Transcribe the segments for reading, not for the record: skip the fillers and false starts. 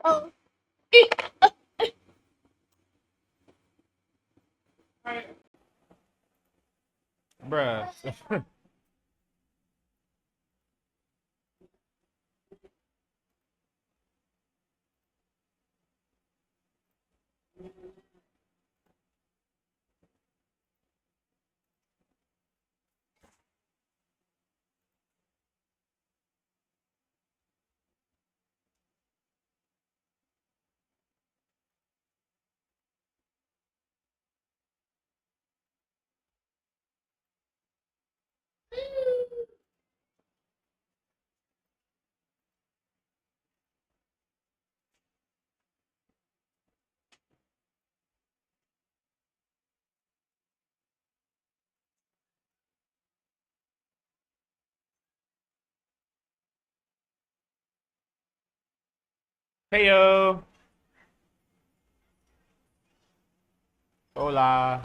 Oh, Bruh. Hey yo. Hola.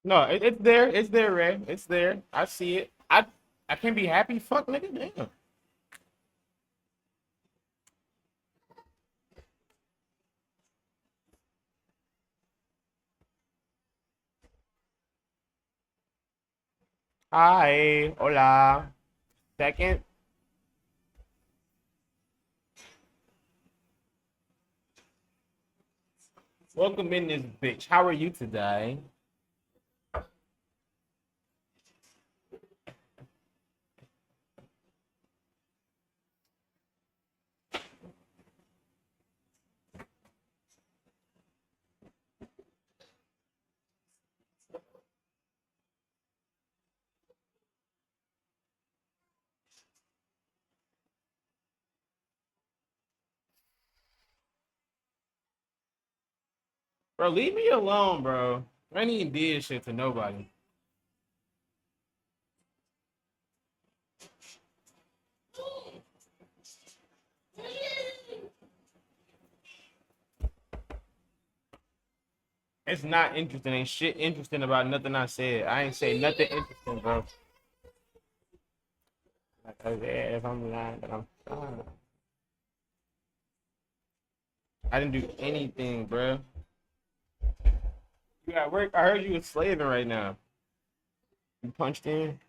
No, it's there. It's there, Ray. It's there. I see it. I can't be happy. Fuck, nigga. Damn. Hi. Hola. Second. Welcome in this bitch. How are you today? Bro, leave me alone, bro. I ain't even did shit to nobody. It's not interesting. Ain't shit interesting about nothing I said. I ain't say nothing interesting, bro. Like, yeah, if I'm lying, then I'm fine. I didn't do anything, bro. You at work? I heard you was slaving right now. You punched in.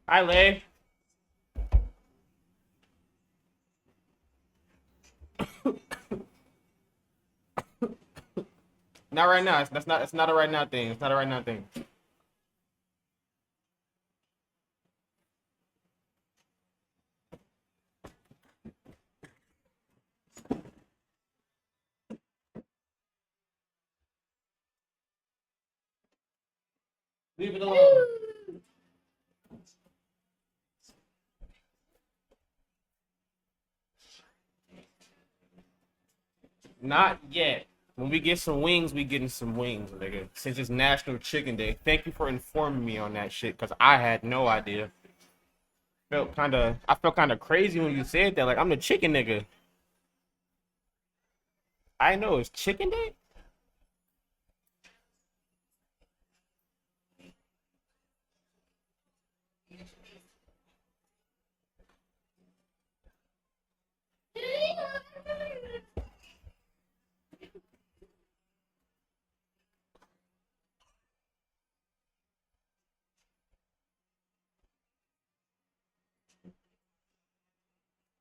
Hi, Lay. Not right now. That's not. It's not a right now thing. It's not a right now thing. Leave it alone. Not yet. When we get some wings, we getting some wings, nigga. Since it's National Chicken Day. Thank you for informing me on that shit, cause I had no idea. I felt kind of crazy when you said that. Like I'm the chicken nigga. I know it's Chicken Day.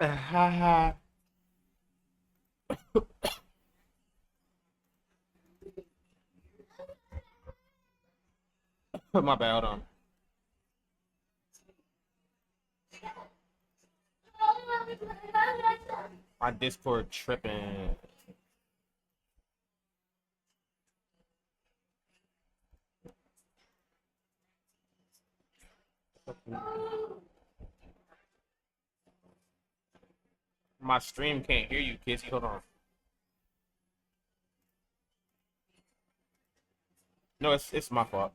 Ha ha. My bad. Hold on. My Discord tripping. My stream can't hear you, Kissy. Hold on. No, it's my fault.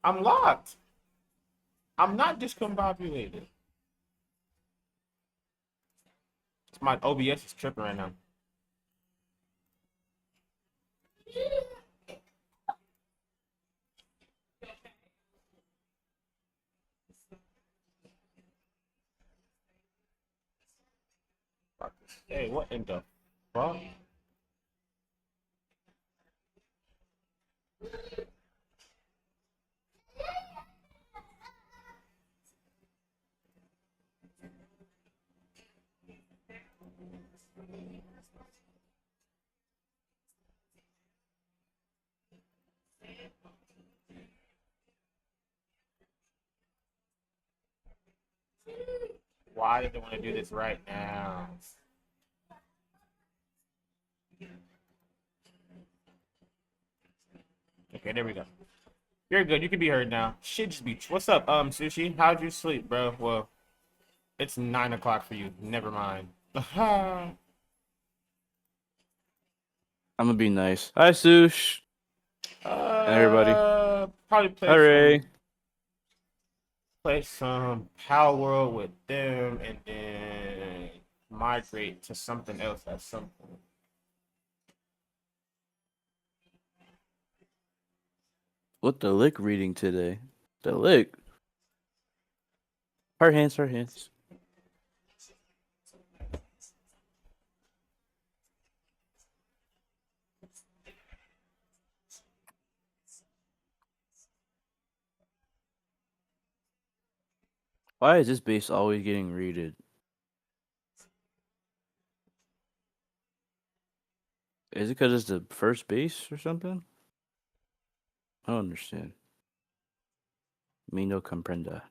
I'm locked. I'm not discombobulated. It's my OBS is tripping right now. Hey, what in the fuck? Why did they want to do this right now? Okay, there we go. You're good. You can be heard now. Shit just be. What's up, Sushi? How'd you sleep, bro? Well, it's 9 o'clock for you. Never mind. I'm gonna be nice. Hi, Sush. Everybody. Probably Hooray. play some Power World with them, and then migrate to something else at some point. What the lick reading today? The lick. Her hands, her hands. Why is this base always getting readed? Is it because it's the first base or something? I don't understand. Me no comprenda.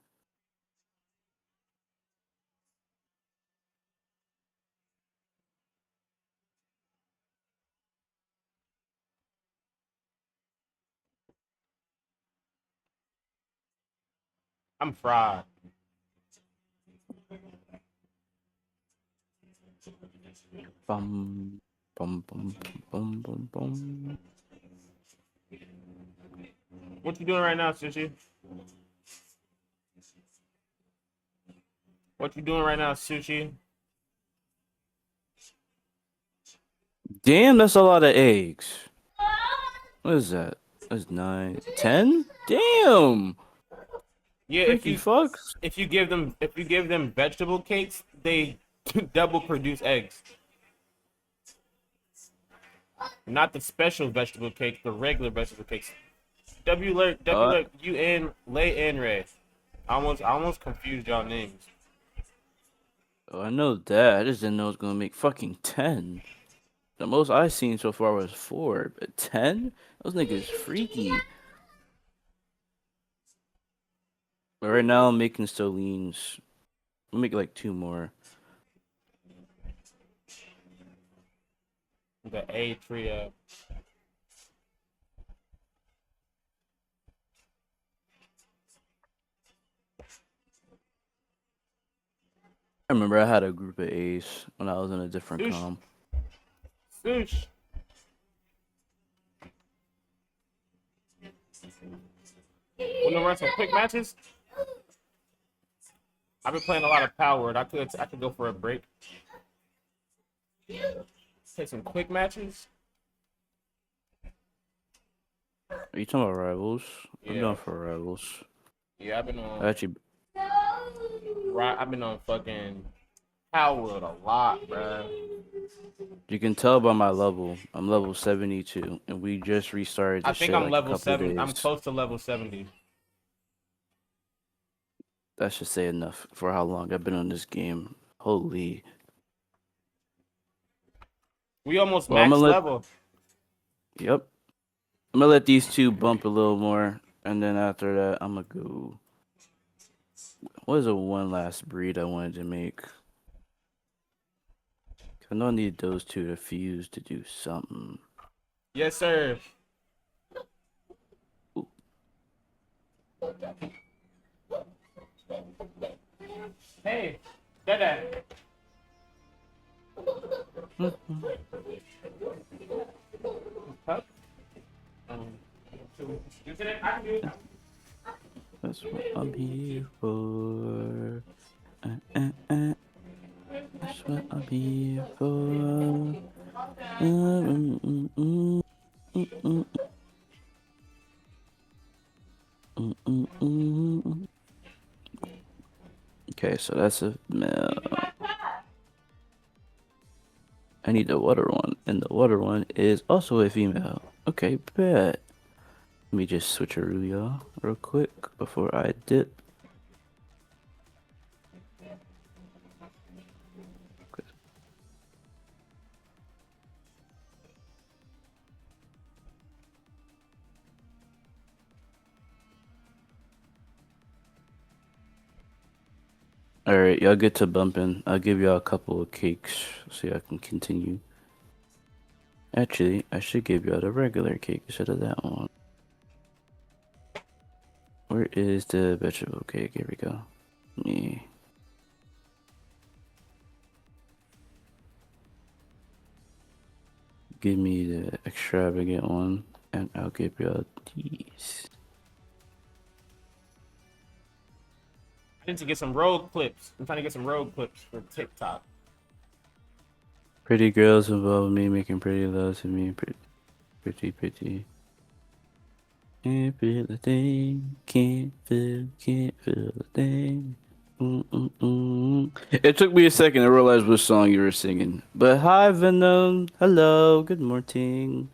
I'm fried. Bum, bum, bum, bum, bum, bum. What you doing right now, Sushi? What you doing right now, Sushi? Damn, that's a lot of eggs. What is that? That's 9, 10? Damn. Yeah, Freaky fucks. if you give them vegetable cakes, they double produce eggs. Not the special vegetable cake, the regular vegetable cakes. Lay and Ray. I almost confused y'all names. Oh, I know that. I just didn't know it was gonna make fucking 10. The most I seen so far was 4, but 10? Those niggas freaky. But right now I'm making Stolines. I'll make like 2 more. The A trio. I remember I had a group of A's when I was in a different Swoosh. comp. Swoosh. Wanna run some quick matches? I've been playing a lot of Power Word. I could go for a break. Take some quick matches. Are you talking about rivals? Yeah. I'm down for rivals. Yeah, I've been on. Actually, I've been on fucking Power Word a lot, bro. you can tell by my level. I'm level 72, and we just restarted the I think shit I'm like level a couple 7. days. I'm close to level 70. That should say enough for how long I've been on this game. Holy. We almost Well, I'm gonna max let. level. Yep. I'm gonna let these two bump a little more, and then after that, I'm gonna go. What is the one last breed I wanted to make? I know I need those two to fuse to do something. Yes, sir. Ooh. Hey, Dada. Huh? Um, you said it? I can do it. That's what I'm here for. Uh, uh. That's what I'm here for. Mm, mm, mm, mm, mm, mm. Okay, so that's a male. I need the water one, and the water one is also a female. Okay, bet. Let me just switcheroo y'all real quick before I dip. All right, y'all get to bumping. I'll give y'all a couple of cakes so y'all can continue. Actually, I should give y'all the regular cake instead of that one. Where is the vegetable cake? Here we go. Yeah. Give me the extravagant one, and I'll give y'all these. I need to get some road clips. I'm trying to get some road clips for TikTok. Pretty girls involve me making pretty love to me. Pretty. Can't feel a thing. Can't feel a thing. It took me a second to realize which song you were singing. But hi, Venom. Hello. Good morning.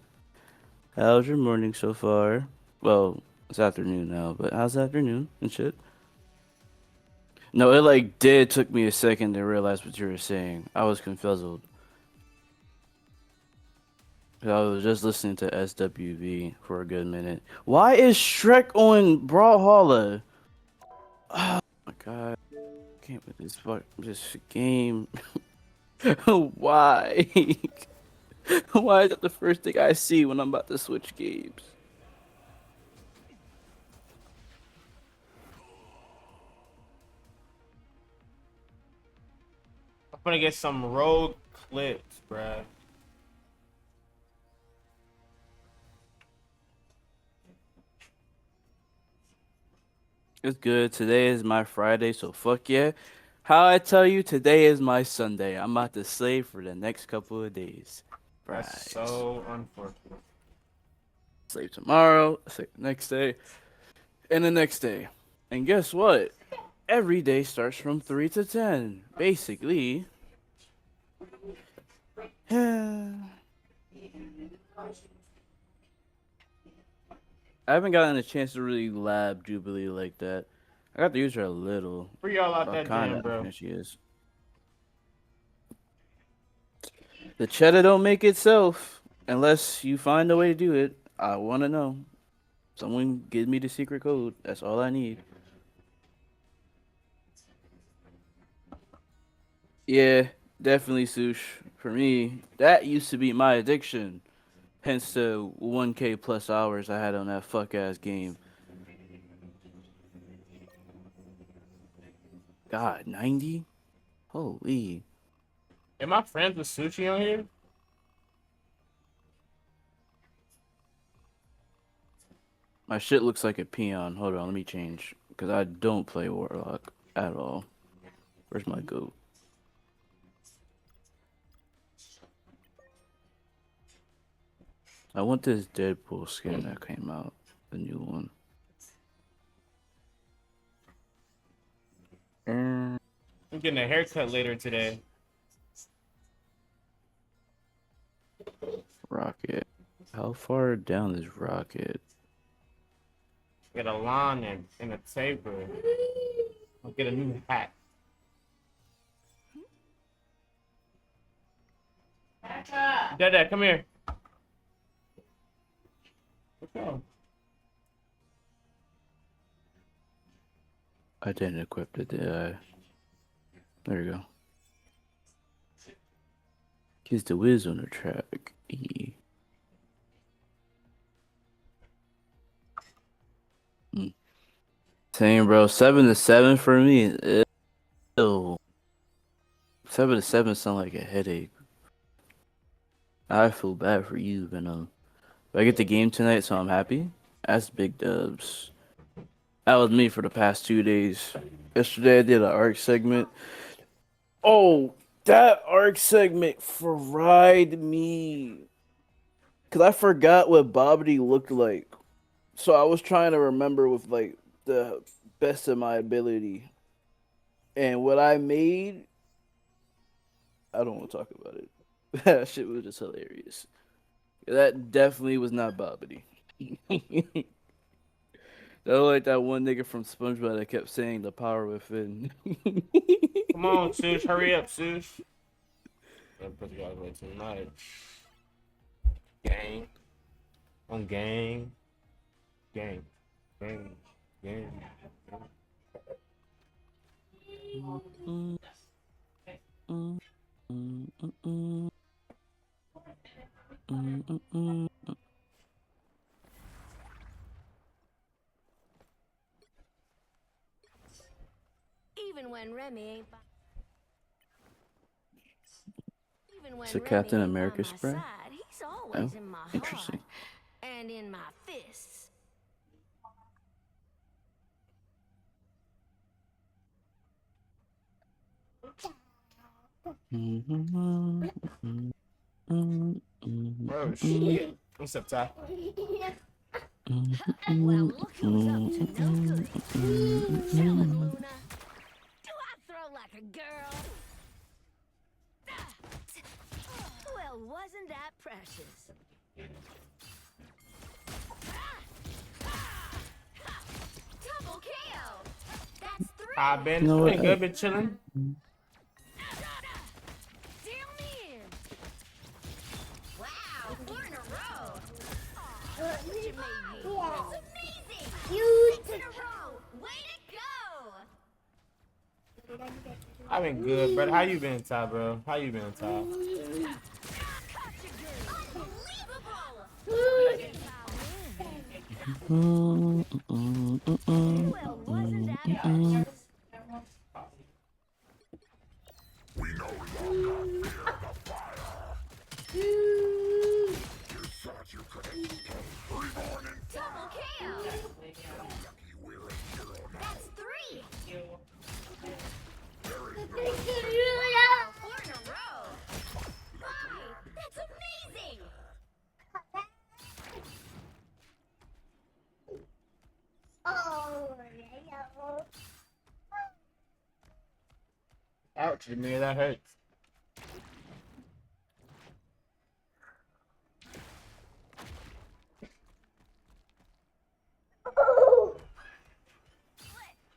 How's your morning so far? Well, it's afternoon now, but how's afternoon and shit? No, it like did took me a second to realize what you were saying. I was confused. I was just listening to SWV for a good minute. Why is Shrek on Brawlhalla? Oh my god. I can't with this game. Why? Why is that the first thing I see when I'm about to switch games? I'm gonna get some road clips, bruh. It's good. Today is my Friday, so fuck yeah. How I tell you, today is my Sunday. I'm about to slave for the next couple of days. That's Right. so unfortunate. Slave tomorrow, slave the next day, and the next day. And guess what? Every day starts from 3 to 10. Basically. I haven't gotten a chance to really lab Jubilee like that. I got to use her a little. Free y'all out Well, that kind jam, of. bro. Here she is. The cheddar don't make itself unless you find a way to do it. I want to know. Someone give me the secret code. That's all I need. Yeah, definitely sush. For me, that used to be my addiction. Hence the 1K plus hours I had on that fuck ass game. God, 90? Holy. Am I friends with Sushi on here? My shit looks like a peon. Hold on, let me change. Because I don't play Warlock at all. Where's my goat? I want this Deadpool skin that came out. The new one. Mm. I'm getting a haircut later today. Rocket. How far down is Rocket? Get a lawn and a taper. I'll get a new hat. Dad, come here. What's wrong? I didn't equip it, did I? There you go. He's the whiz on the track. E. Same, bro. 7-7 for me. Ew. 7-7 sound like a headache. I feel bad for you, Venom. But I get the game tonight, so I'm happy. That's big dubs. That was me for the past 2 days. Yesterday I did an arc segment. Oh, that arc segment fried me. Cause I forgot what Bobbity looked like. So I was trying to remember with like the best of my ability. And what I made, I don't want to talk about it. That shit was just hilarious. That definitely was not Bobbity. That was like that one nigga from SpongeBob that kept saying the power within. Come on, Sush. Hurry up, Sush. I'm put you all the way tonight. Gang. On gang. Gang. Gang. Gang. Even when Remy ain't by, even when It's a Remy Captain ain't by America my spray? side, he's always Oh, in my heart interesting. and in my fists. Oh, shit. What's up, Ty? Well, look who's up to no good. Tell him, Luna. Do I throw like a girl? Well, wasn't that precious? Double KO. That's 3. I've been, You know what? good, been chilling. Deal me in. Wow, 4 in a row. Oh, you made me. That's amazing. 6 in a row. Way to go. I've been good, brother. How you been, Ty, bro? How you been, Ty? Unbelievable. Well, wasn't that precious? Double KO. That's 3. Wow, 4 in a row. Mommy, that's amazing. Ouch, nigga, that hurts.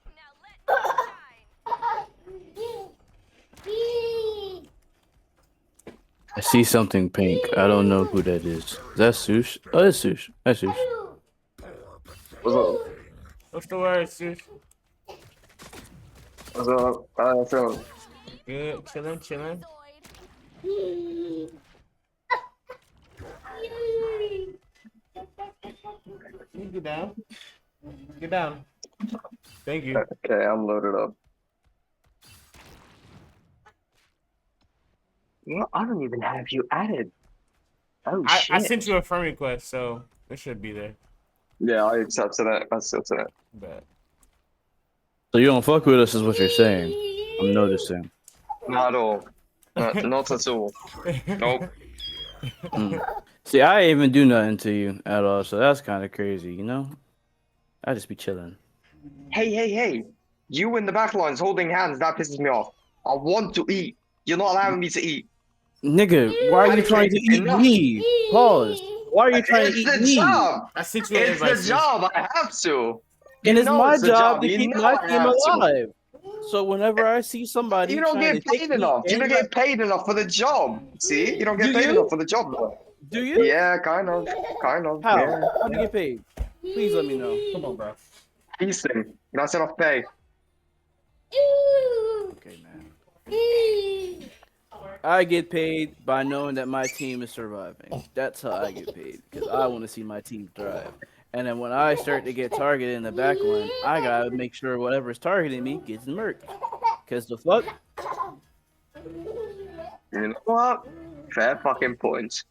Now let me shine. I see something pink. I don't know who that is. Is that Sush? Oh, that's Sush. That's Sush. What's up? What's the word, Sush? What's up? How you feeling? Good, chilling, chilling. You get down. Get down. Thank you. Okay, I'm loaded up. No, I don't even have you added. Oh I shit. sent you a friend request, so it should be there. Yeah, I accepted it. I accepted it. But So you don't fuck with us, is what you're saying. I'm noticing. Not at all. Not at all. Nope. See, I ain't even do nothing to you at all, so that's kind of crazy, you know? I just be chilling. Hey. You in the back lines holding hands, that pisses me off. I want to eat. You're not allowing me to eat. Nigga, why are you trying to eat Enough. me? Pause. Why are you trying to It's eat the me? job. I sent you an It's invite, the Sush. job. I have to. And it's know my the job to You keep know my I team have to. alive. So whenever I see somebody You don't trying to get take paid me enough. You in don't my, get paid enough for the job. See, you don't do get paid enough you? for the job, though. Do you? Yeah, kind of, How? yeah, How do yeah. you get paid? Please let me know. Come on, bro. Decent. That's enough pay. Okay, man. I get paid by knowing that my team is surviving. That's how I get paid because I want to see my team thrive. And then when I start to get targeted in the back line, I gotta make sure whatever's targeting me gets murked. Cause the fuck, You know what? Fair fucking point.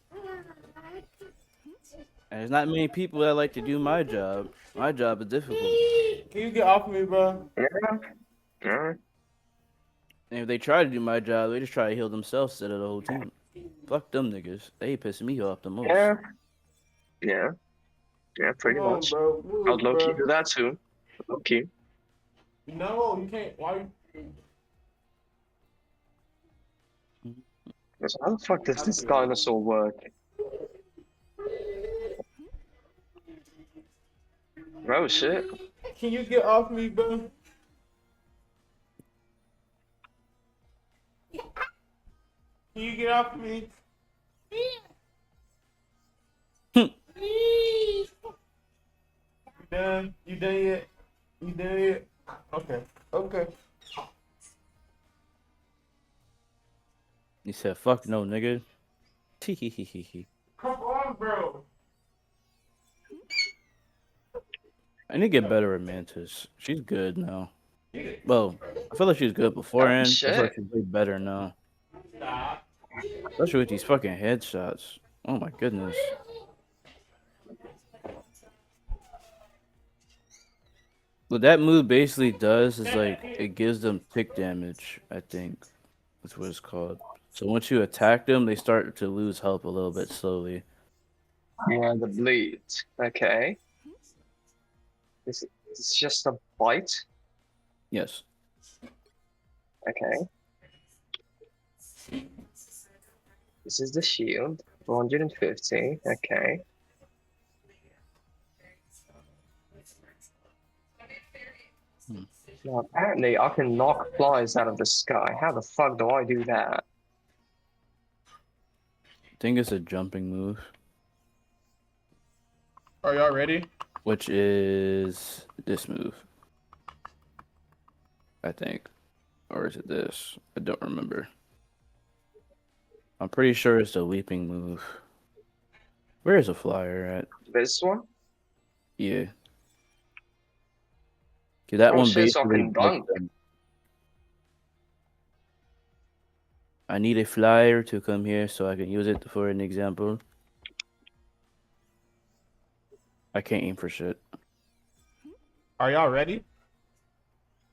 and there's not many people that like to do my job. My job is difficult. Can you get off me, bro? Yeah, yeah, And if they try to do my job, they just try to heal themselves instead of the whole team. Fuck them niggas. They piss me off the most. yeah, yeah, yeah, Come pretty on, much. bro. I'd Move, low key bro. do that too. Low key. No, you can't. Why? So how the fuck does this dinosaur work? Oh shit. Can you get off me, bro? Can you get off me? You done? You done yet? You done yet? Okay. Okay. He said, "Fuck no, nigga." Teehehehe. Come on, bro. I need to get better at Mantis. She's good now. Well, I feel like she was good beforehand. I feel like Shit. she's way better now. Stop. Especially with these fucking headshots. Oh my goodness. What that move basically does is like it gives them tick damage, I think. That's what it's called. So once you attack them, they start to lose health a little bit slowly. Yeah, the bleed. Okay. This is just a bite. Yes. Okay. This is the shield. 450. Okay. Now apparently I can knock flies out of the sky. How the fuck do I do that? I think it's a jumping move, Are y'all ready? which is this move. I think. Or is it this? I don't remember. I'm pretty sure it's the leaping move. Where is a flyer at? This one? Yeah. Okay, that Oh one shit, so I basically can breaks dunk. them. I need a flyer to come here so I can use it for an example. I can't aim for shit. Are y'all ready?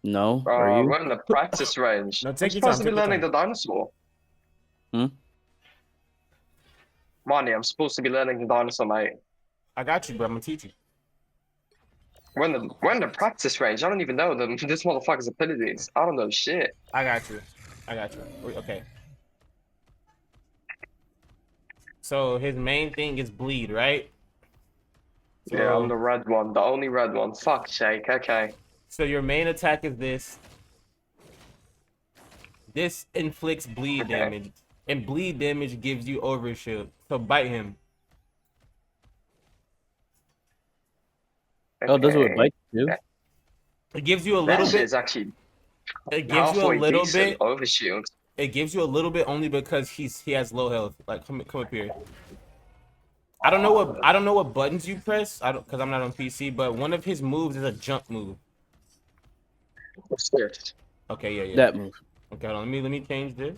No, are you? We're in the practice range. No, I'm take your supposed time. to be Take your learning time. the dinosaur. Hmm? Money, I'm supposed to be learning the dinosaur, mate. I got you, bro. I'm gonna teach you. We're in the practice range. I don't even know them. This motherfucker's abilities. I don't know shit. I got you. I got you. Okay. So his main thing is bleed, right? So, Yeah, I'm the red one, the only red one. Fuck sake. Okay. so your main attack is this. This inflicts bleed Okay. damage, and bleed damage gives you overshield. So bite him. Oh, does it with Okay. bite too? It gives you a That little shit bit. is actually It gives you a halfway little decent bit. overshield. It gives you a little bit only because he has low health. Like come up here. I don't know what buttons you press. I don't because I'm not on PC. But one of his moves is a jump move. Shift. Okay, yeah. That move. Okay, hold on. Let me change this.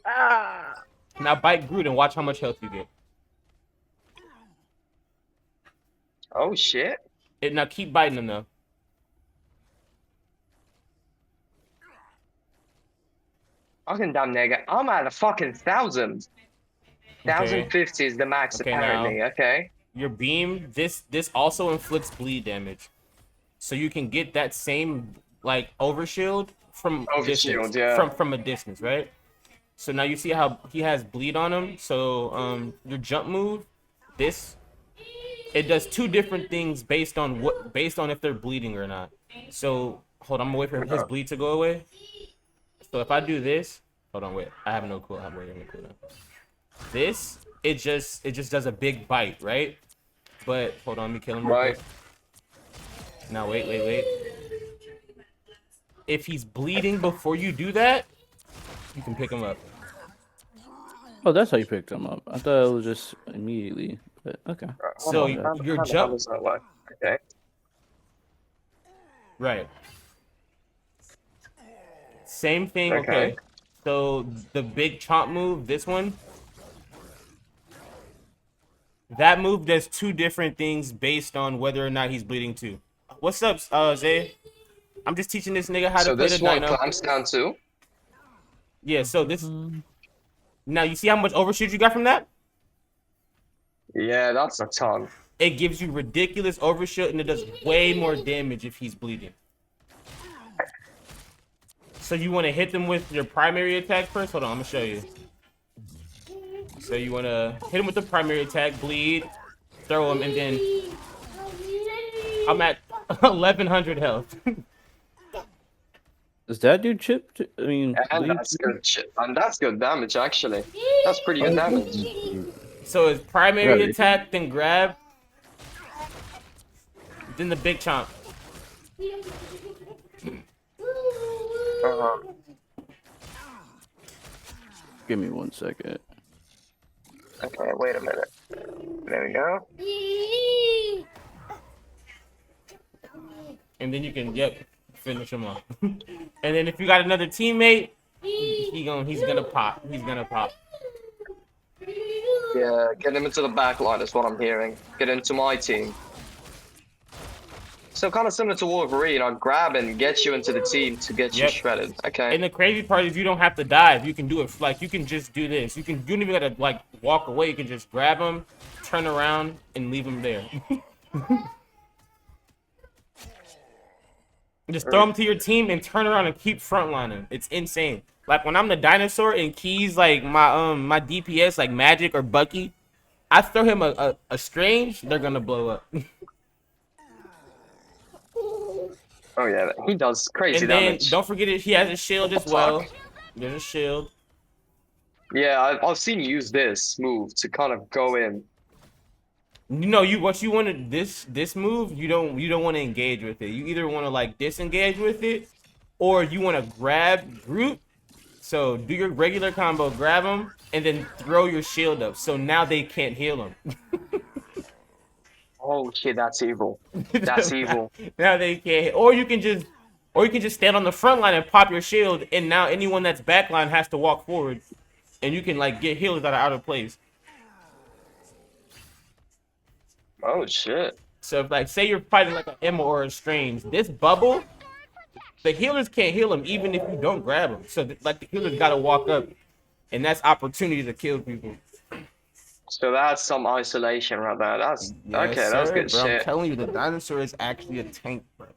Now bite Groot and watch how much health you get. Oh shit. Now keep biting him though. Fucking damn nigga. I'm at a fucking 1,000. Okay. 1,050 is the max Okay, apparently. now. Okay. Your beam, this also inflicts bleed damage. So you can get that same like overshield from Overshield, distance. yeah. From a distance, right? So now you see how he has bleed on him. So your jump move, it does two different things based on if they're bleeding or not. So Hold on, I'm gonna wait for his bleed to go away. So if I do this, hold on, wait. I have no cool. I'm waiting no cooldown. This, it just does a big bite, right? But hold on, let me kill him real Right. quick. Now wait. If he's bleeding before you do that, you can pick him up. Oh, that's how you picked them up. I thought it was just immediately. But okay. Hold So on. your How jump, does that work? Okay. right? Same thing. Okay. Okay. So the big chomp move, this one. That move does two different things based on whether or not he's bleeding too. What's up, Zay? I'm just teaching this nigga how So to play the this one dino. clamps down too. Yeah, so this... Now, you see how much overshoot you got from that? Yeah, that's a ton. It gives you ridiculous overshoot, and it does way more damage if he's bleeding. So you want to hit them with your primary attack first? Hold on, I'm going to show you. So you want to hit him with the primary attack, bleed, throw him, and then... I'm at 1,100 health. Does that do chip? I mean, And bleed? that's good shit. And that's good damage, actually. That's pretty good damage. So it's primary Right. attack, then grab, then the big chomp. Uh-huh. Give me 1 second. Okay, wait a minute. There we go. And then you can, finish him off. And then if you got another teammate, he's gonna pop. He's gonna pop. Yeah, get him into the back line is what I'm hearing. Get into my team. So kind of similar to Wolverine, I'll grab and get you into the team to get you Yep. shredded. Okay. And the crazy part is you don't have to dive. You can do it like you can just do this. You don't even gotta like walk away. You can just grab him, turn around, and leave him there. Just throw him to your team and turn around and keep frontlining. It's insane. Like when I'm the dinosaur and Keys like my DPS like Magic or Bucky, I throw him a strange, they're gonna blow up. Oh yeah, he does crazy And then damage. don't forget it, he has a shield as well. There's a shield. Yeah, I've seen you use this move to kind of go in. You know, what you want to this move, you don't want to engage with it. You either want to like disengage with it, or you want to grab Groot. So do your regular combo, grab him, and then throw your shield up. So now they can't heal him. Oh shit, that's evil. That's evil. Now they can't. Or you can just stand on the front line and pop your shield, and now anyone that's backline has to walk forward, and you can like get healers that are out of place. Oh shit. So if like say you're fighting like an Emma or a Strange, this bubble, the healers can't heal him even if you don't grab him. So like the healers gotta walk up, and that's opportunity to kill people. So that's some isolation right there. That's Yes, okay. That's sir, good bro. I'm shit. telling you, the dinosaur is actually a tank, bro.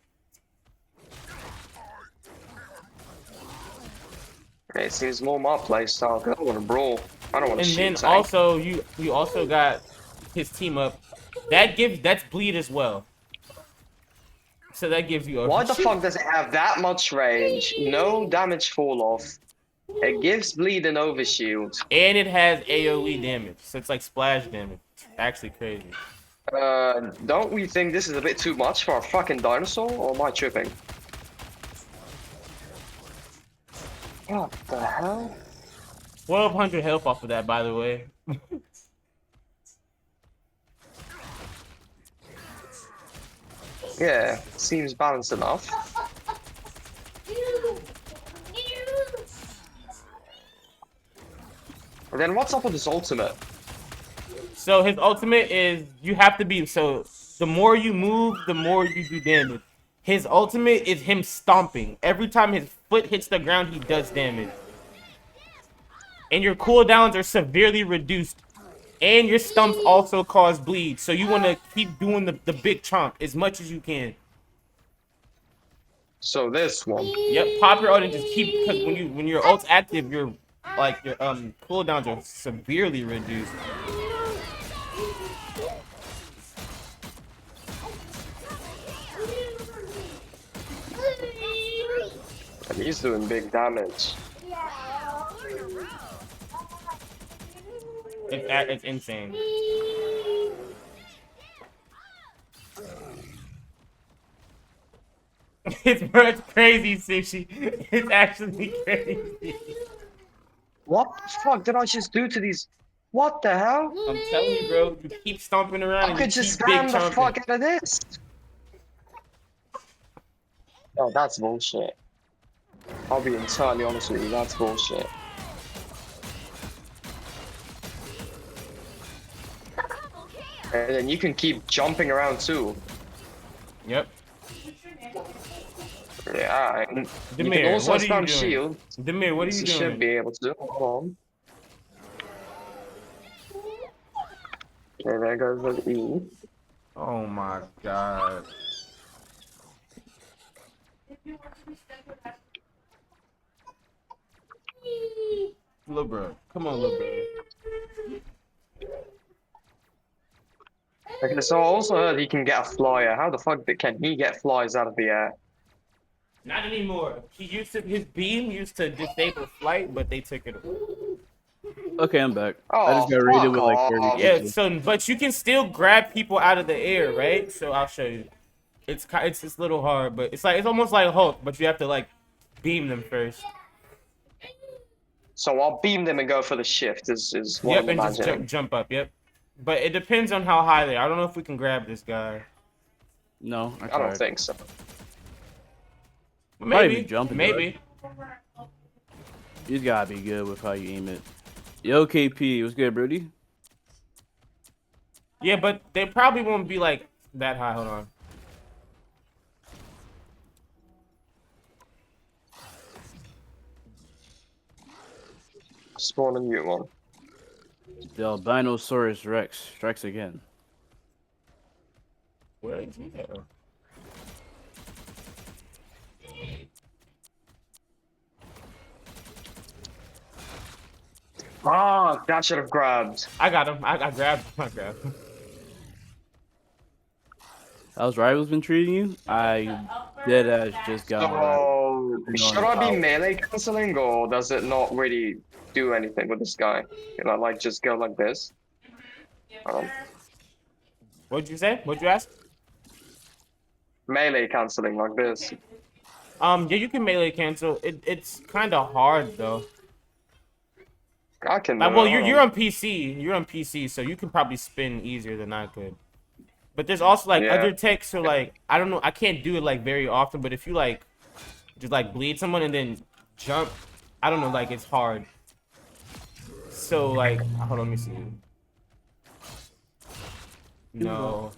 Okay, it seems more my play style. 'Cause I don't want to brawl. I don't want to And shoot. then tank. also you also got his team up. That's bleed as well. So that gives you a Why the fuck does it have that much range? No damage fall off. It gives bleed and overshield. and it has AoE damage. So it's like splash damage. It's actually crazy. Don't we think this is a bit too much for a fucking dinosaur, or am I tripping? What the hell? 1,200 health off of that, by the way. Yeah, seems balanced enough. And then what's up with his ultimate? So his ultimate is you have to be so the more you move, the more you do damage. His ultimate is him stomping. Every time his foot hits the ground, he does damage. And your cooldowns are severely reduced. And your stumps also cause bleed. So you want to keep doing the big chomp as much as you can. So this one. Yep, pop your ult and just keep, because when your ult's active, your cooldowns are severely reduced. He's doing big damage. It's insane. It's crazy, Sushi. It's actually crazy. What the fuck did I just do to these? What the hell? I'm telling you, bro. You keep stomping around I and you could just keep big spam the fuck chomping. out of this. Oh, that's bullshit. I'll be entirely honest with you, that's bullshit. And then you can keep jumping around too. Yep. Yeah, and you can Demir, also what are you spam doing? shield. Demir, what are you You should doing? be able to. Hold on. Okay, there goes the E. Oh my god. Lil bro. Come on, Lil bro. Okay, so I also heard he can get a flyer. How the fuck can he get flies out of the air? Not anymore. His beam used to disable flight, but they took it away. Okay, I'm back. I just Oh, got raided fuck with like 30 off. Yeah, people. so but you can still grab people out of the air, right? So I'll show you. It's a little hard, but it's almost like Hulk, but you have to like beam them first. So I'll beam them and go for the shift is what Yep, I'm and just imagining. jump up. Yep. But it depends on how high they are. I don't know if we can grab this guy. No, I I don't tried. think so. Probably be Maybe. jumping. Maybe. You gotta be good with how you aim it. Yo, KP, what's good, Brody? Yeah, but they probably won't be like that high. Hold on. Spawn a new one. The Albinosaurus Rex strikes again. Where is he at? Ah, that should have grabbed. I got him. I grabbed him. I grabbed him. How's Rivals been treating you? I dead ass just got So, Rivals. should I be melee canceling or does it not really do anything with this guy? Can I like just go like this? What'd you say? What'd you ask? Melee canceling like this. Yeah, you can melee cancel. It's kind of hard though. I can. Like, well, you're on PC. You're on PC, so you can probably spin easier than I could. But there's also like Yeah. other techs, so like I don't know, I can't do it like very often. But if you like just like bleed someone and then jump, I don't know, like it's hard. So like, hold on, let me see. No,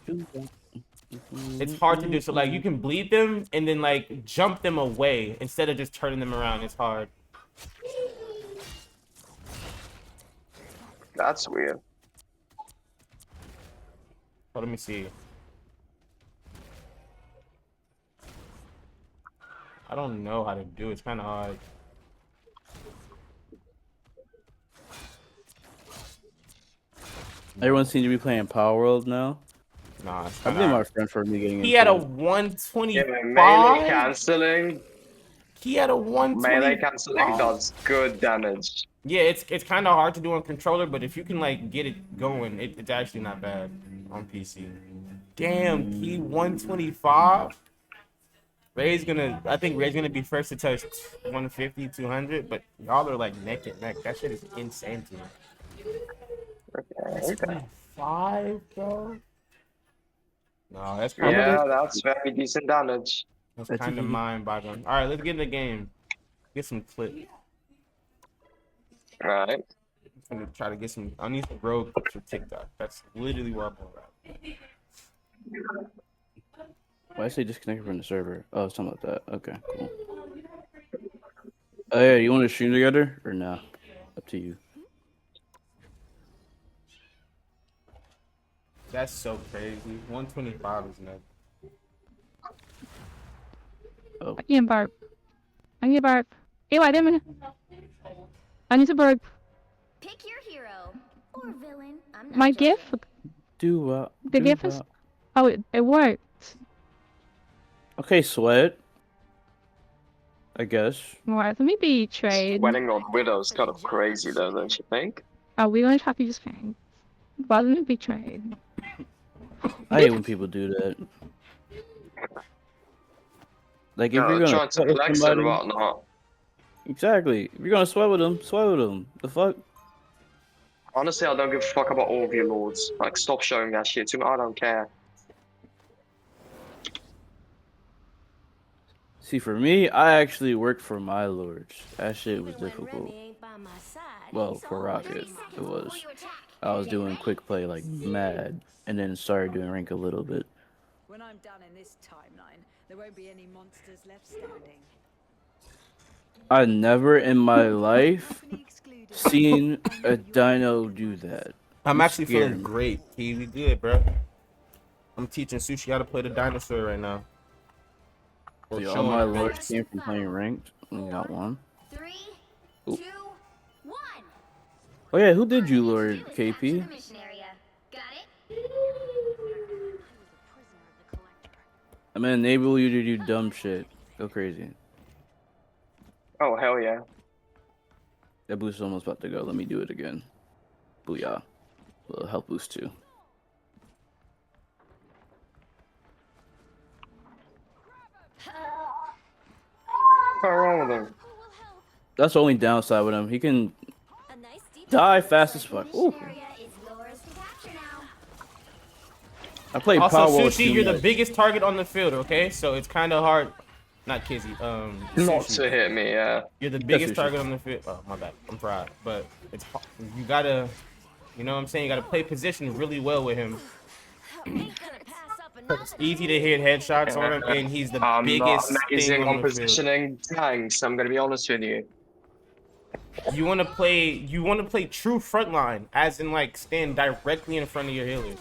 it's hard to do. So like, you can bleed them and then like jump them away instead of just turning them around. It's hard. That's weird. Oh, let me see. I don't know how to do it. It's kind of hard. Everyone seems to be playing Power World now. Nah, it's I kinda blame my hard. friend for me getting He into had a it. 125. Melee canceling. He had a 120. Melee canceling does good damage. Yeah, it's kind of hard to do on controller, but if you can like get it going, it's actually not bad on PC. Damn, he 125. I think Ray's gonna be first to touch 150, 200, but y'all are like neck and neck. That shit is insane to me. Okay. 25, bro. No, that's kind Yeah, of that's very decent damage. mind-boggling. All right, let's get in the game. Get some clips. Right. I'm gonna try to get some. I need some road clips for TikTok. That's literally what I'm about. Why say disconnected from the server? Oh, something like that. Okay, cool. Oh yeah, you want to stream together or no? Up to you. That's so crazy. 125 is nuts. Oh, I can't burp. I need to burp. Ew, I didn't. I need to burp. Pick your hero or villain. I'm not My judging. gift? do The gift is. Oh, it worked. Okay, Sweat. I guess. Alright, let me be trade. Sweating on Widow's kind of crazy though, don't you think? Are we going to have you thing? But let me be trade. I hate when people do that. Like, if No, you're they're gonna trying to sweat with flex and somebody, whatnot. exactly. If you're gonna sweat with them, sweat with them. The fuck? Honestly, I don't give a fuck about all of you lords. Like, stop showing that shit to me. I don't care. See, for me, I actually worked for my lords. That shit was difficult. Well, for Rocket, it was. I was doing quick play like mad, and then started doing rank a little bit. When I'm done in this timeline, there won't be any monsters left standing. I never in my life Company excluded. seen a dino do that. I'm You actually scared feeling me. great. Key, we good, bro. I'm teaching Sushi how to play the dinosaur right now. Or See, all showing my him. lords came from playing ranked. We got one. 3, Ooh. 2, 1. Oh yeah, who did you lord, KP? Mission area. Got it? I'm gonna enable you to do dumb shit. Go crazy. Oh, hell yeah. That boost is almost about to go. Let me do it again. Booyah. A little health boost too. What's wrong with them? That's the only downside with him. He can A nice deep die fast as fuck. Ooh. mission area is yours to capture now. I played Also, Power Wall Sushi, too you're the much. biggest target on the field, okay? So it's kind of hard. Not Kizzy. Not Sushi. to hit me, yeah. You're the biggest Sushi. target on the field. Oh, my bad. I'm proud. But it's you gotta, you know what I'm saying? You gotta play position really well with him. Ain't gonna pass up another It's easy to hit headshots on him, and he's the I'm not biggest amazing thing on on the field. positioning tanks, I'm gonna be honest with you. You want to play true frontline, as in like stand directly in front of your healers.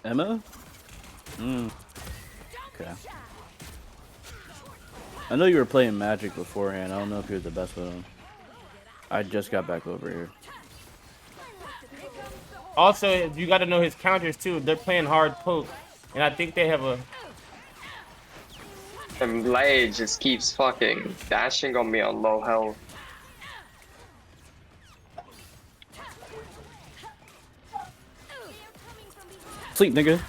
Emma? Okay. I know you were playing Magic beforehand. I don't know if you're the best with them. I just got back over here. Also, you got to know his counters too. They're playing hard poke, and I think they have a. And Blade just keeps fucking dashing on me on low health. Sleep, nigga.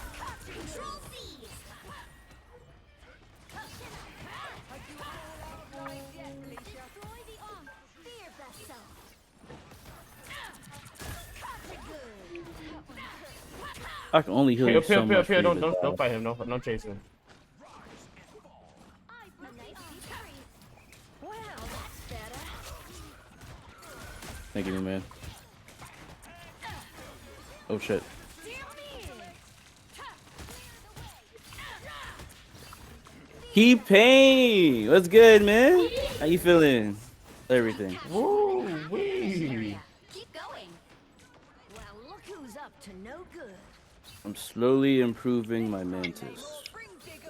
I can only heal you so much. for you to die. Don't fight him. Don't chase him. Thank you, man. Oh shit. Keep pain. What's good, man? How you feeling? Everything. Woo wee. Keep going. Well, look who's up to no good. I'm slowly improving my mantis.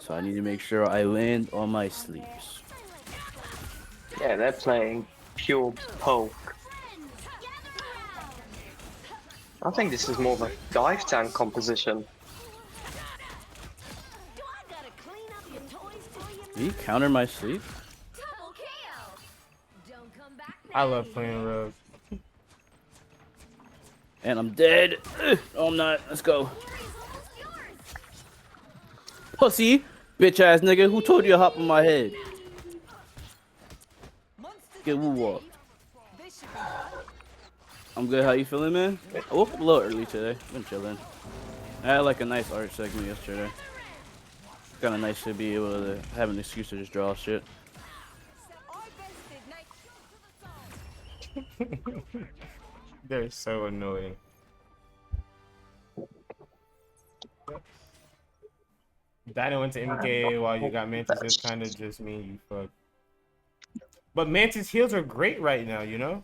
So I need to make sure I land on my sleeps. Yeah, they're playing pure poke. I think this is more of a dive tank composition. Do I gotta clean up your toys for you? Did he counter my sleep? Double kill. Don't come back I now. love playing Rogue. And I'm dead. Oh, I'm not. Let's go. Pussy. Bitch ass nigga. Who told you to hop on my head? Get woo walk. I'm good. How you feeling, man? I woke up a little early today. Been chilling. I had like a nice art segment yesterday. Kind of nice to be able to have an excuse to just draw shit. They're so annoying. Dino into MK while you got Mantis is kind of just mean you fuck. But Mantis heals are great right now, you know?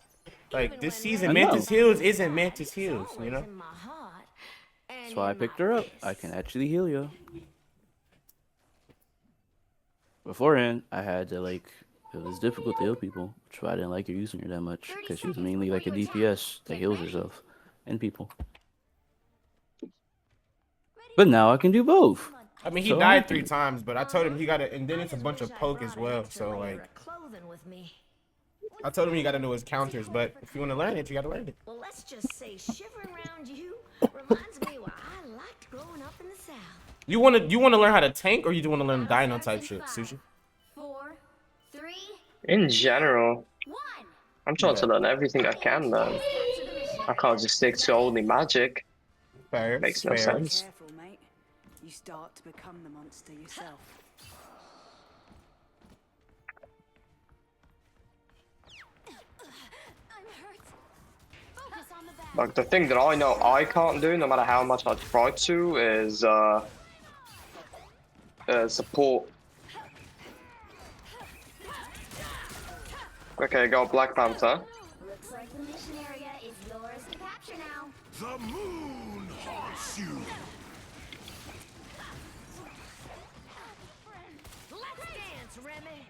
Like this season, I know. Mantis heals isn't Mantis heals, you know? In my heart and That's why I in picked my her up. fist. I can actually heal you. Beforehand, I had to like It was difficult to heal people, which is why I didn't like her using her that much, because she was mainly like a DPS that heals herself and people. But now I can do both. I mean, he So died happy. 3 times, but I told him he got to, and then it's a bunch of poke as well. So like, Clothing with me. I told him he got to know his counters. But if you want to learn it, you got to learn it. Well, let's just say shivering around you reminds me what I liked growing up in the South. You wanna learn how to tank, or you want to learn dino type shit, Sushi? 4, 3, In general, 1. I'm trying to Yeah. learn everything I can learn. I can't just stick to only magic. Fair. Makes no fair. sense. Careful, mate. You start to become the monster yourself. I'm hurt. Focus on the back. Like the thing that I know I can't do, no matter how much I try to, is support. Okay, got Black Panther. Looks like the mission area is yours to capture now. The moon haunts you. Let's dance, Remy.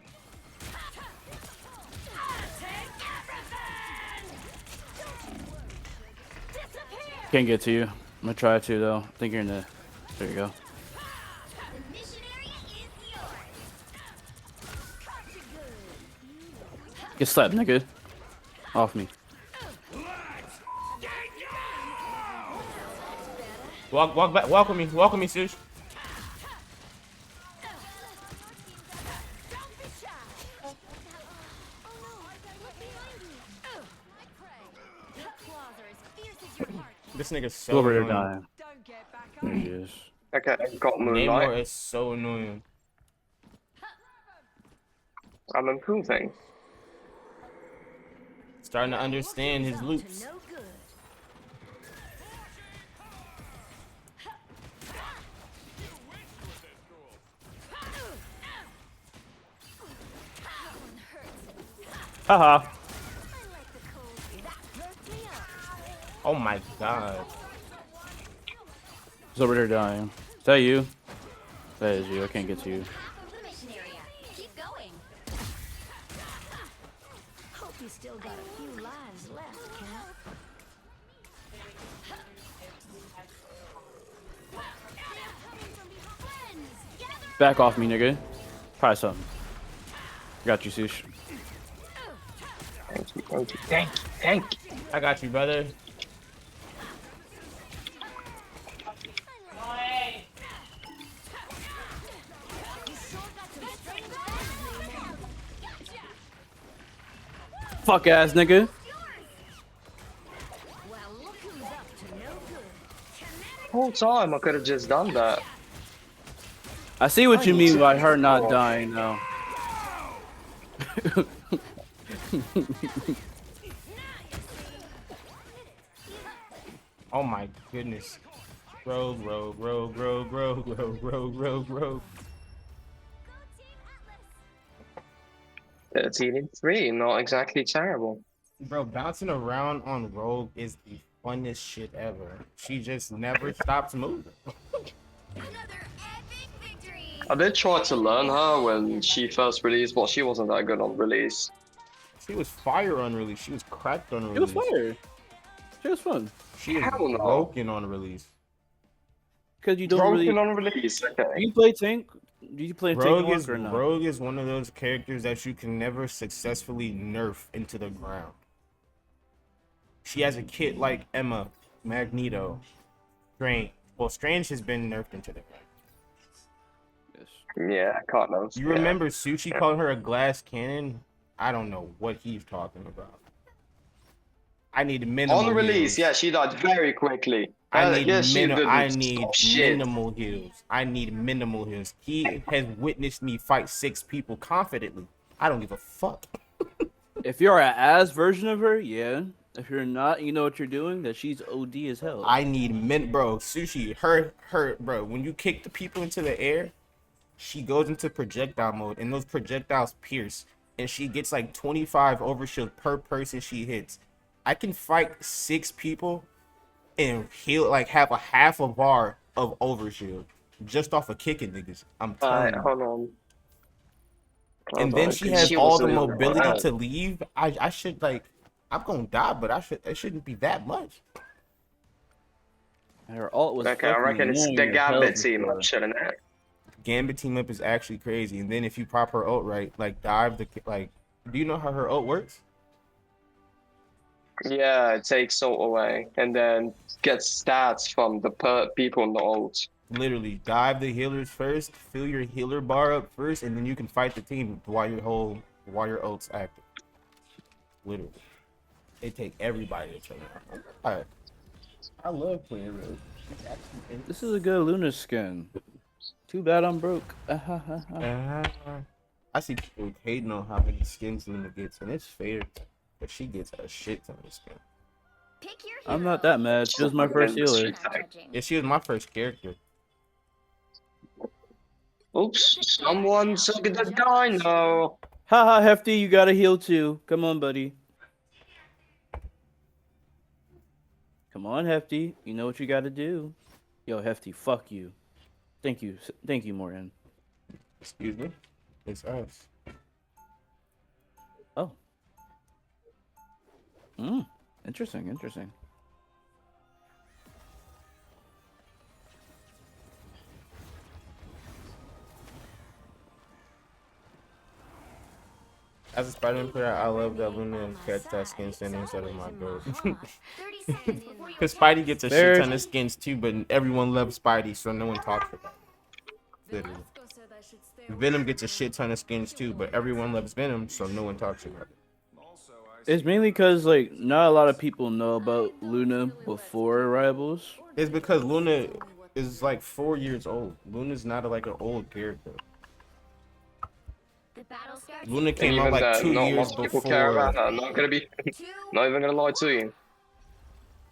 Can't get to you. I'm gonna try to though. I think you're in the. There you go. The mission area is yours. Get slapped, nigga. Off me. Walk back. Walk with me. Walk with me, Sushi. Don't be shy. Oh no, look behind you. I pray. Your claws are as fierce as your heart. This nigga's so Go over there, annoying. dying. Don't get back up. There he is. Okay, got Namor Moonlight. is so annoying. I'm improving. Starting to understand his loops. No good. Haha. I like the cold. That perked me up. Oh my god. He's over there dying. Is that you? That is you. I can't get to you. Half of the mission area. Keep going. Hope you still got a few lives left, Cap. Back off me, nigga. Try something. Got you, Sush. Thank you, thank you, thank you, thank you. I got you, brother. Fuck ass, nigga. Well, look who's up to no good. Whole time I could have just done that. I see what you mean by her not dying, though. Oh my goodness. Rogue. Go Team Atlas. 13-3, not exactly terrible. Bro, bouncing around on Rogue is the funnest shit ever. She just never stops moving. Another epic victory. I did try to learn her when she first released, but she wasn't that good on release. She was fire on release. She was cracked on It was release. fire. It was fun. She was Hell no. broken on release. Because you don't Broken really. on release, Do okay. you play tank? Do you play tank Rogue work is or not? Rogue is one of those characters that you can never successfully nerf into the ground. She has a kit like Emma, Magneto, Strange. Well, Strange has been nerfed into the ground. Yes. Yeah, can't know. You remember Sushi calling her a glass cannon? I don't know what he's talking about. I need minimal On release, heals. yeah, she died very quickly. I need, yeah, she didn't I need stop shit. minimal heals. I need minimal heals. He has witnessed me fight 6 people confidently. I don't give a fuck. If you're an ass version of her, yeah. If you're not, you know what you're doing. That she's OD as hell. I need bro, Sushi, bro, when you kick the people into the air, she goes into projectile mode and those projectiles pierce and she gets like 25 overshield per person she hits. I can fight 6 people and heal, like have a half a bar of overshield just off of kicking niggas. I'm telling Alright, you. hold on. And then she has She all was the in mobility to leave. I should like, I'm gonna die, but it shouldn't be that much. Her ult was Okay, I fucking reckon it's the annoying as hell Gambit team before. up, shouldn't it? Gambit team up is actually crazy. And then if you pop her ult right, like dive the like, do you know how her ult works? Yeah, it takes ult away and then gets stats from the people in the ult. Literally, dive the healers first, fill your healer bar up first, and then you can fight the team while your ult's active. Literally, they take everybody to turn around. Alright. I love playing Rogue. This is a good Luna skin. Too bad I'm broke. I see people hating on how many skins Luna gets, and it's fair, but she gets a shit ton of skins. Pick your I'm hero. not that mad. She was my first healer. Not judging. Yeah, she was my first character. Oops, someone took the dino. Haha, Hefty, you gotta heal too. Come on, buddy. Come on, Hefty. You know what you gotta do. Yo, Hefty, fuck you. Thank you, Morton. Excuse me? It's us. Oh. Interesting. As a Spider-Man player, I love that Luna catch that skin standing instead of my goat. 30 seconds before you Because Spidey gets a Fair. shit ton of skins too, but everyone loves Spidey, so no one talks about it. Literally. Venom gets a shit ton of skins too, but everyone loves Venom, so no one talks about it. It's mainly because, like, not a lot of people know about Luna before Rivals. It's because Luna is like 4 years old. Luna's not like an old character. the battle starts. Luna And came out even like that, 2 not years much people care about before. her. Not even gonna lie to you.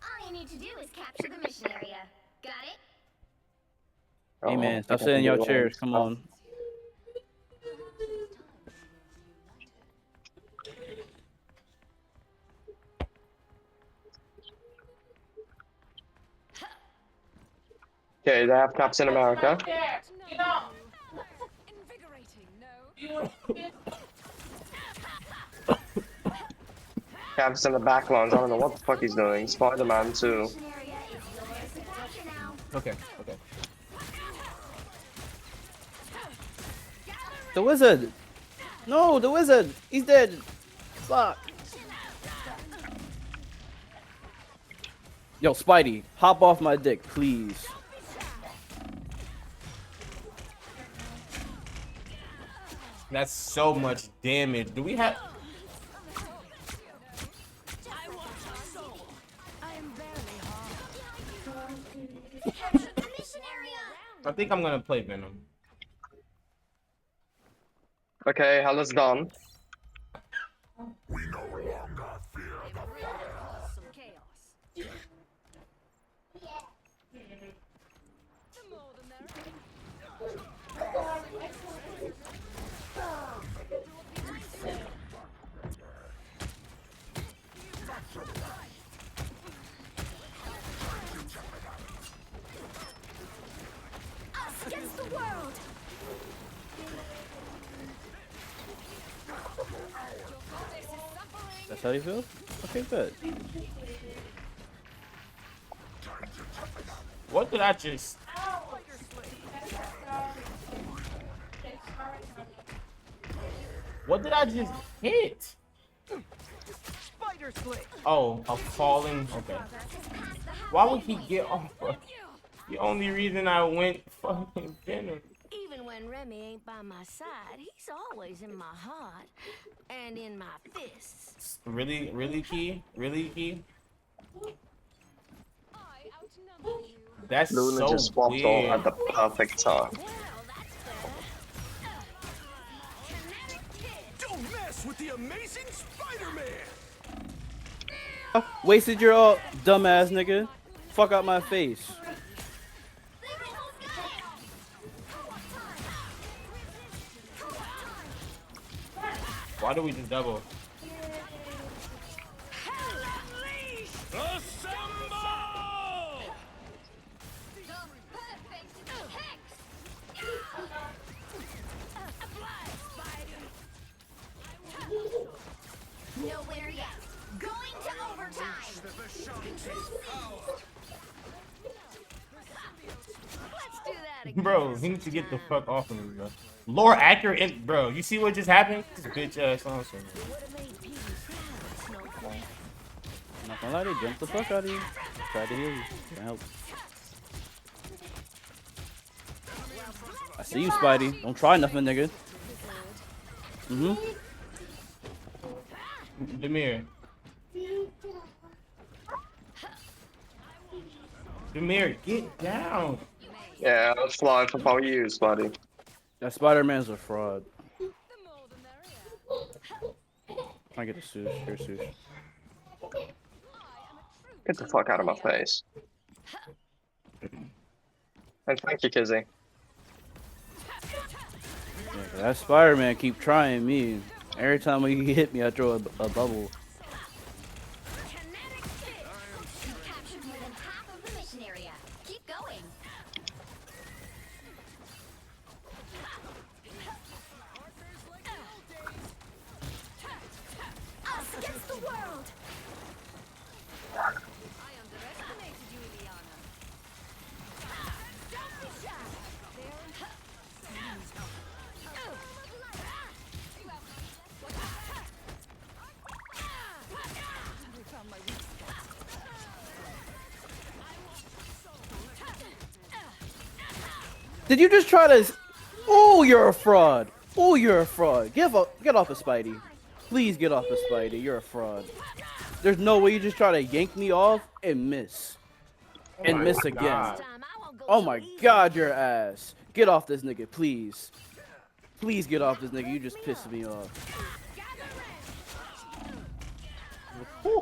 All you need to do is capture the mission area. Got it? Hey, man, stop Oh, sitting in your yeah. chairs. Come on. Okay, they have Captain America. Invigorating, no? Cap's in the backlines. I don't know what the fuck he's doing. Spider-Man too. Mission area is yours to capture now. Okay. The wizard! No, the wizard! He's dead! Fuck! Yo, Spidey, hop off my dick, please. That's so much damage. Do we have... Mission area. I think I'm gonna play Venom. Okay, Hella's done. We no longer fear the fire. Some chaos. The more the merrier. Us against the world. That's how you feel? Okay, good. What did I just... What did I just hit? Oh, a falling... Okay. Why would he get off of... The only reason I went fucking Venom. Even when Remy ain't by my side, he's always in my heart and in my fists. Really, Key? Really, Key? I outnumber you. That's Luna so just swapped weird. all at the perfect time. Don't mess with the amazing Spider-Man! Wasted your ult, dumbass nigga. Fuck out my face. Why do we just double? Assemble! Let's do that again. Bro, he needs to get the fuck off of me, bro. Lore accurate, and bro, you see what just happened? This bitch ass on something. Would've made Petey proud, Snowflake. I'm not gonna lie, they jumped the fuck out of you. Tried to heal you. Can't help. I see you, Spidey. Don't try nothing, nigga. Demir. Demir, get down. Yeah, I was flying for about you, buddy. That Spider-Man's a fraud. I get the sush. Here, sush. Get the fuck out of my face. And thank you, Kizzy. Yeah, that Spider-Man keep trying me. Every time he hit me, I throw a bubble. Kinetic kick. You've captured more than half of the mission area. Keep going. Us against the world. I underestimated you, Ileana. Don't be shy. You found my weak spot. Did you just try to? Oh, you're a fraud. Oh, you're a fraud. Get off of Spidey. Please get off of Spidey. You're a fraud. There's no way you just try to yank me off and miss. And my miss again. God. Time I won't go Oh so my easy. god, your ass. Get off this nigga, please. Please get off this nigga. You just pissed me off.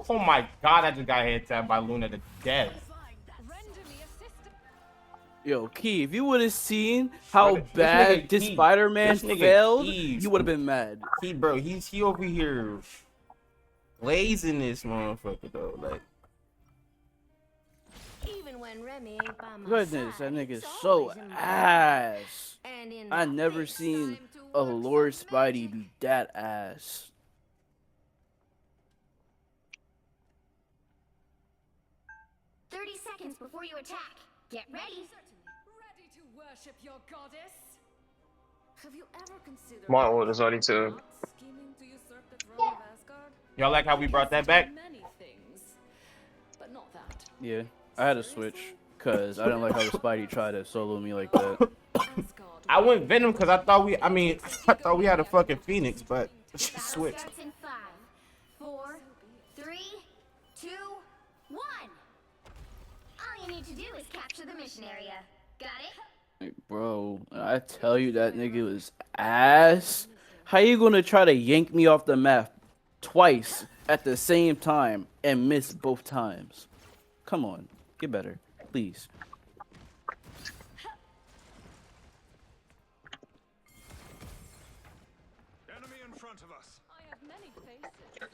Oh my god, I just got head tapped by Luna to death. Yo, Key, if you would have seen how This bad nigga this Key- Spider-Man this nigga failed, Key- you would have been mad. He over here blazing this motherfucker though. Like, Even when Remy ain't by my Goodness, side, that nigga he's is so always in my ass. And in I my never fist. seen a Lord Spidey be that ass. 30 seconds before you attack. Get ready. Ready to worship your goddess? Have you ever considered My orders ready to. scheming to usurp the throne of Asgard? y'all like how we brought that back? Many things, but not that. Yeah, I had to switch because I didn't like how the Spidey tried to solo me like that. Asgard I went Venom because I thought we had a fucking Phoenix, but she Battle switched. starts in 5, 4, 3, 2, 1. All you need to do is capture the mission area. Got it? Like, bro, I tell you that nigga was ass. How you gonna try to yank me off the map twice at the same time and miss both times? Come on, get better, please. Enemy in front of us. I have many faces.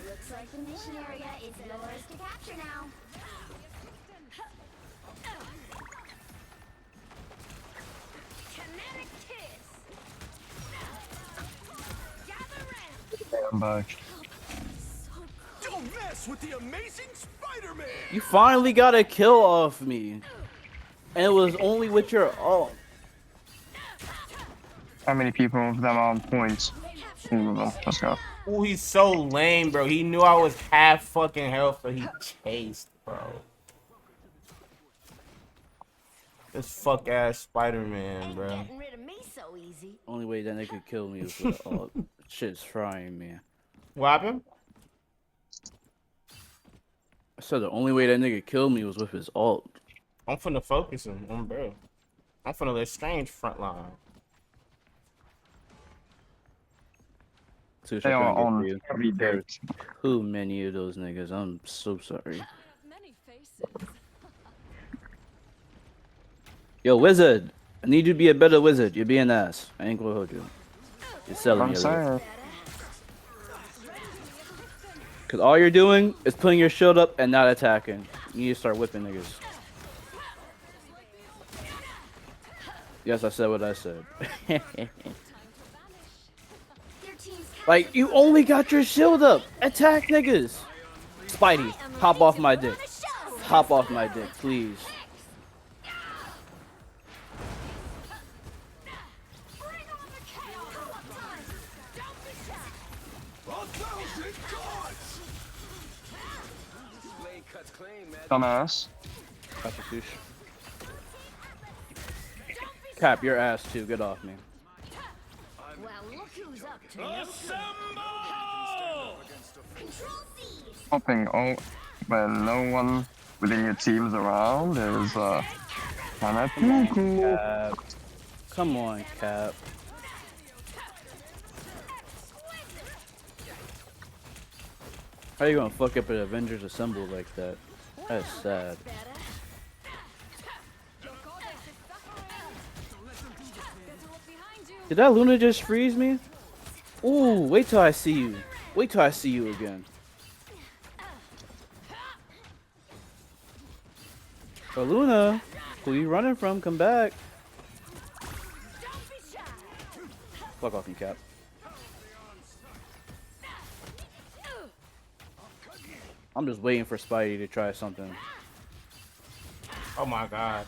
Looks like the mission area is yours to capture now. Kinetic kiss. I'm back. Don't mess with the amazing Spider-Man. You finally got a kill off me, and it was only with your ult. How many people of them are on points? Let's go. Ooh, he's so lame, bro. He knew I was half fucking health, but he chased, bro. This fuck ass Spider-Man, bro. Getting rid of me so easy. Only way that nigga could kill me was with the ult. Shit's frying me. What happened? I said the only way that nigga killed me was with his ult. I'm finna focus him on bro. I'm finna let Strange frontline. Sush, They I are couldn't get on to you. every day. There's too many of those niggas. I'm so sorry. I have many faces. Yo, wizard, I need you to be a better wizard. You're being ass. I ain't gonna hold you. You're selling I'm me a little. saying. Cause all you're doing is putting your shield up and not attacking. You need to start whipping niggas. Yes, I said what I said. Their team's Like, you only got your shield up. Attack niggas. Spidey, hop off my dick. Hop off my dick, please. Dumbass. Capucoosh. Cap, your ass too. Get off me. Well, look who's up to Hopping oh, when no one within your team's around is kinda cool. Cap. Come on, Cap. How you gonna fuck up an Avengers Assemble like that? That's sad. Did that Luna just freeze me? Ooh, wait till I see you. Wait till I see you again. Oh, Luna, who you running from? Come back. Fuck off, you Cap. I'm just waiting for Spidey to try something. Oh my god.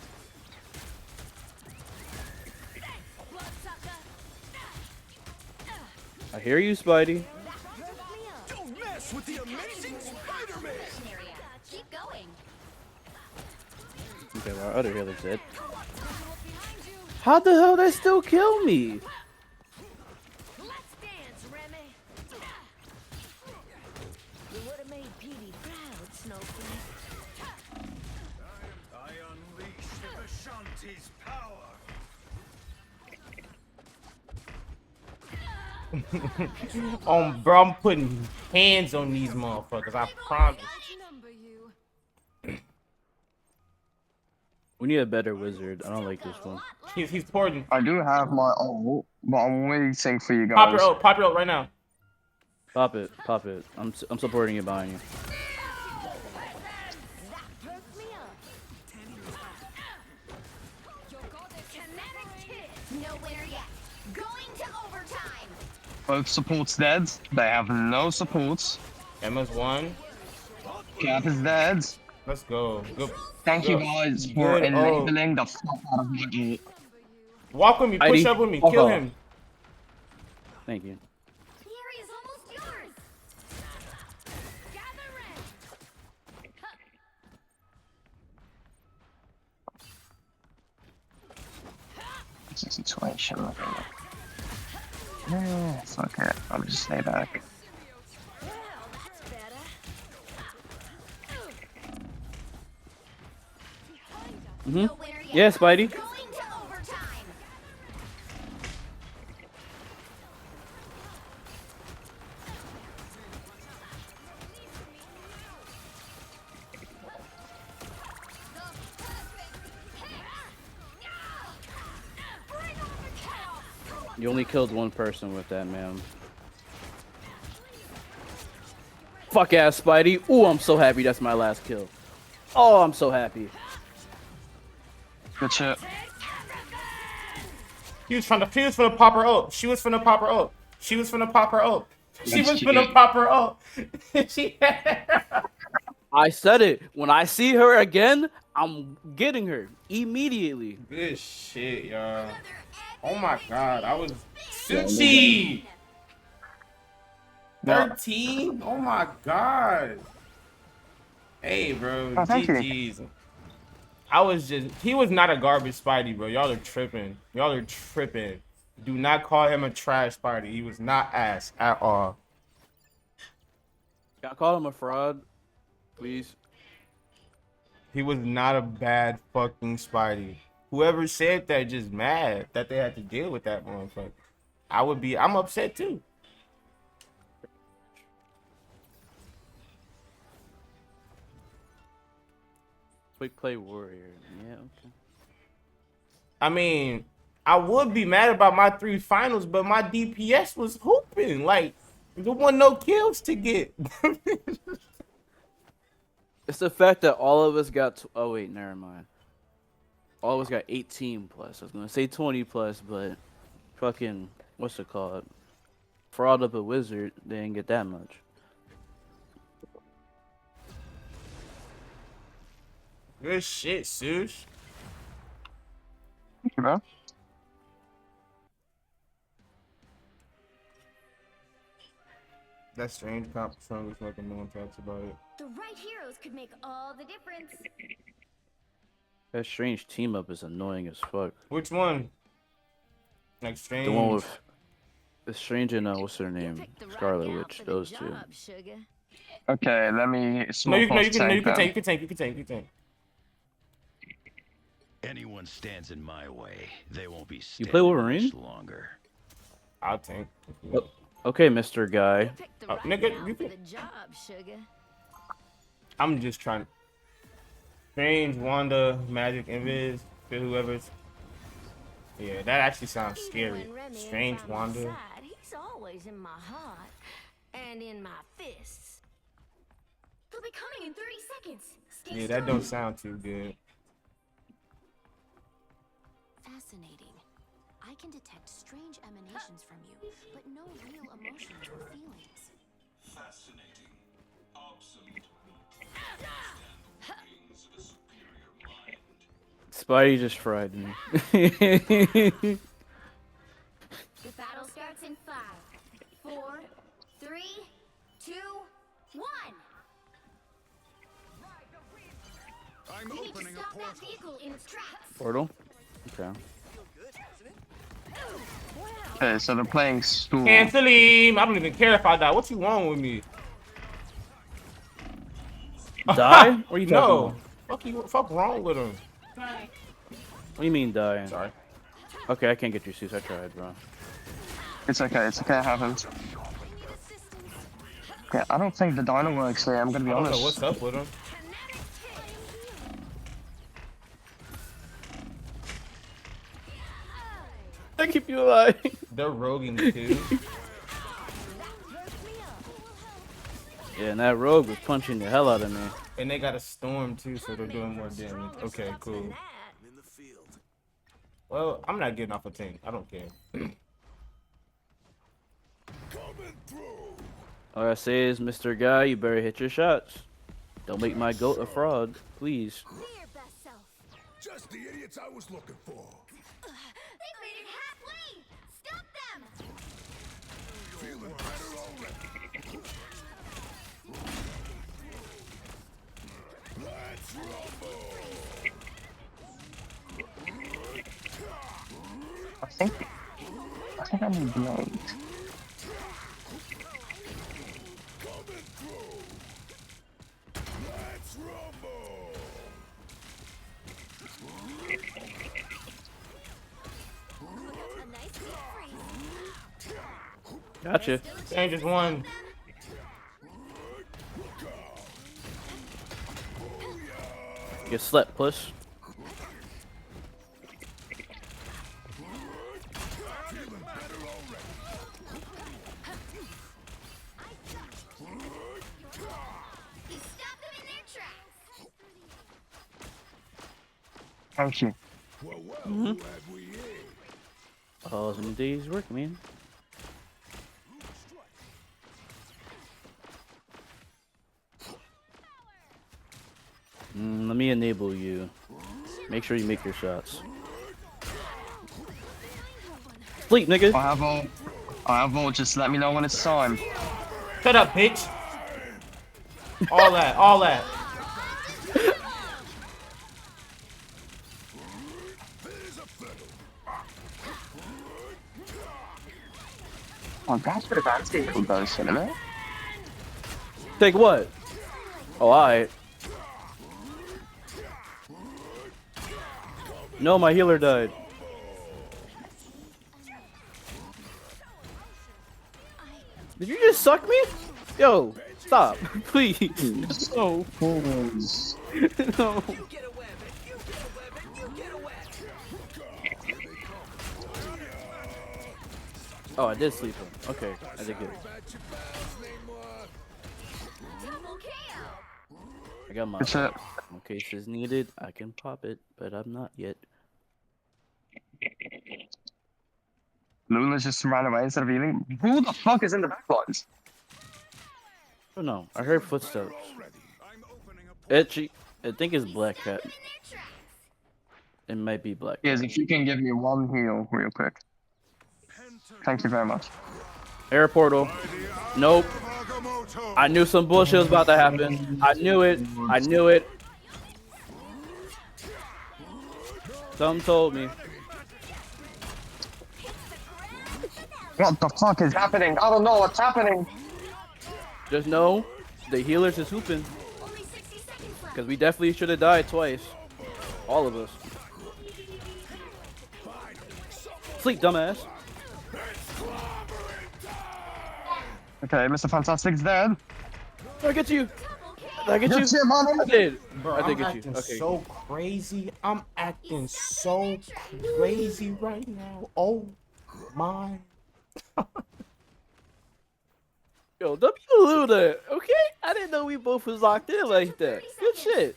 I hear you, Spidey. Don't mess with the amazing Spider-Man. Keep going. Okay, well, our other healer's dead. How the hell did that still kill me? Let's dance, Remy. You would have made Petey proud, Snowflake. I unleash the Ashanti's power. Bro, I'm putting hands on these motherfuckers. I promise. We need a better wizard. I don't like this one. He's porting. I do have my ult, but I'm waiting for you Pop your guys. ult. Pop your ult right now. Pop it, pop it. I'm supporting you behind you. No winner yet. Going to overtime. Both supports dead. They have no supports. Emma's one. Cap is dead. Let's go. Good. Thank you Good. guys for Good ult. enabling the fuck out of my ult. Walk with me. Push Heidi, up with me. walk Kill off. him. Thank you. The area is almost yours. Gather in. Situation. Yeah, it's okay. I'll just stay back. Well, that's better. Mhm. No winner yet. Yeah, Spidey. Going to overtime. You only killed one person with that, man. Fuck ass Spidey. Ooh, I'm so happy that's my last kill. Oh, I'm so happy. Good shit. She was finna pop her ult. She was finna pop her ult. She was finna pop her ult. She That's was finna cheating. pop her ult. She I said it. When I see her again, I'm getting her immediately. Good shit, y'all. Oh my god, I was Sushi. 13? Oh my god. Hey, bro. Oh, thank you. GG's. He was not a garbage Spidey, bro. Y'all are tripping. Y'all are tripping. Do not call him a trash Spidey. He was not ass at all. I call him a fraud, please. He was not a bad fucking Spidey. Whoever said that just mad that they had to deal with that motherfucker. I'm upset too. Quick play warrior. Yeah, okay. I mean, I would be mad about my 3 finals, but my DPS was hooping. Like, there wasn't no kills to get. It's the fact that all of us got. Oh wait, never mind. All of us got 18 plus. I was gonna say 20 plus, but fucking what's it called? fraud up a wizard, they didn't get that much. Good shit, Sush. Thank you, bro. That strange comp song is like no one talks about it. The right heroes could make all the difference. That strange team up is annoying as fuck. Which one? Like strange. The one with the strange and what's her You name? picked the right Scarlet gal Witch. for the Those two. job, sugar. Okay, let me No, swap you, no, off you can, no, you tank can then. tank, you can tank, you can tank, you can tank. Anyone stands in my way, they won't be You standing play Wolverine? much longer. I'll tank. Oh, okay, Mr. Guy. You picked the right nigga, gal you for can- the job, sugar. I'm just trying. Strange, Wanda, Magic, Invis, whoever's. Yeah, that actually sounds Even scary. when Remy ain't Strange, by my Wanda. side, he's always in my heart and in my fists. They'll be coming in 30 seconds. Stay Yeah, that strong. don't sound too good. Fascinating. I can detect strange emanations from you, but no real emotions or feelings. Fascinating. Absolute. Spidey just fried me. The battle starts in 5, 4, 3, 2, 1. I'm We need to opening a stop that portal. vehicle in its tracks. Portal? Okay. Okay, so they're playing Storm. Cancel him. I don't even care if I die. What you want with me? Die? What are you talking No. about? Fuck you. Fuck wrong with him. What do you mean die? Sorry. Okay, I can't get you, Cease. I tried, bro. It's okay, it happens. Okay, I don't think the dino works here, I'm gonna be I don't know honest. what's up with him. I keep you alive. They're roguing too. Yeah, and that rogue was punching the hell out of me. And they got a storm too, so they're doing more damage. Okay, cool. Well, I'm not getting off a tank. I don't care. All I say is, Mr. Guy, you better hit your shots. Don't make my goat a fraud, please. Be your best self. Just the idiots I was looking for. They made it halfway. Stop them. Feeling better already. Let's rumble. I think I need blade. Coming through. Let's rumble. A nice deep freeze. Gotcha. Dang, just one. Get slept, puss. Feeling better already. You stop them in their tracks. Thank you. Well, who have we here? All's in a day's work, man. Let me enable you. Make sure you make your shots. Sleep, nigga. I have all, just let me know when it's time. Shut up, bitch. All that, all that. Oh, that's what advanced vehicle does, isn't it? Take what? Oh, alright. No, my healer died. Did you just suck me? Yo, stop, please. No, Pause. no. Oh, I did sleep him. Okay, I did good. Double KO. I got my Good shit. in case is needed. I can pop it, but I'm not yet. Luna's just ran away instead of healing. Who the fuck is in the backlines? I don't know. I heard footsteps. I'm opening a portal. Itchy. I think it's Black Cat. It might be Black Yes, Cat. if you can give me one heal real quick. Thank you very much. Air portal. Nope. I knew some bullshit was about to happen. I knew it. I knew it. Something told me. What the fuck is happening? I don't know what's happening. Just know the healers is hooping. Because we definitely should have died twice. All of us. Sleep, dumbass. Okay, Mr. Fantastic's dead. Did I get you? Did I get you? Get him, I did. Bro, I did I'm get you. acting Okay. so crazy. I'm acting so crazy right now. Oh my. Yo, W Luna. Okay? I didn't know we both was locked in like that. Good shit.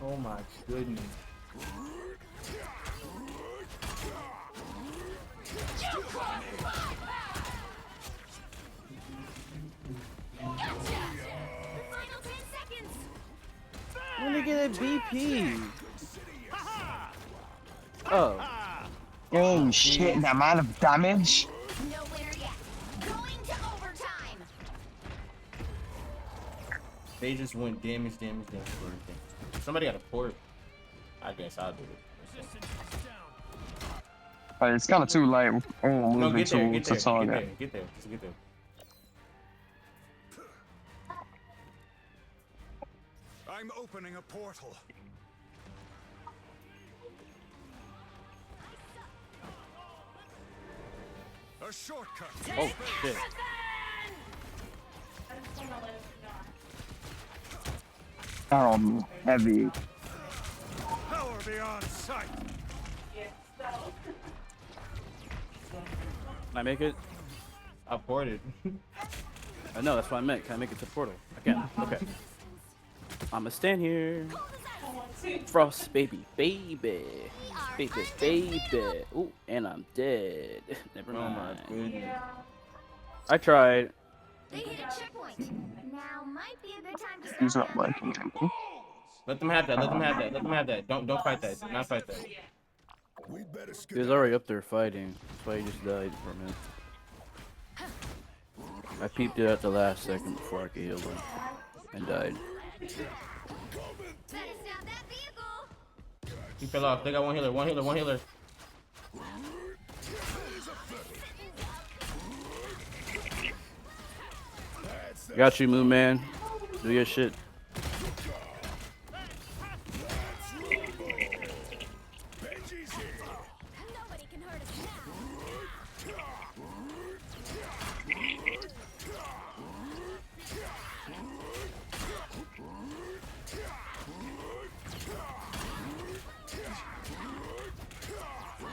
Oh my goodness. Final 10 seconds. When they get a BP. Oh. Oh shit, the amount of damage. Nowhere yet. Going to overtime. They just went damage for everything. Somebody got a port. I guess I'll do it. But it's kind of too late. Oh, No, moving get there, towards the target. get there, just get there. I'm opening a portal. A shortcut. Oh, shit. Heavy. Power beyond sight. Can I make it? I ported. I know, that's what I meant. Can I make it to the portal? I can. Okay. I'ma stand here. Frost, baby. Baby. Ooh, and I'm dead. Never Oh my mind. goodness. I tried. They hit a checkpoint. Now might be a good time to He's stop not them. working. Let them have that. Let them have that. Let them have that. Don't fight that. Do not fight that. We'd better He was already up there fighting. That's why he just died for a minute. I peeped it at the last second before I could heal him. And died. Better stop that vehicle. He fell off. They got one healer. One healer. One healer. Got you, Moon Man. Do your shit. Nobody can hurt us now.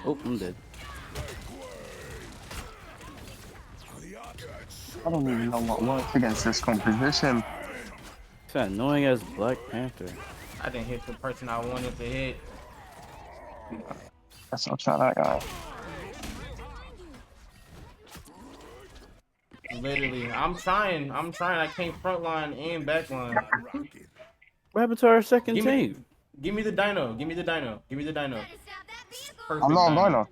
Oh, I'm dead. I don't even know what works against this composition. It's that annoying as Black Panther. I didn't hit the person I wanted to hit. Let's not try that guy. Literally. I'm trying. I can't frontline and backline. What happened to our second Give me, team? give me the dino. Give me the dino. Give me the dino. Better stop that vehicle. Perfect I'm not dino. on dino.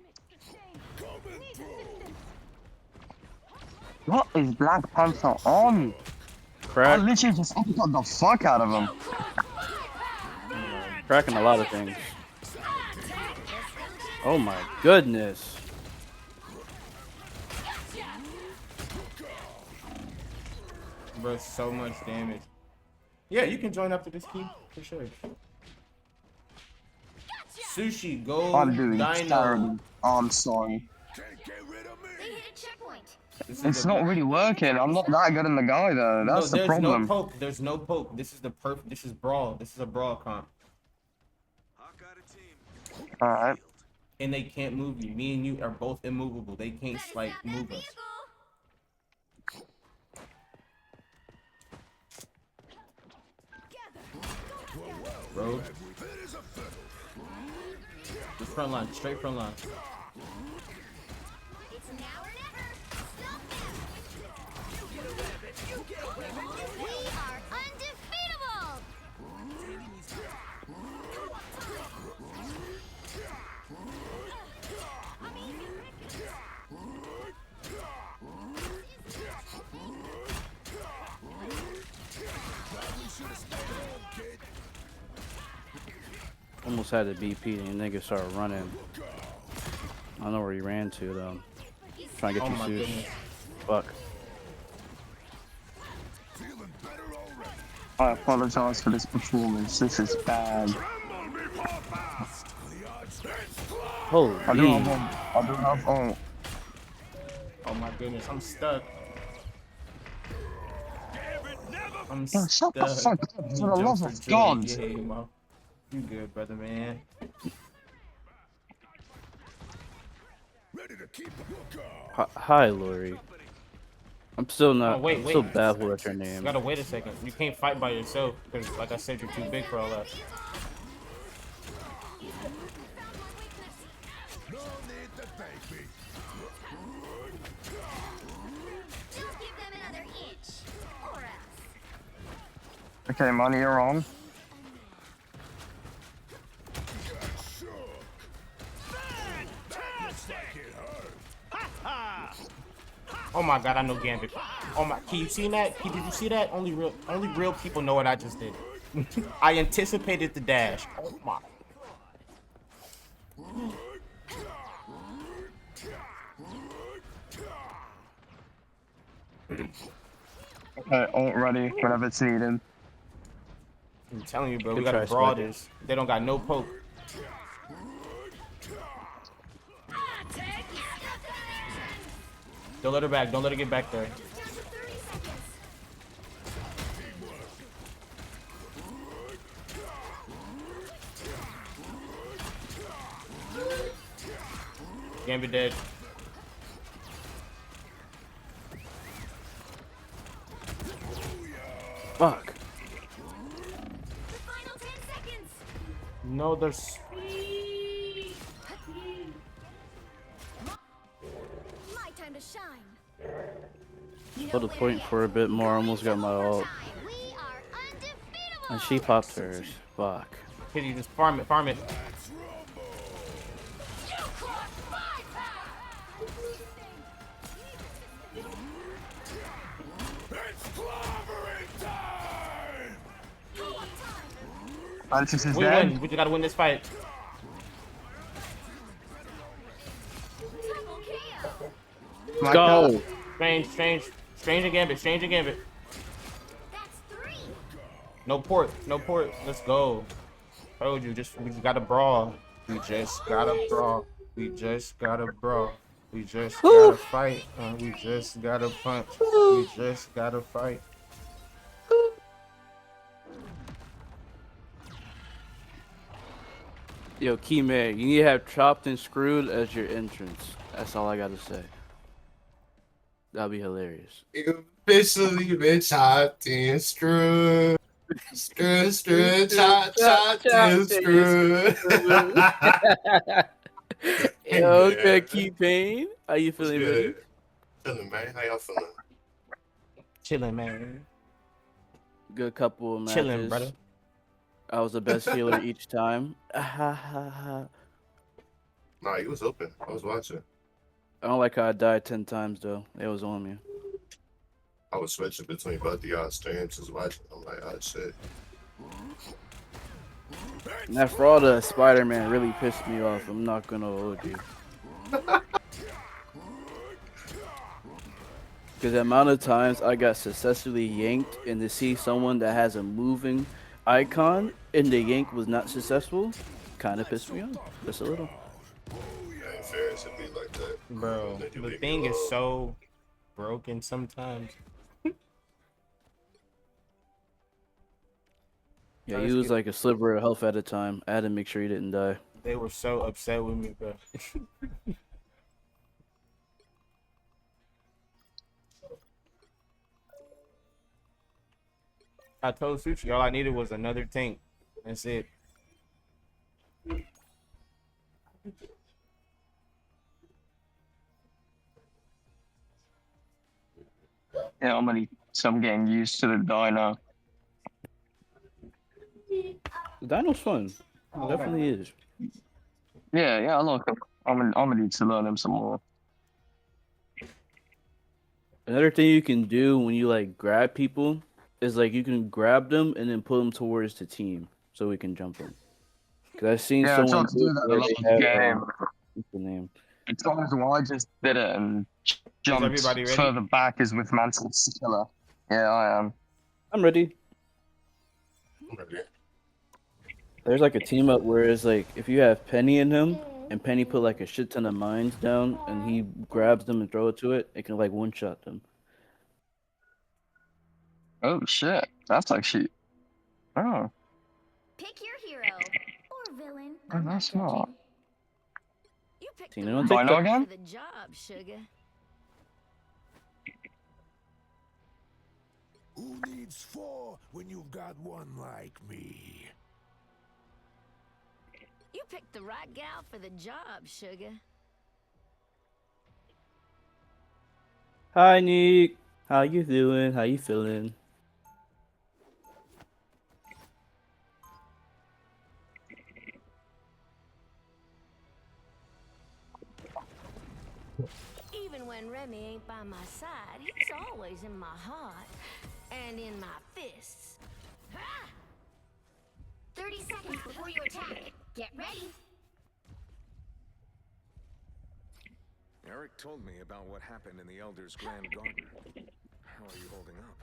What is Black Panther on? I Crack. literally just uppercut the fuck out of him. Cracking a lot of things. Oh my goodness. Bro, so much damage. Yeah, you can join up to this key for sure. Sushi, go I'm doing dino. terrible. I'm sorry. Can't get rid of They me. hit a checkpoint. This is It's the- not really working. I'm not that good in the guy though. No, That's the there's problem. no poke. There's no poke. This is the This is brawl. This is a brawl comp, Alright. and they can't move you. Me and you are both immovable. They can't Better like stop that move us. vehicle. Road. The front line, straight front line. It's now or never. Stop them. We are undefeatable. Almost had a BP and nigga started running. I don't know where he ran to though. Trying to get Oh you my Zeus. goodness. Fuck. I apologize for this performance. This is bad. Holy. I do have on. Oh my goodness, I'm stuck. I'm Oh, shut the stuck. fuck up, You for the love jumpster of Jimmy God. game, oh. You good, brother, man. Hi, Lori. I'm still not. Oh, wait, I'm still wait. baffled at your You name. gotta wait a second. You can't fight by yourself because, like I said, you're too big for all that. Just give them another inch. Or else. Okay, money, you're on. Oh my god, I know Gambit. Oh my, can you see that? Did you see that? Only real people know what I just did. I anticipated the dash. Oh my. Okay, ult ready whenever it's needed. I'm telling you, bro, we Good gotta try, brawl Spider. this. They don't got no poke. Don't let her back. Don't let her get back there. Gambit dead. Fuck. The final 10 seconds. No, there's. My time to shine. Hold the point for a bit more. Almost got my ult. We are undefeatable. And she popped hers. Fuck. Can you just farm it? Farm it. Mantis is We dead. win. We just gotta win this fight. Triple kill. My Go. Strange and Gambit. Strange and Gambit. That's 3. No port. No port. Let's go. Told you. We just gotta brawl. We just gotta brawl. We just gotta brawl. We just gotta fight. We just gotta punch. We just gotta fight. Yo, Keyman, you need to have chopped and screwed as your entrance. That's all I gotta say. That'll be hilarious. You officially been chopped and screwed. Screwed, chopped and screwed. Yo, okay, Key Payne. How you feeling, buddy? Chilling, man. How y'all feeling? Chilling, man. Good couple of matches. Chilling, brother. I was the best healer each time. Nah, he was open. I was watching. I don't like how I died 10 times though. It was on me. I was switching between both of y'all streams, just watching. I'm like, oh shit. And that fraud of Spider-Man really pissed me off. I'm not gonna hold you. Because the amount of times I got successfully yanked and to see someone that has a moving icon and the yank was not successful, kind of pissed me off. Just a little. Yeah, ain't fair to be like that. Bro, Then you the leave me thing is alone. so broken sometimes. Yeah, he was like a sliver of health at a time. I had to make sure he didn't die. They were so upset with me, bro. I told Sushi all I needed was another tank, That's it. Yeah, I'm getting used to the dino. The dino's fun. It definitely is. Yeah, I like them. I'm gonna need to learn them some more. Another thing you can do when you like grab people is like you can grab them and then pull them towards the team so we can jump them. Cause I've seen Yeah, I someone tried to do do it that in where the they last have game. what's the name? The times where I just did it and Is jumped everybody ready? further back is with Mantis Killer. Yeah, I am. I'm ready. I'm ready. There's like a team up where it's like if you have Penny in him and Penny put like a shit ton of mines down and he grabs them and throw it to it, it can like one shot them. Oh shit, that's actually. Oh, Pick your hero or villain. oh I'm not that's smart. judging. You picked Seen the it on right Dino TikTok. guy again? for the job, sugar. Who needs 4 when you've got one like me? You picked the right gal for the job, sugar. Hi Nick. How you doing? How you feeling? Even when Remy ain't by my side, he's always in my heart and in my fists. 30 seconds before you attack. Get ready. Eric told me about what happened in the Elder's Grand Garden. How are you holding up?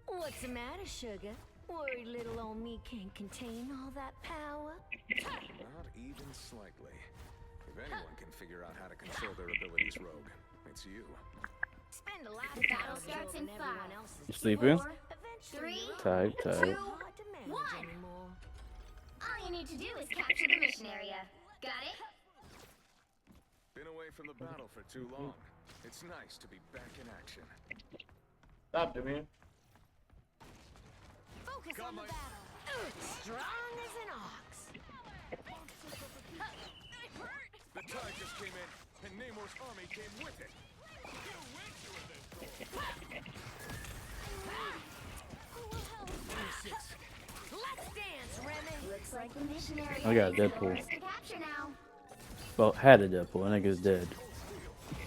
What's the matter, sugar? Worried little old me can't contain all that power? Not even slightly. If anyone can figure out how to control their abilities, Rogue, it's you. Spend a lot The of battle time starts in absorbing everyone 5, else's You sleeping? 4, Eventually, 3, Tight, tight. hard to manage 1. anymore. All you need to do is capture the mission area. Got it? Been away from the battle for too long. It's nice to be back in action. Stop, Damien. Focus on the battle. Strong as an ox. The tide just came in, and Namor's army came with it. Let's dance, Remy. Looks like the mission area I got is Deadpool. yours to capture now. Well, had a Deadpool. I think it's dead.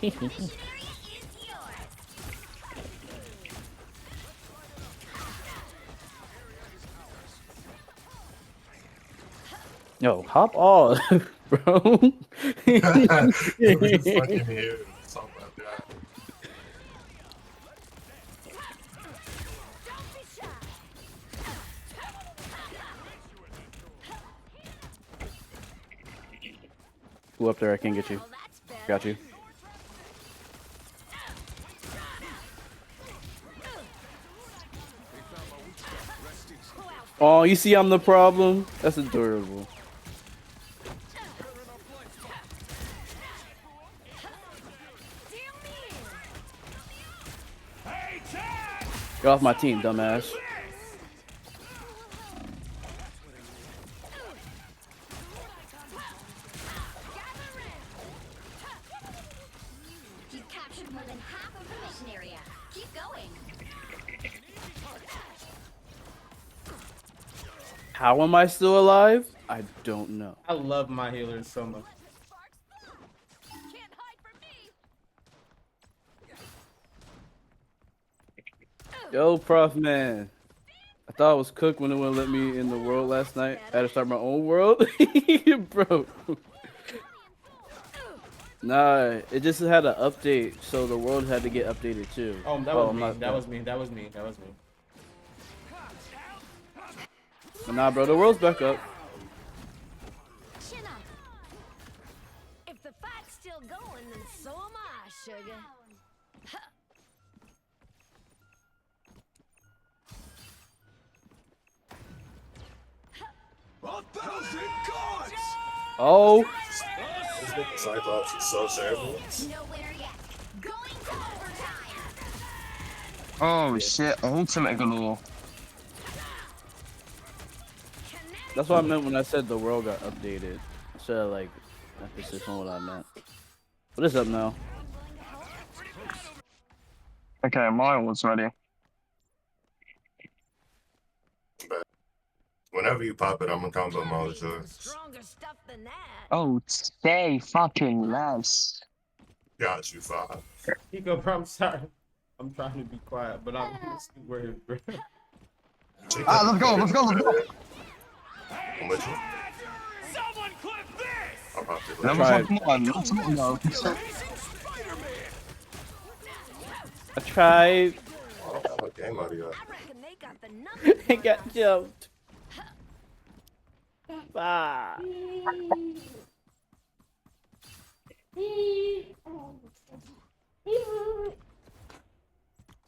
The mission area is yours. Yo, hop off, bro. It was just fucking here. Something like that. Don't be shy. Go up there. I can't get you. Well, that's better. Got you. Oh, you see I'm the problem? That's adorable. Get off my team, dumbass. You've captured more than half of the mission area. Keep going. How am I still alive? I don't know. I love my healers so much. Can't hide from me. Yo, Prof Man. I thought I was cooked when it wouldn't let me in the world last night. I had to start my own world. Bro. Nah, it just had an update, so the world had to get updated too. Oh, that was I'm me. not- That was me. That was me. That was me. But nah, bro, the world's back up. Chin up. If the fight's still going, then so am I, sugar. Oh, Cyclops is so terrible. No winner yet. Going to overtime. Oh shit, ultimate galore. Kinetic That's what I meant when I said the world got updated. Instead of like emphasis on what I meant. What is up now? Okay, Miles ready. But whenever you pop it, I'm gonna combo Miles yours. Stronger stuff than that. Oh, stay fucking less. Got you, 5. Pico, bro, I'm sorry. I'm trying to be quiet, but I'm worried, bro. Ah, let's go, let's go, let's go. I'm with you. I popped it. Level Tried. fucking 1, let's go. I tried. What game are you at? I reckon they got the numbers. I got jumped. Ah.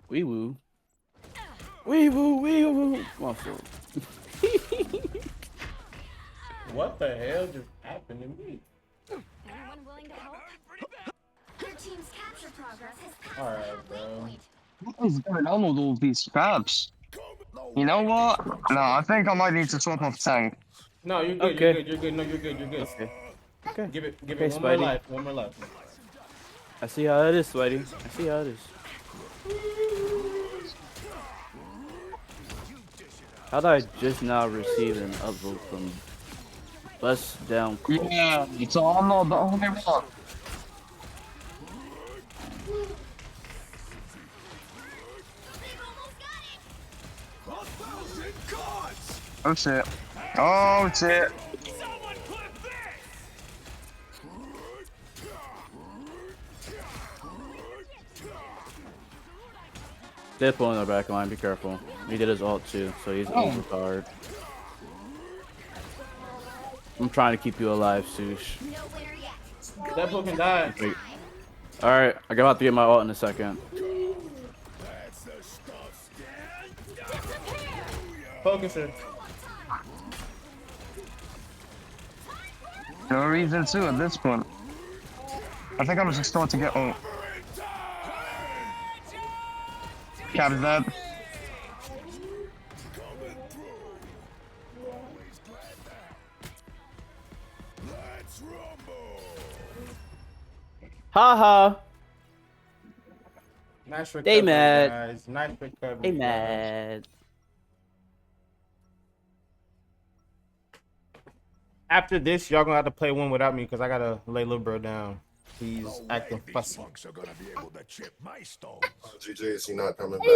Wee woo. Wee woo, wee woo. Come on, Phil. What the hell just happened to me? Anyone willing to help? Your team's capture progress has passed All the right, halfway bro. point. What is going on with all these traps? You know what? No, I think I might need to swap off tank. No, you're good. Okay. You're good. You're good. No, you're good. You're good. Okay. Okay. Give it Okay, one more Spidey. life. One more life. I see how it is, Spidey. I see how it is. How did I just now receive an upvote from Bust Down Close? Yeah, so I'm not the only one. Oh shit. Oh shit. Dead in the back line, be careful. He did his ult too, so he's overpowered. I'm trying to keep you alive, Sush. That can die. Alright, I'm about to get my ult in a second. Focuser. No reason to at this point. I think I'm just starting to get ult. Cap is dead. Haha! Nice recovery, They mad. guys. Nice recovery. Hey, guys. mad. After this, y'all gonna have to play one without me because I gotta lay little bro down. He's acting fussy. GJ, is he not coming back?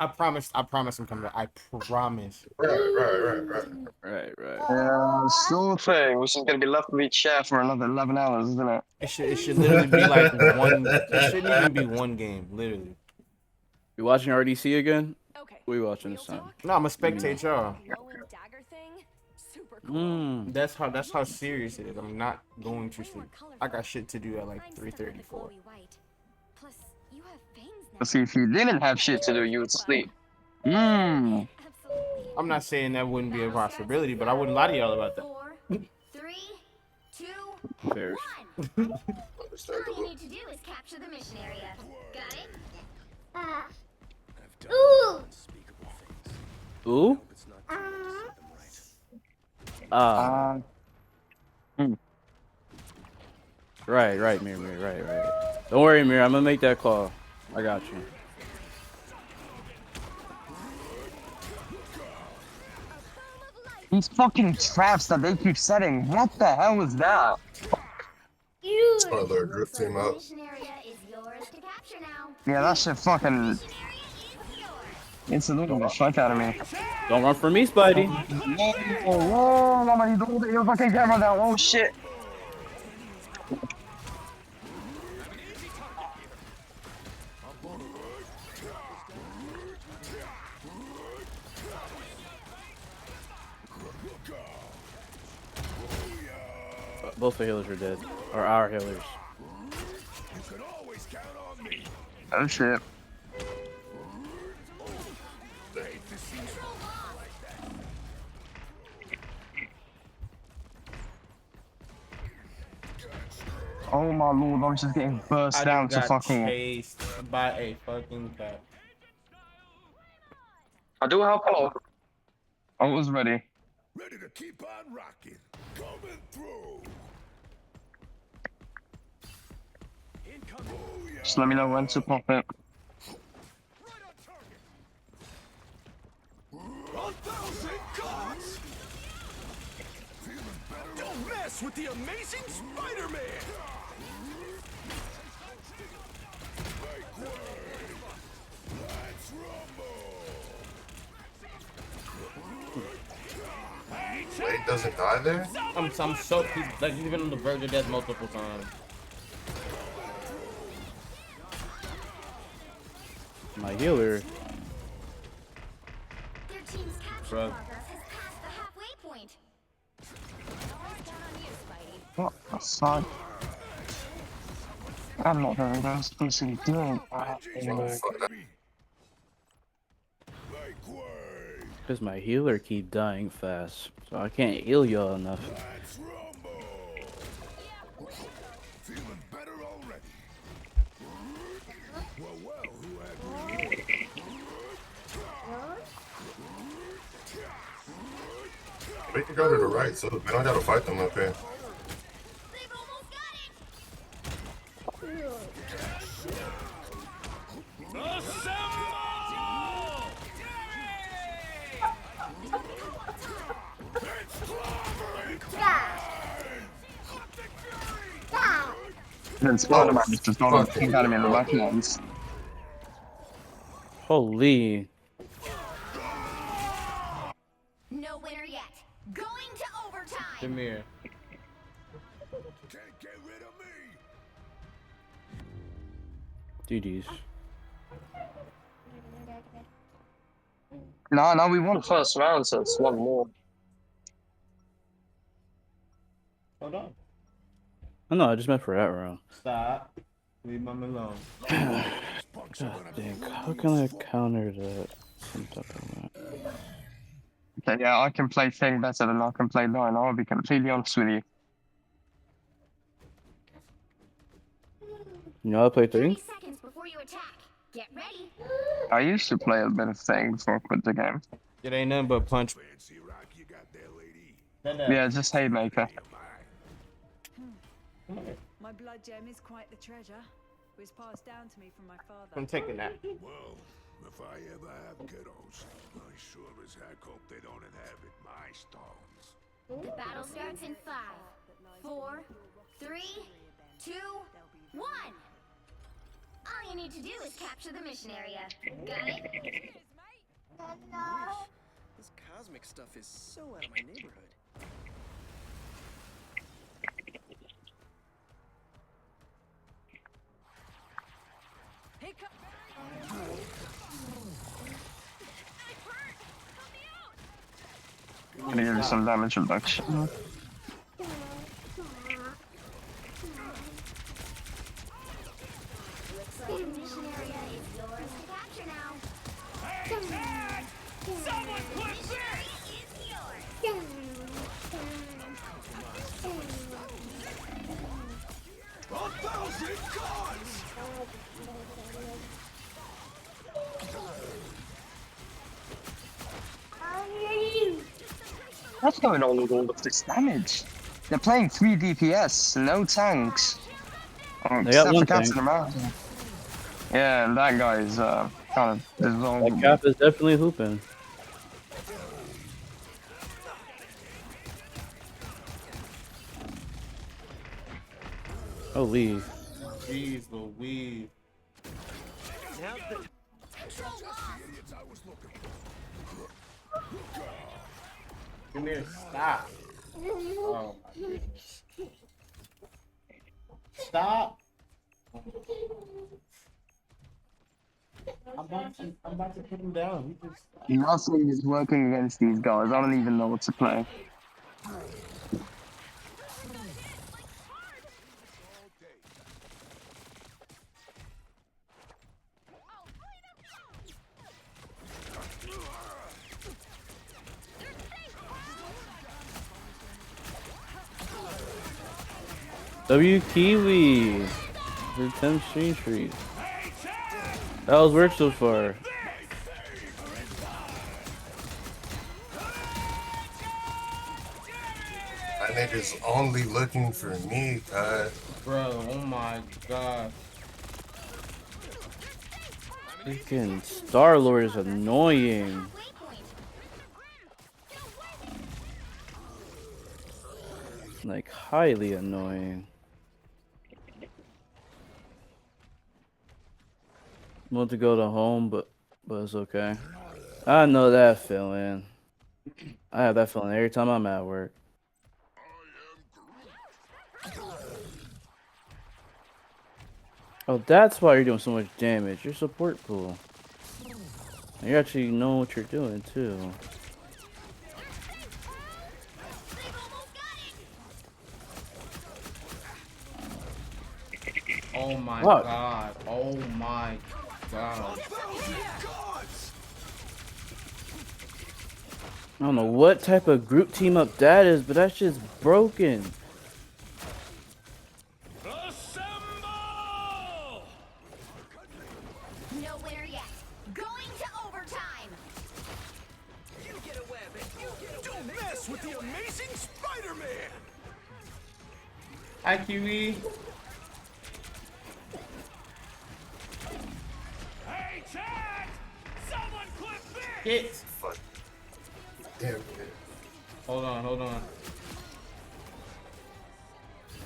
I promise I'm coming back. I promise. Right. Yeah, still thing, which is gonna be left with each chat for another 11 hours, isn't it? It should literally be like one. It shouldn't even be one game, literally. You watching RDC again? Okay. What are you watching this time? No, I'm a spectate y'all. Bow and dagger thing? Super cool. That's how serious it is. I'm not going to sleep. I got shit to do at like 3:34. Plus, you have fangs now. But see, if you didn't have shit to do, you would sleep. Absolutely. I'm not saying that wouldn't be a possibility, but I wouldn't lie to y'all about that. 4, 3, 2, Fair. 1. All you need to do is capture the mission area. Got it? Ooh? Right, Mir, right. Don't worry, Mir, I'm gonna make that call. I got you. These fucking traps that they keep setting, what the hell is that? Spoiler, drip team out. Mission area is yours to capture now. Yeah, that shit fucking insulting the fuck out of me. Don't run for me, Spidey. Whoa, mama, you hold your fucking camera down. Oh shit. Both the healers are dead. Or our healers. Oh shit. Oh my lord, I'm just getting burst down to got fucking. chased by a fucking cat. I do help. Oh, I was ready. Ready to keep on rocking. Coming through. Just let me know when to pop it. 1,000 cuts! Don't mess with the amazing Spider-Man! Make way! Let's rumble! Wait, doesn't die there? I'm so he's been on the verge of death multiple times. My healer. Their team's capture Bro. progress has passed the halfway point. What the fuck? I'm not very well supposed to be doing that anymore. Because my healer keep dying fast, so I can't heal y'all enough. Let's rumble! Feeling better already. Well, who had We can go to the right, so we don't gotta fight them up here. They've almost got it. Then Spider-Man just got on kicked out of me in the backlands. Holy. No winner yet. Going to overtime. Jameer. Can't get rid of me! GG's. No, we won first round, so it's one more. Hold on. Oh no, I just meant for that round. Stop. Leave mom alone. God dang, how can I counter that? Some type of that? Okay, yeah, I can play Thing better than I can play Nine. I'll be completely honest with you. You know how to play 30 Thing? seconds before you attack. Get ready. I used to play a bit of Thing before I quit the game. It ain't nothing but punch. Fancy rock you got there, lady. Yeah, just Haymaker. My blood gem is quite the treasure. It was passed down to me from my father. I'm taking that. Well, if I ever have kiddos, I sure as heck hope they don't inhabit my stones. The battle starts in 5, 4, 3, 2, 1. All you need to do is capture the mission area. Got it? This cosmic stuff is so out of my neighborhood. I'm gonna give you some damage reduction. Looks like the mission area is yours to capture now. Someone put Mission area is yours. 1,000 cuts! What's going on with all of this damage? They're playing 3 DPS, no tanks. Oh, They got except one for Captain tank. America. Yeah, and that guy's kind of dissolved. That cap is definitely hooping. Holy. Jeez Louise. Control lost. Jameer, stop. Oh my goodness. Stop. I'm about to put him down. He just... Nothing is working against these guys. I don't even know what to play. W Kiwi for 10 stream street. That was work so far. That nigga's only looking for me, God. Bro, oh my god. Freaking Star-Lord is annoying. Like, highly annoying. I want to go to home, but it's okay. I know that feeling. I have that feeling every time I'm at work. Oh, that's why you're doing so much damage. Your support pool. You actually know what you're doing, too. Oh my Fuck. god. Oh my god. I don't know what type of group team up that is, but that's just broken. No winner yet. Going to overtime. You get a web and you get a Don't mess with the amazing Spider-Man! Hi, Kiwi. Hey, Chad! Someone clip this! Hit. Fuck. Damn. Hold on, hold on.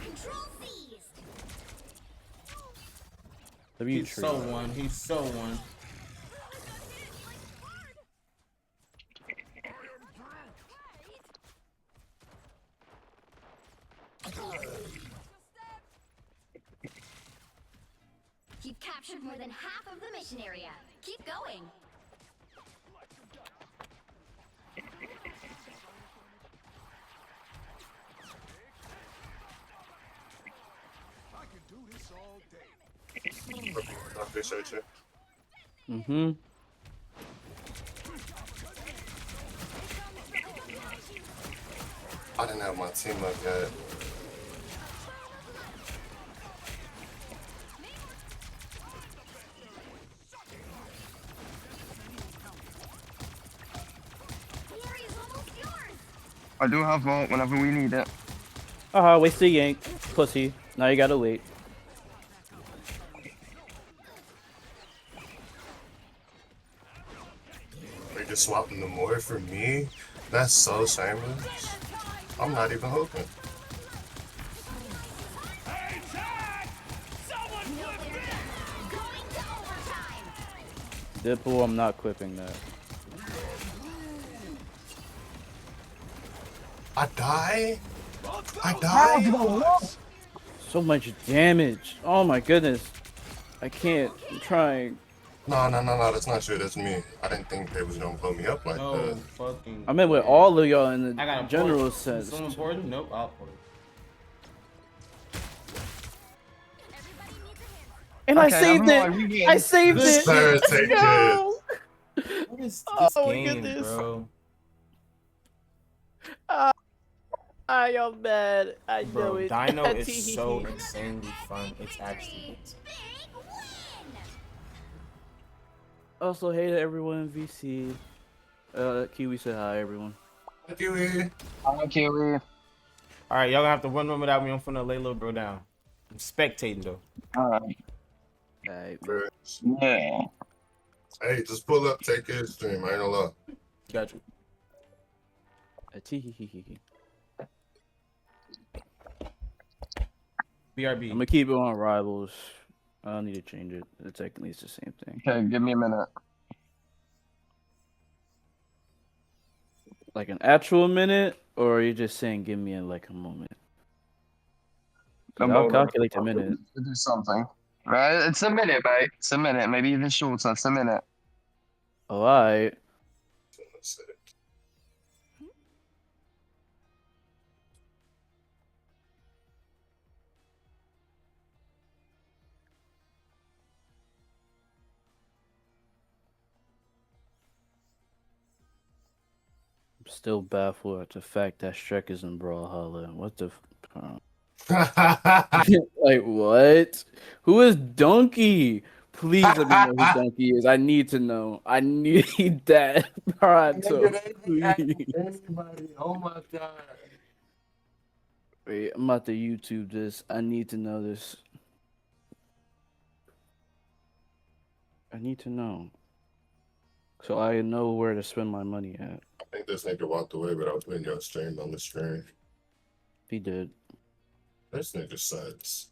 Control seized. He's so one. He's so one. You've captured more than half of the mission area. Keep going. I could do this all day. I appreciate you. Mm-hmm. I didn't have my team up yet. I do have vault whenever we need it. Waste the yank, pussy. Now you gotta wait. They just swapping the more for me? That's so shameless. I'm not even hoping. Hey, Chad! Someone clip this! Going to overtime. Dipple, I'm not clipping that. I die? I die? So much damage. Oh my goodness. I can't. I'm trying. No, that's not you, that's me. I didn't think they was gonna blow me up like No that. fucking. I meant with all of y'all in I the got general Is sense. someone important? Nope, I'll port. And I Okay, saved never mind, it. we I win. saved This it. third Let's take go. What is this Oh my game, goodness. bro? Y'all mad. I know Bro, it. Dino is so insanely fun. It's actually. Also, hey to everyone in VC. Kiwi said hi, everyone. Thank you. Hi, Kiwi. Alright, y'all gonna have to run without me. I'm finna lay little bro down. I'm spectating though. Alright. Alright, Yeah. Hey, just pull up, take your stream. I ain't gonna lie. Got you. BRB. I'm gonna keep it on Rivals. I don't need to change it. It's technically it's the same thing. Okay, give me a minute. Like an actual minute, or are you just saying give me like a moment? I'll calculate the minute. To do something. Right? It's a minute, mate. It's a minute. Maybe even shorter. It's a minute. Oh, alright. I'm still baffled at the fact that Shrek is in Brawlhalla. What the? Like what? Who is Donkey? Please let me know who Donkey is. I need to know. I need that. Bronto, please. Anybody. Oh my god. Wait, I'm about to YouTube this. I need to know this. I need to know. So I know where to spend my money at. I think this nigga walked away without putting your stream on the screen. He did. This nigga sucks.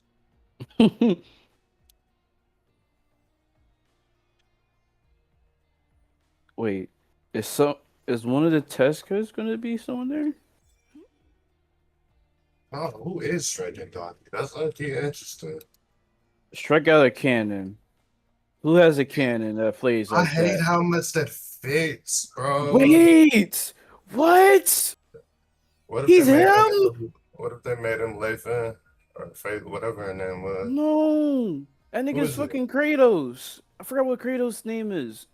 Wait, is one of the test codes gonna be someone there? Oh, who is striking Donkey? That's actually interesting. Strike out a cannon. Who has a cannon that plays I like hate that? how much that fits, bro. Wait! What? What if they He's made him? him? What if they made him Lathan or Faith, whatever her name was? No! That Who nigga's is it? fucking Kratos. I forgot what Kratos' name is.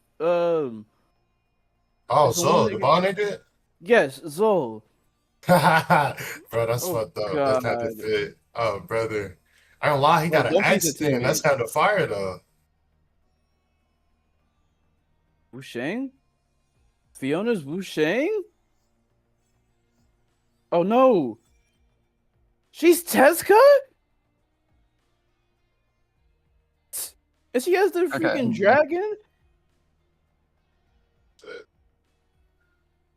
Oh, It's the one so the nigga. ball nigga? Yes, Zol. Bro, that's Oh fucked up. That's not the god. fit. Oh, brother. I don't lie, he Bro, got an Donkey's a axe thing. That's teammate. kind of fire though. Wu Shang? Fiona's Wu Shang? Oh no! She's Tezuka? And she has the Okay. freaking dragon?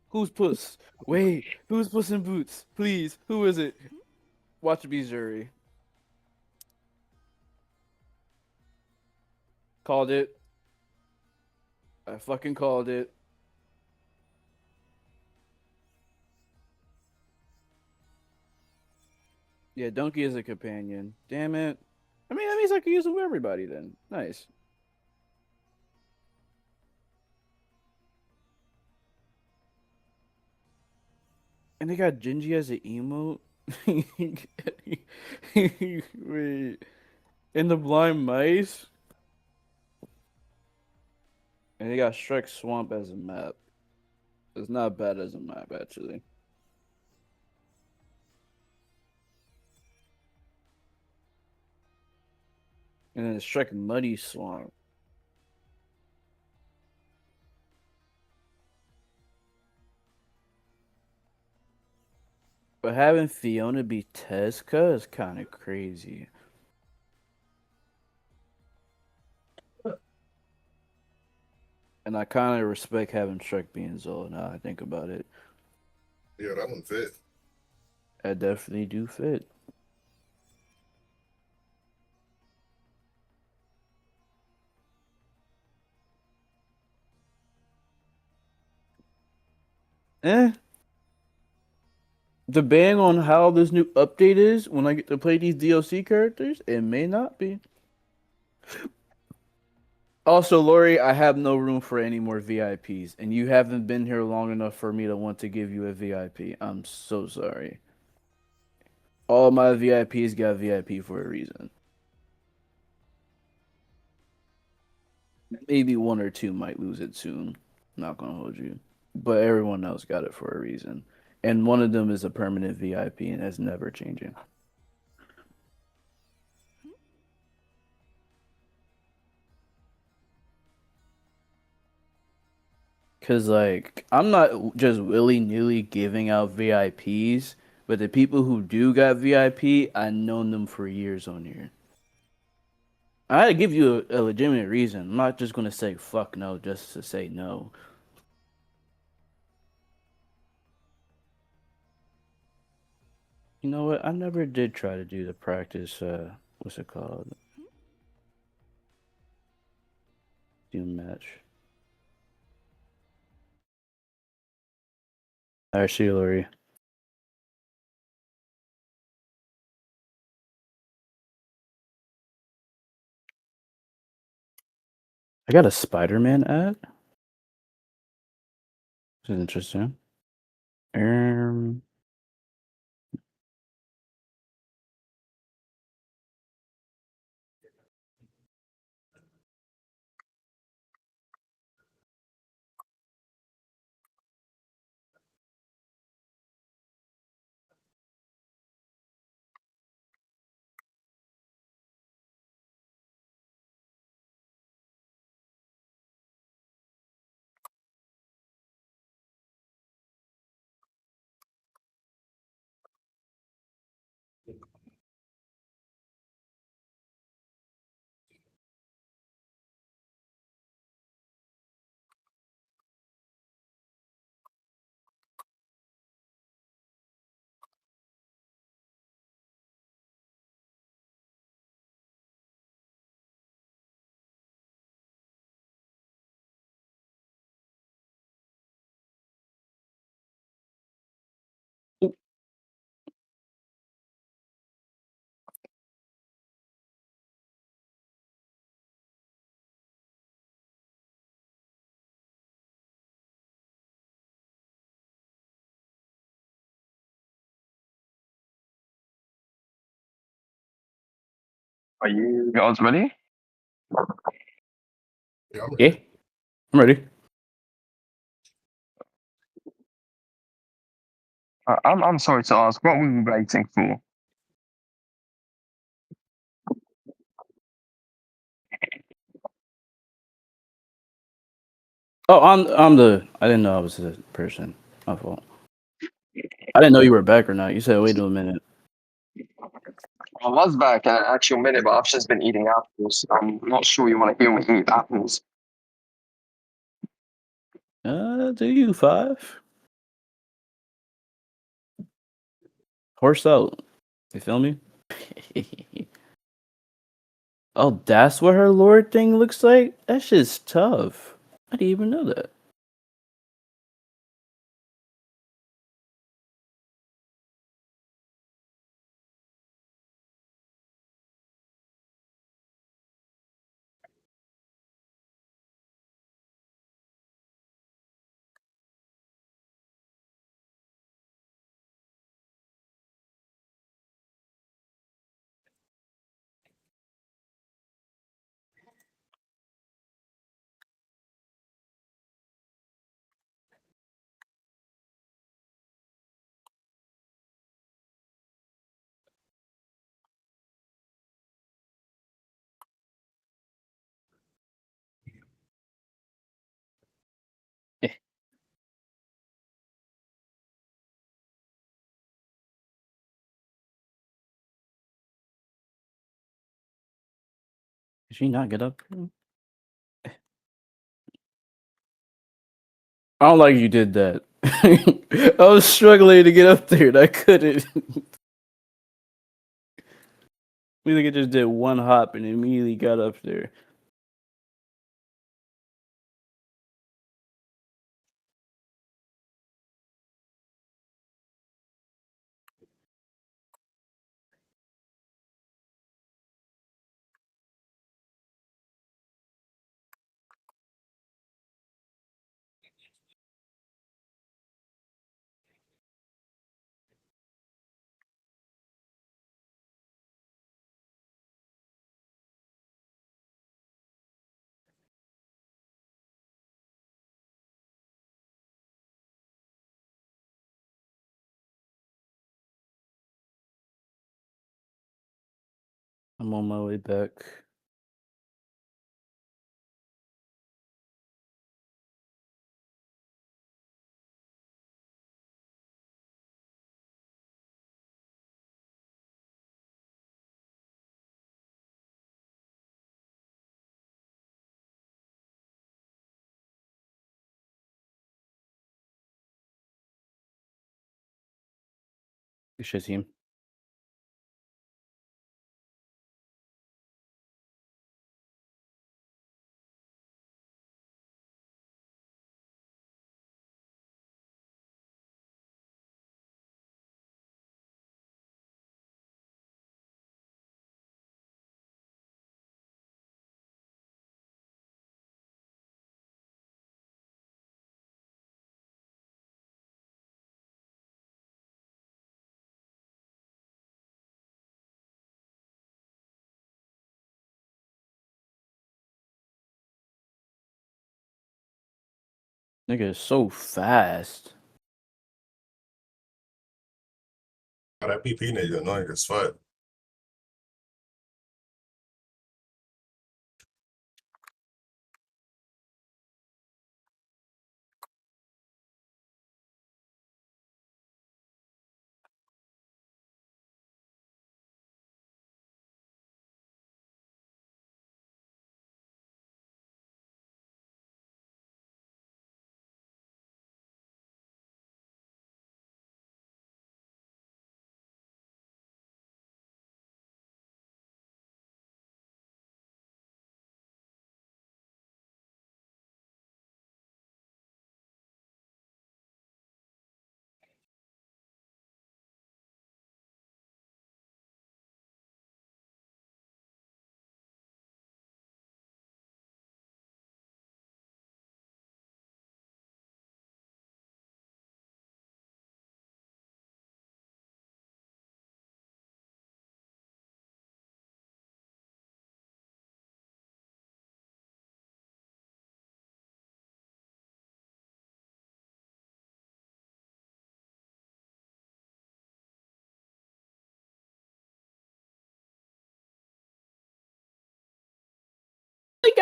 Who's Puss? Wait, who's Puss in Boots? Please, who is it? Watch it be Zuri. Called it. I fucking called it. Yeah, Donkey is a companion. Damn it. I mean, that means I can use it with everybody then. Nice. And they got Gingy as an emote. Wait. And the blind mice. And they got Shrek Swamp as a map. It's not bad as a map, actually. And then Shrek Muddy Swamp. But having Fiona be Tezuka is kind of crazy. And I kind of respect having Shrek being Zola now I think about it. Yeah, that one fit. I definitely do fit. Eh. Depending on how this new update is, when I get to play these DLC characters, it may not be. Also, Lori, I have no room for any more VIPs, and you haven't been here long enough for me to want to give you a VIP. I'm so sorry. All my VIPs got VIP for a reason. Maybe one or two might lose it soon. Not gonna hold you. But everyone else got it for a reason. And one of them is a permanent VIP and that's never changing. Cause like I'm not just willy-nilly giving out VIPs, but the people who do got VIP, I've known them for years on here. I had to give you a legitimate reason. I'm not just gonna say fuck no just to say no. You know what? I never did try to do the practice what's it called? Doom match. Alright, see you, Lori. I got a Spider-Man ad. This is interesting. Um, Are you guys ready? Yeah, I'm Yeah, ready. I'm ready. I'm sorry to ask, what were we waiting for? Oh, I'm the. I didn't know I was the person. My fault. I didn't know you were back or not. You said wait a minute. I was back in an actual minute, but I've just been eating apples. I'm not sure you want to hear me eat apples. Do you five? Horse out. You feel me? Oh, that's what her lord thing looks like? That shit's tough. I didn't even know that. Eh, Did she not get up? I don't like you did that. I was struggling to get up there and I couldn't. We think it just did one hop and immediately got up there. I'm on my way back. You should see him. Nigga is so fast. Oh, that PP nigga annoying as fuck.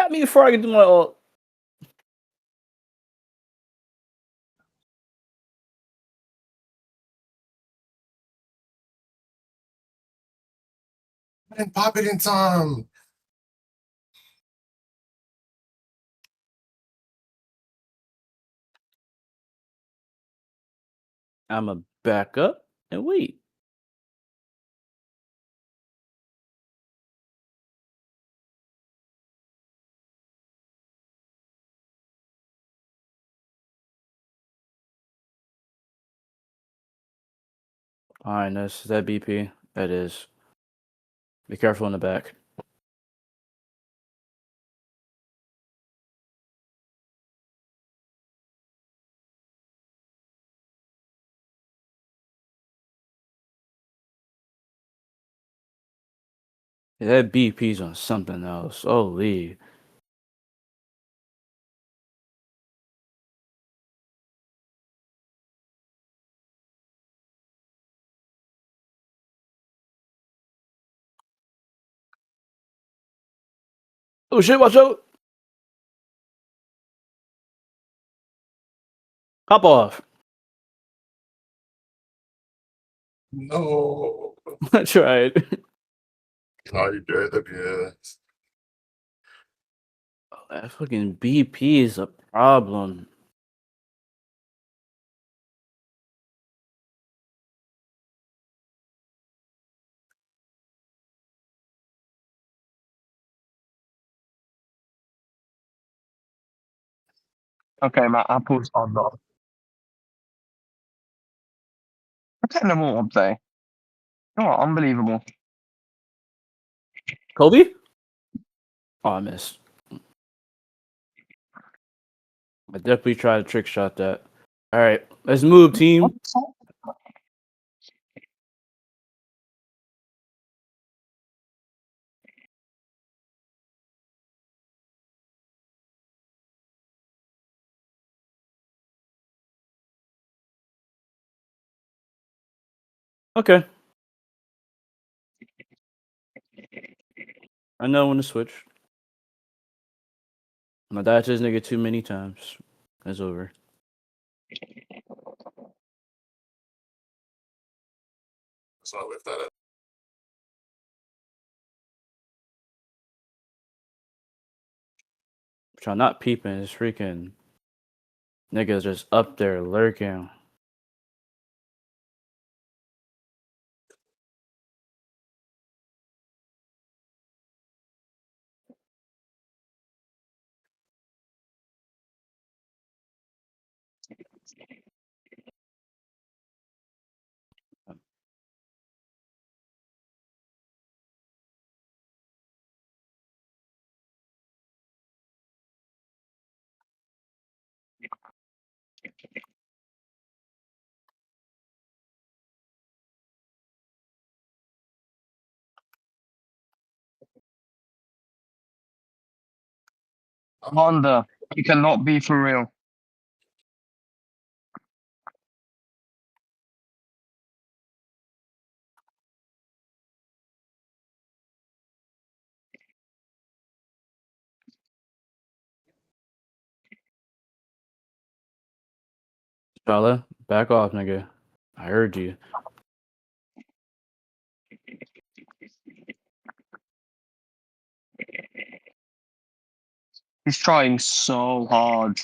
got me before I can do my ult. I didn't pop it in time. I'ma back up and wait. Alright, is that BP? That is. Be careful in the back. Yeah, that BP's on something else. Holy. Oh shit, watch out! Hop off. No. I tried. No, you did the BS. That fucking BP is a problem. Okay, my apples are not. I'm getting them all up there. Oh, unbelievable. Kobe? Oh, I missed. I definitely tried to trick shot that. Alright, let's move, team. Okay. I know when to switch. I died to this nigga too many times. It's over. So I lift that up. Try not peeping. This freaking nigga's just up there lurking. Honda, you cannot be for real. Fella, back off, nigga. I heard you. He's trying so hard.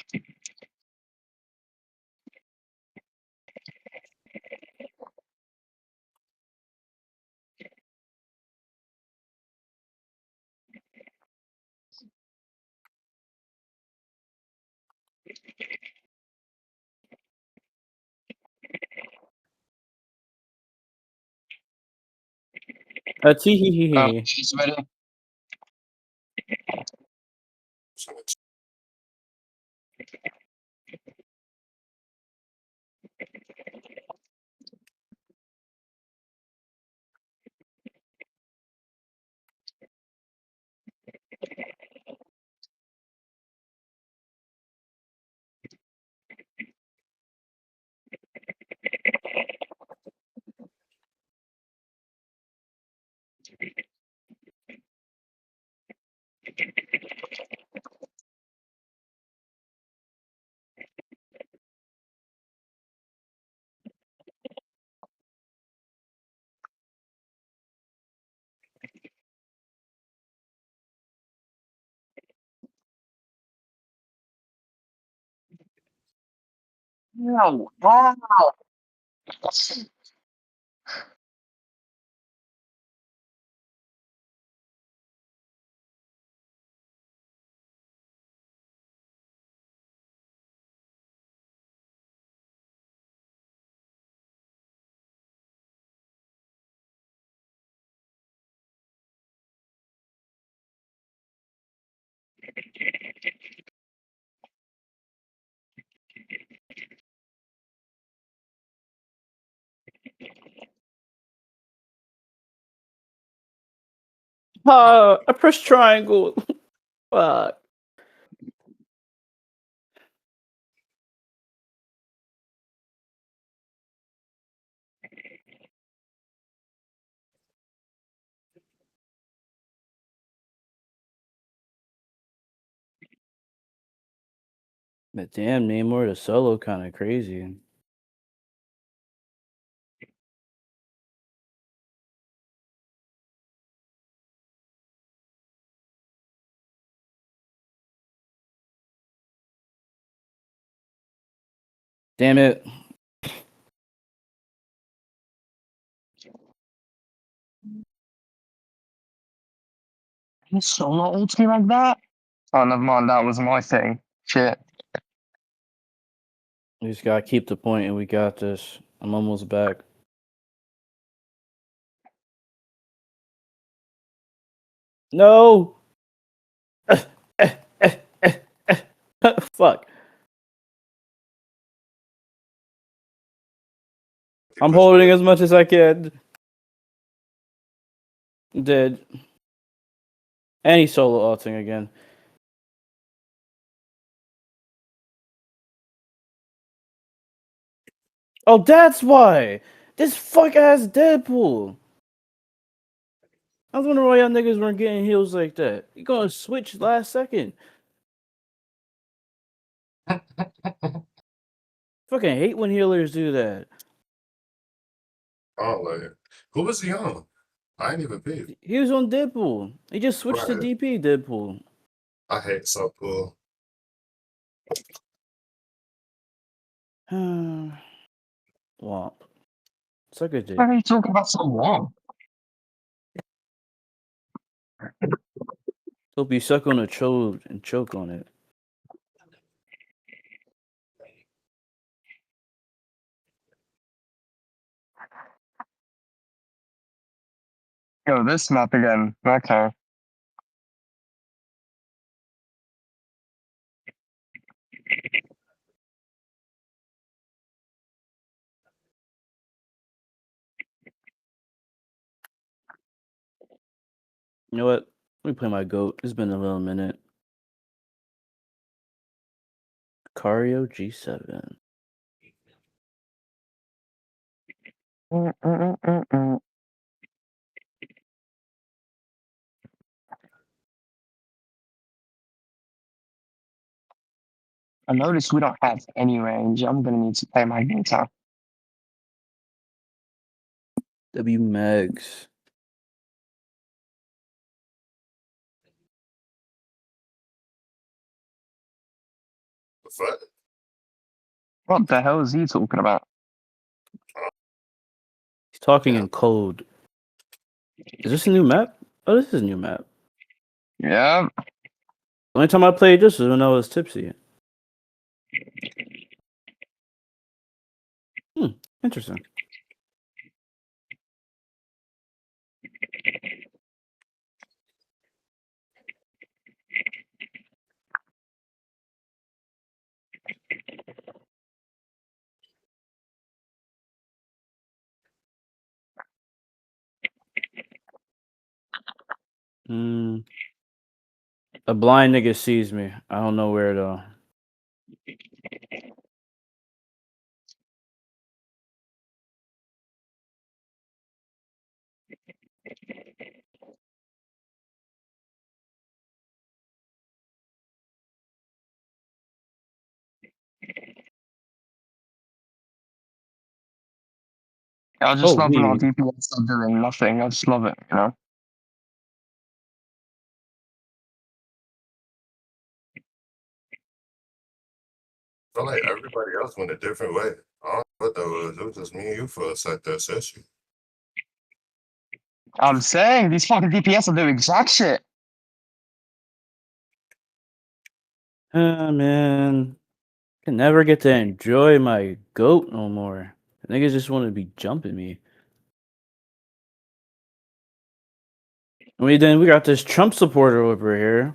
Tee hee hee hee. He's ready. No. Wow. I pressed triangle. Fuck. But damn, Namor the solo kind of crazy. Damn it. He's solo ulti like that? Oh, never mind. That was my thing. Shit. We just gotta keep the point and we got this. I'm almost back. No! Fuck. I'm holding as much as I can. Dead. And he's solo ulting again. Oh, that's why! This fuck ass Deadpool! I was wondering why y'all niggas weren't getting heals like that. You gonna switch last second. Fucking hate when healers do that. Oh, like, who was he on? I ain't even paid. He was on Deadpool. He just switched to Right. DP Deadpool. I hate so cool. Womp. Suck a dick. Why are you talking about so long? Hope you suck on a chode and choke on it. Yo, this map again. Okay. You know what? Let me play my goat. It's been a little minute. Cario G7. I noticed we don't have any range. I'm gonna need to play my guitar. W Megs. The fuck? What the hell is he talking about? He's talking in code. Is this a new map? Oh, this is a new map. Yeah. The only time I played this was when I was tipsy. Interesting. A blind nigga sees me. I don't know where though. I just Oh, love when our we. DPS are doing nothing. I just love it, you know? felt like everybody else went a different way. I don't know what that was. It was just me and you for a sec that session. I'm saying these fucking DPS are doing jack shit. Man. Can never get to enjoy my goat no more. Niggas just want to be jumping me. We got this Trump supporter over here.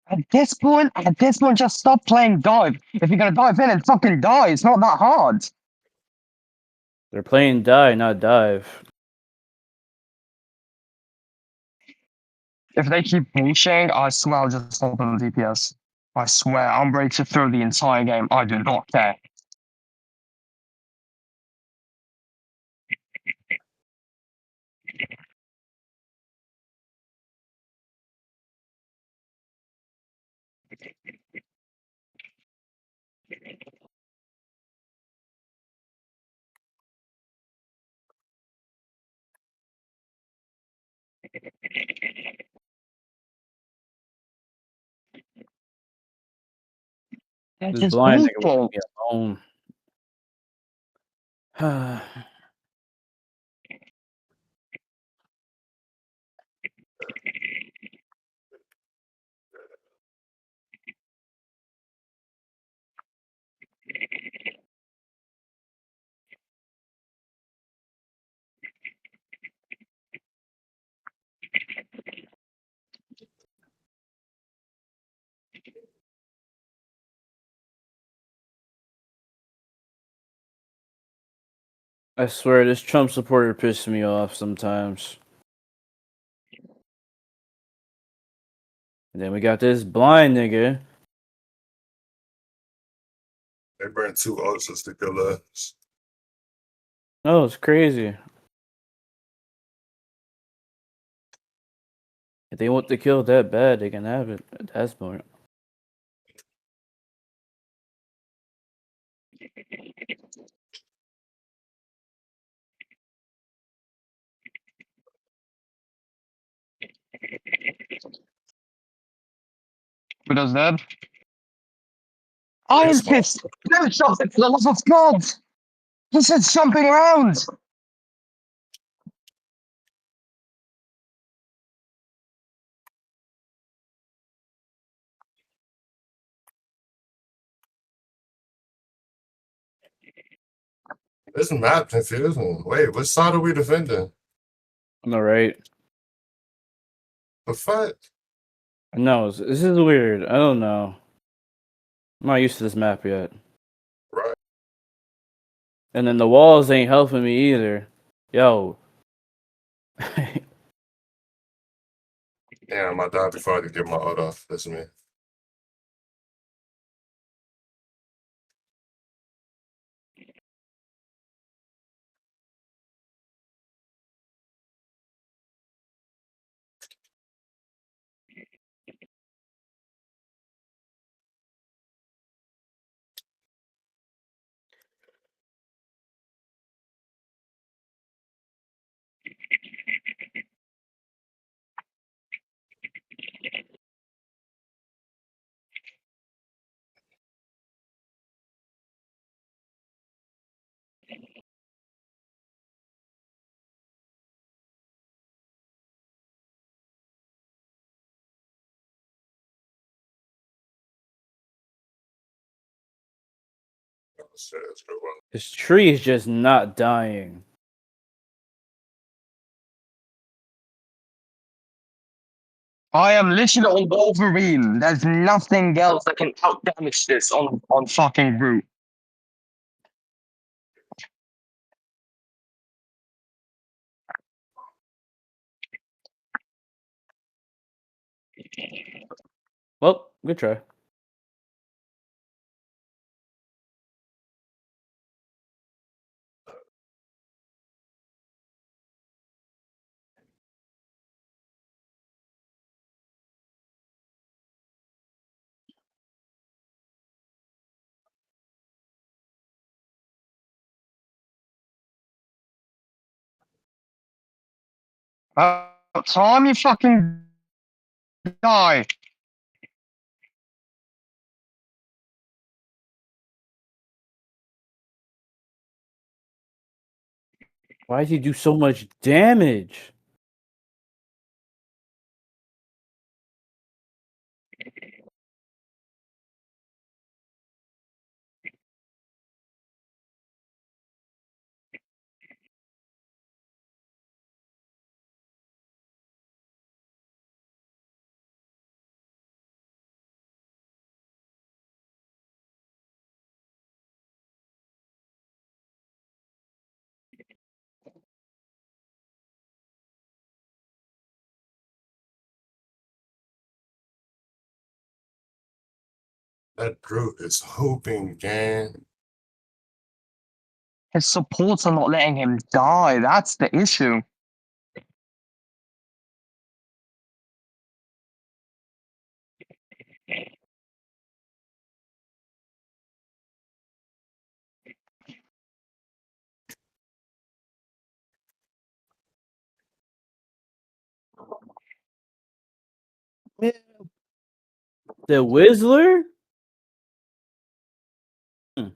At this point, just stop playing dive. If you're gonna dive in and fucking die, it's not that hard. They're playing die, not dive. If they keep bullshitting, I swear I'll just open DPS. I swear, I'm ready to throw the entire game. I do not care. They're This just blind nigga won't bullshit. leave me alone. I swear, this Trump supporter pisses me off sometimes. And then we got this blind nigga. They burned 2 ulcers to kill us. Oh, it's crazy. If they want the kill that bad, they can have it at that point. Who does that? Iron It's Fist! No shot it for the love of God! He said jumping around! this map confusing. Wait, which side are we defending? All right. The fuck? No, this is weird. I don't know. I'm not used to this map yet. Right. And then the walls ain't helping me either. Yo. Damn, I died before I could get my ult off. That's me. Oh, shit, that's a good one. This tree is just not dying. I am literally on Wolverine. There's nothing else that can outdamage this on fucking Root. Well, good try. About time you fucking die. Why does he do so much damage? That Groot is hoping, gang. His supports are not letting him die. That's the issue. The Whistler? Hmm.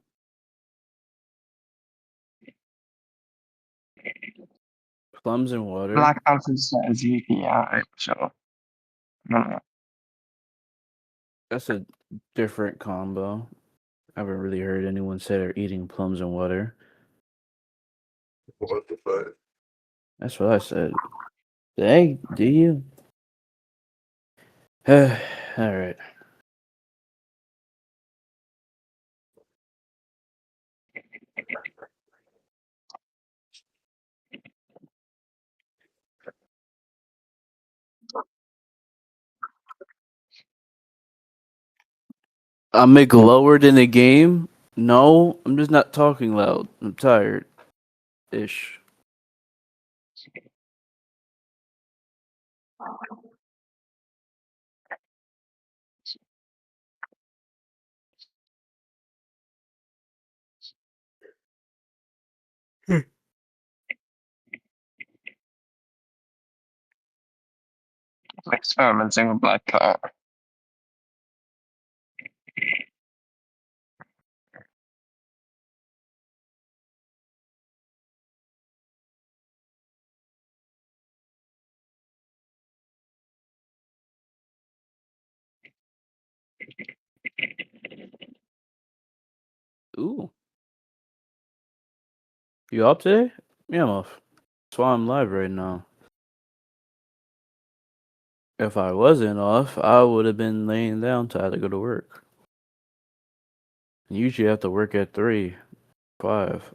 Plums and water. Black Panther's Zeke, yeah, sure. No. That's a different combo. I haven't really heard anyone say they're eating plums and water. What the fuck? That's what I said. Dang, do you? All right. I'm make lower than the game? No, I'm just not talking loud. I'm tired. Ish. Experimenting with Black Cat. Ooh. You up today? Yeah, I'm off. That's why I'm live right now. If I wasn't off, I would have been laying down till I had to go to work. Usually I have to work at 3, 5.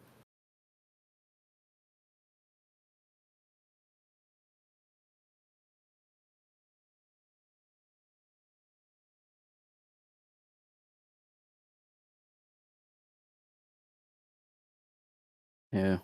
Yeah.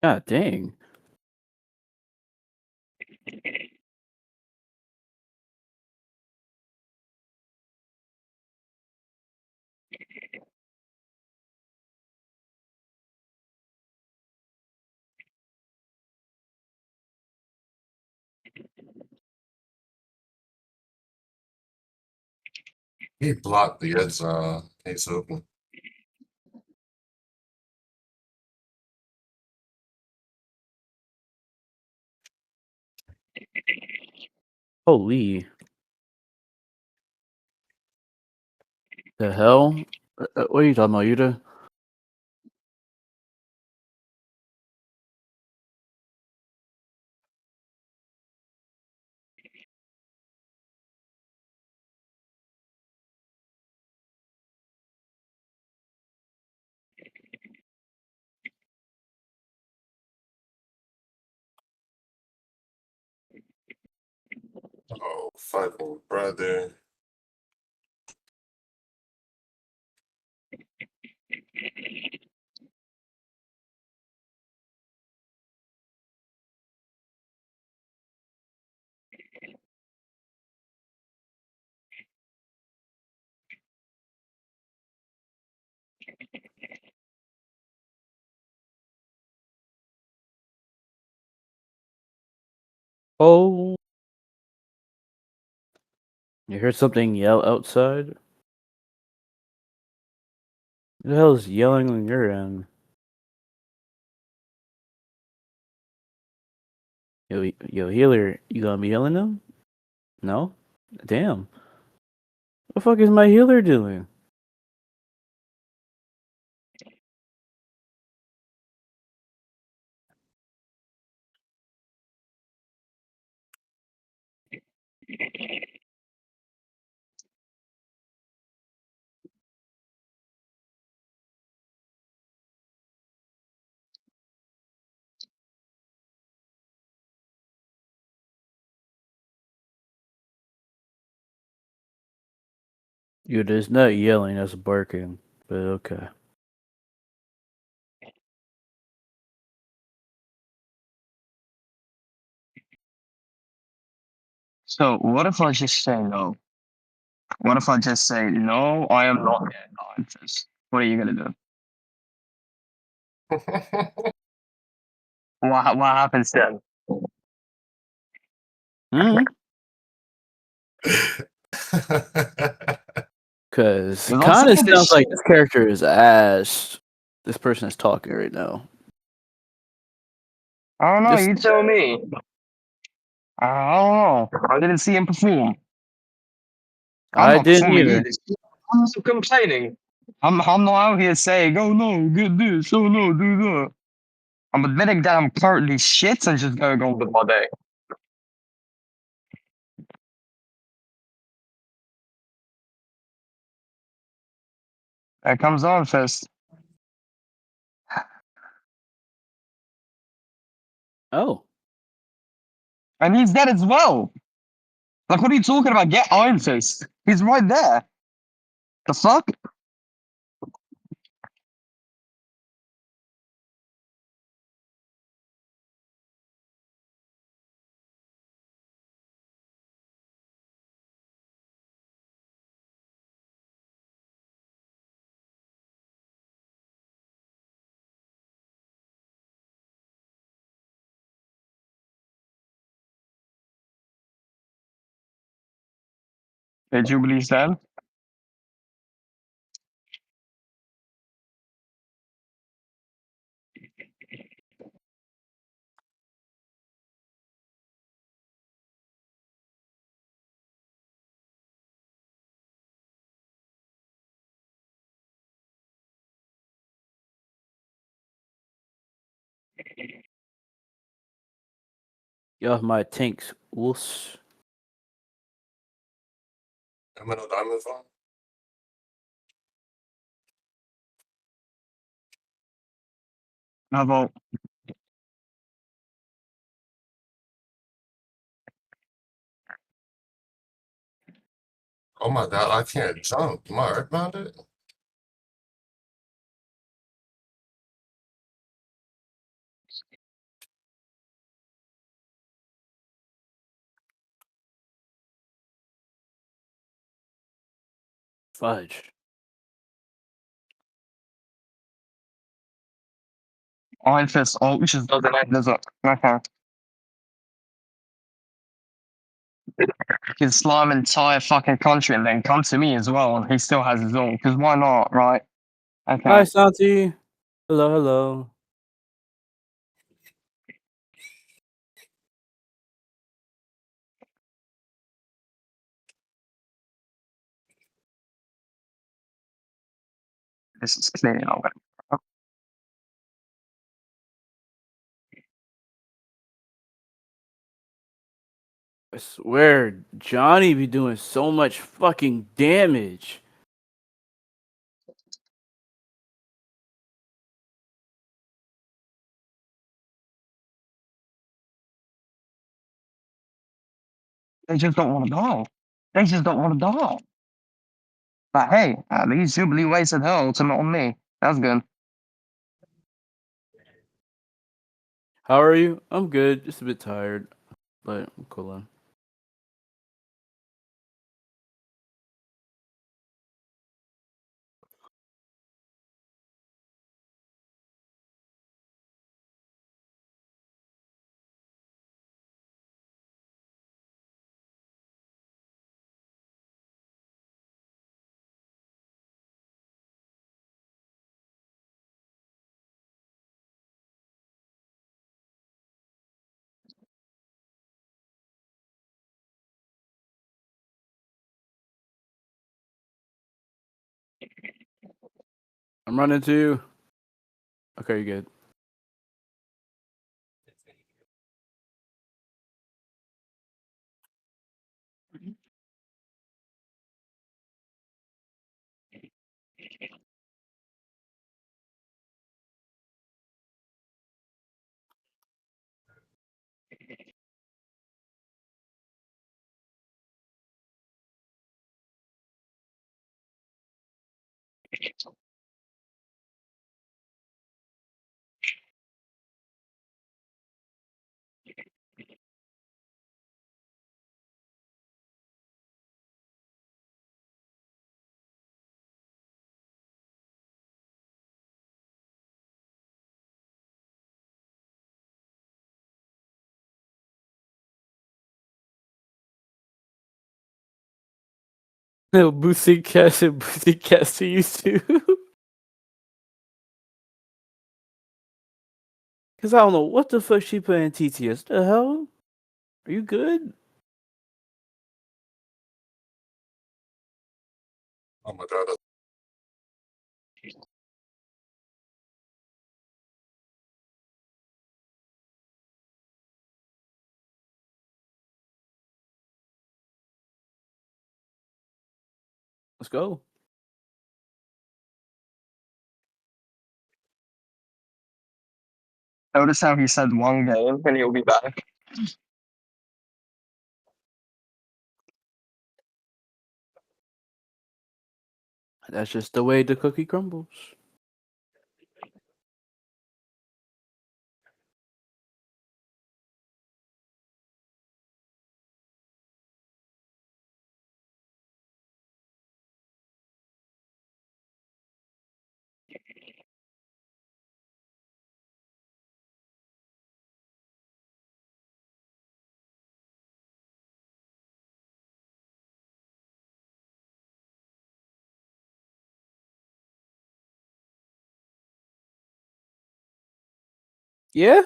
God dang. He blocked the case open. Holy. The hell? What are you talking about, Yuta? Oh, fucking brother. Oh, you heard something yell outside? Who the hell is yelling on your end? Yo, healer, you gonna be healing them? No? Damn. What the fuck is my healer doing? Yo, that's not yelling, that's barking. But okay. So what if I just say no? What if I just say no? I am not dead. I'm just. What are you gonna do? What happens then? Hmm. Cause it Because I'm kind sick of of this sounds like shit. this character is ass. This person is talking right now. I don't know. Just You tell me. I don't know. I didn't see him perform. I'm I not didn't performing either. either. I'm not complaining. I'm not out here saying, oh no, get this, oh no, do that. I'm admitting that I'm currently shit and just going on with my day. There comes on first. Oh, And he's dead as well. Like, what are you talking about? Get Iron Fist. He's right there. The fuck? Did you believe that? yo, my tanks. Woos. Emerald Diamond Farm? How about Oh my god, I can't jump. Am I earthbounded? Fudge. Iron Fist? Oh, which just doesn't end, does it? Okay. You can slime entire fucking country and then come to me as well, and he still has his own. Because why not, right? Hi, Okay. Santi. Hello, hello. This is clearly not gonna. I swear, Johnny be doing so much fucking damage. They just don't want to go. They just don't want to go. But hey, at least Jubilee wasted her ultimate on me. That's good. How are you? I'm good, just a bit tired, but I'm cool on. I'm running too. Okay, you good. No, boosting cast and boosting cast to you too. Cause I don't know what the fuck she put in TTS. The hell? Are you good? Oh my god. Let's go. Notice how he said one game and he'll be back. That's just the way the cookie crumbles. Yeah?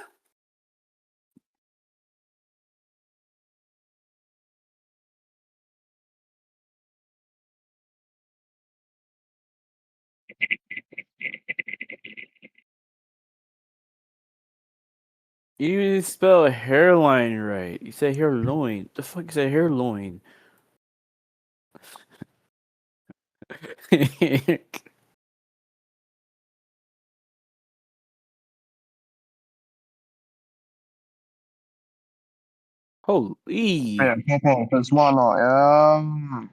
You didn't spell hairline right. You said hairloin. The fuck is a hairloin? Holy. Yeah, pop because why not? Yeah.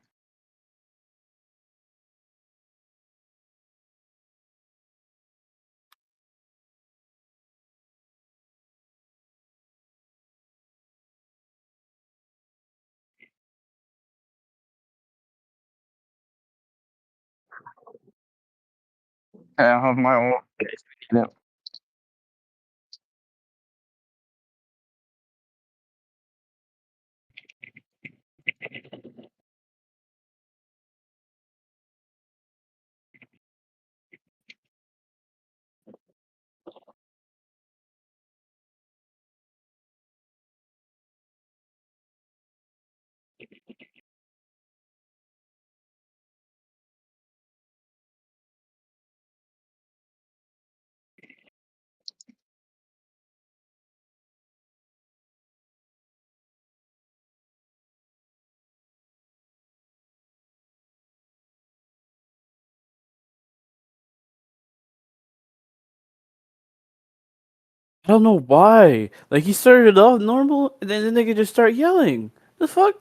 Okay, I have my own. Yeah. I don't know why. Like he started off normal, and then the nigga just start yelling. The fuck?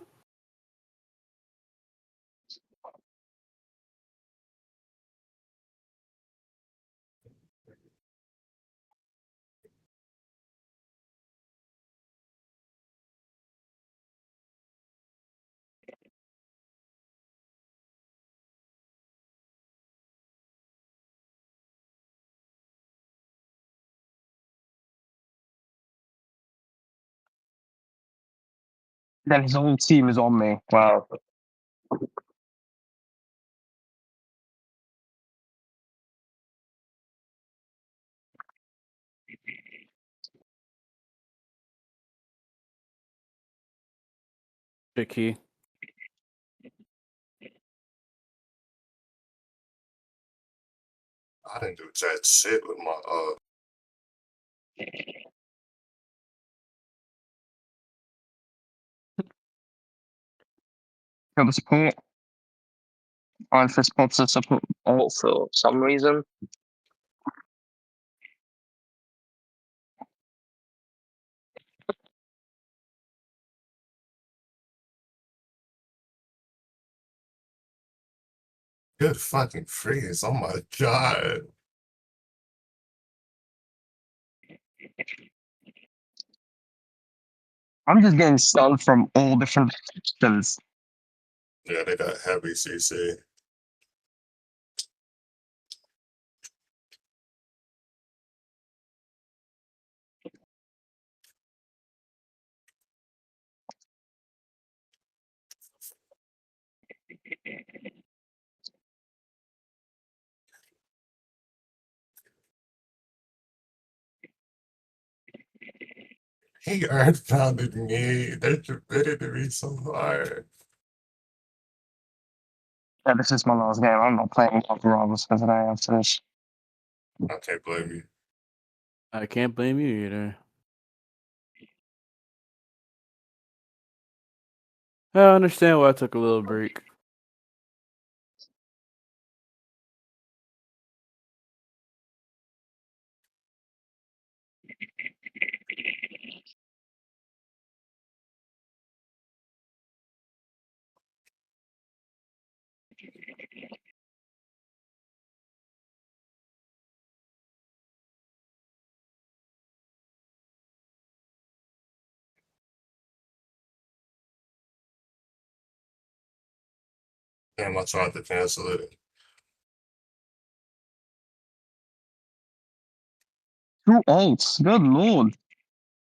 Then his whole team is on me. Wow. Tricky. I didn't do jack shit with my Got the support. I'm for sponsor support alt for some reason. good fucking freeze. Oh my god. I'm just getting stunned from all different directions. Yeah, they got heavy CC. He earned pounded me. They're committed to me so hard. Yeah, this is my last game. I'm not playing Robbers for today after this. I can't blame you. I can't blame you either. I understand why I took a little break. Damn, I tried to cancel it. Two ults. Good lord.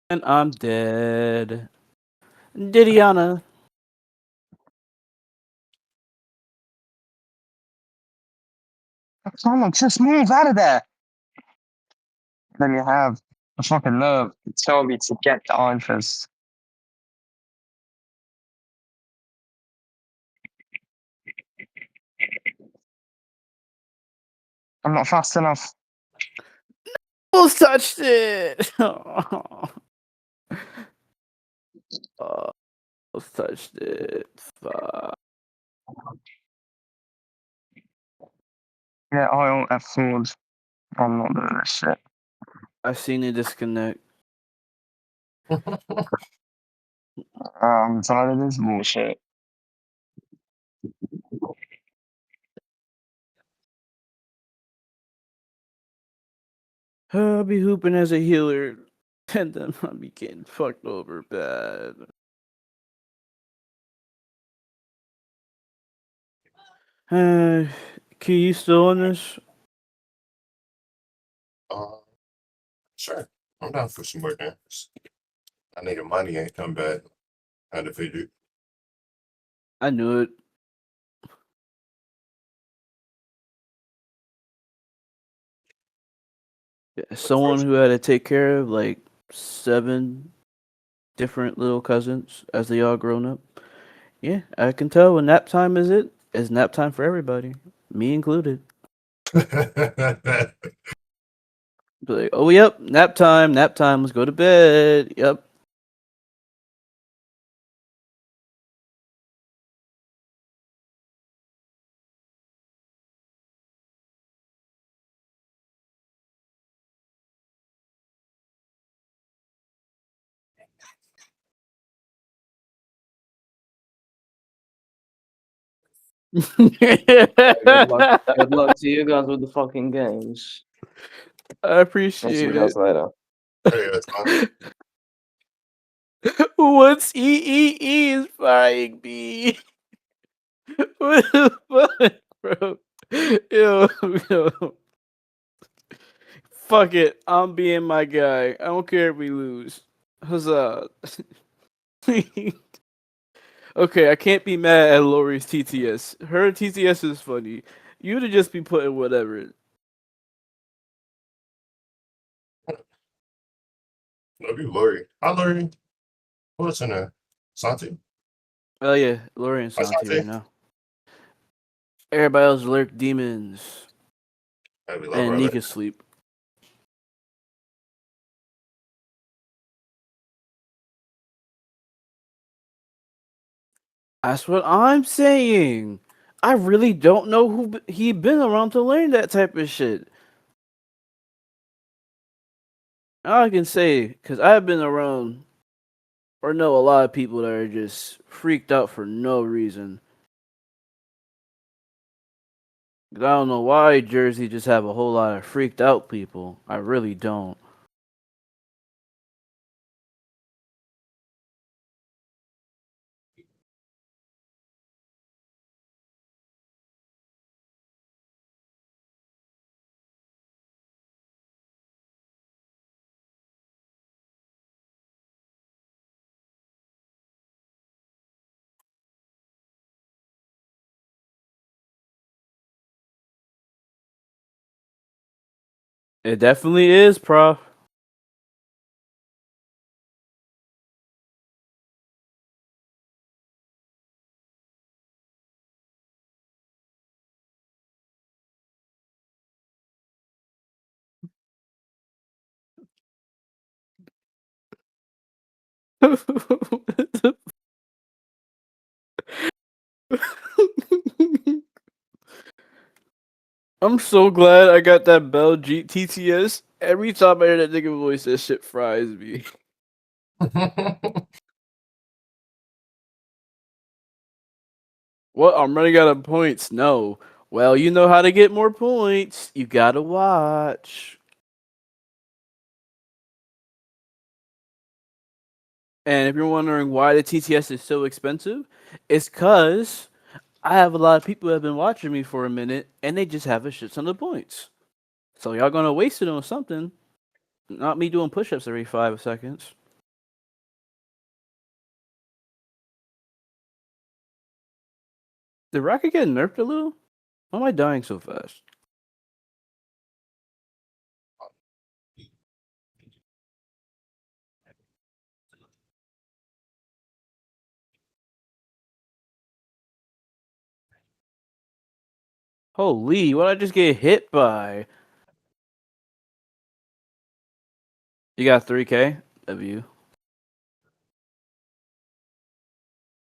And I'm dead. Didiana. Someone just move out of there. Then you have a fucking nerve to tell me to get the Iron Fist. I'm not fast enough. Almost touched it. Oh, almost touched it. Fuck. Yeah, I don't have swords. I'm not doing this shit. I seen a disconnect. I'm tired of this bullshit. I'll be hooping as a healer, and then I'll be getting fucked over bad. Key, you still on this? Uh, sure. I'm down for some more games. I nigga money ain't come back. Had to figure. I knew it. Yeah, someone who had to take care of like 7 different little cousins as they all grown up. Yeah, I can tell when nap time is it. It's nap time for everybody, me included. Be like, oh yep, nap time, nap time. Let's go to bed. Yep. Good luck. Good luck to you guys with the fucking games. I I'll see appreciate you guys it. later. Hey, that's fine. What's E inspiring me? What the fuck, bro? Yo. Fuck it. I'm being my guy. I don't care if we lose. Huzzah. Okay, I can't be mad at Lori's TTS. Her TTS is funny. You'd just be putting whatever. Love you, Lori. Hi, Lori. What's in there? Santi? Oh yeah, Lori and Hi, Santi right Santi. now. Everybody else lurk demons. Hey, we love And her. Nick is asleep. That's what I'm saying. I really don't know who he been around to learn that type of shit. All I can say, because I've been around or know a lot of people that are just freaked out for no reason. 'Cause I don't know why Jersey just have a whole lot of freaked out people. I really don't. It definitely is, Prof. I'm so glad I got that Bell TTS. Every time I hear that nigga voice, that shit fries me. What? I'm running out of points. No. Well, you know how to get more points. You gotta watch. And if you're wondering why the TTS is so expensive, it's because I have a lot of people that have been watching me for a minute and they just have a shit ton of points. So y'all gonna waste it on something. Not me doing push ups every 5 seconds. Did Rocket get nerfed a little? Why am I dying so fast? Holy, what did I just get hit by? You got 3K of you.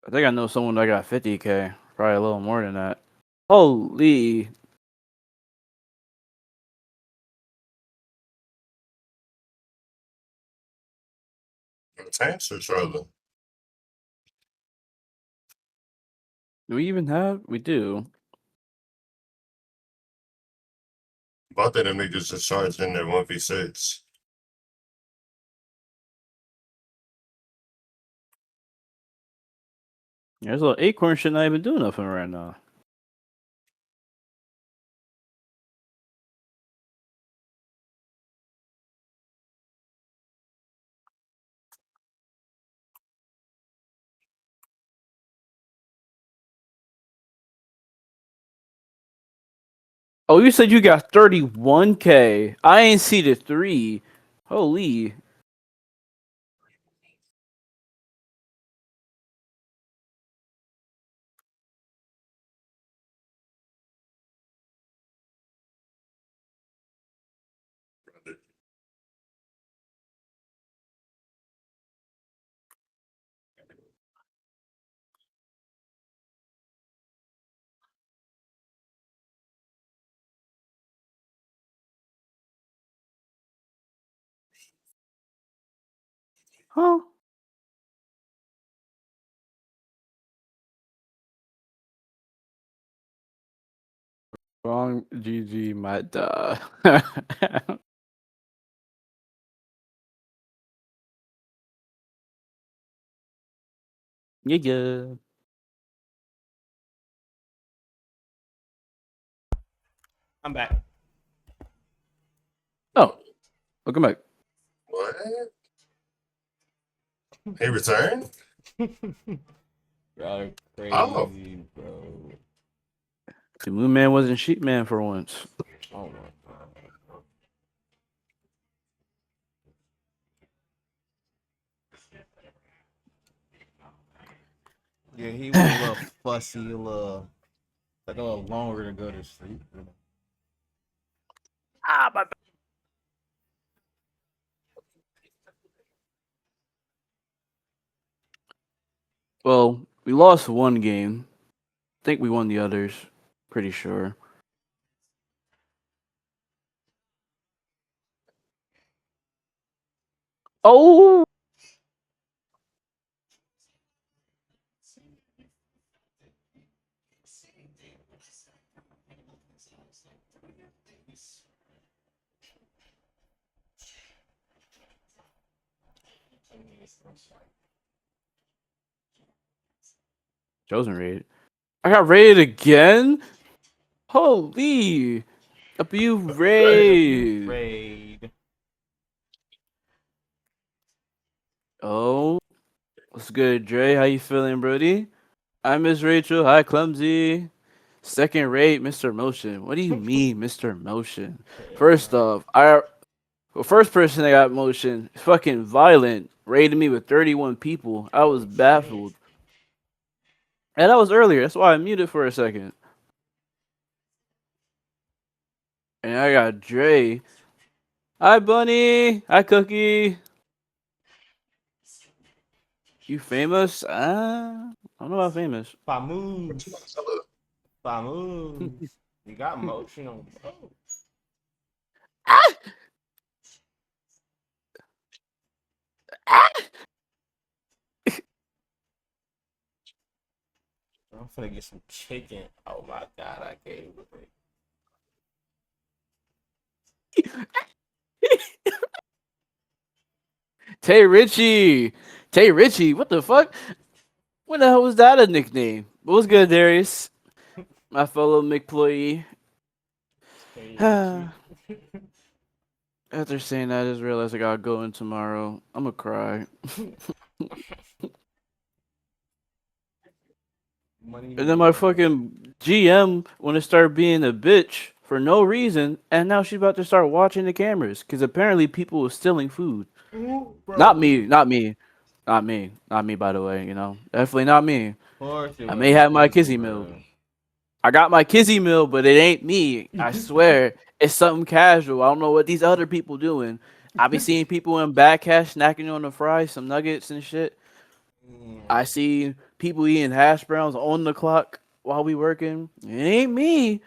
I think I know someone that got 50K. Probably a little more than that. Holy. Tanks or Charlotte? Do we even have? We do. About that, them niggas just charged in there 1v6. There's a little acorn shit not even doing nothing right now. Oh, you said you got 31K. I ain't see the 3. Holy. Huh? Wrong GG might die. Yeah. I'm back. Oh, welcome back. What? He returned? Y'all are Oh. crazy, bro. The Moon Man wasn't Sheep Man for once. Oh my god. Yeah, he was a little fussy, a little like a little longer to go to sleep. Ah, my. Well, we lost one game. I think we won the others. Pretty sure. Oh, Chosen raid. I got raided again. Holy, a raid. Raid. Oh, what's good, Dre? How you feeling, Brody? Hi, Miss Rachel. Hi, Clumsy. Second rate, Mr. Motion. What do you mean, Mr. Motion? First off, first person that got motion, fucking violent, raided me with 31 people. I was baffled. And that was earlier. That's why I muted for a second. And I got Dre. Hi, Bunny. Hi, Cookie. You famous? I don't know about famous. Famous. Famous. You got motion on. Oh. I'm finna get some chicken. Oh my god, I can't wait. Tay Richie. Tay Richie. What the fuck? When the hell was that a nickname? What's good, Darius? My fellow McPloyee. After saying that, I just realized I gotta go in tomorrow. I'm gonna cry. Money And then my man. fucking GM want to start being a bitch for no reason, and now she's about to start watching the cameras because apparently people were stealing food. Ooh, Not bro. me, not me, not me, not me. By the way, you know, definitely not me. Of course it I may wasn't have my you, kizzy meal. bro. I got my kizzy meal, but it ain't me. I swear, it's something casual. I don't know what these other people doing. I be seeing people in back cash snacking on the fries, some nuggets and shit. I see people eating hash browns on the clock while we working. It ain't me.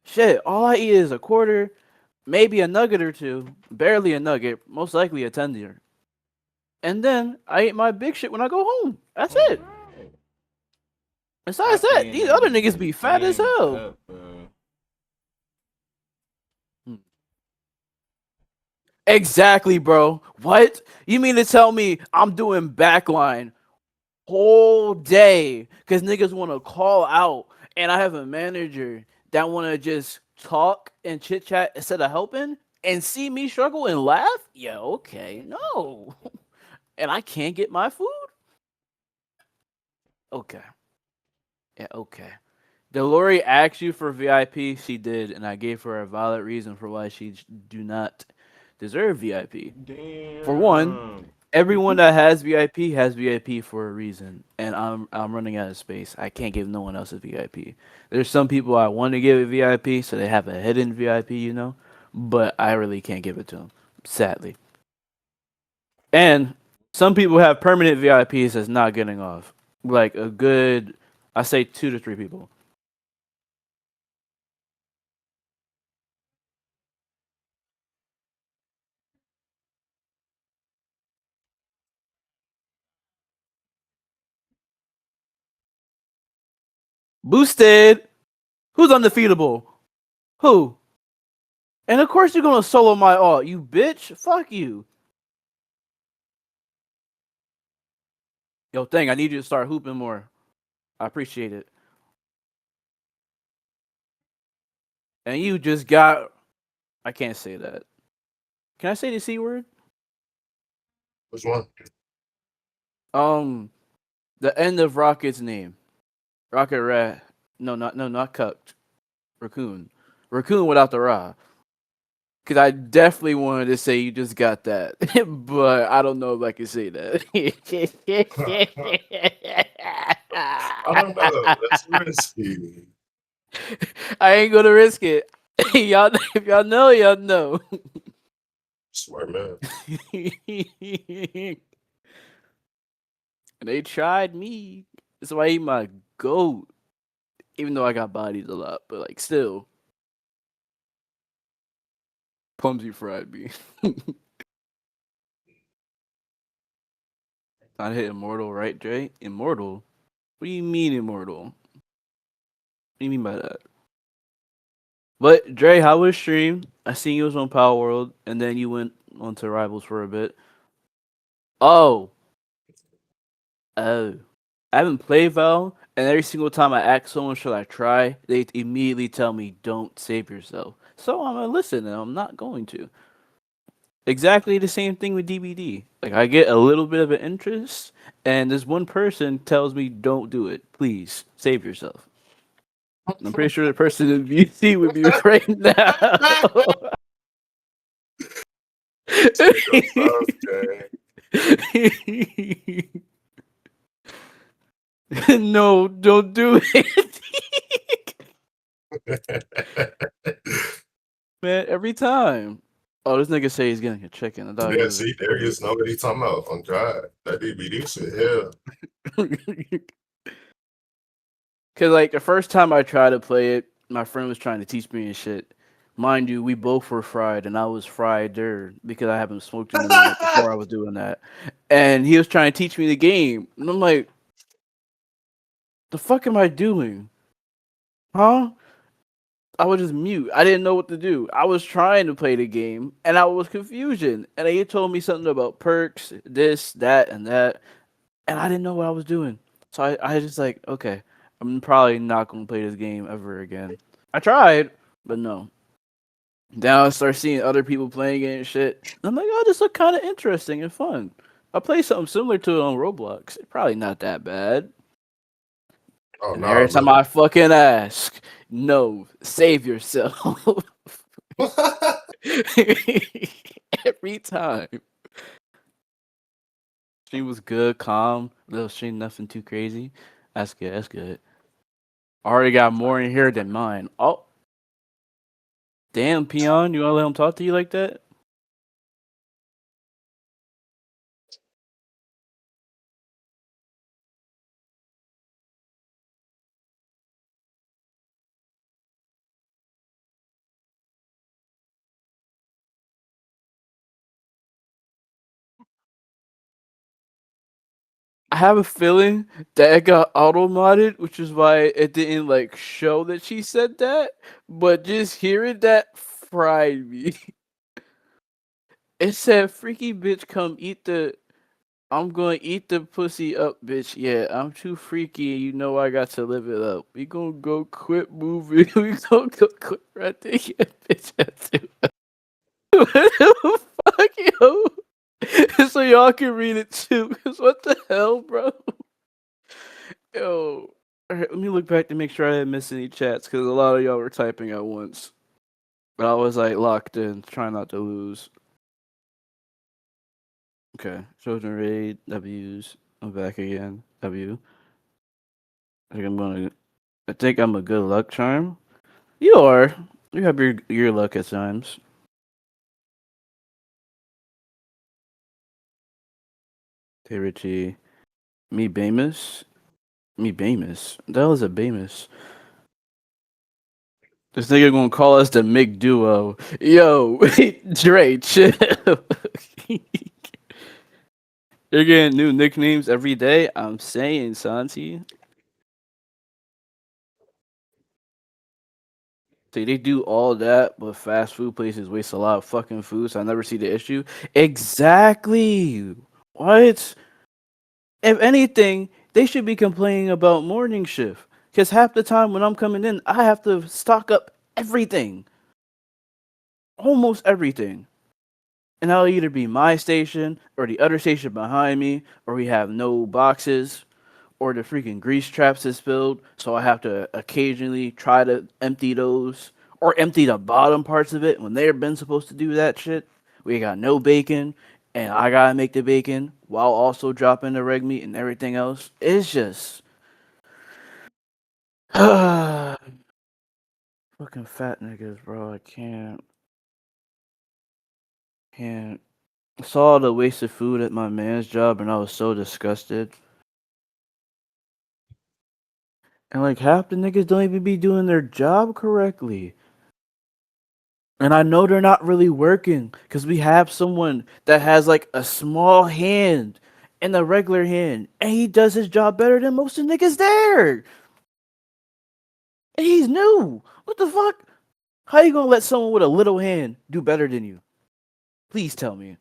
Shit, all I eat is a quarter, maybe a nugget or two, barely a nugget, most likely a tender. And then I eat my big shit when I go home. That's it. Alright. I Besides that, stay in these that other bitch niggas with be the fat as same hell. cup, bro. Exactly, bro. What? You mean to tell me I'm doing backline whole day because niggas want to call out and I have a manager that want to just talk and chit chat instead of helping and see me struggle and laugh? Yeah, okay. No. And I can't get my food? Okay. Yeah, okay. Delori asked you for VIP. She did, and I gave her a valid reason for why she do not deserve VIP. For one, Damn. everyone that has VIP for a reason, and I'm running out of space. I can't give no one else a VIP. There's some people I want to give a VIP, so they have a hidden VIP, you know, but I really can't give it to them, sadly. And some people have permanent VIPs that's not getting off, like a good, I say 2 to 3 people. Boosted. Who's undefeatable? Who? And of course you're gonna solo my ult, you bitch. Fuck you. Yo, Thing, I need you to start hooping more. I appreciate it. And you just got. I can't say that. Can I say the C word? Which one? Um, the end of Rocket's name. Rocket Rat. Not Cucked. Raccoon. Raccoon without the Ra. Because I definitely wanted to say you just got that. But I don't know if I can say that. I don't know. That's risky. I ain't gonna risk it. Y'all, if y'all know, y'all know. Smart man. They tried me. That's why he my goat. Even though I got bodies a lot, but like still. Clumsy fried me. I hit immortal, right, Jay? Immortal? What do you mean immortal? What do you mean by that? But Dre, how was stream? I seen you was on Power World, and then you went on to Rivals for a bit. Oh, oh. I haven't played Val, and every single time I ask someone should I try, they immediately tell me don't save yourself. So I'm gonna listen, and I'm not going to. Exactly the same thing with DBD. Like I get a little bit of an interest, and this one person tells me don't do it. Please save yourself. I'm pretty sure the person in VC would be right now. Take yourself, Jay. No, don't do it. Man, every time. Oh, this nigga say he's getting a chicken. I thought he Yeah, was. see, there you know what he talking about on drive. That DBD shit, yeah. Cause like the first time I tried to play it, my friend was trying to teach me and shit. Mind you, we both were fried, and I was fried there because I haven't smoked in a minute before I was doing that. And he was trying to teach me the game, and I'm like, "The fuck am I doing? Huh?" I was just mute. I didn't know what to do. I was trying to play the game, and I was confusion. And he told me something about perks, this, that, and that, and I didn't know what I was doing. So I just like, okay, I'm probably not gonna play this game ever again. I tried, but no. Now I start seeing other people playing it and shit. And I'm like, oh, this look kind of interesting and fun. I play something similar to it on Roblox. It's probably not that bad. Oh And no, every time I fucking ask, no, save yourself. Every time. She was good, calm, little stream, nothing too crazy. That's good. That's good. Already got more in here than mine. Oh, damn, peon! You wanna let him talk to you like that? I have a feeling that it got auto modded, which is why it didn't like show that she said that. But just hearing that fried me. It said, "Freaky bitch, come eat the." I'm gonna eat the pussy up, bitch. Yeah, I'm too freaky, and you know I got to live it up. We gonna go quit moving. We gonna go quit right there, yeah, bitch. What the fuck, yo? So y'all can read it too. Cause what the hell, bro? Yo. Alright, let me look back to make sure I didn't miss any chats, because a lot of y'all were typing at once. But I was like locked in, trying not to lose. Okay. Children raid, W's. I'm back again. W. I think I'm a good luck charm. You are. You have your luck at times. Hey Richie. Me Bamus? Me Bamus? The hell is a Bamus? This nigga gonna call us the Mick Duo. Yo, Dre, chill. You're getting new nicknames every day. I'm saying, Santi. See, they do all that, but fast food places waste a lot of fucking food, so I never see the issue. Exactly. What? If anything, they should be complaining about morning shift. Because half the time when I'm coming in, I have to stock up everything. Almost everything. And that'll either be my station or the other station behind me, or we have no boxes, or the freaking grease traps is filled, so I have to occasionally try to empty those, or empty the bottom parts of it when they've been supposed to do that shit. We got no bacon, and I gotta make the bacon while also dropping the reg meat and everything else. It's just fucking fat niggas, bro. I can't. I saw the wasted food at my man's job, and I was so disgusted. And like half the niggas don't even be doing their job correctly. And I know they're not really working because we have someone that has like a small hand and a regular hand, and he does his job better than most of the niggas there. And he's new. What the fuck? How you gonna let someone with a little hand do better than you? Please tell me.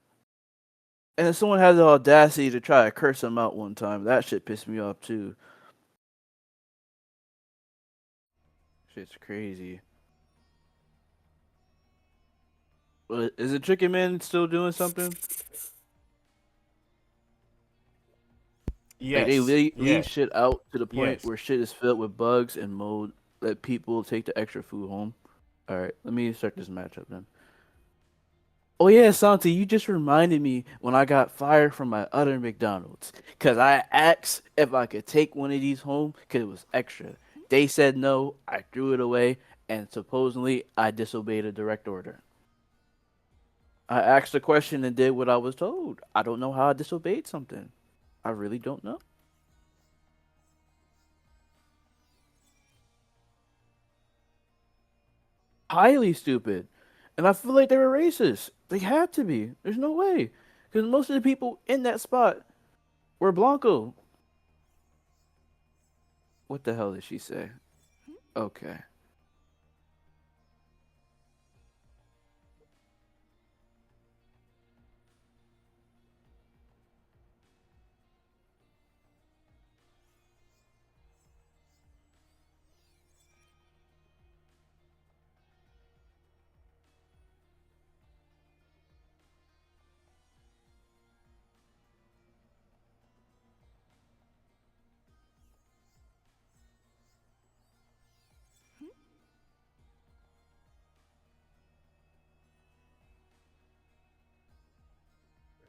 And then someone has the audacity to try to curse him out one time. That shit pissed me off too. Shit's crazy. But is the Chicken Man still doing something? Like they Yes. leave Yes. shit out to the point Yes. where shit is filled with bugs and mold. Let people take the extra food home. All right, let me start this matchup then. Oh yeah, Santi, you just reminded me when I got fired from my other McDonald's because I asked if I could take one of these home because it was extra. They said no. I threw it away, and supposedly I disobeyed a direct order. I asked a question and did what I was told. I don't know how I disobeyed something. I really don't know. Highly stupid. And I feel like they were racist. They had to be. There's no way. Because most of the people in that spot were Blanco. What the hell did she say? Okay.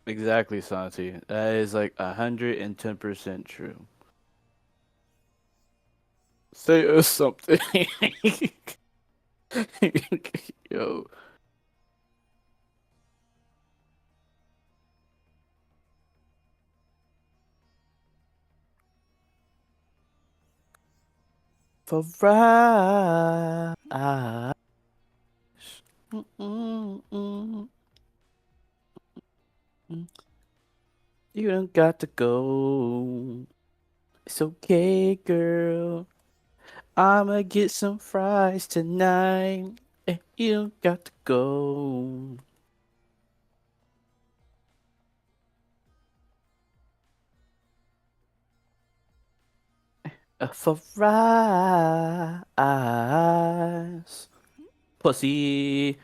Exactly, Santi. That is like 110% true. Say us something. Yo. For right. Mm-mm-mm. You don't got to go. It's okay, girl. I'ma get some fries tonight. You don't got to go. For fries. Pussy.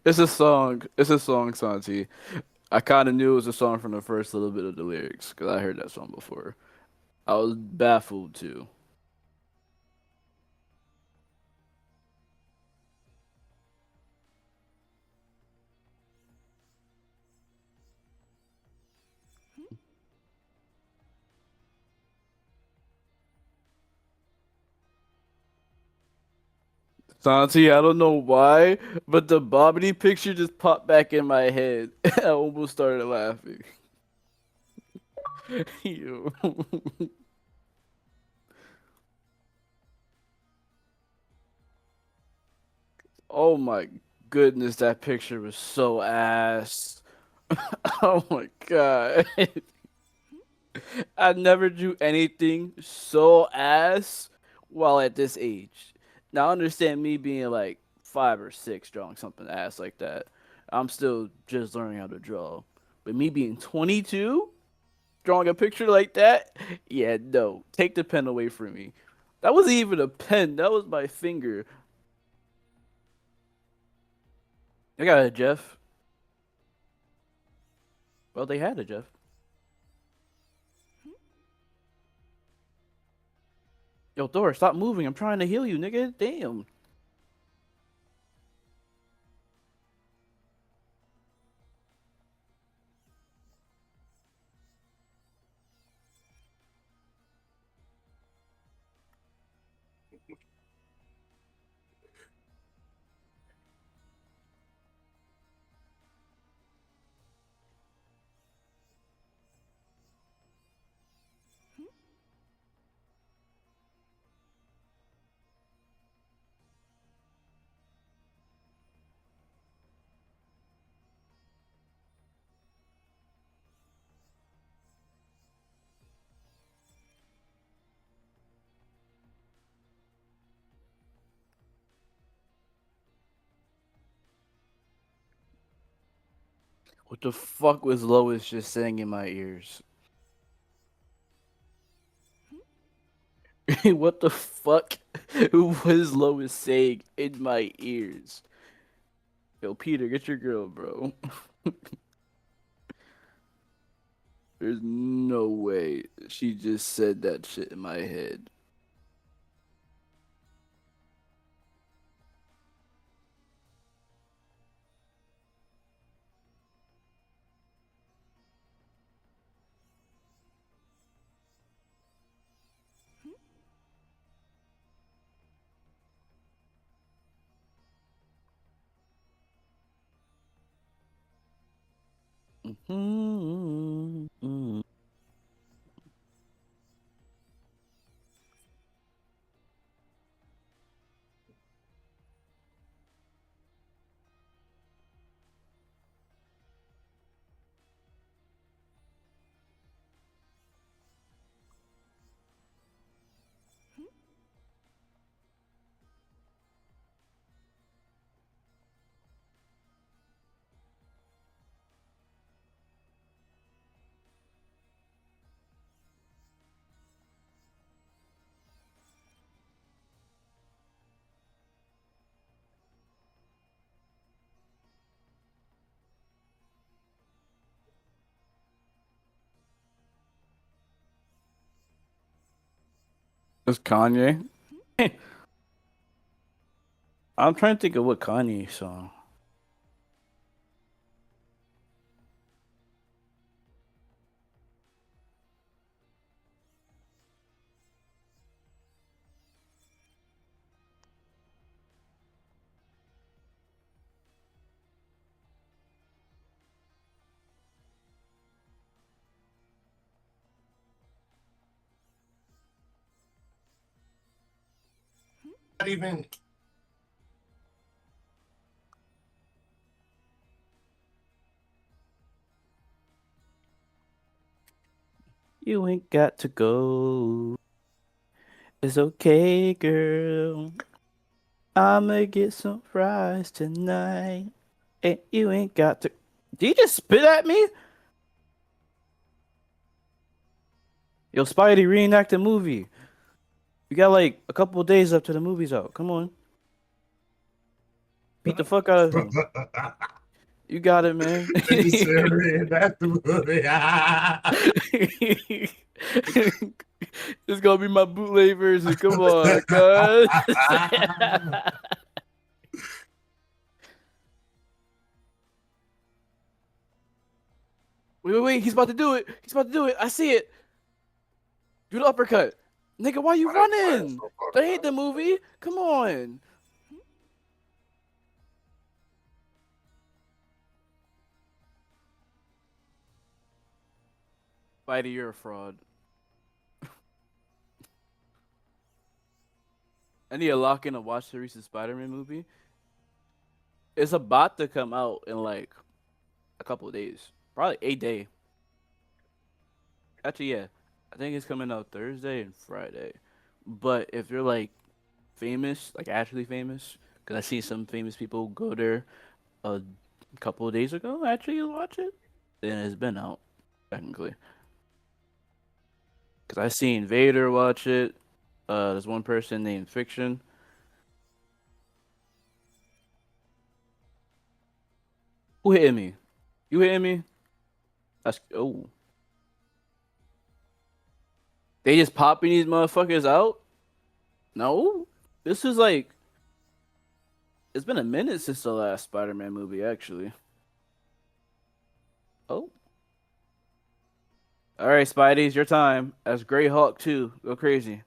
It's a song. It's a song, Santi. I kind of knew it was a song from the first little bit of the lyrics because I heard that song before. I was baffled too. Santi, I don't know why, but the Bobbity picture just popped back in my head. I almost started laughing. Yo. Oh my goodness, that picture was so ass. Oh my god. I never drew anything so ass while at this age. Now understand me being like 5 or 6 drawing something ass like that. I'm still just learning how to draw. But me being 22, drawing a picture like that, yeah, no. Take the pen away from me. That wasn't even a pen. That was my finger. I got a Jeff. Well, they had a Jeff. Yo, Thor, stop moving. I'm trying to heal you, nigga. Damn. What the fuck was Lois just saying in my ears? What the fuck was Lois saying in my ears? Yo, Peter, get your girl, bro. There's no way she just said that shit in my head. Mhm. That's Kanye. I'm trying to think of what Kanye song. Not even. You ain't got to go. It's okay, girl. I'ma get some fries tonight. And you ain't got to. Did you just spit at me? Yo, Spidey, reenact the movie. We got like a couple of days up to the movie's out. Come on. Beat the fuck out of him. You got it, man. Nigga said reenact the movie. It's gonna be my bootleg version. Come on, cuz. Wait. He's about to do it. He's about to do it. I see it. Do the uppercut. Nigga, why you running? That ain't the movie. Come on. Spidey, you're a fraud. I need to lock in and watch the recent Spider-Man movie. It's about to come out in like a couple of days. Probably a day. Actually, yeah. I think it's coming out Thursday and Friday. But if you're like famous, like actually famous, because I see some famous people go there a couple of days ago actually to watch it, then it's been out technically. Because I seen Vader watch it. There's one person named Fiction. Who hitting me? You hitting me? That's oh. They just popping these motherfuckers out? No. This is like it's been a minute since the last Spider-Man movie, actually. Oh. All right, Spidey's your time. That's Grey Hawk too. Go crazy.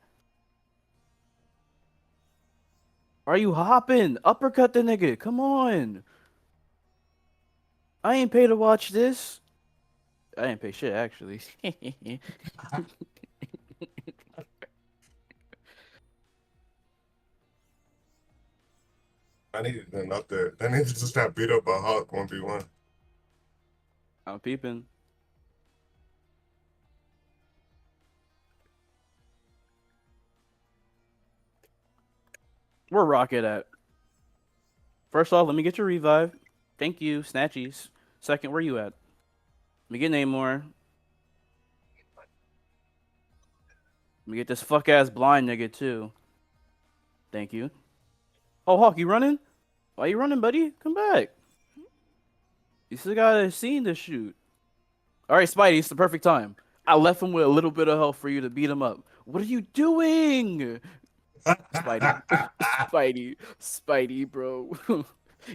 Are you hopping? Uppercut the nigga. Come on. I ain't paid to watch this. I ain't pay shit actually. I needed an up there. I need to just got beat up by Hawk 1v1. I'm peeping. Where Rocket at? First off, let me get your revive. Thank you, Snatchies. Second, where you at? Let me get Namor. Let me get this fuck ass blind nigga too. Thank you. Oh, Hawk, you running? Why you running, buddy? Come back. You still got a scene to shoot. All right, Spidey, it's the perfect time. I left him with a little bit of health for you to beat him up. What are you doing? Spidey. Spidey, bro. You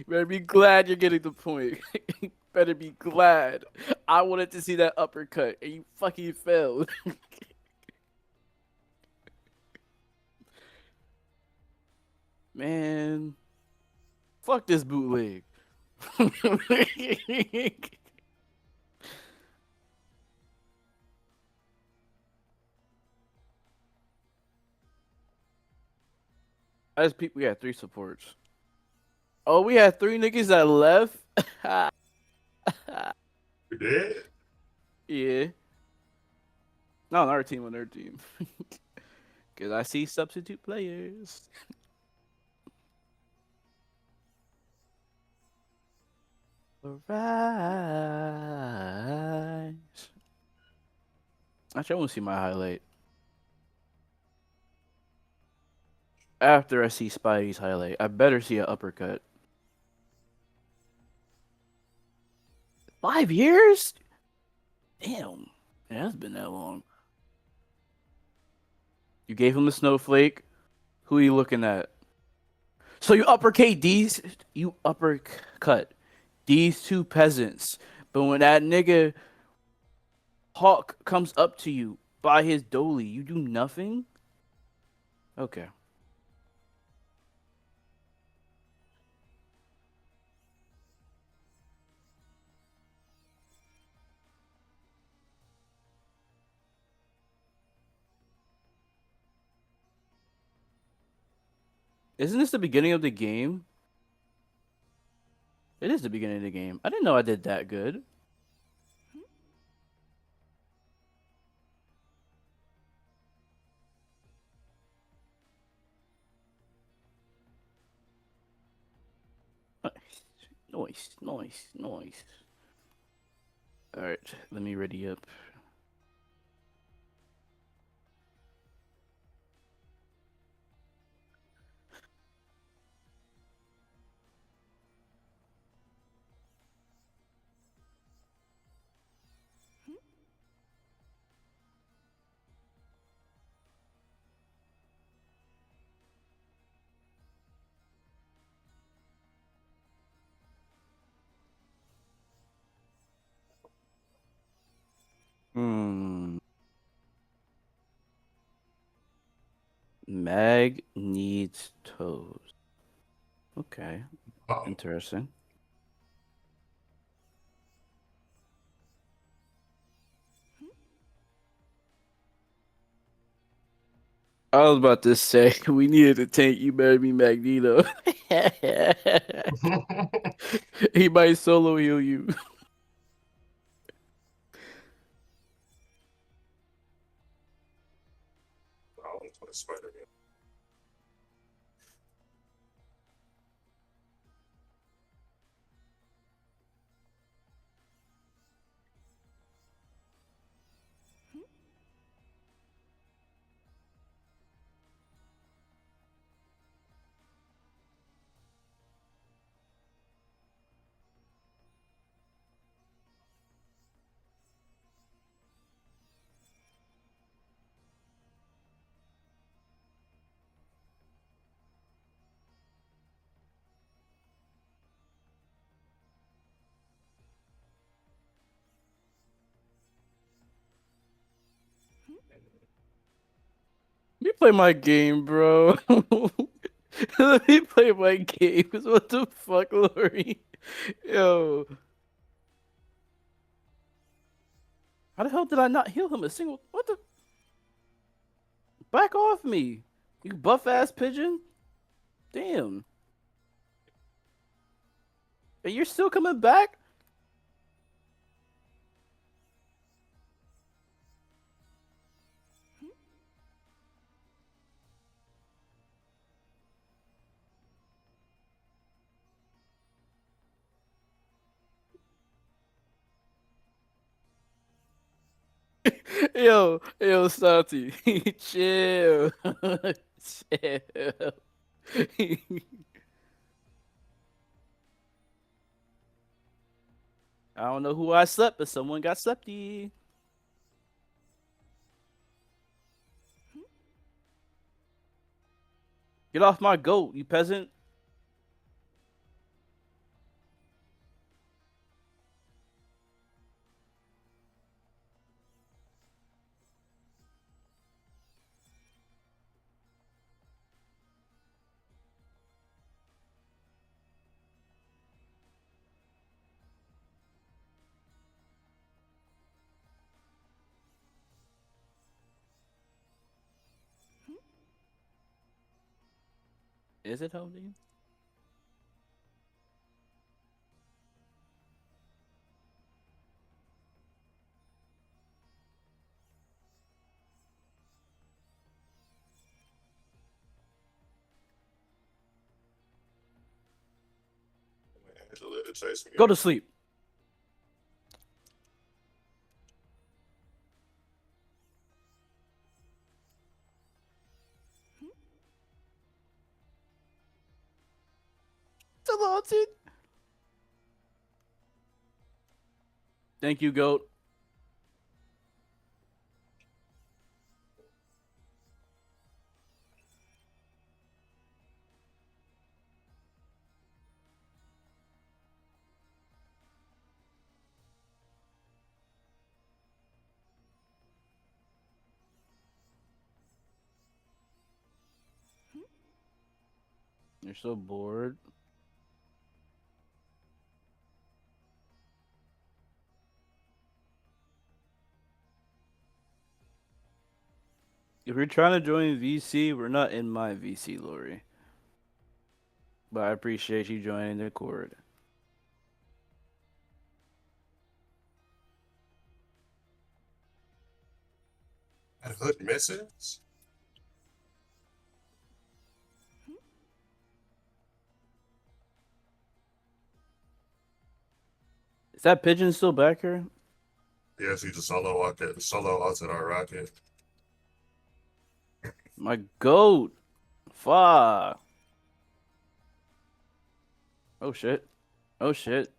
better be glad you're getting the point. You better be glad. I wanted to see that uppercut, and you fucking failed. Man. Fuck this bootleg. As people, we had 3 supports. Oh, we had 3 niggas that left. You did? Yeah. Not on our team, on their team. Because I see substitute players. Arise. Actually, I want to see my highlight. After I see Spidey's highlight, I better see an uppercut. 5 years? Damn. It has been that long. You gave him the snowflake. Who are you looking at? So you uppercut these 2 peasants. But when that nigga Hawk comes up to you by his dolly, you do nothing? Okay. Isn't this the beginning of the game? It is the beginning of the game. I didn't know I did that good. Nice, nice, nice. Alright, let me ready up. Hmm. Mag needs toes. Okay. Interesting. I was about to say we needed a tank. You better be Magneto. He might solo heal you. Spider-Man. You play my game, bro. Let me play my game. 'Cause what the fuck, Lori? Yo. How the hell did I not heal him a single? What the? Back off me, you buff ass pigeon. Damn. And you're still coming back? Yo, Santi. Chill. Chill. I don't know who I slept, but someone got slepty. Get off my goat, you peasant. Is it holding? Angela to chase me. Go to sleep. Talented. Thank you, goat. You're so bored. If you're trying to join VC, we're not in my VC, Lori. But I appreciate you joining the Accord. And Hood misses? Is that pigeon still back here? Yes, he's a solo rocket, solo alternate rocket. My goat. Fuck. Oh shit. Oh shit.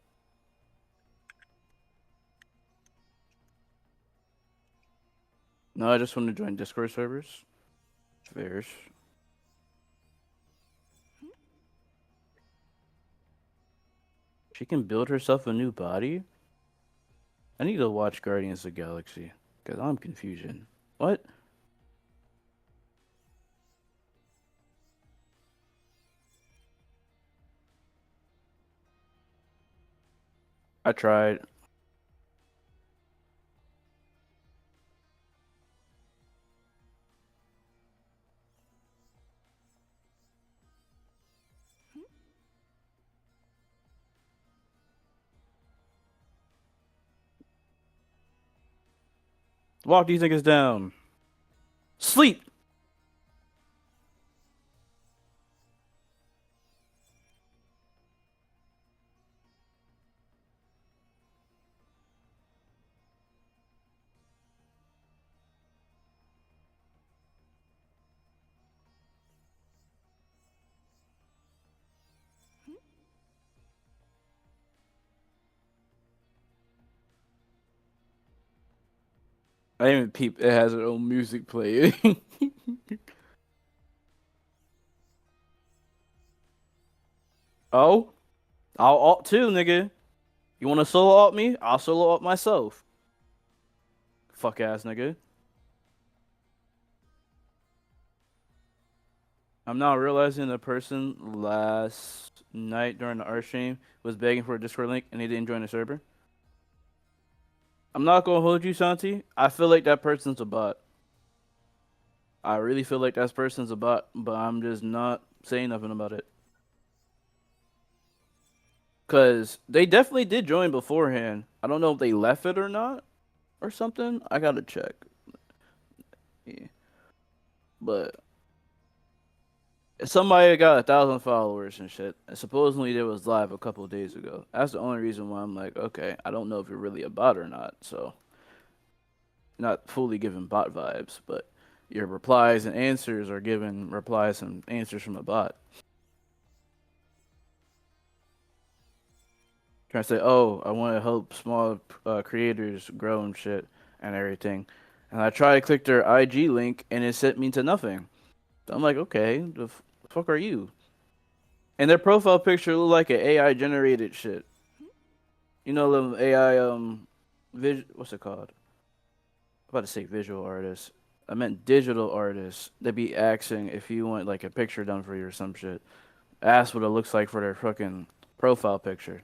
No, I just want to join Discord servers. Fairs. She can build herself a new body? I need to watch Guardians of the Galaxy. Because I'm confusion. What? I tried. Walk these niggas down. Sleep! I even peep. It has its own music playing. Oh, I'll alt too, nigga. You want to solo alt me? I'll solo alt myself. Fuck ass nigga. I'm now realizing the person last night during the art stream was begging for a Discord link and he didn't join the server. I'm not gonna hold you, Santi. I feel like that person's a bot. I really feel like that person's a bot, but I'm just not saying nothing about it. Cause they definitely did join beforehand. I don't know if they left it or not or something. I gotta check. Yeah. But somebody got 1,000 followers and shit. And supposedly it was live a couple of days ago. That's the only reason why I'm like, okay, I don't know if you're really a bot or not. So, not fully giving bot vibes, but your replies and answers are giving replies and answers from a bot. Trying to say, oh, I want to help small creators grow and shit and everything. And I try to click their IG link and it sent me to nothing. So I'm like, okay, the fuck are you? And their profile picture looked like an AI generated shit. You know the AI what's it called? I'm about to say visual artists. I meant digital artists. They be asking if you want like a picture done for you or some shit. Ask what it looks like for their fucking profile picture.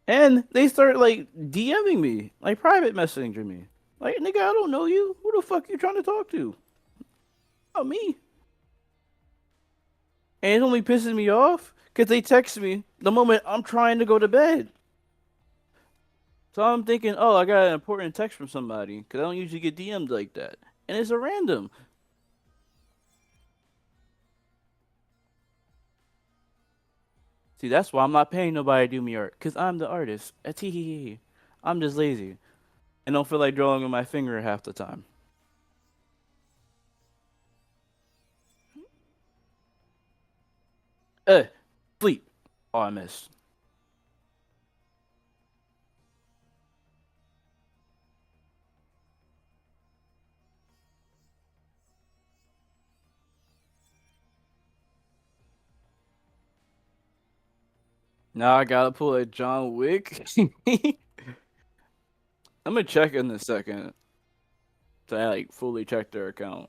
And they start like DMing me, like private messaging me. Like, nigga, I don't know you. Who the fuck you trying to talk to? Not me. And it only pisses me off because they text me the moment I'm trying to go to bed. So I'm thinking, oh, I got an important text from somebody because I don't usually get DM'd like that. And it's a random. See, that's why I'm not paying nobody to do me art because I'm the artist. I'm just lazy and don't feel like drawing with my finger half the time. Sleep. Oh, I missed. Now I gotta pull a John Wick. I'm gonna check in a second to like fully check their account.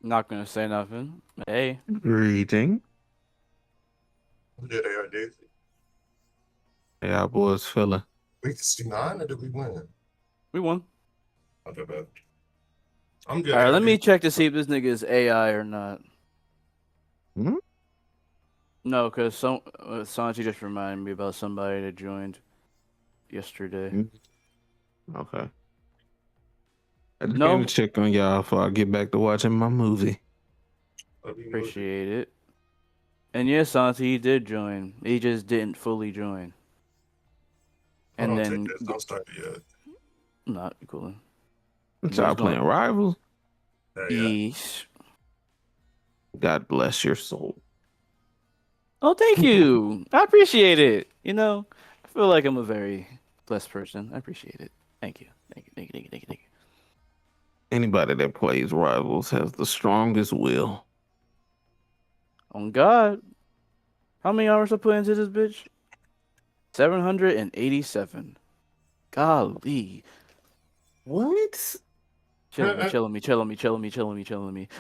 Not gonna say nothing. Hey. Greeting. Yeah, they are, dude. Hey, how boys feeling? We 69 or did we win? We won. Not that bad. I'm good. Alright, let me check to see if this nigga is AI or not. Hmm? No, because Sanji just reminded me about somebody that joined yesterday. Okay. I just No. came to check on y'all before I get back to watching my movie. Appreciate it. And yes, Santi, he did join. He just didn't fully join. And then don't start yet. Not cool. Y'all playing Rivals? Yes. God bless your soul. Oh, thank you. I appreciate it. You know, I feel like I'm a very blessed person. I appreciate it. Thank you. Thank you. Thank you. Thank you. Thank you. Thank you. Anybody that plays Rivals has the strongest will. On God. How many hours I put into this bitch? 787. Golly. What? Chilling me.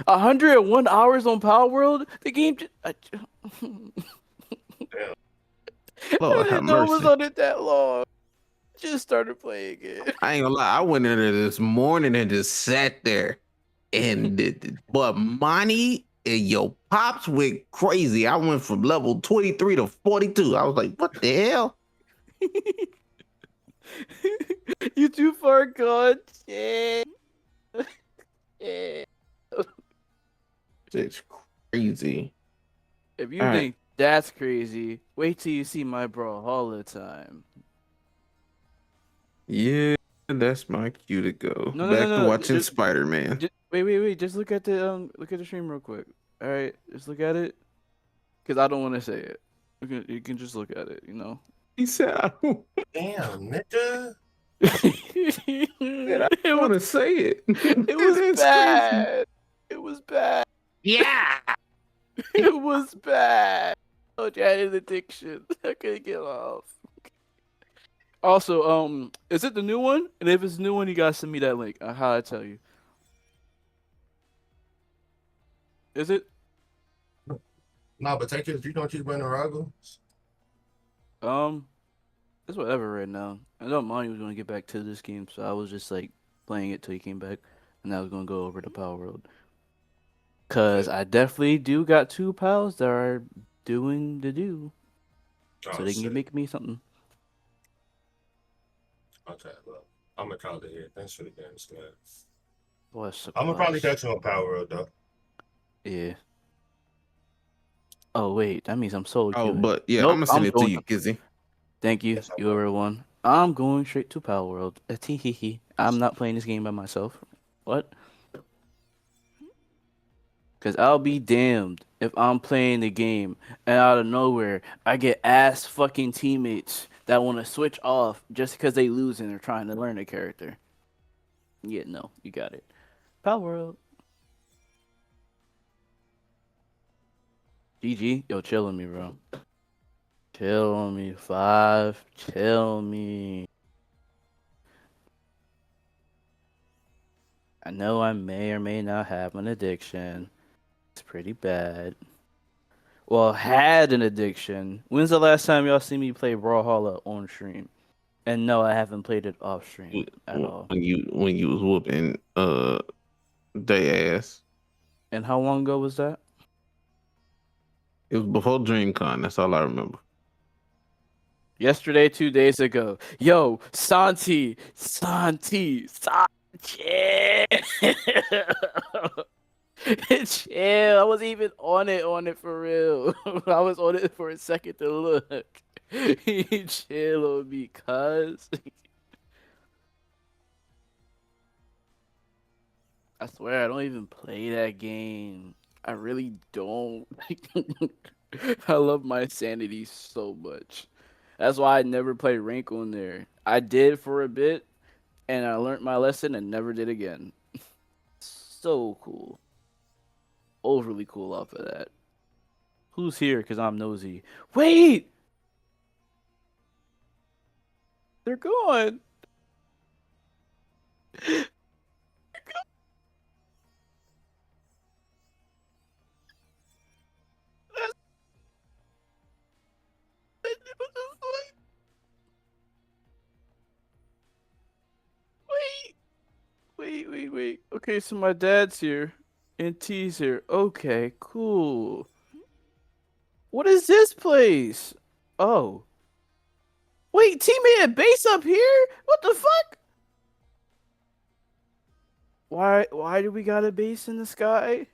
101 hours on Power World? The game just... Lord I have didn't know it was mercy. on it that long. Just started playing it. I ain't gonna lie. I went in there this morning and just sat there. And but Monty and your pops went crazy. I went from level 23 to 42. I was like, what the hell? You too far gone. Yeah. Yeah. It's crazy. If you All right. think that's crazy, wait till you see my Brawlhalla time. Yeah, that's my cue to go. No, no, no, Back to no. watching Spider-Man. Wait. Just look at the stream real quick. All right, just look at it, cause I don't want to say it. You can just look at it. You know. He said, I don't, Damn, nigga. I It want was to say it. it was That's crazy. bad. It was bad. Yeah. It was bad. Oh, I had an addiction. I couldn't get off. Also, is it the new one? And if it's the new one, you gotta send me that link. How I tell you. Is it? Nah, but take it. You don't keep running Ragos. It's whatever right now. I know Monty was gonna get back to this game, so I was just like playing it till he came back, and I was gonna go over to Power World. Cause I definitely do got two pals that are doing the do, so they can make me something. Okay, well, I'm gonna call it here. Thanks for the games, man. What's I'm gonna probably catch you on Power World though. Yeah. Oh wait, that means I'm solo Oh, queuing. but yeah, Nope, I'm gonna send it to going you, Kizzy. Thank you, Yes, I you will. everyone. I'm going straight to Power World. I'm not playing this game by myself. What? Cause I'll be damned if I'm playing the game and out of nowhere I get ass fucking teammates that want to switch off just because they lose and they're trying to learn a character. Yeah, no, you got it. Power World. GG, yo, chill on me, bro. Chill on me, 5. Chill on me. I know I may or may not have an addiction. It's pretty bad. Well, had an addiction. When's the last time y'all see me play Brawlhalla on stream? And no, I haven't played it off stream at all. When you was whooping they ass. And how long ago was that? It was before DreamCon. That's all I remember. Yesterday, 2 days ago. Yo, Santi. Chill. I wasn't even on it for real. I was on it for a second to look. Chill on me, cuz. I swear I don't even play that game. I really don't. I love my sanity so much. That's why I never play rank on there. I did for a bit, and I learned my lesson and never did again. So cool. Overly cool off of that. Who's here? Because I'm nosy. Wait! They're gone. Wait. Okay, so my dad's here. And T's here. Okay, cool. What is this place? Oh. Wait, T made a base up here? What the fuck? Why do we got a base in the sky?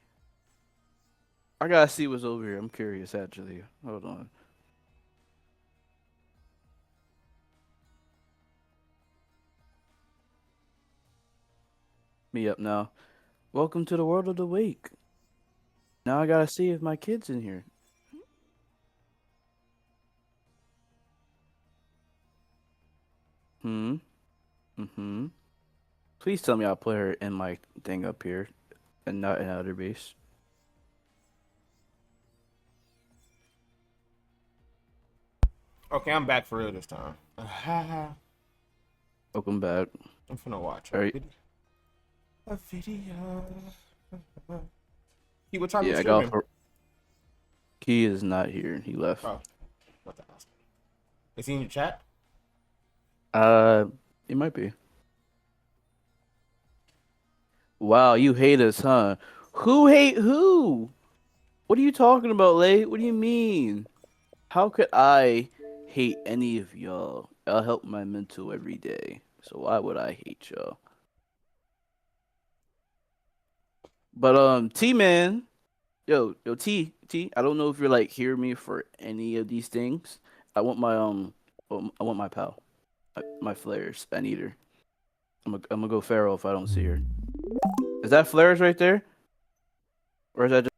I gotta see what's over here. I'm curious actually. Hold on. Me up now. Welcome to the world of the wake. Now I gotta see if my kid's in here. Please tell me I'll put her in my thing up here and not in outer base. Okay, I'm back for real this time. Welcome back. I'm finna watch All right. a video. What time Yeah, you I got streaming? for. He is not here. He left. Oh, what the hell? Is he in your chat? It might be. Wow, you hate us, huh? Who hate who? What are you talking about, Lay? What do you mean? How could I hate any of y'all. Y'all help my mental every day. So why would I hate y'all? But T man, yo T. I don't know if you're like hear me for any of these things. I want my pal, my flares. I need her. I'm gonna go feral if I don't see her. Is that flares right there, or is that just?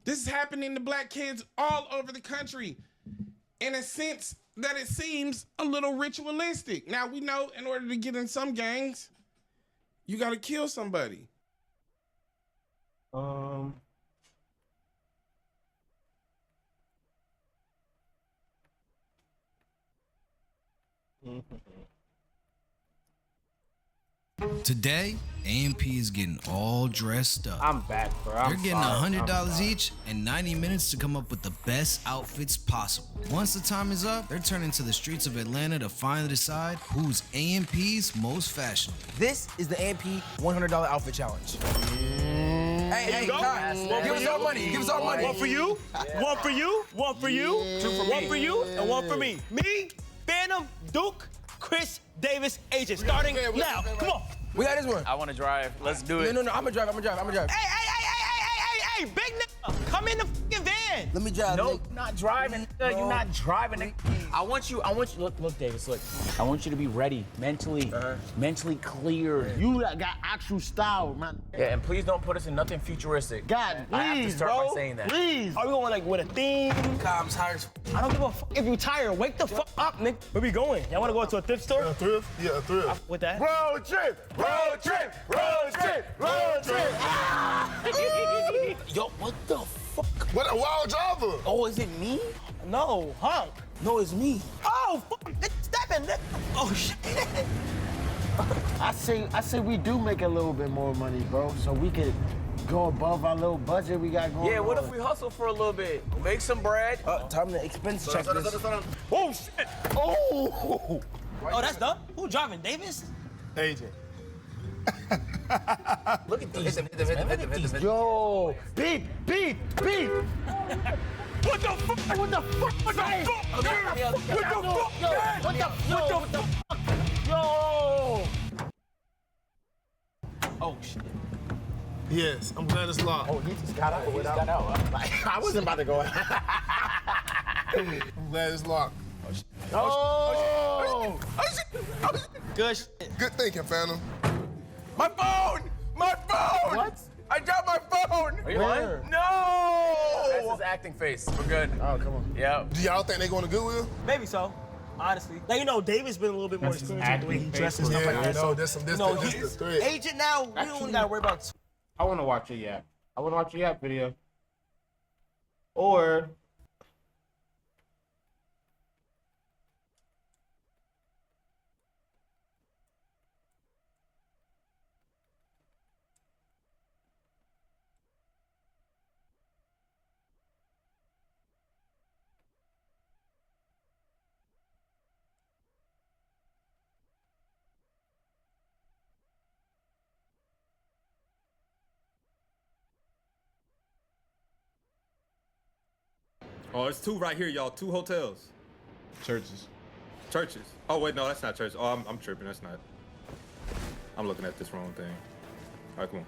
This is happening to black kids all over the country in a sense that it seems a little ritualistic. Now, we know in order to get in some gangs, you got to kill somebody. Today, AMP is getting all dressed up. I'm back, bro. They're getting $100 each and 90 minutes to come up with the best outfits possible. Once the time is up, they're turning to the streets of Atlanta to finally decide who's AMP's most fashionable. This is the AMP $100 outfit challenge. Hey, guys, give us our money. Give us our money. One for you, one for you, one for you, one for you, and one for me. Me, Phantom, Duke, Chris, Davis, Agent. Starting now. Come on. We got this one. I want to drive. Let's do it. No, I'm gonna drive. Hey, big nigga, come in the fucking van. Let me drive. No, nigga. not driving. You're not driving. I want you. Look, Davis. Look, I want you to be ready, mentally clear. You got actual style, man. Yeah, and please don't put us in nothing futuristic. God, please, I have to start bro. by saying that. Please. Are we going like with a theme? I'm tired. I don't give a fuck if you tired. Wake the fuck up, nigga. Where we going? Y'all want to go to a thrift store? A thrift? Yeah, a thrift. With that? Road trip! Road trip! Road trip! Road trip! Yo, what the fuck? What a wild driver! Oh, is it me? No, Hunk. No, it's me. Oh, fuck. Stepping, nigga. Oh, shit. I say we do make a little bit more money, bro, so we could go above our little budget we got going Yeah, what on. if we hustle for a little bit? Make some bread. Time to expense check this. Oh, shit. Oh. Oh, that's done? Who driving, Davis? Agent. Look at these. These Yo, beep. What the fuck? What the fuck? What the fuck? What the fuck? Yo! Oh, shit. Yes, I'm glad it's locked. Oh, he just got out without. I wasn't about to go out. I'm glad it's locked. Oh! Good shit. Good thinking, Phantom. My phone! My phone! What? I dropped my phone! Are you Where? lying? No! That's his acting face. We're good. Oh, come on. Yeah. Do y'all think they're going to Goodwill? Maybe so. Honestly. Now, you know, David's been a little bit more experienced with the way he dresses and stuff like that. no, this the threat. Agent now, we don't gotta worry about. I want to watch a Yap. I want to watch a Yap video. Or Oh, it's two right here, y'all. Two hotels. Churches. Churches. Oh, wait, no, that's not church. Oh, I'm tripping. That's not. I'm looking at this wrong thing. All right, come on.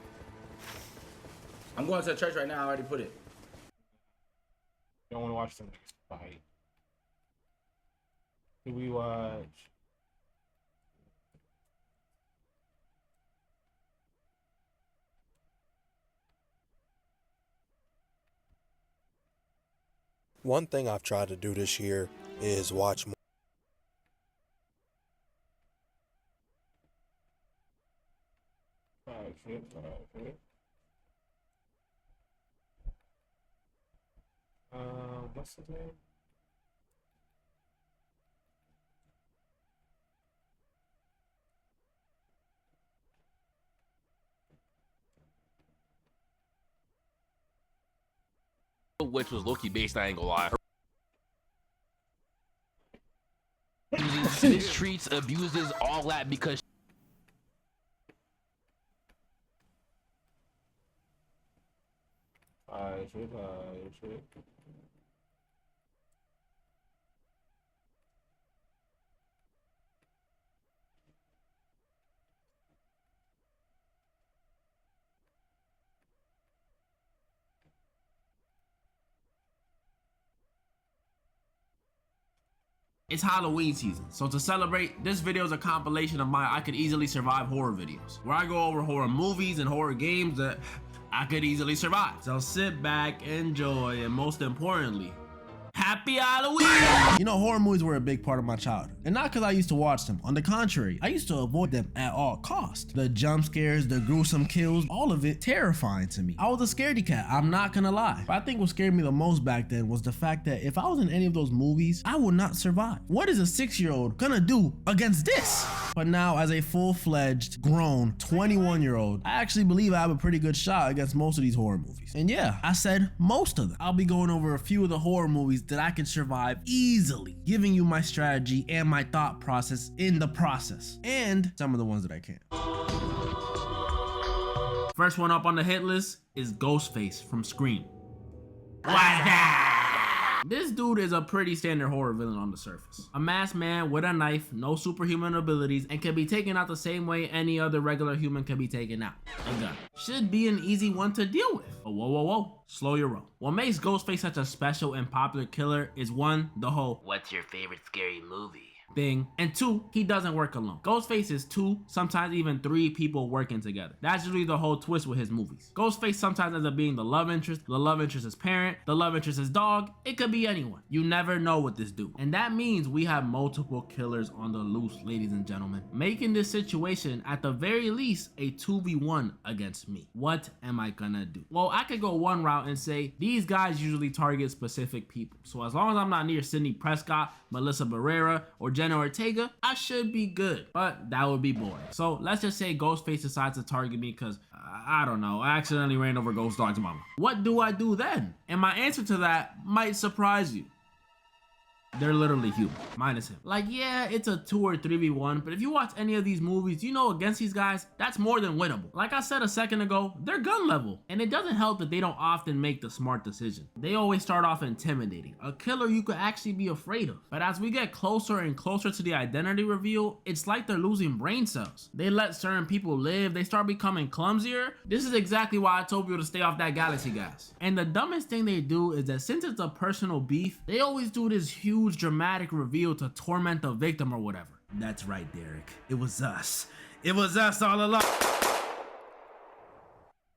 I'm going to the church right now. I already put it. don't want to watch the next fight. Do we watch? One thing I've tried to do this year is watch more. What's his name? Which was Loki based, I ain't gonna lie. mistreats, abuses, all that because it's Halloween season, so to celebrate, this video is a compilation of my I could easily survive horror videos, where I go over horror movies and horror games that I could easily survive. So sit back, enjoy, and most importantly, happy Halloween! You know, horror movies were a big part of my childhood. And not because I used to watch them. On the contrary, I used to avoid them at all costs. The jump scares, the gruesome kills, all of it terrifying to me. I was a scaredy cat, I'm not gonna lie. But I think what scared me the most back then was the fact that if I was in any of those movies, I would not survive. What is a 6-year-old gonna do against this? But now, as a full-fledged, grown 21-year-old, I actually believe I have a pretty good shot against most of these horror movies. And yeah, I said most of them. I'll be going over a few of the horror movies that I can survive easily, giving you my strategy and my thought process in the process, and some of the ones that I can't. First one up on the hit list is Ghostface from Scream. This dude is a pretty standard horror villain on the surface. A masked man with a knife, no superhuman abilities, and can be taken out the same way any other regular human can be taken out. A gun. Should be an easy one to deal with. But whoa, slow your roll. What makes Ghostface such a special and popular killer is one, the whole "what's your favorite scary movie?" thing, and two, he doesn't work alone. Ghostface is 2, sometimes even 3 people working together. That's usually the whole twist with his movies. Ghostface sometimes ends up being the love interest's parent, the love interest's dog. It could be anyone. You never know with this dude. And that means we have multiple killers on the loose, ladies and gentlemen, making this situation at the very least a 2v1 against me. What am I gonna do? Well, I could go one route and say these guys usually target specific people. So as long as I'm not near Sidney Prescott, Melissa Barrera, or Jenna Ortega, I should be good, but that would be boring. So let's just say Ghostface decides to target me because, I don't know, I accidentally ran over Ghost Dog's mama. What do I do then? And my answer to that might surprise you. They're literally human, minus him. Like, yeah, it's a 2 or 3v1, but if you watch any of these movies, you know against these guys, that's more than winnable. Like I said a second ago, they're gun level, and it doesn't help that they don't often make the smart decision. They always start off intimidating, a killer you could actually be afraid of. But as we get closer and closer to the identity reveal, it's like they're losing brain cells. They let certain people live, they start becoming clumsier. This is exactly why I told you to stay off that galaxy gas. And the dumbest thing they do is that since it's a personal beef, they always do this huge dramatic reveal to torment the victim or whatever. That's right, Derek. It was us. It was us all along.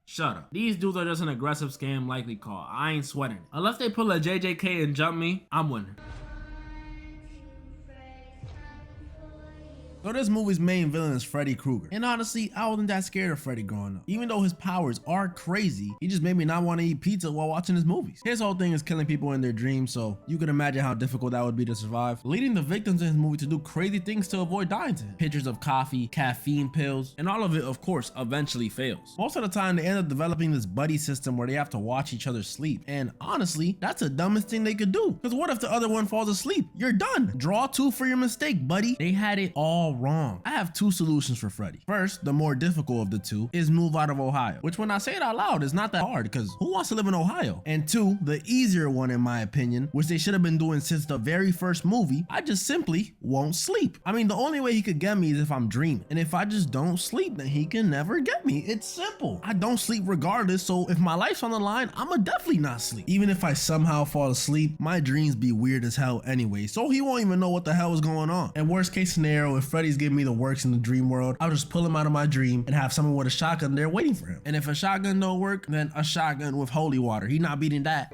Shut up. These dudes are just an aggressive scam likely call. I ain't sweating it. Unless they pull a JJK and jump me, I'm winning. So this movie's main villain is Freddy Krueger. And honestly, I wasn't that scared of Freddy growing up. Even though his powers are crazy, he just made me not want to eat pizza while watching his movies. His whole thing is killing people in their dreams, so you can imagine how difficult that would be to survive. Leading the victims in his movie to do crazy things to avoid dying to him. Pictures of coffee, caffeine pills, and all of it, of course, eventually fails. Most of the time, they end up developing this buddy system where they have to watch each other sleep. And honestly, that's the dumbest thing they could do. Because what if the other one falls asleep? You're done. Draw 2 for your mistake, buddy. They had it all wrong. I have 2 solutions for Freddy. First, the more difficult of the 2 is move out of Ohio, which when I say it out loud is not that hard because who wants to live in Ohio? And 2, the easier one in my opinion, which they should have been doing since the very first movie, I just simply won't sleep. I mean, the only way he could get me is if I'm dreaming. And if I just don't sleep, then he can never get me. It's simple. I don't sleep regardless, so if my life's on the line, I'ma definitely not sleep. Even if I somehow fall asleep, my dreams be weird as hell anyway, so he won't even know what the hell is going on. And worst case scenario, if Freddy's giving me the works in the dream world, I'll just pull him out of my dream and have someone with a shotgun there waiting for him. And if a shotgun don't work, then a shotgun with holy water. He not beating that.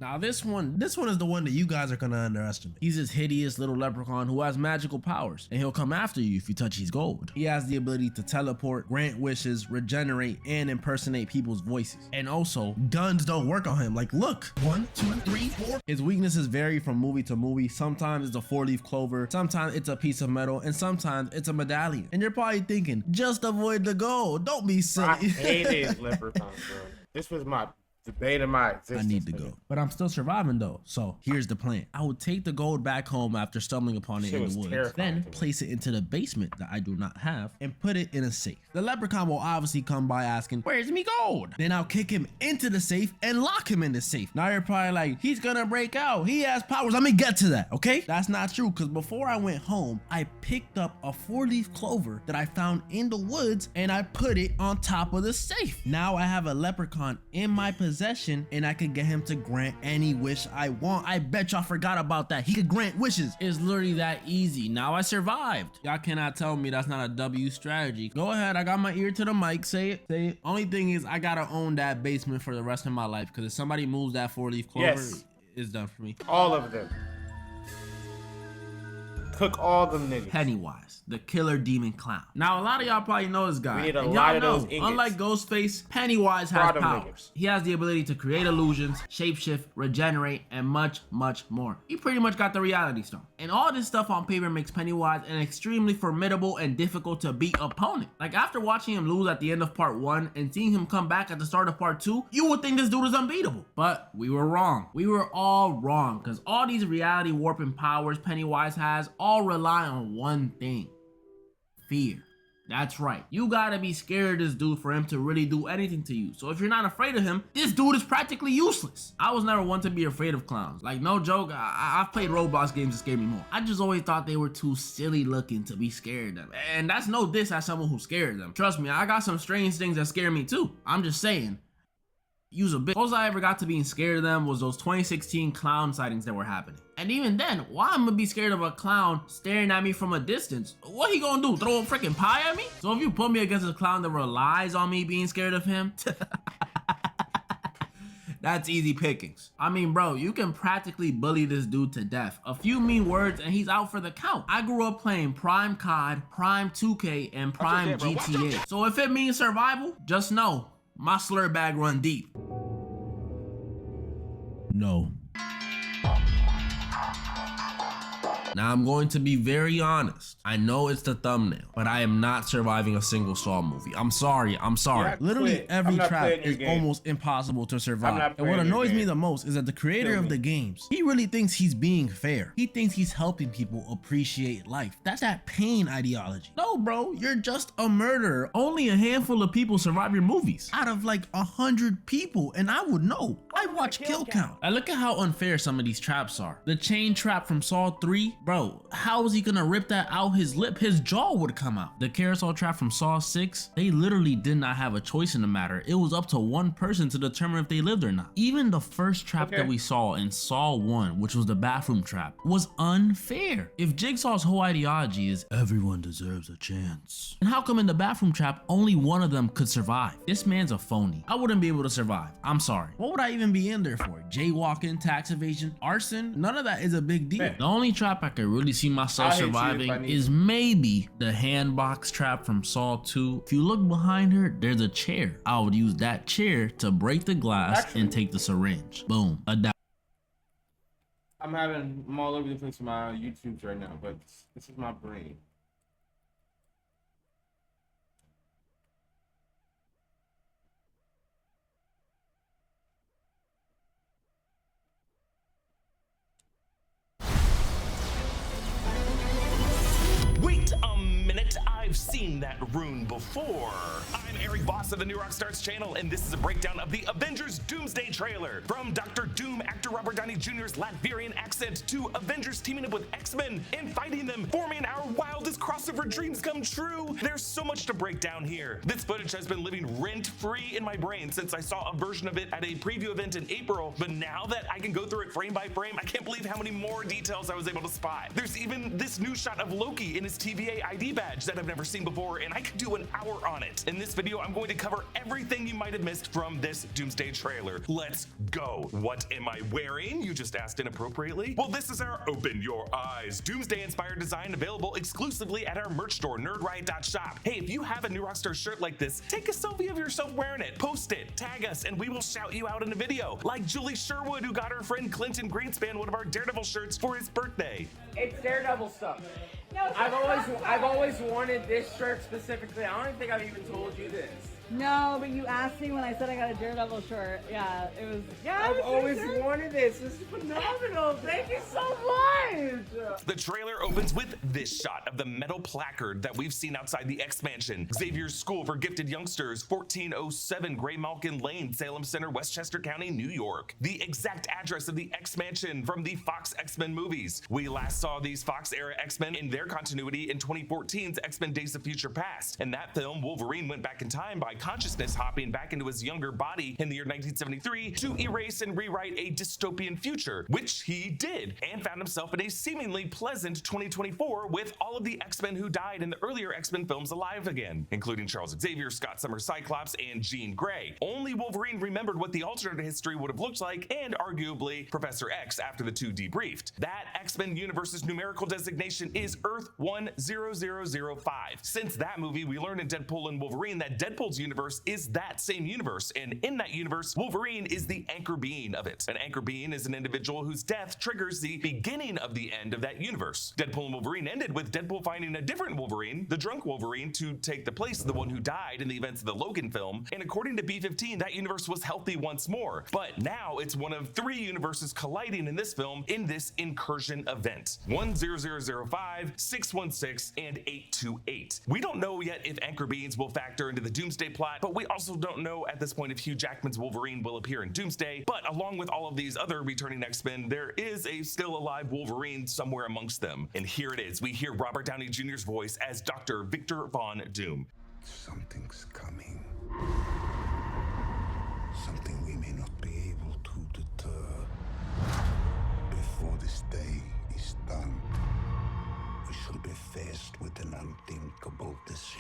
Now this one is the one that you guys are gonna underestimate. He's this hideous little leprechaun who has magical powers, and he'll come after you if you touch his gold. He has the ability to teleport, grant wishes, regenerate, and impersonate people's voices. And also, guns don't work on him. Like, look, 1, 2, 3, 4. His weaknesses vary from movie to movie. Sometimes it's a 4-leaf clover, sometimes it's a piece of metal, and sometimes it's a medallion. And you're probably thinking, just avoid the gold. Don't be silly. I hated leprechauns, bro. This was Debating my I existence. need the gold. But I'm still surviving though. So here's the plan. I would take the gold back home after stumbling upon it Shit in was the woods. terrifying Then to me. place it into the basement that I do not have and put it in a safe. The leprechaun will obviously come by asking, where's me gold? Then I'll kick him into the safe and lock him in the safe. Now you're probably like, he's gonna break out. He has powers. Let me get to that, okay? That's not true, because before I went home, I picked up a 4-leaf clover that I found in the woods and I put it on top of the safe. Now I have a leprechaun in my possession and I could get him to grant any wish I want. I bet y'all forgot about that. He could grant wishes. It's literally that easy. Now I survived. Y'all cannot tell me that's not a W strategy. Go ahead. I got my ear to the mic. Say it. Say it. Only thing is I gotta own that basement for the rest of my life, because if somebody moves that 4-leaf clover, Yes. it's done for me. All of them. Cook all them niggas. Pennywise, the killer demon clown. Now, a lot of y'all probably know this guy. We need a And lot y'all of know, those ingots. unlike Ghostface, Pennywise has Proud of powers. niggas. He has the ability to create illusions, shapeshift, regenerate, and much, much more. He pretty much got the reality stone. And all this stuff on paper makes Pennywise an extremely formidable and difficult to beat opponent. Like, after watching him lose at the end of part 1 and seeing him come back at the start of part 2, you would think this dude is unbeatable. But we were wrong. We were all wrong, because all these reality warping powers Pennywise has all rely on one thing: fear. That's right. You gotta be scared of this dude for him to really do anything to you. So if you're not afraid of him, this dude is practically useless. I was never one to be afraid of clowns. Like, no joke, I've played Roblox games that scared me more. I just always thought they were too silly looking to be scared of them. And that's no diss as someone who scared them. Trust me, I got some strange things that scare me too. I'm just saying. Use a bit. Closest I ever got to being scared of them was those 2016 clown sightings that were happening. And even then, why I'm gonna be scared of a clown staring at me from a distance? What he gonna do? Throw a freaking pie at me? So if you put me against a clown that relies on me being scared of him, that's easy pickings. I mean, bro, you can practically bully this dude to death. A few mean words and he's out for the count. I grew up playing Prime COD, Prime 2K, and Prime GTA. So if it means survival, just know my slur bag run deep. No. Now I'm going to be very honest. I know it's the thumbnail, but I am not surviving a single Saw movie. I'm sorry. Yeah, Literally quit. every I'm not trap playing your is game. almost impossible to I'm survive. not And what playing your annoys me game. the most is that the creator Kill of me. the games, he really thinks he's being fair. He thinks he's helping people appreciate life. That's that pain ideology. No, bro, you're just a murderer. Only a handful of people survive your movies out of like 100 people, and I would know. I watch kill count. I look at how unfair some of these traps are. The chain trap from Saw 3, bro, how is he gonna rip that out his lip? His jaw would come out. The carousel trap from Saw 6, they literally did not have a choice in the matter. It was up to one person to determine if they lived or not. Even the first trap that we saw in Saw 1, which was the bathroom trap, was unfair. If Jigsaw's whole ideology is everyone deserves a chance, and how come in the bathroom trap only one of them could survive? This man's a phony. I wouldn't be able to survive. I'm sorry. What would I even be in there for? Jaywalking, tax evasion, arson? None of that is a big deal. The only trap I could really see myself I'll hit you if I surviving need is to. maybe the handbox trap from Saw 2. If you look behind her, there's a chair. I would use that chair to break the glass and take the syringe. Boom. I'm all over the place with my YouTubes right now, but this is my brain. Wait a minute, I've seen that rune before. I'm Eric Boss of the New Rock Starts channel, and this is a breakdown of the Avengers Doomsday trailer. From Dr. Doom actor Robert Downey Jr.'s Latvian accent to Avengers teaming up with X-Men and fighting them, forming our wildest crossover dreams come true. There's so much to break down here. This footage has been living rent-free in my brain since I saw a version of it at a preview event in April, but now that I can go through it frame by frame, I can't believe how many more details I was able to spot. There's even this new shot of Loki in his TVA ID badge that I've never seen before, and I could do an hour on it. In this video, I'm going to cover everything you might have missed from this Doomsday trailer. Let's go. What am I wearing? You just asked inappropriately. Well, this is our Open Your Eyes Doomsday-inspired design available exclusively at our merch store, nerdriot.shop. Hey, if you have a New Rockstar shirt like this, take a selfie of yourself wearing it, post it, tag us, and we will shout you out in a video. Like Julie Sherwood, who got her friend Clinton Greenspan one of our Daredevil shirts for his birthday. It's Daredevil stuff. I've always wanted this shirt specifically. I don't even think I've even told you this. No, but you asked me when I said I got a Daredevil shirt. Yeah, it was. Yeah, I've always wanted this. This is phenomenal. Thank you so much. The trailer opens with this shot of the metal placard that we've seen outside the X-Mansion, Xavier's School for Gifted Youngsters, 1407 Gray Malkin Lane, Salem Center, Westchester County, New York. The exact address of the X-Mansion from the Fox X-Men movies. We last saw these Fox-era X-Men in their continuity in 2014's X-Men Days of Future Past. In that film, Wolverine went back in time by consciousness hopping back into his younger body in the year 1973 to erase and rewrite a dystopian future, which he did, and found himself in a seemingly pleasant 2024 with all of the X-Men who died in the earlier X-Men films alive again, including Charles Xavier, Scott Summers Cyclops, and Jean Grey. Only Wolverine remembered what the alternate history would have looked like, and arguably Professor X after the two debriefed. That X-Men universe's numerical designation is Earth 10005. Since that movie, we learned in Deadpool and Wolverine that Deadpool's universe is that same universe, and in that universe, Wolverine is the anchor being of it. An anchor being is an individual whose death triggers the beginning of the end of that universe. Deadpool and Wolverine ended with Deadpool finding a different Wolverine, the drunk Wolverine, to take the place of the one who died in the events of the Logan film, and according to B15, that universe was healthy once more. But now it's one of three universes colliding in this film in this incursion event. 10005, 616, and 828. We don't know yet if anchor beings will factor into the Doomsday plot, but we also don't know at this point if Hugh Jackman's Wolverine will appear in Doomsday. But along with all of these other returning X-Men, there is a still alive Wolverine somewhere amongst them. And here it is. We hear Robert Downey Jr.'s voice as Dr. Victor Von Doom. Something's coming. Something we may not be able to deter. Before this day is done, we shall be faced with an unthinkable decision.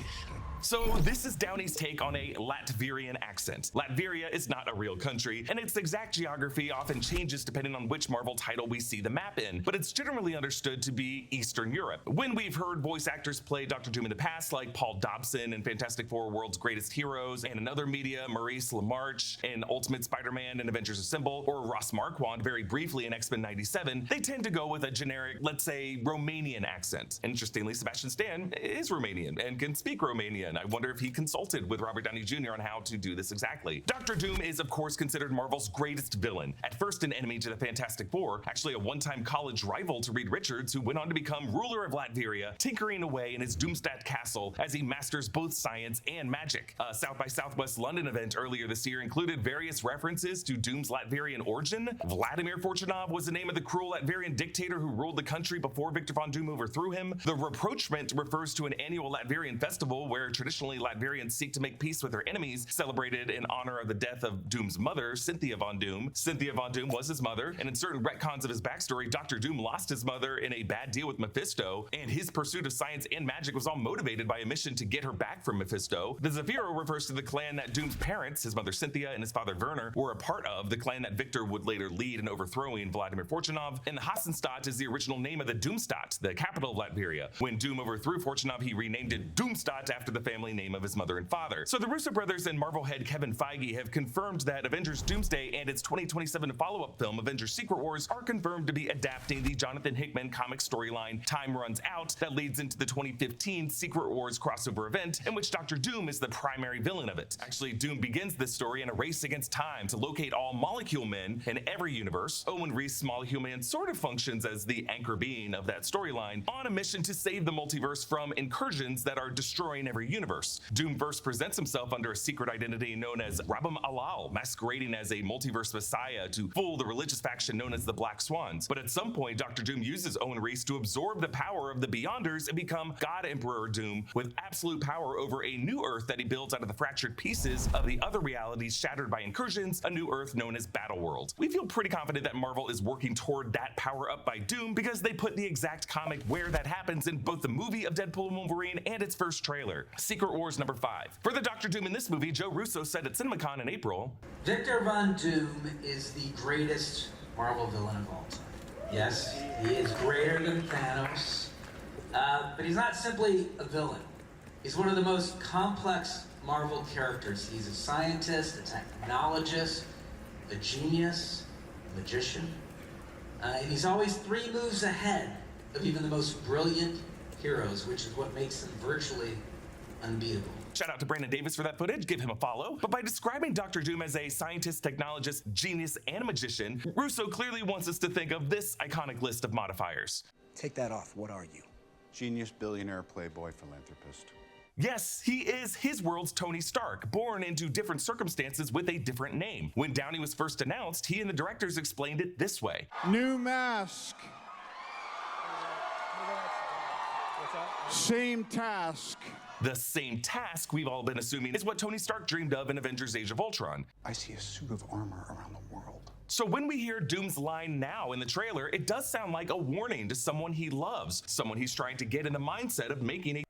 So this is Downey's take on a Latvian accent. Latveria is not a real country, and its exact geography often changes depending on which Marvel title we see the map in, but it's generally understood to be Eastern Europe. When we've heard voice actors play Dr. Doom in the past, like Paul Dobson in Fantastic Four World's Greatest Heroes, and in other media, Maurice LaMarche in Ultimate Spider-Man and Avengers Assemble, or Ross Marquand very briefly in X-Men 97, they tend to go with a generic, let's say, Romanian accent. Interestingly, Sebastian Stan is Romanian and can speak Romanian. I wonder if he consulted with Robert Downey Jr. on how to do this exactly. Dr. Doom is, of course, considered Marvel's greatest villain. At first an enemy to the Fantastic Four, actually a one-time college rival to Reed Richards, who went on to become ruler of Latveria, tinkering away in his Doomstat castle as he masters both science and magic. A South by Southwest London event earlier this year included various references to Doom's Latvian origin. Vladimir Fortunov was the name of the cruel Latvian dictator who ruled the country before Victor Von Doom overthrew him. The rapprochement refers to an annual Latvian festival where traditionally Latvians seek to make peace with their enemies, celebrated in honor of the death of Doom's mother, Cynthia Von Doom. Cynthia Von Doom was his mother, and in certain retcons of his backstory, Dr. Doom lost his mother in a bad deal with Mephisto, and his pursuit of science and magic was all motivated by a mission to get her back from Mephisto. The Zafiro refers to the clan that Doom's parents, his mother Cynthia and his father Werner, were a part of, the clan that Victor would later lead in overthrowing Vladimir Fortunov, and the Hassenstadt is the original name of the Doomstadt, the capital of Latveria. When Doom overthrew Fortunov, he renamed it Doomstadt after the family name of his mother and father. So the Russo brothers and Marvel head Kevin Feige have confirmed that Avengers Doomsday and its 2027 follow-up film Avengers Secret Wars are confirmed to be adapting the Jonathan Hickman comic storyline Time Runs Out that leads into the 2015 Secret Wars crossover event in which Dr. Doom is the primary villain of it. Actually, Doom begins this story in a race against time to locate all Molecule Men in every universe. Owen Reese Molecule Man sort of functions as the anchor being of that storyline on a mission to save the multiverse from incursions that are destroying every universe. Doom first presents himself under a secret identity known as Rabam Alal, masquerading as a multiverse messiah to fool the religious faction known as the Black Swans. But at some point, Dr. Doom uses Owen Reese to absorb the power of the Beyonders and become God Emperor Doom with absolute power over a new Earth that he builds out of the fractured pieces of the other realities shattered by incursions, a new Earth known as Battleworld. We feel pretty confident that Marvel is working toward that power up by Doom because they put the exact comic where that happens in both the movie of Deadpool and Wolverine and its first trailer, Secret Wars #5. For the Dr. Doom in this movie, Joe Russo said at CinemaCon in April, Victor Von Doom is the greatest Marvel villain of all time. Yes, he is greater than Thanos, but he's not simply a villain. He's one of the most complex Marvel characters. He's a scientist, a technologist, a genius, a magician, and he's always 3 moves ahead of even the most brilliant heroes, which is what makes him virtually unbeatable. Shout out to Brandon Davis for that footage, give him a follow. But by describing Dr. Doom as a scientist, technologist, genius, and magician, Russo clearly wants us to think of this iconic list of modifiers. Take that off. What are you? Genius, billionaire, playboy, philanthropist. Yes, he is his world's Tony Stark, born into different circumstances with a different name. When Downey was first announced, he and the directors explained it this way. New mask. Same task. The same task we've all been assuming is what Tony Stark dreamed of in Avengers Age of Ultron. I see a suit of armor around the world. So when we hear Doom's line now in the trailer, it does sound like a warning to someone he loves, someone he's trying to get in the mindset of making a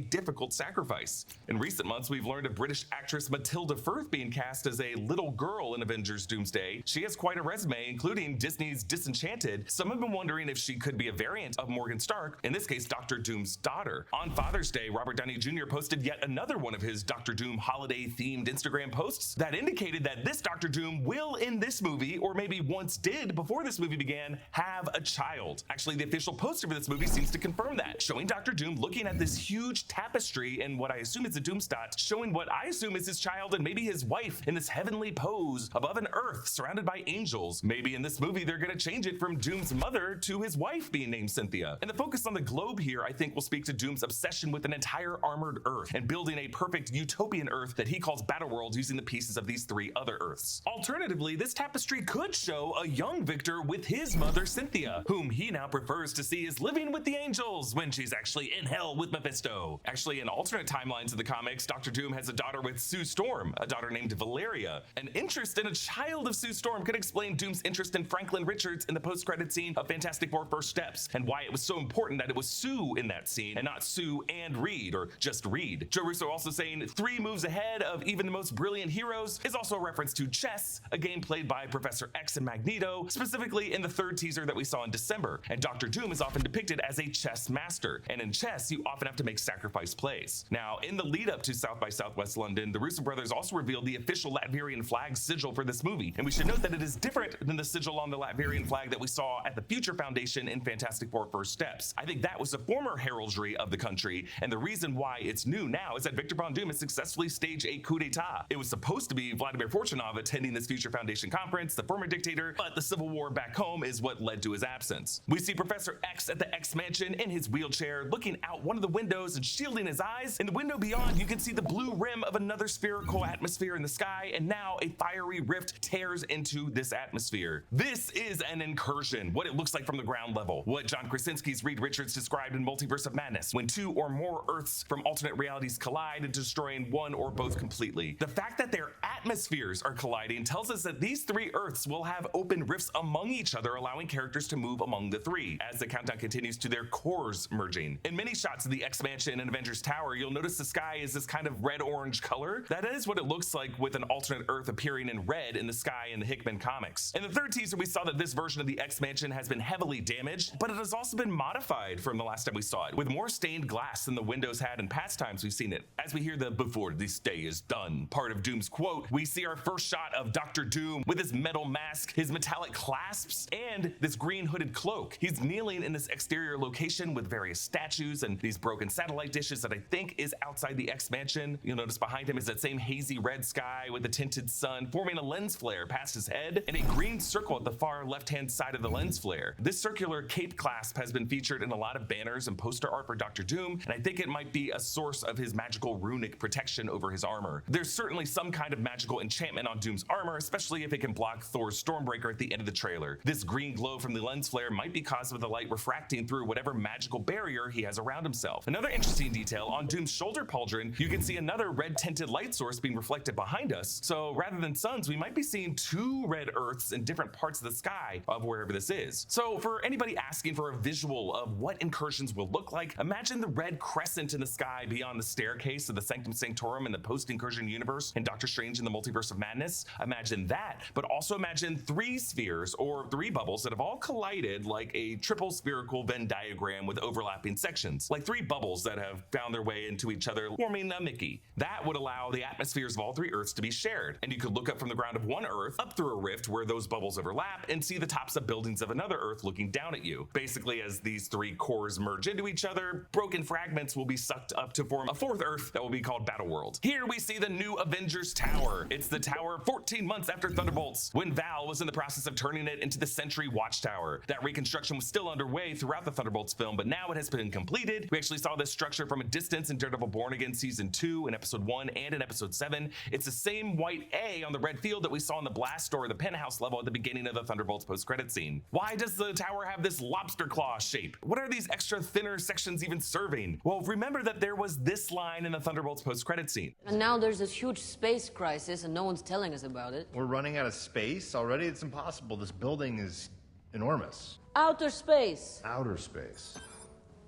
difficult sacrifice. In recent months, we've learned of British actress Matilda Firth being cast as a little girl in Avengers Doomsday. She has quite a resume, including Disney's Disenchanted. Some have been wondering if she could be a variant of Morgan Stark, in this case, Dr. Doom's daughter. On Father's Day, Robert Downey Jr. posted yet another one of his Dr. Doom holiday-themed Instagram posts that indicated that this Dr. Doom will, in this movie, or maybe once did before this movie began, have a child. Actually, the official poster for this movie seems to confirm that, showing Dr. Doom looking at this huge tapestry and what I assume is a Doomstot, showing what I assume is his child and maybe his wife in this heavenly pose above an earth surrounded by angels. Maybe in this movie they're gonna change it from Doom's mother to his wife being named Cynthia. And the focus on the globe here I think will speak to Doom's obsession with an entire armored earth and building a perfect utopian earth that he calls Battleworld using the pieces of these three other earths. Alternatively, this tapestry could show a young Victor with his mother Cynthia, whom he now prefers to see as living with the angels when she's actually in hell with Mephisto. Actually, in alternate timelines of the comics, Dr. Doom has a daughter with Sue Storm, a daughter named Valeria. An interest in a child of Sue Storm could explain Doom's interest in Franklin Richards in the post-credit scene of Fantastic Four First Steps, and why it was so important that it was Sue in that scene and not Sue and Reed, or just Reed. Joe Russo also saying 3 moves ahead of even the most brilliant heroes is also a reference to chess, a game played by Professor X and Magneto, specifically in the 3rd teaser that we saw in December. And Dr. Doom is often depicted as a chess master, and in chess you often have to make sacrifice plays. Now, in the lead up to South by Southwest London, the Russo brothers also revealed the official Latvian flag sigil for this movie, and we should note that it is different than the sigil on the Latvian flag that we saw at the Future Foundation in Fantastic Four First Steps. I think that was a former heraldry of the country, and the reason why it's new now is that Victor Von Doom has successfully staged a coup d'etat. It was supposed to be Vladimir Fortunov attending this Future Foundation conference, the former dictator, but the civil war back home is what led to his absence. We see Professor X at the X Mansion in his wheelchair, looking out one of the windows and shielding his eyes. In the window beyond, you can see the blue rim of another spherical atmosphere in the sky, and now a fiery rift tears into this atmosphere. This is an incursion, what it looks like from the ground level, what John Krasinski's Reed Richards described in Multiverse of Madness, when 2 or more Earths from alternate realities collide and destroying one or both completely. The fact that their atmospheres are colliding tells us that these 3 Earths will have open rifts among each other, allowing characters to move among the 3, as the countdown continues to their cores merging. In many shots of the X-Mansion and Avengers Tower, you'll notice the sky is this kind of red-orange color. That is what it looks like with an alternate Earth appearing in red in the sky in the Hickman comics. In the 3rd teaser, we saw that this version of the X-Mansion has been heavily damaged, but it has also been modified from the last time we saw it, with more stained glass than the windows had in past times we've seen it. As we hear the "before this day is done" part of Doom's quote, we see our first shot of Dr. Doom with his metal mask, his metallic clasps, and this green hooded cloak. He's kneeling in this exterior location with various statues and these broken satellite dishes that I think is outside the X-Mansion. You'll notice behind him is that same hazy red sky with the tinted sun forming a lens flare past his head and a green circle at the far left-hand side of the lens flare. This circular cape clasp has been featured in a lot of banners and poster art for Dr. Doom, and I think it might be a source of his magical runic protection over his armor. There's certainly some kind of magical enchantment on Doom's armor, especially if it can block Thor's Stormbreaker at the end of the trailer. This green glow from the lens flare might be caused by the light refracting through whatever magical barrier he has around himself. Another interesting detail, on Doom's shoulder pauldron, you can see another red tinted light source being reflected behind us. So rather than suns, we might be seeing 2 red Earths in different parts of the sky of wherever this is. So for anybody asking for a visual of what incursions will look like, imagine the red crescent in the sky beyond the staircase of the Sanctum Sanctorum in the post-incursion universe and Doctor Strange in the Multiverse of Madness. Imagine that, but also imagine 3 spheres or 3 bubbles that have all collided like a triple spherical Venn diagram with overlapping sections, like 3 bubbles that have found their way into each other, forming a Mickey. That would allow the atmospheres of all three Earths to be shared, and you could look up from the ground of one Earth, up through a rift where those bubbles overlap, and see the tops of buildings of another Earth looking down at you. Basically, as these three cores merge into each other, broken fragments will be sucked up to form a fourth Earth that will be called Battle World. Here we see the new Avengers Tower. It's the tower 14 months after Thunderbolts, when Val was in the process of turning it into the Sentry Watchtower. That reconstruction was still underway throughout the Thunderbolts film, but now it has been completed. We actually saw this structure from a distance in Daredevil Born Again Season 2 in Episode 1 and in Episode 7. It's the same white A on the red field that we saw in the blast door, the penthouse level at the beginning of the Thunderbolts post-credit scene. Why does the tower have this lobster claw shape? What are these extra thinner sections even serving? Well, remember that there was this line in the Thunderbolts post-credit scene. And now there's this huge space crisis and no one's telling us about it. We're running out of space already? It's impossible. This building is enormous. Outer space. Outer space.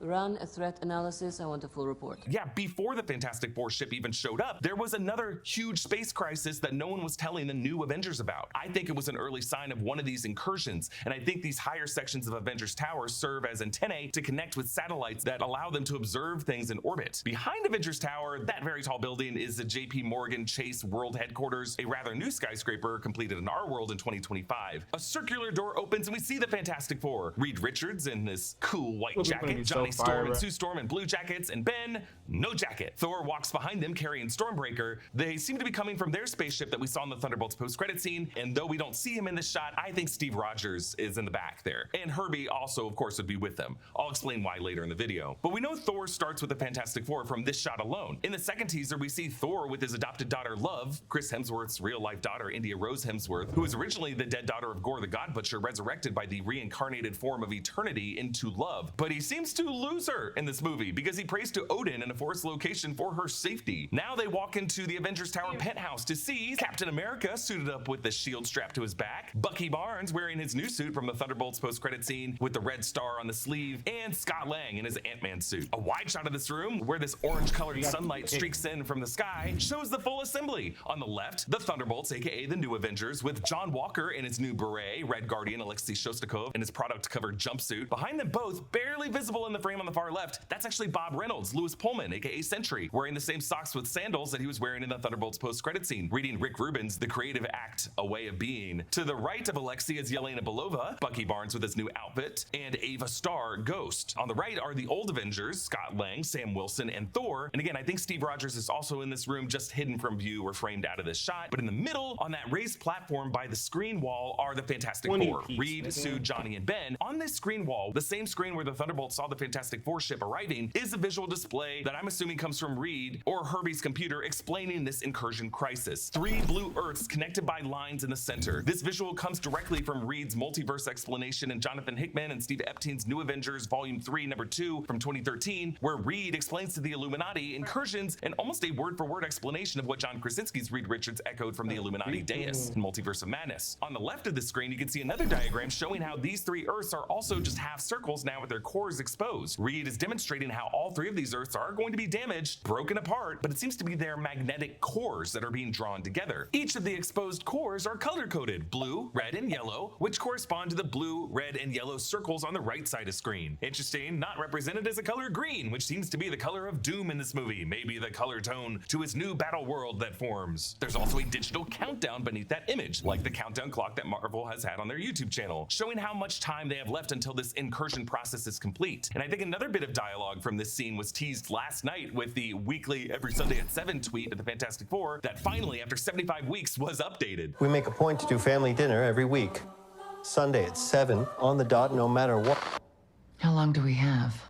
Run a threat analysis. I want a full report. Yeah, before the Fantastic Four ship even showed up, there was another huge space crisis that no one was telling the new Avengers about. I think it was an early sign of one of these incursions, and I think these higher sections of Avengers Tower serve as antennae to connect with satellites that allow them to observe things in orbit. Behind Avengers Tower, that very tall building is the JP Morgan Chase World Headquarters, a rather new skyscraper completed in our world in 2025. A circular door opens and we see the Fantastic Four. Reed Richards in this cool white jacket, Johnny Storm and Sue Storm in blue jackets, and Ben, no jacket. Thor walks behind them carrying Stormbreaker. They seem to be coming from their spaceship that we saw in the Thunderbolts post-credit scene, and though we don't see him in this shot, I think Steve Rogers is in the back there. And Herbie also, of course, would be with them. I'll explain why later in the video. But we know Thor starts with the Fantastic Four from this shot alone. In the second teaser, we see Thor with his adopted daughter, Love, Chris Hemsworth's real-life daughter, India Rose Hemsworth, who is originally the dead daughter of Gore the God Butcher, resurrected by the reincarnated form of Eternity into Love. But he seems to lose her in this movie because he prays to Odin in a forest location for her safety. Now they walk into the Avengers Tower penthouse to see Captain America suited up with the shield strapped to his back, Bucky Barnes wearing his new suit from the Thunderbolts post-credit scene with the red star on the sleeve, and Scott Lang in his Ant-Man suit. A wide shot of this room where this orange-colored sunlight streaks in from the sky shows the full assembly. On the left, the Thunderbolts, aka the new Avengers, with John Walker in his new beret, Red Guardian Alexei Shostakov in his product-covered jumpsuit. Behind them both, barely visible in the frame on the far left, that's actually Bob Reynolds, Lewis Pullman, aka Sentry, wearing the same socks with sandals that he was wearing in the Thunderbolts post-credit scene, reading Rick Rubin's The Creative Act, A Way of Being. To the right of Alexei is Yelena Belova, Bucky Barnes with his new outfit, and Ava Starr, Ghost. On the right are the old Avengers, Scott Lang, Sam Wilson, and Thor. And again, I think Steve Rogers is also in this room, just hidden from view or framed out of this shot. But in the middle, on that raised platform by the screen wall, are the Fantastic Four, Reed, Sue, Johnny, and Ben. On this screen wall, the same screen where the Thunderbolts saw the Fantastic Four ship arriving, is a visual display that I'm assuming comes from Reed or Herbie's computer explaining this incursion crisis. 3 blue Earths connected by lines in the center. This visual comes directly from Reed's multiverse explanation in Jonathan Hickman and Steve Epstein's New Avengers Volume 3, Number 2 from 2013, where Reed explains to the Illuminati incursions and almost a word-for-word explanation of what John Krasinski's Reed Richards echoed from the Illuminati Deus in Multiverse of Madness. On the left of the screen, you can see another diagram showing how these 3 Earths are also just half circles now with their cores exposed. Reed is demonstrating how all 3 of these Earths are going to be damaged, broken apart, but it seems to be their magnetic cores that are being drawn together. Each of the exposed cores are color-coded, blue, red, and yellow, which correspond to the blue, red, and yellow circles on the right side of screen. Interesting, not represented as a color green, which seems to be the color of Doom in this movie, maybe the color tone to his new battle world that forms. There's also a digital countdown beneath that image, like the countdown clock that Marvel has had on their YouTube channel, showing how much time they have left until this incursion process is complete. And I think another bit of dialogue from this scene was teased last night with the weekly every Sunday at 7 tweet of the Fantastic Four that finally, after 75 weeks, was updated. We make a point to do family dinner every week. Sunday at 7, on the dot, no matter what. How long do we have?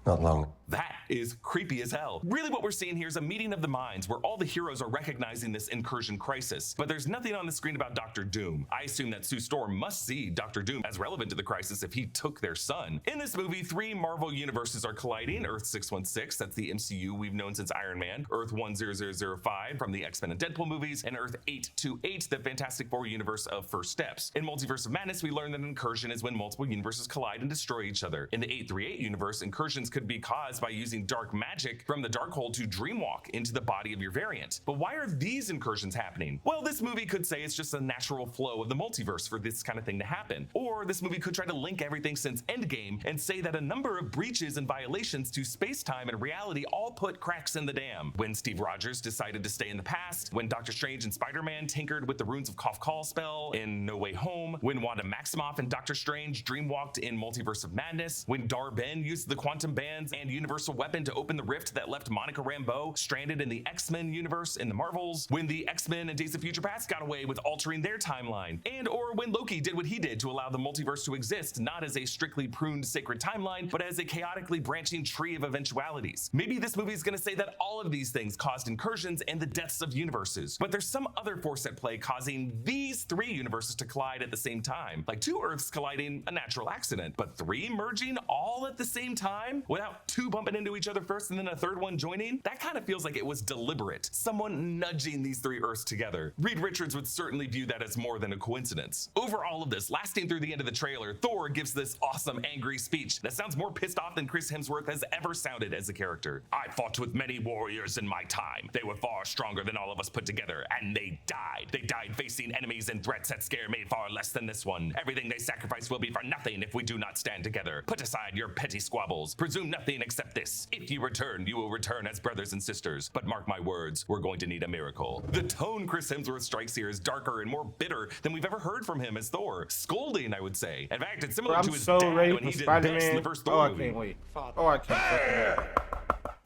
Not long. That is creepy as hell. Really what we're seeing here is a meeting of the minds where all the heroes are recognizing this incursion crisis, but there's nothing on the screen about Dr. Doom. I assume that Sue Storm must see Dr. Doom as relevant to the crisis if he took their son. In this movie, 3 Marvel universes are colliding. Earth 616, that's the MCU we've known since Iron Man, Earth 10005 from the X-Men and Deadpool movies, and Earth 828, the Fantastic Four universe of First Steps. In Multiverse of Madness, we learn that an incursion is when multiple universes collide and destroy each other. In the 838 universe, incursions could be caused by using using dark magic from the Darkhold to dreamwalk into the body of your variant. But why are these incursions happening? Well, this movie could say it's just a natural flow of the multiverse for this kind of thing to happen. Or this movie could try to link everything since Endgame and say that a number of breaches and violations to space-time and reality all put cracks in the dam. When Steve Rogers decided to stay in the past, when Doctor Strange and Spider-Man tinkered with the runes of Call spell in No Way Home, when Wanda Maximoff and Doctor Strange dreamwalked in Multiverse of Madness, when Dar-Ben used the quantum bands and universal weapon to open the rift that left Monica Rambeau stranded in the X-Men universe in the Marvels, when the X-Men and Days of Future Past got away with altering their timeline, and or when Loki did what he did to allow the multiverse to exist not as a strictly pruned sacred timeline, but as a chaotically branching tree of eventualities. Maybe this movie is going to say that all of these things caused incursions and the deaths of universes, but there's some other force at play causing these three universes to collide at the same time. Like two Earths colliding, a natural accident, but three merging all at the same time without two bumping into each other first and then a third one joining? That kind of feels like it was deliberate. Someone nudging these three Earths together. Reed Richards would certainly view that as more than a coincidence. Over all of this, lasting through the end of the trailer, Thor gives this awesome angry speech that sounds more pissed off than Chris Hemsworth has ever sounded as a character. I fought with many warriors in my time. They were far stronger than all of us put together, and they died. They died facing enemies and threats that scare me far less than this one. Everything they sacrifice will be for nothing if we do not stand together. Put aside your petty squabbles. Presume nothing except this. If you return, you will return as brothers and sisters. But mark my words, we're going to need a miracle. The tone Chris Hemsworth strikes here is darker and more bitter than we've ever heard from him as Thor. Scolding, I would say. In fact, it's similar to his dad when he did best in the first Thor movie. I can't wait. Oh, I can't fucking wait.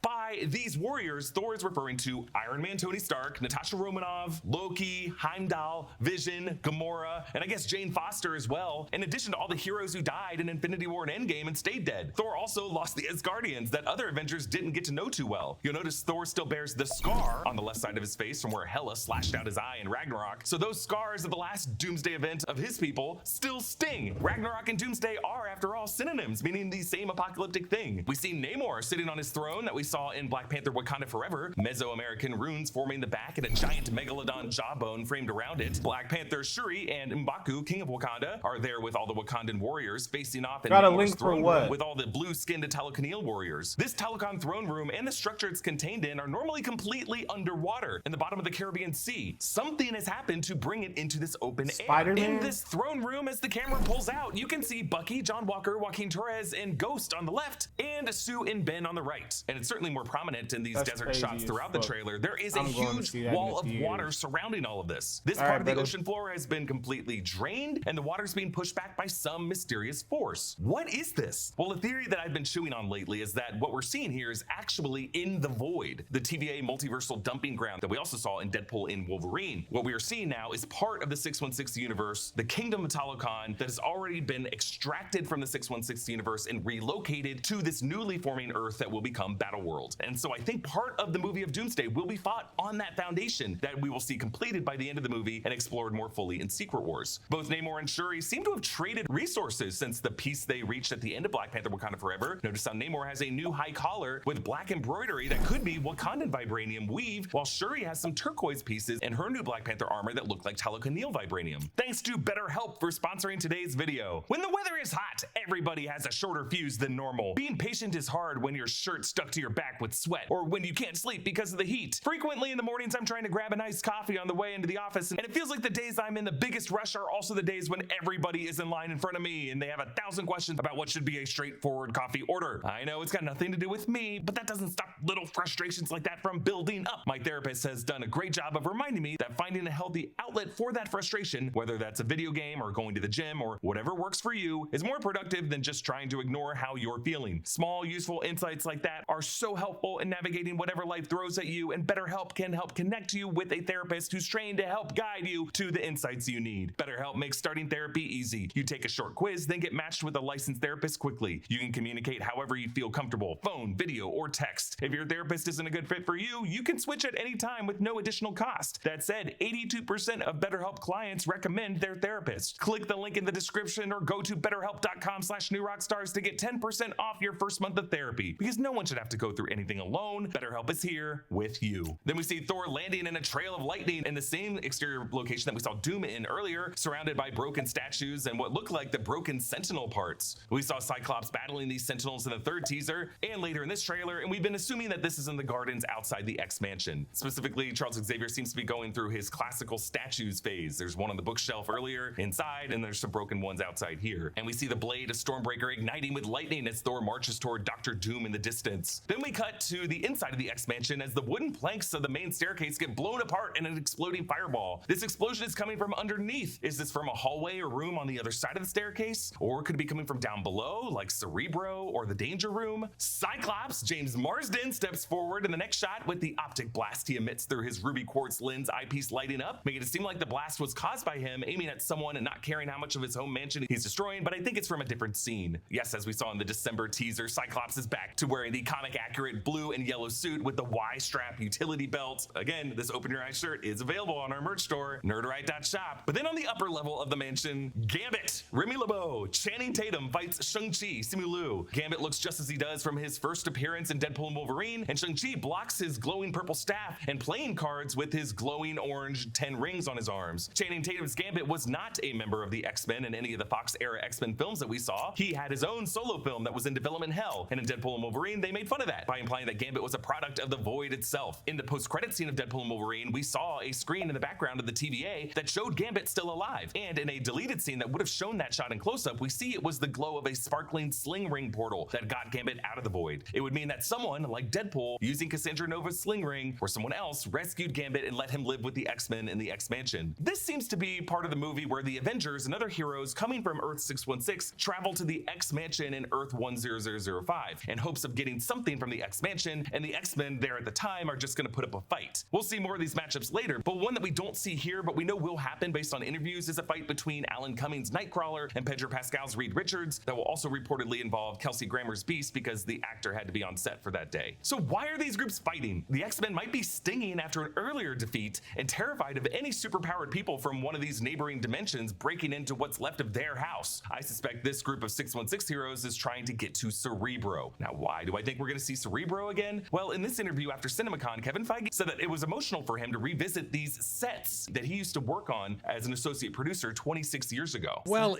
By these warriors, Thor is referring to Iron Man Tony Stark, Natasha Romanoff, Loki, Heimdall, Vision, Gamora, and I guess Jane Foster as well, in addition to all the heroes who died in Infinity War and Endgame and stayed dead. Thor also lost the Asgardians that other Avengers didn't get to know too well. You'll notice Thor still bears the scar on the left side of his face from where Hela slashed out his eye in Ragnarok, so those scars of the last Doomsday event of his people still sting. Ragnarok and Doomsday are, after all, synonyms, meaning the same apocalyptic thing. We see Namor sitting on his throne that we saw in Black Panther Wakanda Forever, Mesoamerican runes forming the back and a giant megalodon jawbone framed around it. Black Panther Shuri and M'Baku, king of Wakanda, are there with all the Wakandan warriors facing off in Namor's throne room with all the blue-skinned Talokanil warriors. This Talokan throne room and the structure it's contained in are normally completely underwater in the bottom of the Caribbean Sea. Something has happened to bring it into this open air. In this throne room, as the camera pulls out, you can see Bucky, John Walker, Joaquin Torres, and Ghost on the left, and Sue and Ben on the right. And it's certainly more prominent in these desert shots throughout the trailer. There is a huge wall of water surrounding all of this. This part of the ocean floor has been completely drained, and the water's being pushed back by some mysterious force. What is this? Well, a theory that I've been chewing on lately is that what we're seeing here is actually in the void, the TVA multiversal dumping ground that we also saw in Deadpool and Wolverine. What we are seeing now is part of the 616 universe, the kingdom of Talokan, that has already been extracted from the 616 universe and relocated to this newly forming Earth that will become Battleworld. And so I think part of the movie of Doomsday will be fought on that foundation that we will see completed by the end of the movie and explored more fully in Secret Wars. Both Namor and Shuri seem to have traded resources since the peace they reached at the end of Black Panther Wakanda Forever. Notice how Namor has a new high collar with black embroidery that could be Wakandan vibranium weave, while Shuri has some turquoise pieces in her new Black Panther armor that look like Talokanil vibranium. Thanks to BetterHelp for sponsoring today's video. When the weather is hot, everybody has a shorter fuse than normal. Being patient is hard when your shirt's stuck to your back with sweat, or when you can't sleep because of the heat. Frequently in the mornings, I'm trying to grab a nice coffee on the way into the office, and it feels like the days I'm in the biggest rush are also the days when everybody is in line in front of me and they have 1,000 questions about what should be a straightforward coffee order. I know it's got nothing to do with me, but that doesn't stop little frustrations like that from building up. My therapist has done a great job of reminding me that finding a healthy outlet for that frustration, whether that's a video game or going to the gym or whatever works for you, is more productive than just trying to ignore how you're feeling. Small, useful insights like that are so helpful in navigating whatever life throws at you, and BetterHelp can help connect you with a therapist who's trained to help guide you to the insights you need. BetterHelp makes starting therapy easy. You take a short quiz, then get matched with a licensed therapist quickly. You can communicate however you feel comfortable, phone, video, or text. If your therapist isn't a good fit for you, you can switch at any time with no additional cost. That said, 82% of BetterHelp clients recommend their therapist. Click the link in the description or go to betterhelp.com betterhelp.com/newrockstars to get 10% off your first month of therapy, because no one should have to go through anything alone. BetterHelp is here with you. Then we see Thor landing in a trail of lightning in the same exterior location that we saw Doom in earlier, surrounded by broken statues and what looked like the broken Sentinel parts. We saw Cyclops battling these Sentinels in the third teaser and later in this trailer, and we've been assuming that this is in the gardens outside the X-Mansion. Specifically, Charles Xavier seems to be going through his classical statues phase. There's one on the bookshelf earlier inside, and there's some broken ones outside here. And we see the blade of Stormbreaker igniting with lightning as Thor marches toward Dr. Doom in the distance. Then we cut to the inside of the X-Mansion as the wooden planks of the main staircase get blown apart in an exploding fireball. This explosion is coming from underneath. Is this from a hallway or room on the other side of the staircase? Or could it be coming from down below, like Cerebro or the Danger Room? Cyclops, James Marsden, steps forward in the next shot with the optic blast he emits through his ruby quartz lens eyepiece lighting up, making it seem like the blast was caused by him aiming at someone and not caring how much of his home mansion he's destroying, but I think it's from a different scene. Yes, as we saw in the December teaser, Cyclops is back to wearing the comic-accurate blue and yellow suit with the Y-strap utility belt. Again, this Open Your Eyes shirt is available on our merch store, nerdrite.shop. But then on the upper level of the mansion, Gambit, Remy LeBeau, Channing Tatum fights Shang-Chi, Simu Liu. Gambit looks just as he does from his first appearance in Deadpool and Wolverine, and Shang-Chi blocks his glowing purple staff and playing cards with his glowing orange 10 rings on his arms. Channing Tatum's Gambit was not a member of the X-Men in any of the Fox-era X-Men films that we saw. He had his own solo film that was in development hell, and in Deadpool and Wolverine, they made fun of that by implying that Gambit was a product of the Void itself. In the post-credit scene of Deadpool and Wolverine, we saw a screen in the background of the TVA that showed Gambit still alive, and in a deleted scene that would have shown that shot in close-up, we see it was the glow of a sparkling sling ring portal that got Gambit out of the Void. It would mean that someone, like Deadpool, using Cassandra Nova's sling ring, or someone else, rescued Gambit and let him live with the X-Men in the X-Mansion. This seems to be part of the movie where the Avengers and other heroes coming from Earth 616 travel to the X-Mansion in Earth 10005 in hopes of getting something from the X-Mansion, and the X-Men there at the time are just going to put up a fight. We'll see more of these matchups later, but one that we don't see here but we know will happen based on interviews is a fight between Alan Cummings' Nightcrawler and Pedro Pascal's Reed Richards that will also reportedly involve Kelsey Grammer's Beast because the actor had to be on set for that day. So why are these groups fighting? The X-Men might be stinging after an earlier defeat and terrified of any superpowered people from one of these neighboring dimensions breaking into what's left of their house. I suspect this group of 616 heroes is trying to get to Cerebro. Now, why do I think we're going to see Cerebro again? Well, in this interview after CinemaCon, Kevin Feige said that it was emotional for him to revisit these sets that he used to work on as an associate producer 26 years ago. Well,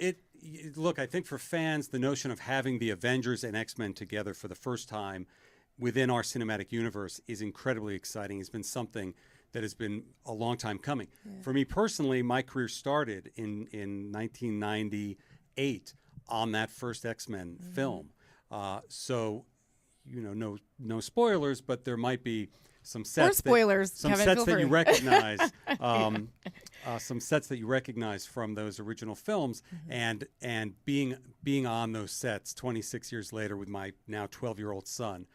look, I think for fans, the notion of having the Avengers and X-Men together for the first time within our cinematic universe is incredibly exciting. It's been something that has been a long time coming. Yeah. For me personally, my career started in 1998 on that first X-Men film. So, you know, no spoilers, but there might be some sets. Or spoilers, some Kevin, sets that free. you recognize. Some sets that you recognize from those original films, and being on those sets 26 years later with my now 12-year-old son.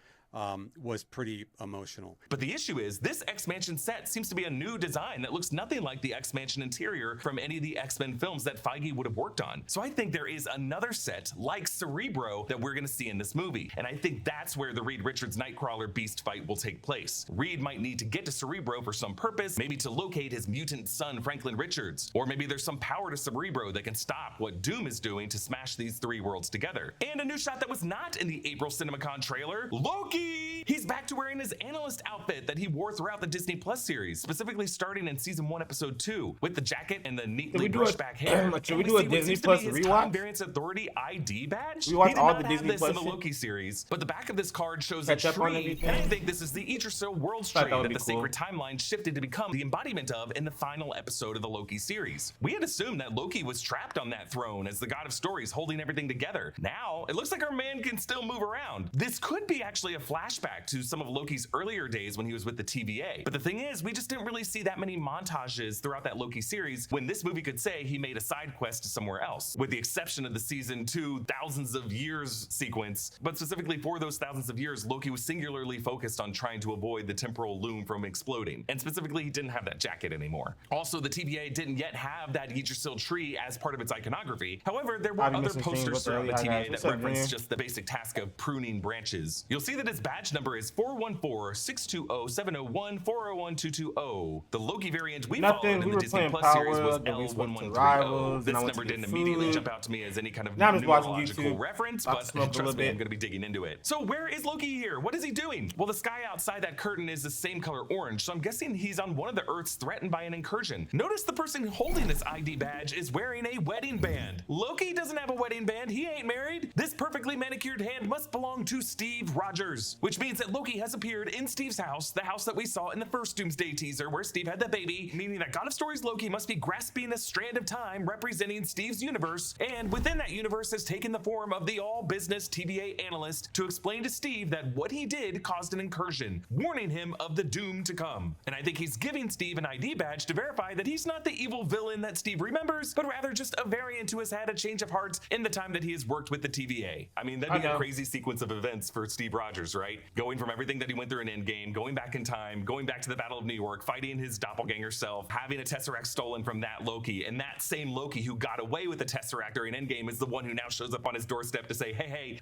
Was pretty emotional. But the issue is, this X-Mansion set seems to be a new design that looks nothing like the X-Mansion interior from any of the X-Men films that Feige would have worked on. So I think there is another set, like Cerebro, that we're going to see in this movie. And I think that's where the Reed Richards Nightcrawler Beast fight will take place. Reed might need to get to Cerebro for some purpose, maybe to locate his mutant son, Franklin Richards. Or maybe there's some power to Cerebro that can stop what Doom is doing to smash these three worlds together. And a new shot that was not in the April CinemaCon trailer, Loki! He's back to wearing his analyst outfit that he wore throughout the Disney Plus series, specifically starting in season 1, episode 2, with the jacket and the neatly brushed back hair. Should we do a Disney Plus rewatch? Variance Authority ID badge? We watched he did all not the have Disney this Plus in the shit? Loki series, but the back of this card shows Catch a up on tree, everything? and I think this is the Idrisil Worlds Thought tree that would that be the cool. Sacred Timeline shifted to become the embodiment of in the final episode of the Loki series. We had assumed that Loki was trapped on that throne as the god of stories holding everything together. Now, it looks like our man can still move around. This could be actually a flashback to some of Loki's earlier days when he was with the TVA. But the thing is, we just didn't really see that many montages throughout that Loki series when this movie could say he made a side quest somewhere else, with the exception of the season 2 thousands of years sequence. But specifically for those thousands of years, Loki was singularly focused on trying to avoid the temporal loom from exploding. And specifically, he didn't have that jacket anymore. Also, the TVA didn't yet have that Yggdrasil tree as part of its iconography. However, there were other posters throughout the TVA that referenced just the basic task of pruning branches. You'll see that his badge number is 414-620-701-401-220. The Loki variant we followed in the Disney Plus series was L1130. This number didn't immediately jump out to me as any kind of numerological reference, but trust me, I'm going to be digging into it. So where is Loki here? What is he doing? Well, the sky outside that curtain is the same color orange, so I'm guessing he's on one of the Earths threatened by an incursion. Notice the person holding this ID badge is wearing a wedding band. Loki doesn't have a wedding band. He ain't married. This perfectly manicured hand must belong to Steve Rogers, which means that Loki has appeared in Steve's house, the house that we saw in the first Doomsday teaser where Steve had the baby, meaning that God of Stories Loki must be grasping a strand of time representing Steve's universe, and within that universe has taken the form of the all-business TVA analyst to explain to Steve that what he did caused an incursion, warning him of the doom to come. And I think he's giving Steve an ID badge to verify that he's not the evil villain that Steve remembers, but rather just a variant who has had a change of heart in the time that he has worked with the TVA. I mean, that'd be a crazy sequence of events for Steve Rogers, right? Going from everything that he went through in Endgame, going back in time, going back to the Battle of New York, fighting his doppelganger self, having a Tesseract stolen from that Loki, and that same Loki who got away with the Tesseract during Endgame is the one who now shows up on his doorstep to say, hey,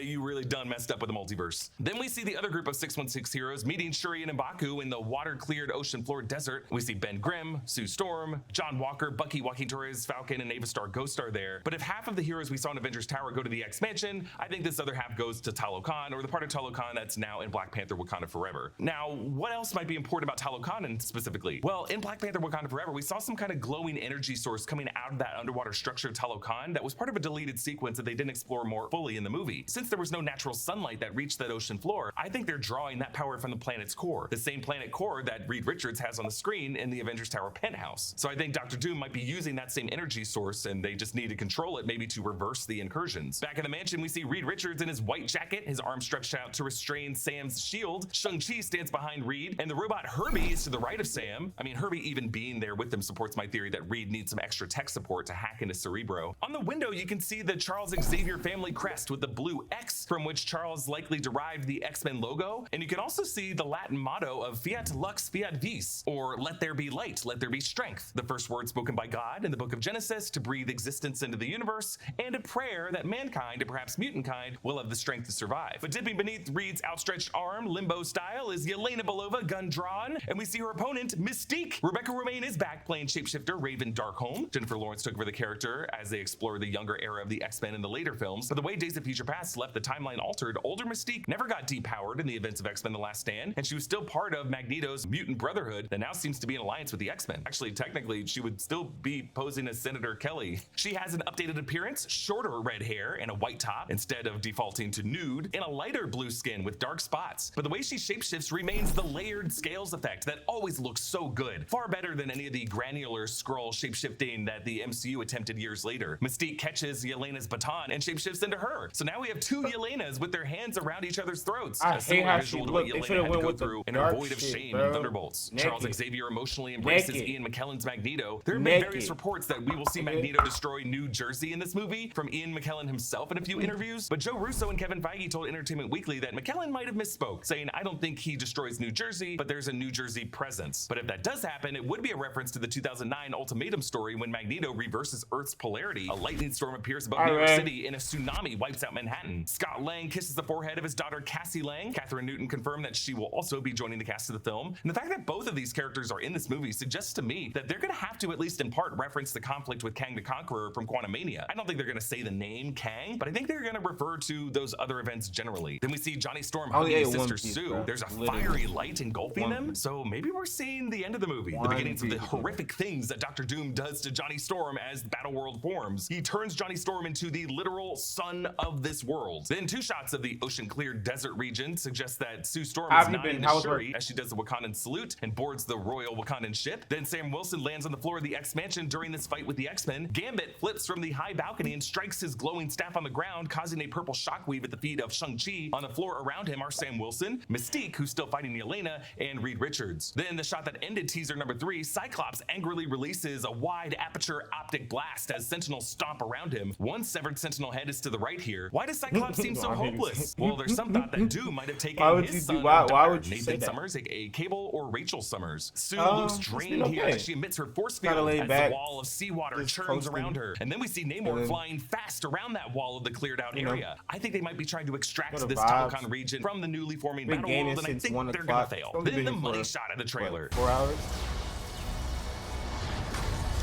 you really done messed up with the multiverse. Then we see the other group of 616 heroes meeting Shuri and M'Baku in the water-cleared ocean-floored desert. We see Ben Grimm, Sue Storm, John Walker, Bucky, Joaquin Torres, Falcon, and Ava Star Ghost are there. But if half of the heroes we saw in Avengers Tower go to the X-Mansion, I think this other half goes to Talokan, or the part of Talokan that's now in Black Panther Wakanda Forever. Now, what else might be important about Talokan specifically? Well, in Black Panther Wakanda Forever, we saw some kind of glowing energy source coming out of that underwater structure of Talokan that was part of a deleted sequence that they didn't explore more fully in the movie. Since there was no natural sunlight that reached that ocean floor, I think they're drawing that power from the planet's core, the same planet core that Reed Richards has on the screen in the Avengers Tower penthouse. So I think Dr. Doom might be using that same energy source, and they just need to control it maybe to reverse the incursions. Back in the mansion, we see Reed Richards in his white jacket, his arm stretched out to restrain Sam's shield. Shang-Chi stands behind Reed, and the robot Herbie is to the right of Sam. I mean, Herbie even being there with them supports my theory that Reed needs some extra tech support to hack into Cerebro. On the window, you can see the Charles Xavier family crest with the blue X, from which Charles likely derived the X-Men logo, and you can also see the Latin motto of Fiat Lux Fiat Vis, or let there be light, let there be strength, the first word spoken by God in the book of Genesis to breathe existence into the universe, and a prayer that mankind, and perhaps mutant kind, will have the strength to survive. But dipping beneath Reed's outstretched arm, limbo style, is Yelena Belova, gun drawn, and we see her opponent, Mystique. Rebecca Romijn is back playing shapeshifter Raven Darkholme. Jennifer Lawrence took over the character as they explore the younger era of the X-Men in the later films, but the way Days of Future Past left the timeline altered, older Mystique never got depowered in the events of X-Men The Last Stand, and she was still part of Magneto's mutant brotherhood that now seems to be in alliance with the X-Men. Actually, technically, she would still be posing as Senator Kelly. She has an updated appearance, shorter red hair and a white top instead of defaulting to nude, and a lighter blue skin with dark spots. But the way she shapeshifts remains the layered scales effect that always looks so good, far better than any of the granular Skrull shapeshifting that the MCU attempted years later. Mystique catches Yelena's baton and shapeshifts into her. So now we have two Yelenas with their hands around each other's throats. I A hate similar how visual she to what looked. They Yelena should've had to went go with the through in her dark Void of shit, Shame bro. and Thunderbolts. Naked. Charles Xavier emotionally embraces Naked. Ian McKellen's Magneto. There have been Naked. various reports that we will see Magneto destroy New Jersey in this movie from Ian McKellen himself in a few interviews, but Joe Russo and Kevin Feige told Entertainment Weekly that McKellen might have misspoke, saying, I don't think he destroys New Jersey, but there's a New Jersey presence. But if that does happen, it would be a reference to the 2009 Ultimatum story when Magneto reverses Earth's polarity. A lightning storm appears above New York City and a tsunami wipes out Manhattan. Scott Lang kisses the forehead of his daughter Cassie Lang. Catherine Newton confirmed that she will also be joining the cast of the film. And the fact that both of these characters are in this movie suggests to me that they're going to have to at least in part reference the conflict with Kang the Conqueror from Quantumania. I don't think they're going to say the name Kang, but I think they're going to refer to those other events generally. Then we see Johnny Storm hugging his sister Sue. There's a fiery light engulfing them, so maybe we're seeing the end of the movie. The beginnings of the horrific things that Dr. Doom does to Johnny Storm as the Battle World forms. He turns Johnny Storm into the literal son of this world. Then two shots of the ocean-cleared desert region suggest that Sue Storm is nodding to Shuri as she does the Wakandan salute and boards the Royal Wakandan ship. Then Sam Wilson lands on the floor of the X-Mansion during this fight with the X-Men. Gambit flips from the high balcony and strikes his glowing staff on the ground, causing a purple shockwave at the feet of Shang-Chi. On the floor around him are Sam Wilson, Mystique, who's still fighting Yelena, and Reed Richards. Then the shot that ended teaser number 3, Cyclops angrily releases a wide aperture optic blast as Sentinels stomp around him. One severed Sentinel head is to the right here. Why does Cyclops seem so hopeless? Well, there's some thought that Doom might have taken his son or daughter, Nathan Summers, aka Cable, or Rachel Summers. Sue looks drained here as she emits her force field as the wall of seawater churns around her. And then we see Namor flying fast around that wall of the cleared out area. I think they might be trying to extract this jobs. Topocon region from the newly forming Been battle gaming world, and I since think 1 they're o'clock. gonna fail. Only Then the been money for, shot of the trailer. what, 4 hours?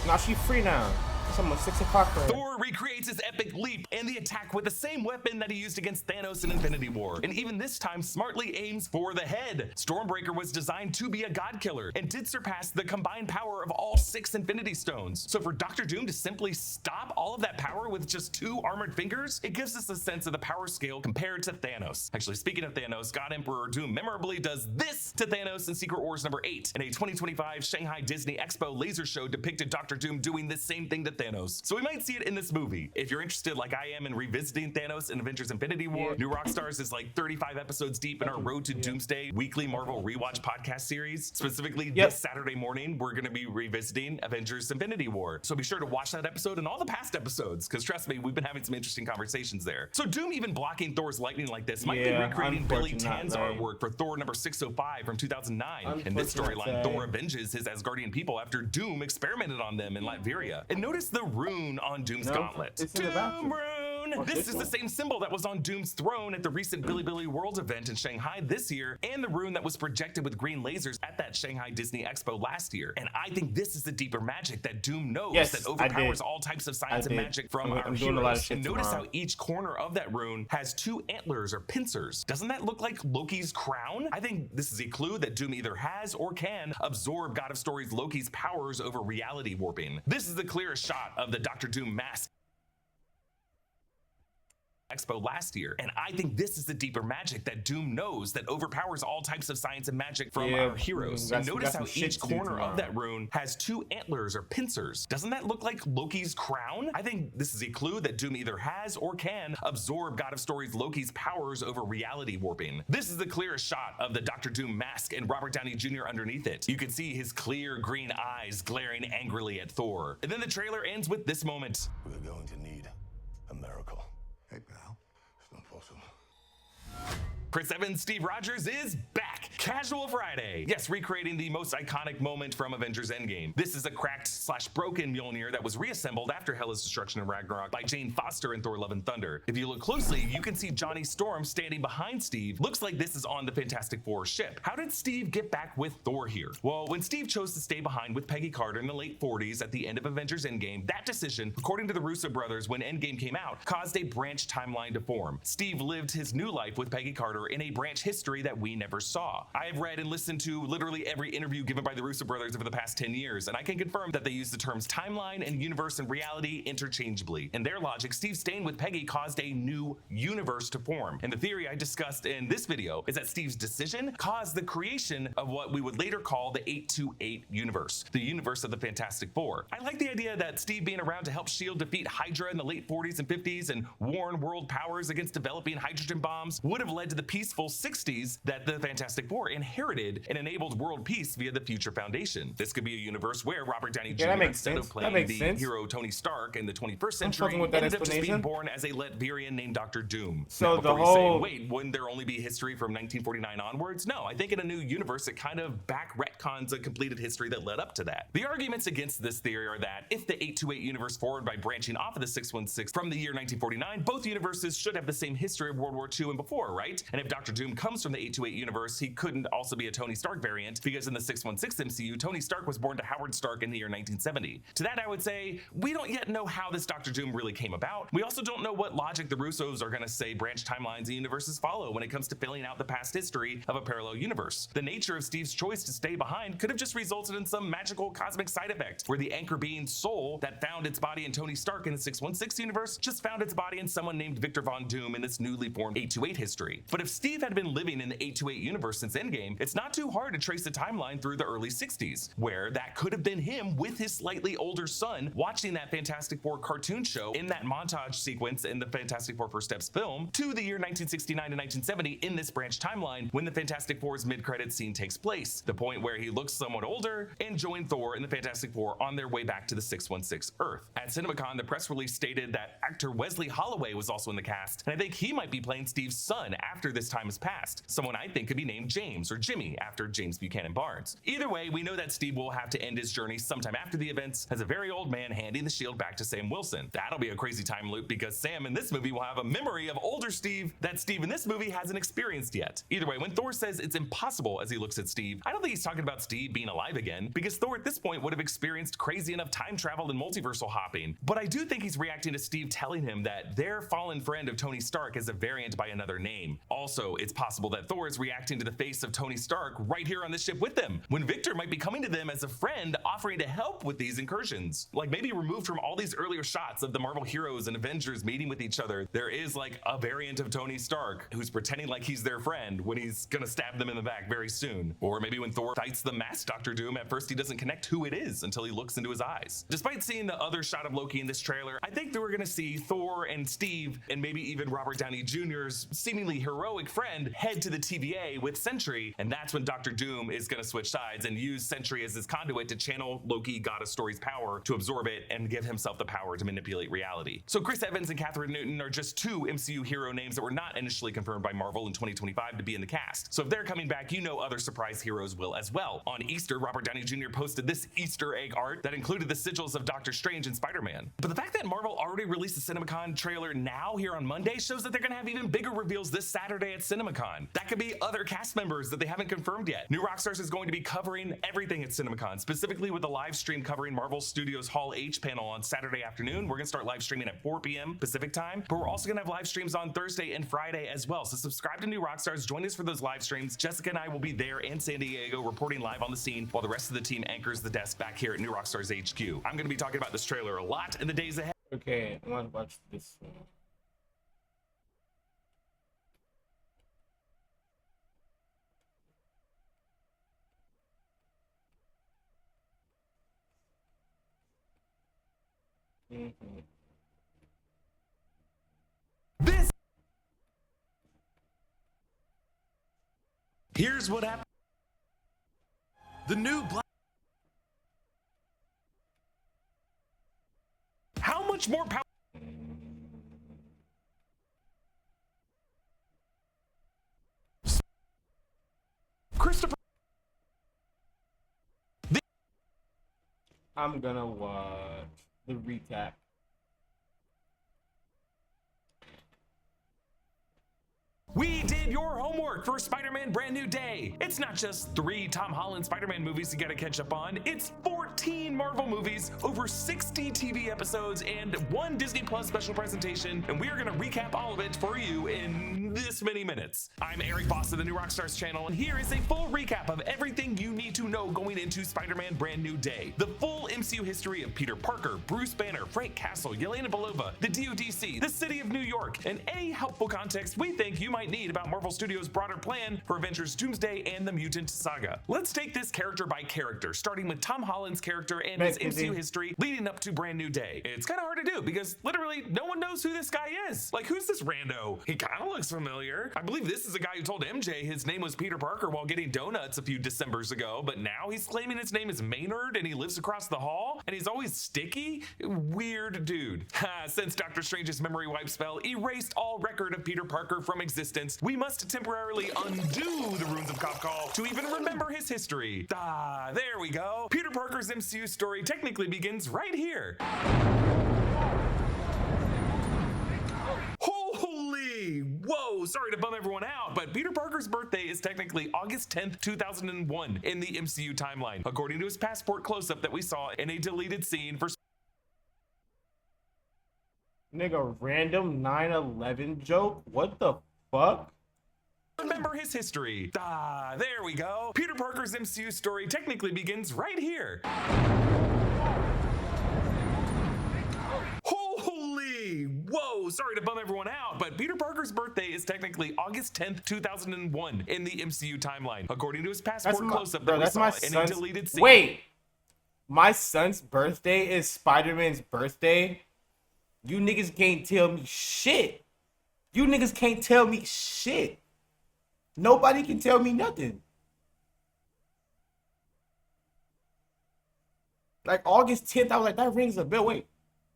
Nah, she's free now. It's almost 6 o'clock for her. Thor recreates his epic leap and the attack with the same weapon that he used against Thanos in Infinity War, and even this time smartly aims for the head. Stormbreaker was designed to be a god killer and did surpass the combined power of all 6 Infinity Stones. So for Doctor Doom to simply stop all of that power with just 2 armored fingers, it gives us a sense of the power scale compared to Thanos. Actually, speaking of Thanos, God Emperor Doom memorably does this to Thanos in Secret Wars number 8. In a 2025 Shanghai Disney Expo laser show depicted Doctor Doom doing the same thing to Thanos. So we might see it in this movie. If you're interested like I am in revisiting Thanos in Avengers Infinity War, New Rockstars is like 35 episodes deep in our Road to Doomsday weekly Marvel rewatch podcast series. Specifically this Saturday morning, we're gonna be revisiting Avengers Infinity War. So be sure to watch that episode and all the past episodes, because trust me, we've been having some interesting conversations there. So Doom even blocking Thor's lightning like this might be recreating Billy Tan's artwork for Thor number 605 from 2009. In this storyline, Thor avenges his Asgardian people after Doom experimented on them in Latveria. And notice the rune on Doom's gauntlet. Doom rune! This is the same symbol that was on Doom's throne at the recent Billy World event in Shanghai this year, and the rune that was projected with green lasers at that Shanghai Disney Expo last year. And I think this is the deeper magic that Doom knows that overpowers all types of science and magic from our heroes. And notice how each corner of that rune has 2 antlers or pincers. Doesn't that look like Loki's crown? I think this is a clue that Doom either has or can absorb God of Stories Loki's powers over reality warping. This is the clearest shot of the Doctor Doom mask Expo last year, and I think this is the deeper magic that Doom knows that overpowers all types of science and magic from our heroes. And notice how each corner of that rune has 2 antlers or pincers. Doesn't that look like Loki's crown? I think this is a clue that Doom either has or can absorb God of Stories Loki's powers over reality warping. This is the clearest shot of the Doctor Doom mask and Robert Downey Jr. underneath it. You can see his clear green eyes glaring angrily at Thor. And then the trailer ends with this moment. We're going to need a miracle. Hey, pal. It's not possible. Chris Evans' Steve Rogers is back. Casual Friday. Yes, recreating the most iconic moment from Avengers Endgame. This is a cracked/broken Mjolnir that was reassembled after Hela's destruction in Ragnarok by Jane Foster in Thor: Love and Thunder. If you look closely, you can see Johnny Storm standing behind Steve. Looks like this is on the Fantastic Four ship. How did Steve get back with Thor here? Well, when Steve chose to stay behind with Peggy Carter in the late 40s at the end of Avengers Endgame, that decision, according to the Russo brothers when Endgame came out, caused a branch timeline to form. Steve lived his new life with Peggy Carter in a branch history that we never saw. I have read and listened to literally every interview given by the Russo brothers over the past 10 years, and I can confirm that they use the terms timeline and universe and reality interchangeably. In their logic, Steve staying with Peggy caused a new universe to form. And the theory I discussed in this video is that Steve's decision caused the creation of what we would later call the 828 universe, the universe of the Fantastic Four. I like the idea that Steve being around to help S.H.I.E.L.D. defeat Hydra in the late 40s and 50s and warn world powers against developing hydrogen bombs would have led to the peaceful 60s that the Fantastic Four inherited and enabled world peace via the Future Foundation. This could be a universe where Robert Downey Jr. instead of playing the hero Tony Stark in the 21st century ended up just being born as a Latvian named Dr. Doom. So now, the whole wait, wouldn't there only be history from 1949 onwards? No, I think in a new universe it kind of back retcons a completed history that led up to that. The arguments against this theory are that if the 828 universe forward by branching off of the 616 from the year 1949, both universes should have the same history of World War II and before, right? And if Dr. Doom comes from the 828 universe, he couldn't also be a Tony Stark variant, because in the 616 MCU, Tony Stark was born to Howard Stark in the year 1970. To that I would say, we don't yet know how this Dr. Doom really came about. We also don't know what logic the Russos are going to say branch timelines and universes follow when it comes to filling out the past history of a parallel universe. The nature of Steve's choice to stay behind could have just resulted in some magical cosmic side effect, where the anchor being Soul that found its body in Tony Stark in the 616 universe just found its body in someone named Victor Von Doom in this newly formed 828 history. But if Steve had been living in the 828 universe since Endgame, it's not too hard to trace the timeline through the early 60s, where that could have been him with his slightly older son watching that Fantastic Four cartoon show in that montage sequence in the Fantastic Four First Steps film to the year 1969 to 1970 in this branch timeline when the Fantastic Four's mid-credits scene takes place, the point where he looks somewhat older and joined Thor and the Fantastic Four on their way back to the 616 Earth. At CinemaCon, the press release stated that actor Wesley Holloway was also in the cast, and I think he might be playing Steve's son after this time has passed, someone I think could be named James. James, or Jimmy, after James Buchanan Barnes. Either way, we know that Steve will have to end his journey sometime after the events as a very old man handing the shield back to Sam Wilson. That'll be a crazy time loop because Sam in this movie will have a memory of older Steve that Steve in this movie hasn't experienced yet. Either way, when Thor says it's impossible as he looks at Steve, I don't think he's talking about Steve being alive again, because Thor at this point would have experienced crazy enough time travel and multiversal hopping. But I do think he's reacting to Steve telling him that their fallen friend of Tony Stark is a variant by another name. Also, it's possible that Thor is reacting to the face of Tony Stark right here on this ship with them, when Victor might be coming to them as a friend offering to help with these incursions. Like maybe removed from all these earlier shots of the Marvel heroes and Avengers meeting with each other, there is like a variant of Tony Stark who's pretending like he's their friend when he's gonna stab them in the back very soon. Or maybe when Thor fights the masked Doctor Doom, at first he doesn't connect who it is until he looks into his eyes. Despite seeing the other shot of Loki in this trailer, I think that we're gonna see Thor and Steve, and maybe even Robert Downey Jr.'s seemingly heroic friend, head to the TVA with Sentry, and that's when Doctor Doom is gonna switch sides and use Sentry as his conduit to channel Loki, God of Story's power, to absorb it and give himself the power to manipulate reality. So Chris Evans and Catherine Newton are just two MCU hero names that were not initially confirmed by Marvel in 2025 to be in the cast. So if they're coming back, you know other surprise heroes will as well. On Easter, Robert Downey Jr. posted this Easter egg art that included the sigils of Doctor Strange and Spider-Man. But the fact that Marvel already released a CinemaCon trailer now here on Monday shows that they're gonna have even bigger reveals this Saturday at CinemaCon. That could be other cast members that they haven't confirmed yet. New Rockstars is going to be covering everything at CinemaCon, specifically with a live stream covering Marvel Studios Hall H panel on Saturday afternoon. We're gonna start live streaming at 4 p.m. Pacific time, but we're also gonna have live streams on Thursday and Friday as well. So subscribe to New Rockstars, join us for those live streams. Jessica and I will be there in San Diego reporting live on the scene while the rest of the team anchors the desk back here at New Rockstars HQ. I'm gonna be talking about this trailer a lot in the days ahead. Okay, I want to watch this one. Here's what happened. The new Black. How much more power? Christopher. I'm gonna watch the recap. We did your homework for Spider-Man Brand New Day. It's not just 3 Tom Holland Spider-Man movies you gotta catch up on. It's 14 Marvel movies, over 60 TV episodes, and 1 Disney Plus special presentation, and we are gonna recap all of it for you in this many minutes. I'm Eric Voss of the New Rockstars channel, and here is a full recap of everything you need to know going into Spider-Man Brand New Day. The full MCU history of Peter Parker, Bruce Banner, Frank Castle, Yelena Belova, the DODC, the City of New York, and any helpful context we think you might need about Marvel Studios' broader plan for Avengers Doomsday and the Mutant Saga. Let's take this character by character, starting with Tom Holland's character and his MCU history leading up to Brand New Day. It's kind of hard to do because literally no one knows who this guy is. Like, who's this rando? He kind of looks familiar. I believe this is a guy who told MJ his name was Peter Parker while getting donuts a few Decembers ago, but now he's claiming his name is Maynard and he lives across the hall and he's always sticky? Weird dude. Since Doctor Strange's memory wipe spell erased all record of Peter Parker from existence, we must temporarily undo the runes of Kopkal to even remember his history. There we go. Peter Parker's MCU story technically begins right here. Holy, whoa, sorry to bum everyone out, but Peter Parker's birthday is technically August 10th, 2001 in the MCU timeline, according to his passport close-up that we saw in a deleted scene for Nigga, random 9/11 joke? What the fuck? remember his history. There we go. Peter Parker's MCU story technically begins right here. Holy, whoa, sorry to bum everyone out, but Peter Parker's birthday is technically August 10th, 2001 in the MCU timeline, according to his passport close-up that we saw in a deleted scene. Wait, my son's birthday is Spider-Man's birthday? You niggas can't tell me shit. You niggas can't tell me shit. Nobody can tell me nothing. Like August 10th, I was like, that rings a bell. Wait,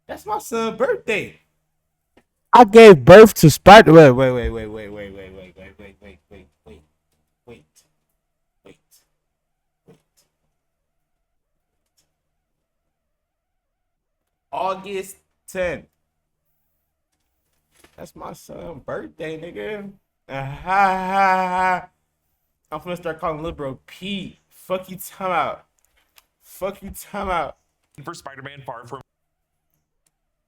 that's my son's birthday. I gave birth to Spider. Wait. August 10th. That's my son's birthday, nigga. I'm finna start calling little bro Pete. Fuck you, time out. Fuck you, time out. For Spider-Man Far From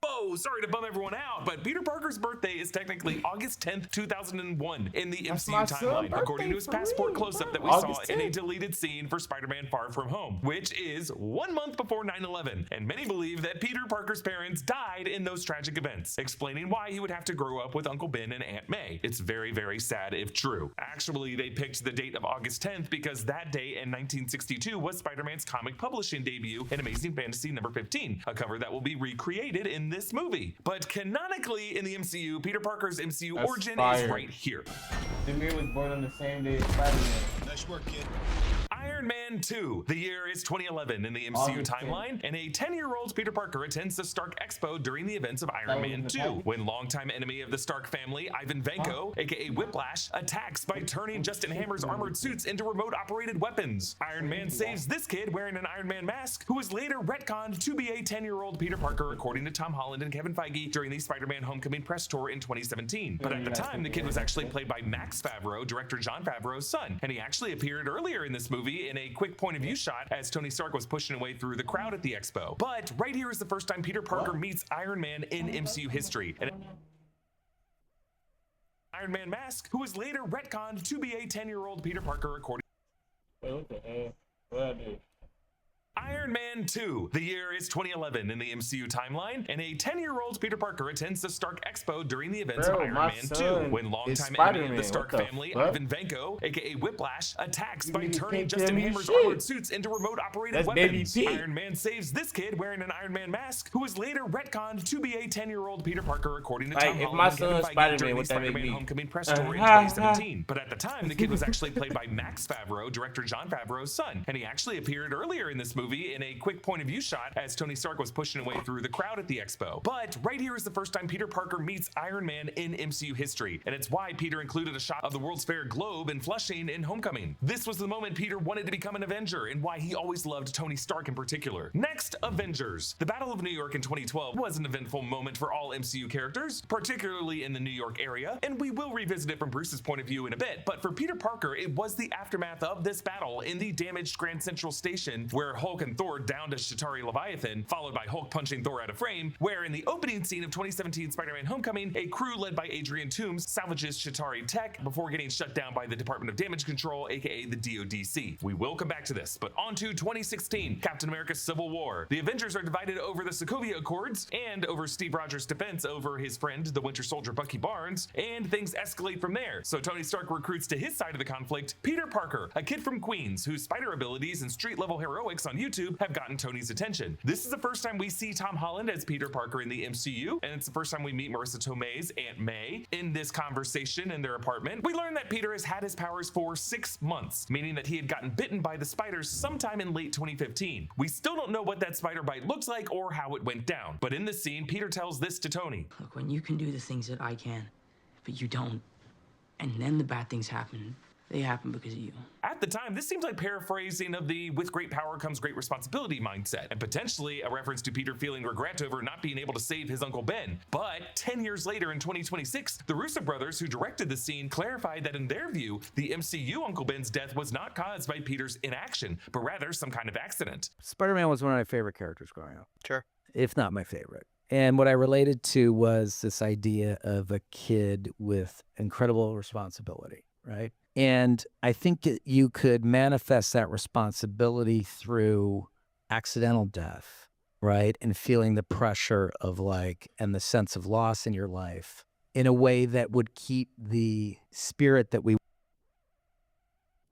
Whoa, sorry to bum everyone out, but Peter Parker's birthday is technically August 10th, 2001 in the MCU timeline, according to his passport close-up that we saw in a deleted scene for Spider-Man Far From Home, which is 1 month before 9/11, and many believe that Peter Parker's parents died in those tragic events, explaining why he would have to grow up with Uncle Ben and Aunt May. It's very, very sad if true. Actually, they picked the date of August 10th because that day in 1962 was Spider-Man's comic publishing debut in Amazing Fantasy number 15, a cover that will be recreated in this movie. But canonically in the MCU, Peter Parker's MCU origin is right here. Demir was born on the same day as Spider-Man. Nice work, kid. Iron Man 2. The year is 2011 in the MCU timeline, and a 10-year-old Peter Parker attends the Stark Expo during the events of Iron Man 2, when longtime enemy of the Stark family, Ivan Vanko, aka Whiplash, attacks by turning Justin Hammer's armored suits into remote-operated weapons. Iron Man saves this kid wearing an Iron Man mask, who was later retconned to be a 10-year-old Peter Parker, according to Tom Holland and Kevin Feige during the Spider-Man Homecoming press tour in 2017. But at the time, the kid was actually played by Max Favreau, director Jon Favreau's son, and he actually appeared earlier in this movie in a quick point of view shot as Tony Stark was pushing away through the crowd at the expo. But right here is the first time Peter Parker meets Iron Man in MCU history. And Iron Man mask, who was later retconned to be a 10-year-old Peter Parker, according. Wait, what the hell? What I do? Iron Man 2. The year is 2011 in the MCU timeline, and a 10-year-old Peter Parker attends the Stark Expo during the events of Iron Man 2, when longtime enemy of the Stark family, Ivan Vanko, aka Whiplash, attacks by turning Justin Hammer's armored suits into remote-operated weapons. Iron Man saves this kid wearing an Iron Man mask, who was later retconned to be a 10-year-old Peter Parker, according to Tom Holland. If my son's Spider-Man, what that make me? Homecoming press tour in 2017. But at the time, the kid was actually played by Max Favreau, director Jon Favreau's son, and he actually appeared earlier in this movie in a quick point of view shot as Tony Stark was pushing away through the crowd at the expo. But right here is the first time Peter Parker meets Iron Man in MCU history, and it's why Peter included a shot of the World's Fair globe in Flushing in Homecoming. This was the moment Peter wanted to become an Avenger, and why he always loved Tony Stark in particular. Next, Avengers. The Battle of New York in 2012 was an eventful moment for all MCU characters, particularly in the New York area, and we will revisit it from Bruce's point of view in a bit. But for Peter Parker, it was the aftermath of this battle in the damaged Grand Central Station, where Hulk and Thor downed a Chitauri Leviathan, followed by Hulk punching Thor out of frame, where in the opening scene of 2017 Spider-Man Homecoming, a crew led by Adrian Toomes salvages Chitauri tech before getting shut down by the Department of Damage Control, aka the DODC. We will come back to this, but on to 2016, Captain America's Civil War. The Avengers are divided over the Sokovia Accords and over Steve Rogers' defense over his friend, the Winter Soldier Bucky Barnes, and things escalate from there. So Tony Stark recruits to his side of the conflict Peter Parker, a kid from Queens whose spider abilities and street-level heroics on YouTube have gotten Tony's attention. This is the first time we see Tom Holland as Peter Parker in the MCU, and it's the first time we meet Marissa Tomei's Aunt May. In this conversation in their apartment, we learn that Peter has had his powers for 6 months, meaning that he had gotten bitten by the spiders sometime in late 2015. We still don't know what that spider bite looks like or how it went down, but in this scene, Peter tells this to Tony. Look, when you can do the things that I can, but you don't, and then the bad things happen, they happen because of you. At the time, this seems like paraphrasing of the with great power comes great responsibility mindset, and potentially a reference to Peter feeling regret over not being able to save his Uncle Ben. But 10 years later in 2026, the Russo brothers who directed the scene clarified that in their view, the MCU Uncle Ben's death was not caused by Peter's inaction, but rather some kind of accident. Spider-Man was one of my favorite characters growing up. Sure. If not my favorite. And what I related to was this idea of a kid with incredible responsibility, right? And I think that you could manifest that responsibility through accidental death, right? And feeling the pressure of and the sense of loss in your life in a way that would keep the spirit that we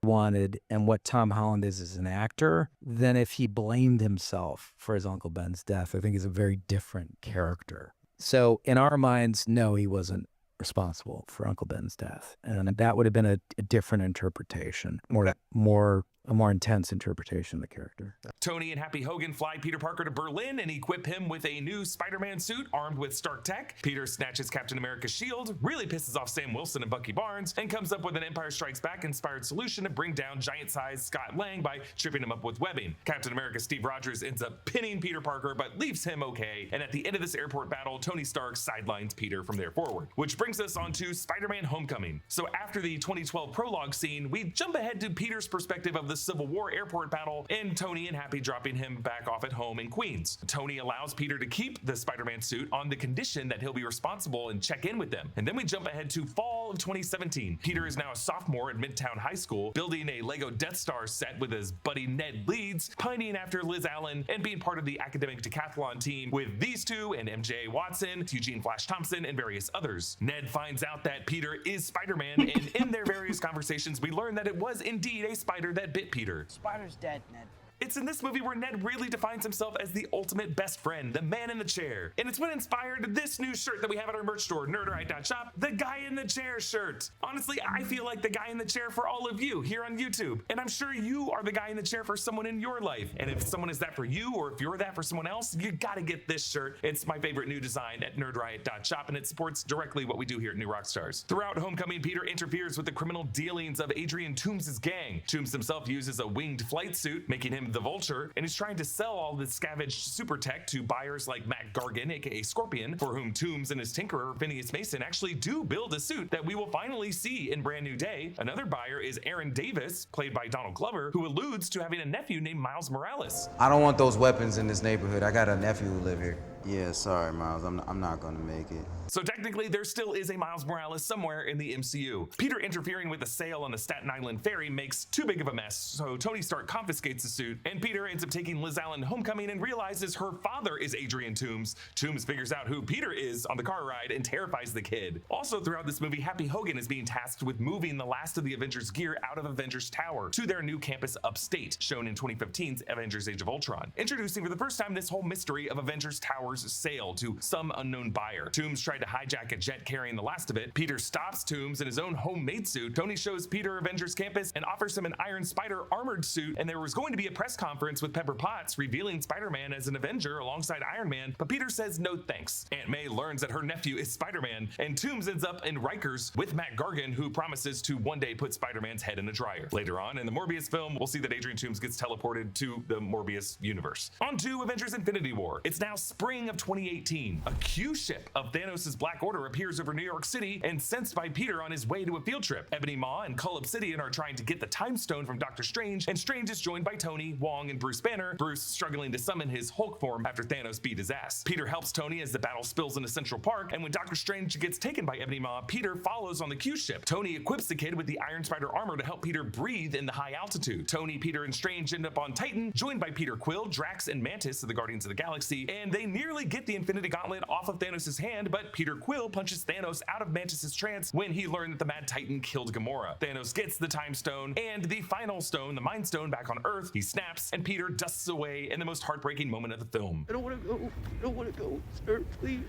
wanted and what Tom Holland is as an actor than if he blamed himself for his Uncle Ben's death. I think he's a very different character. So in our minds, no, he wasn't responsible for Uncle Ben's death, and that would have been a different interpretation, more a more intense interpretation of the character. Tony and Happy Hogan fly Peter Parker to Berlin and equip him with a new Spider-Man suit armed with Stark tech. Peter snatches Captain America's shield, really pisses off Sam Wilson and Bucky Barnes, and comes up with an Empire Strikes Back inspired solution to bring down giant-sized Scott Lang by tripping him up with webbing. Captain America Steve Rogers ends up pinning Peter Parker but leaves him okay, and at the end of this airport battle, Tony Stark sidelines Peter from there forward. Which brings us on to Spider-Man Homecoming. So after the 2012 prologue scene, we jump ahead to Peter's perspective of the Civil War airport battle and Tony and Happy dropping him back off at home in Queens. Tony allows Peter to keep the Spider-Man suit on the condition that he'll be responsible and check in with them. And then we jump ahead to fall of 2017. Peter is now a sophomore at Midtown High School, building a Lego Death Star set with his buddy Ned Leeds, pining after Liz Allen, and being part of the academic decathlon team with these two and MJ Watson, Eugene Flash Thompson, and various others. Ned finds out that Peter is Spider-Man, and in their various conversations, we learn that it was indeed a spider that bit Peter. Spider's dead, Ned. It's in this movie where Ned really defines himself as the ultimate best friend, the man in the chair. And it's what inspired this new shirt that we have at our merch store, nerdrite.shop, the Guy in the Chair shirt. Honestly, I feel like the guy in the chair for all of you here on YouTube. And I'm sure you are the guy in the chair for someone in your life. And if someone is that for you, or if you're that for someone else, you gotta get this shirt. It's my favorite new design at nerdriot.shop, and it supports directly what we do here at New Rockstars. Throughout Homecoming, Peter interferes with the criminal dealings of Adrian Toomes' gang. Toomes himself uses a winged flight suit, making him the Vulture, and is trying to sell all this scavenged super tech to buyers like Matt Gargan, aka Scorpion, for whom Toomes and his tinkerer Phineas Mason actually do build a suit that we will finally see in Brand New Day. Another buyer is Aaron Davis, played by Donald Glover, who alludes to having a nephew named Miles Morales. I don't want those weapons in this neighborhood. I got a nephew who live here. Yeah, sorry, Miles. I'm not gonna make it. So technically, there still is a Miles Morales somewhere in the MCU. Peter interfering with a sale on the Staten Island ferry makes too big of a mess, so Tony Stark confiscates the suit, and Peter ends up taking Liz Allen Homecoming and realizes her father is Adrian Toomes. Toomes figures out who Peter is on the car ride and terrifies the kid. Also throughout this movie, Happy Hogan is being tasked with moving the last of the Avengers gear out of Avengers Tower to their new campus upstate, shown in 2015's Avengers Age of Ultron, introducing for the first time this whole mystery of Avengers Tower's sale to some unknown buyer. Toomes tried to hijack a jet carrying the last of it. Peter stops Toomes in his own homemade suit. Tony shows Peter Avengers Campus and offers him an Iron Spider armored suit, and there was going to be a press conference with Pepper Potts revealing Spider-Man as an Avenger alongside Iron Man, but Peter says no thanks. Aunt May learns that her nephew is Spider-Man, and Toomes ends up in Rikers with Matt Gargan, who promises to one day put Spider-Man's head in a dryer. Later on in the Morbius film, we'll see that Adrian Toomes gets teleported to the Morbius universe. On to Avengers Infinity War. It's now spring of 2018. A Q ship of Thanos' Black Order appears over New York City and sensed by Peter on his way to a field trip. Ebony Maw and Cull Obsidian are trying to get the Time Stone from Doctor Strange, and Strange is joined by Tony, Wong, and Bruce Banner, Bruce struggling to summon his Hulk form after Thanos beat his ass. Peter helps Tony as the battle spills into Central Park, and when Doctor Strange gets taken by Ebony Maw, Peter follows on the Q ship. Tony equips the kid with the Iron Spider armor to help Peter breathe in the high altitude. Tony, Peter, and Strange end up on Titan, joined by Peter Quill, Drax, and Mantis of the Guardians of the Galaxy, and they nearly get the Infinity Gauntlet off of Thanos' hand, but Peter Quill punches Thanos out of Mantis' trance when he learned that the Mad Titan killed Gamora. Thanos gets the Time Stone and the final stone, the Mind Stone, back on Earth. He snaps, and Peter dusts away in the most heartbreaking moment of the film. I don't want to go. I don't want to go, sir, please.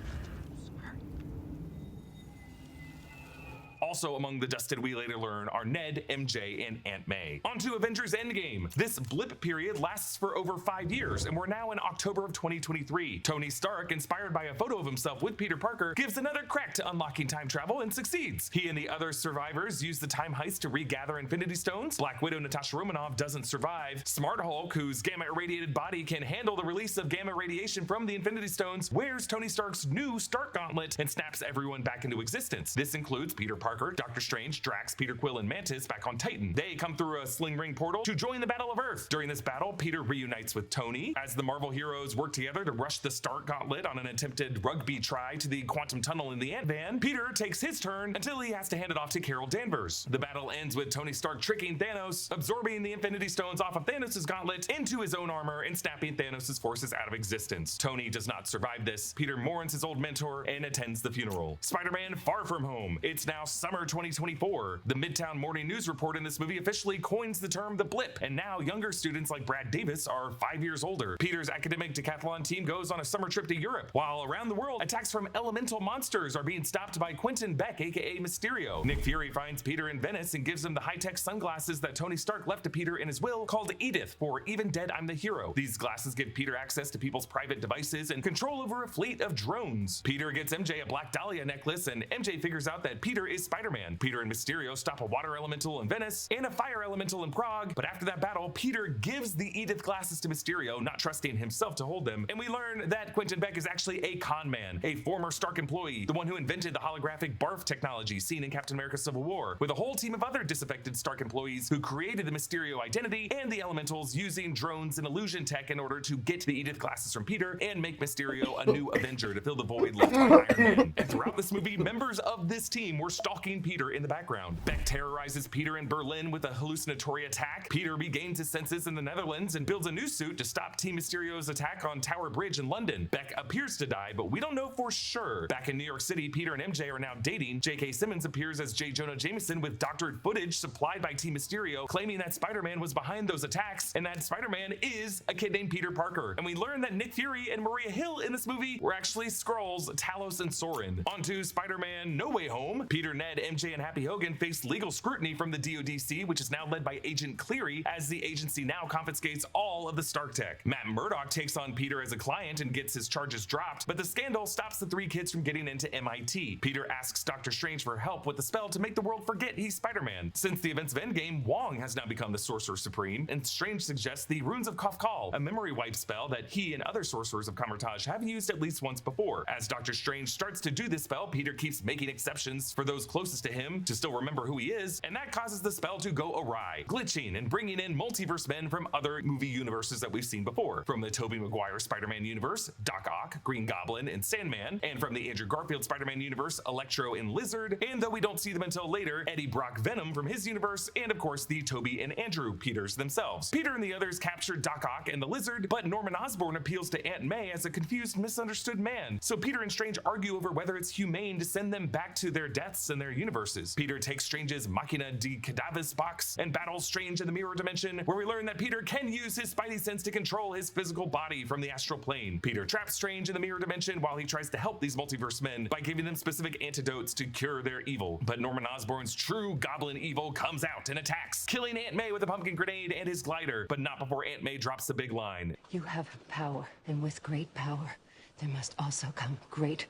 Also among the dusted we later learn are Ned, MJ, and Aunt May. On to Avengers Endgame. This blip period lasts for over 5 years, and we're now in October of 2023. Tony Stark, inspired by a photo of himself with Peter Parker, gives another crack to unlocking time travel and succeeds. He and the other survivors use the time heist to regather Infinity Stones. Black Widow Natasha Romanoff doesn't survive. Smart Hulk, whose gamma-irradiated body can handle the release of gamma radiation from the Infinity Stones, wears Tony Stark's new Stark Gauntlet and snaps everyone back into existence. This includes Peter Parker, Doctor Strange, Drax, Peter Quill, and Mantis back on Titan. They come through a sling ring portal to join the Battle of Earth. During this battle, Peter reunites with Tony as the Marvel heroes work together to rush the Stark Gauntlet on an attempted rugby try to the quantum tunnel in the Ant-Van. Peter takes his turn until he has to hand it off to Carol Danvers. The battle ends with Tony Stark tricking Thanos, absorbing the Infinity Stones off of Thanos' gauntlet into his own armor and snapping Thanos' forces out of existence. Tony does not survive this. Peter mourns his old mentor and attends the funeral. Spider-Man Far From Home. It's now summer 2024. The Midtown Morning News report in this movie officially coins the term the blip, and now younger students like Brad Davis are 5 years older. Peter's academic decathlon team goes on a summer trip to Europe, while around the world, attacks from elemental monsters are being stopped by Quentin Beck, aka Mysterio. Nick Fury finds Peter in Venice and gives him the high-tech sunglasses that Tony Stark left to Peter in his will, called Edith for Even Dead I'm the Hero. These glasses give Peter access to people's private devices and control over a fleet of drones. Peter gets MJ a Black Dahlia necklace, and MJ figures out that Peter is Spider-Man. Peter and Mysterio stop a water elemental in Venice and a fire elemental in Prague, but after that battle, Peter gives the Edith glasses to Mysterio, not trusting himself to hold them, and we learn that Quentin Beck is actually a con man, a former Stark employee, the one who invented the holographic barf technology seen in Captain America Civil War, with a whole team of other disaffected Stark employees who created the Mysterio identity and the elementals using drones and illusion tech in order to get the Edith glasses from Peter and make Mysterio a new Avenger to fill the void left by Iron Man. And throughout this movie, members of this team were stalking Peter in the background. Beck terrorizes Peter in Berlin with a hallucinatory attack. Peter regains his senses in the Netherlands and builds a new suit to stop Team Mysterio's attack on Tower Bridge in London. Beck appears to die, but we don't know for sure. Back in New York City, Peter and MJ are now dating. J.K. Simmons appears as J. Jonah Jameson with doctored footage supplied by Team Mysterio, claiming that Spider-Man was behind those attacks and that Spider-Man is a kid named Peter Parker. And we learn that Nick Fury and Maria Hill in this movie were actually Skrulls, Talos and Sorin. On to Spider-Man No Way Home. Peter, Ned, MJ, and Happy Hogan face legal scrutiny from the DODC, which is now led by Agent Cleary, as the agency now confiscates all of the Stark tech. Matt Murdock takes on Peter as a client and gets his charges dropped, but the scandal stops the three kids from getting into MIT. Peter asks Doctor Strange for help with the spell to make the world forget he's Spider-Man. Since the events of Endgame, Wong has now become the Sorcerer Supreme, and Strange suggests the Runes of Kafkal, a memory wipe spell that he and other sorcerers of Kamar-Taj have used at least once before. As Doctor Strange starts to do this spell, Peter keeps making exceptions for those closest to him to still remember who he is, and that causes the spell to go awry, glitching and bringing in multiverse men from other movie universes that we've seen before. From the Tobey Maguire Spider-Man universe, Doc Ock, Green Goblin, and Sandman, and from the Andrew Garfield Spider-Man universe, Electro and Lizard, and though we don't see them until later, Eddie Brock Venom from his universe, and of course the Tobey and Andrew Peters themselves. Peter and the others captured Doc Ock and the Lizard, but Norman Osborn appeals to Aunt May as a confused, misunderstood man. So Peter and Strange argue over whether it's humane to send them back to their deaths and their universes. Peter takes Strange's Machina de Cadavis box and battles Strange in the mirror dimension, where we learn that Peter can use his spidey sense to control his physical body from the astral plane. Peter traps Strange in the mirror dimension while he tries to help these multiverse men by giving them specific antidotes to cure their evil. But Norman Osborn's true goblin evil comes out and attacks, killing Aunt May with a pumpkin grenade and his glider, but not before Aunt May drops the big line. You have power, and with great power, there must also come great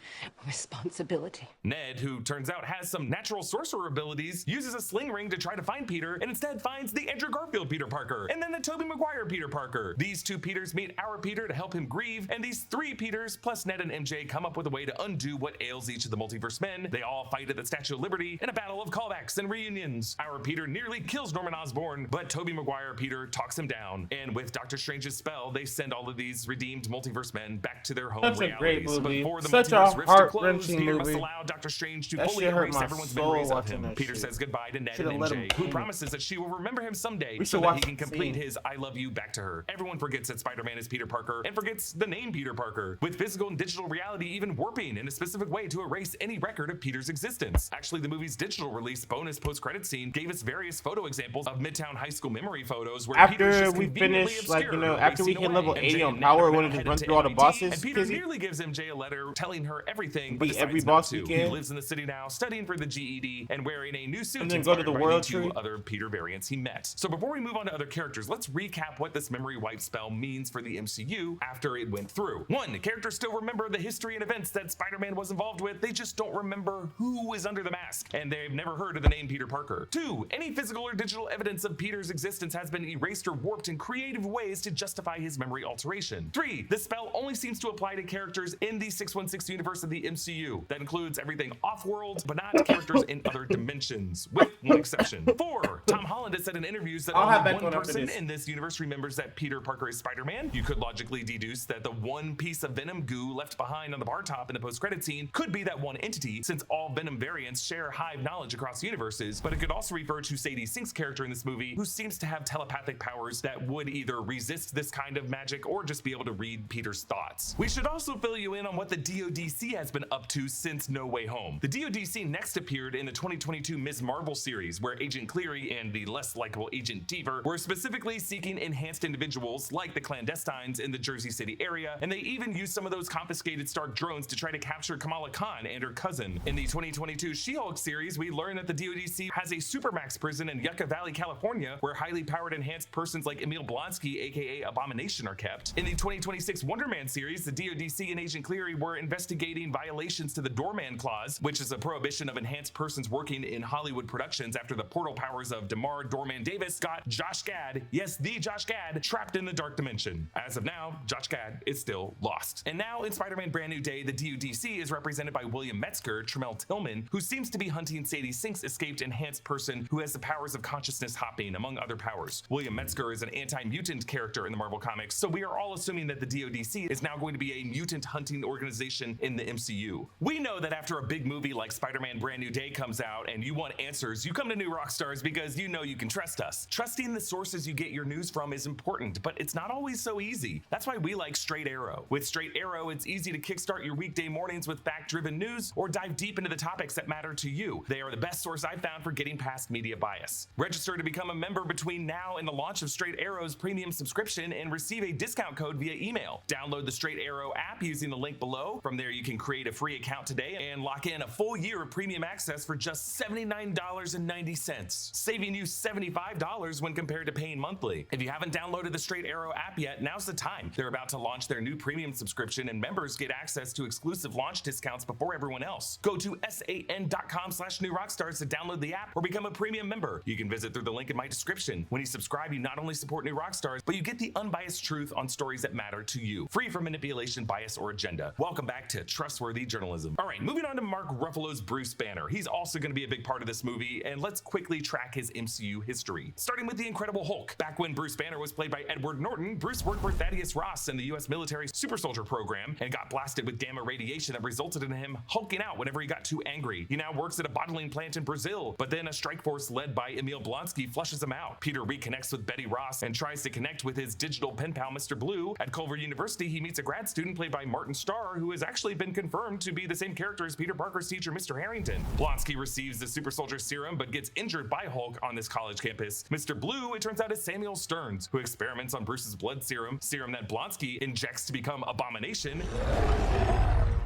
responsibility. Ned, who turns out has some natural sorcerer abilities, uses a sling ring to try to find Peter and instead finds the Andrew Garfield Peter Parker and then the Tobey Maguire Peter Parker. These two Peters meet our Peter to help him grieve, and these three Peters plus Ned and MJ come up with a way to undo what ails each of the multiverse men. They all fight at the Statue of Liberty in a battle of callbacks and reunions. Our Peter nearly kills Norman Osborn, but Tobey Maguire Peter talks him down, and with Doctor Strange's spell, they send all of these redeemed multiverse men back to their home Such a great realities. movie. But for the Such a multiverse rifts to close, heart-wrenching Peter movie. must allow Doctor Strange to That fully shit hurt erase my everyone's soul memories of watching him. that Peter shit. says goodbye to Ned Should've and let him MJ, who hang. promises that she will remember him someday We so should that watch he can that complete scene. his I love you back to her. Everyone forgets that Spider-Man is Peter Parker and forgets the name Peter Parker, with physical and digital reality even warping in a specific way to erase any record of Peter's existence. Actually, the movie's digital release bonus post-credit scene gave us various photo examples of Midtown High School memory photos where Peter's After just we conveniently finish, like, you know, obscured, after we racing hit level away. 80 MJ on and power, Ned are we're now gonna just headed run to through all the MIT, bosses, and Peter Kizzy? nearly gives MJ a letter telling her everything, but Beat decides every not boss to. weekend. He lives in the city now, studying for the GED and wearing a new suit And then go to inspired the by World two Tree. other Peter variants he met. So before we move on to other characters, let's recap what this memory wipe spell means for the MCU after it went through. 1. Characters still remember the history and events that Spider-Man was involved with, they just don't remember who is under the mask, and they've never heard of the name Peter Parker. 2. Any physical or digital evidence of Peter's existence has been erased or warped in creative ways to justify his memory alteration. 3. This spell only seems to apply to characters in the 616 universe of the MCU. That includes everything off-world, but not characters in other dimensions, with one exception. 4. Tom Holland has said in interviews that I'll have only that one going after person this. in this universe remembers that Peter Parker is Spider-Man. You could logically deduce that the one piece of Venom goo left behind on the bar top in the post-credit scene could be that one entity, since all Venom variants share hive knowledge across universes, but it could also refer to Sadie Sink's character in this movie, who seems to have telepathic powers that would either resist this kind of magic or just be able to read Peter's thoughts. We should also also fill you in on what the DODC has been up to since No Way Home. The DODC next appeared in the 2022 Ms. Marvel series, where Agent Cleary and the less likable Agent Deaver were specifically seeking enhanced individuals like the clandestines in the Jersey City area, and they even used some of those confiscated Stark drones to try to capture Kamala Khan and her cousin. In the 2022 She-Hulk series, we learn that the DODC has a supermax prison in Yucca Valley, California, where highly powered enhanced persons like Emil Blonsky, aka Abomination, are kept. In the 2026 Wonder Man series, the DODC and Agent Cleary were investigating violations to the Doorman Clause, which is a prohibition of enhanced persons working in Hollywood productions after the portal powers of DeMar Doorman Davis got Josh Gad, yes, the Josh Gad, trapped in the dark dimension. As of now, Josh Gad is still lost. And now in Spider-Man Brand New Day, the DODC is represented by William Metzger, Tremel Tillman, who seems to be hunting Sadie Sink's escaped enhanced person who has the powers of consciousness hopping, among other powers. William Metzger is an anti-mutant character in the Marvel Comics, so we are all assuming that the DODC is now going to be a mutant hunting organization in the MCU. We know that after a big movie like Spider-Man Brand New Day comes out and you want answers, you come to New Rockstars because you know you can trust us. Trusting the sources you get your news from is important, but it's not always so easy. That's why we like Straight Arrow. With Straight Arrow, it's easy to kickstart your weekday mornings with fact-driven news or dive deep into the topics that matter to you. They are the best source I've found for getting past media bias. Register to become a member between now and the launch of Straight Arrow's premium subscription and receive a discount code via email. Download the Straight Arrow app using the link below. From there, you can create a free account today and lock in a full year of premium access for just $79.90, saving you $75 when compared to paying monthly. If you haven't downloaded the Straight Arrow app yet, now's the time. They're about to launch their new premium subscription and members get access to exclusive launch discounts before everyone else. Go to san.com/newrockstars to download the app or become a premium member. You can visit through the link in my description. When you subscribe, you not only support New Rockstars, but you get the unbiased truth on stories that matter to you, free from manipulation, bias, or agenda. Welcome back to trustworthy journalism. All right, moving on to Mark Ruffalo's Bruce Banner. He's also going to be a big part of this movie, and let's quickly track his MCU history. Starting with the Incredible Hulk. Back when Bruce Banner was played by Edward Norton, Bruce worked for Thaddeus Ross in the US military super soldier program and got blasted with gamma radiation that resulted in him hulking out whenever he got too angry. He now works at a bottling plant in Brazil, but then a strike force led by Emil Blonsky flushes him out. Peter reconnects with Betty Ross and tries to connect with his digital pen pal Mr. Blue. At Culver University, he meets a grad student played by Martin Starr, who has actually been confirmed to be the same character as Peter Parker's teacher, Mr. Harrington. Blonsky receives the super soldier serum but gets injured by Hulk on this college campus. Mr. Blue, it turns out, is Samuel Stearns, who experiments on Bruce's blood serum that Blonsky injects to become Abomination,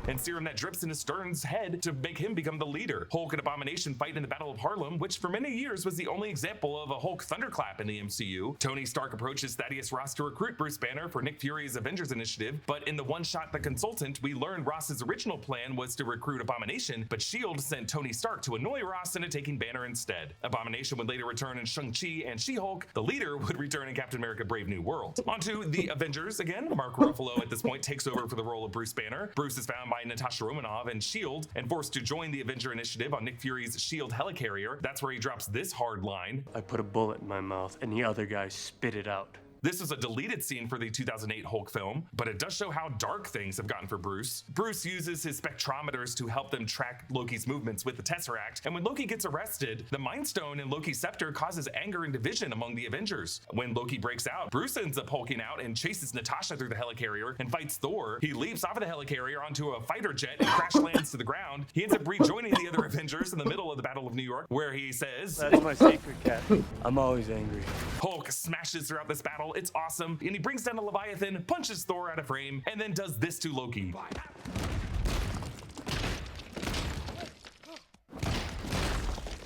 and serum that drips into Stearns' head to make him become the leader. Hulk and Abomination fight in the Battle of Harlem, which for many years was the only example of a Hulk thunderclap in the MCU. Tony Stark approaches Thaddeus Ross to recruit Bruce Banner for Nick Fury's Avengers Initiative, but in the one-shot The Consultant, we learned Ross's original plan was to recruit Abomination, but S.H.I.E.L.D. sent Tony Stark to annoy Ross into taking Banner instead. Abomination would later return in Shang-Chi and She-Hulk. The leader would return in Captain America Brave New World. Onto the Avengers again. Mark Ruffalo at this point takes over for the role of Bruce Banner. Bruce is found by Natasha Romanoff and S.H.I.E.L.D. and forced to join the Avenger Initiative on Nick Fury's S.H.I.E.L.D. helicarrier. That's where he drops this hard line. I put a bullet in my mouth and the other guy spit it out. This is a deleted scene for the 2008 Hulk film, but it does show how dark things have gotten for Bruce. Bruce uses his spectrometers to help them track Loki's movements with the Tesseract, and when Loki gets arrested, the Mind Stone in Loki's scepter causes anger and division among the Avengers. When Loki breaks out, Bruce ends up hulking out and chases Natasha through the helicarrier and fights Thor. He leaps off of the helicarrier onto a fighter jet and crash lands to the ground. He ends up rejoining the other Avengers in the middle of the Battle of New York, where he says, "That's my secret, Cap. I'm always angry." Hulk smashes throughout this battle. It's awesome, and he brings down the Leviathan, punches Thor out of frame, and then does this to Loki.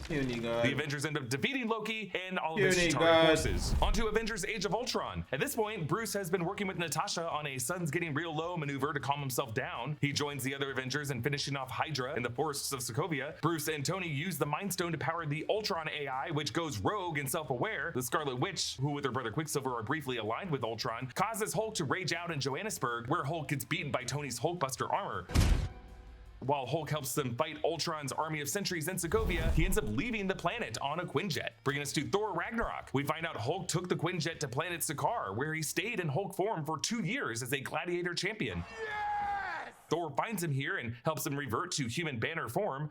The Avengers end up defeating Loki and all of his Chitauri forces. Onto Avengers Age of Ultron. At this point, Bruce has been working with Natasha on a sun's getting real low maneuver to calm himself down. He joins the other Avengers in finishing off Hydra in the forests of Sokovia. Bruce and Tony use the Mind Stone to power the Ultron AI, which goes rogue and self-aware. The Scarlet Witch, who with her brother Quicksilver are briefly aligned with Ultron, causes Hulk to rage out in Johannesburg, where Hulk gets beaten by Tony's Hulkbuster armor. While Hulk helps them fight Ultron's army of sentries in Sokovia, he ends up leaving the planet on a Quinjet. Bringing us to Thor Ragnarok. We find out Hulk took the Quinjet to planet Sakaar, where he stayed in Hulk form for 2 years as a gladiator champion. Thor finds him here and helps him revert to human Banner form.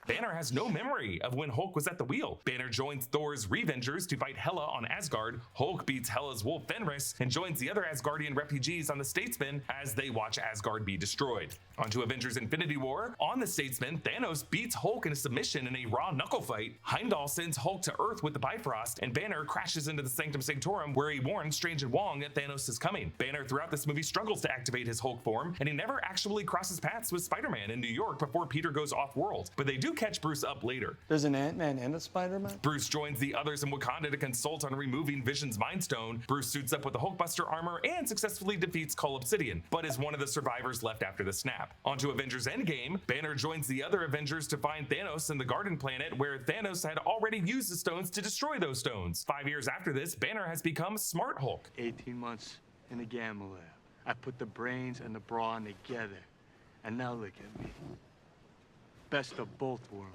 Banner has no memory of when Hulk was at the wheel. Banner joins Thor's Revengers to fight Hela on Asgard. Hulk beats Hela's wolf Fenris and joins the other Asgardian refugees on the Statesman as they watch Asgard be destroyed. On to Avengers Infinity War. On the Statesman, Thanos beats Hulk in a submission in a raw knuckle fight. Heimdall sends Hulk to Earth with the Bifrost, and Banner crashes into the Sanctum Sanctorum where he warns Strange and Wong that Thanos is coming. Banner throughout this movie struggles to activate his Hulk form, and he never actually crosses paths with Spider-Man in New York before Peter goes off-world, but they do catch Bruce up later. There's an Ant-Man and a Spider-Man? Bruce joins the others in Wakanda to consult on removing Vision's Mind Stone. Bruce suits up with the Hulkbuster armor and successfully defeats Cull Obsidian, but is one of the survivors left after the snap. On to Avengers Endgame. Banner joins the other Avengers to find Thanos in the Garden Planet, where Thanos had already used the stones to destroy those stones. 5 years after this, Banner has become Smart Hulk. 18 months in the Gamma Lab. I put the brains and the brawn together. And now look at me. Best of both worlds.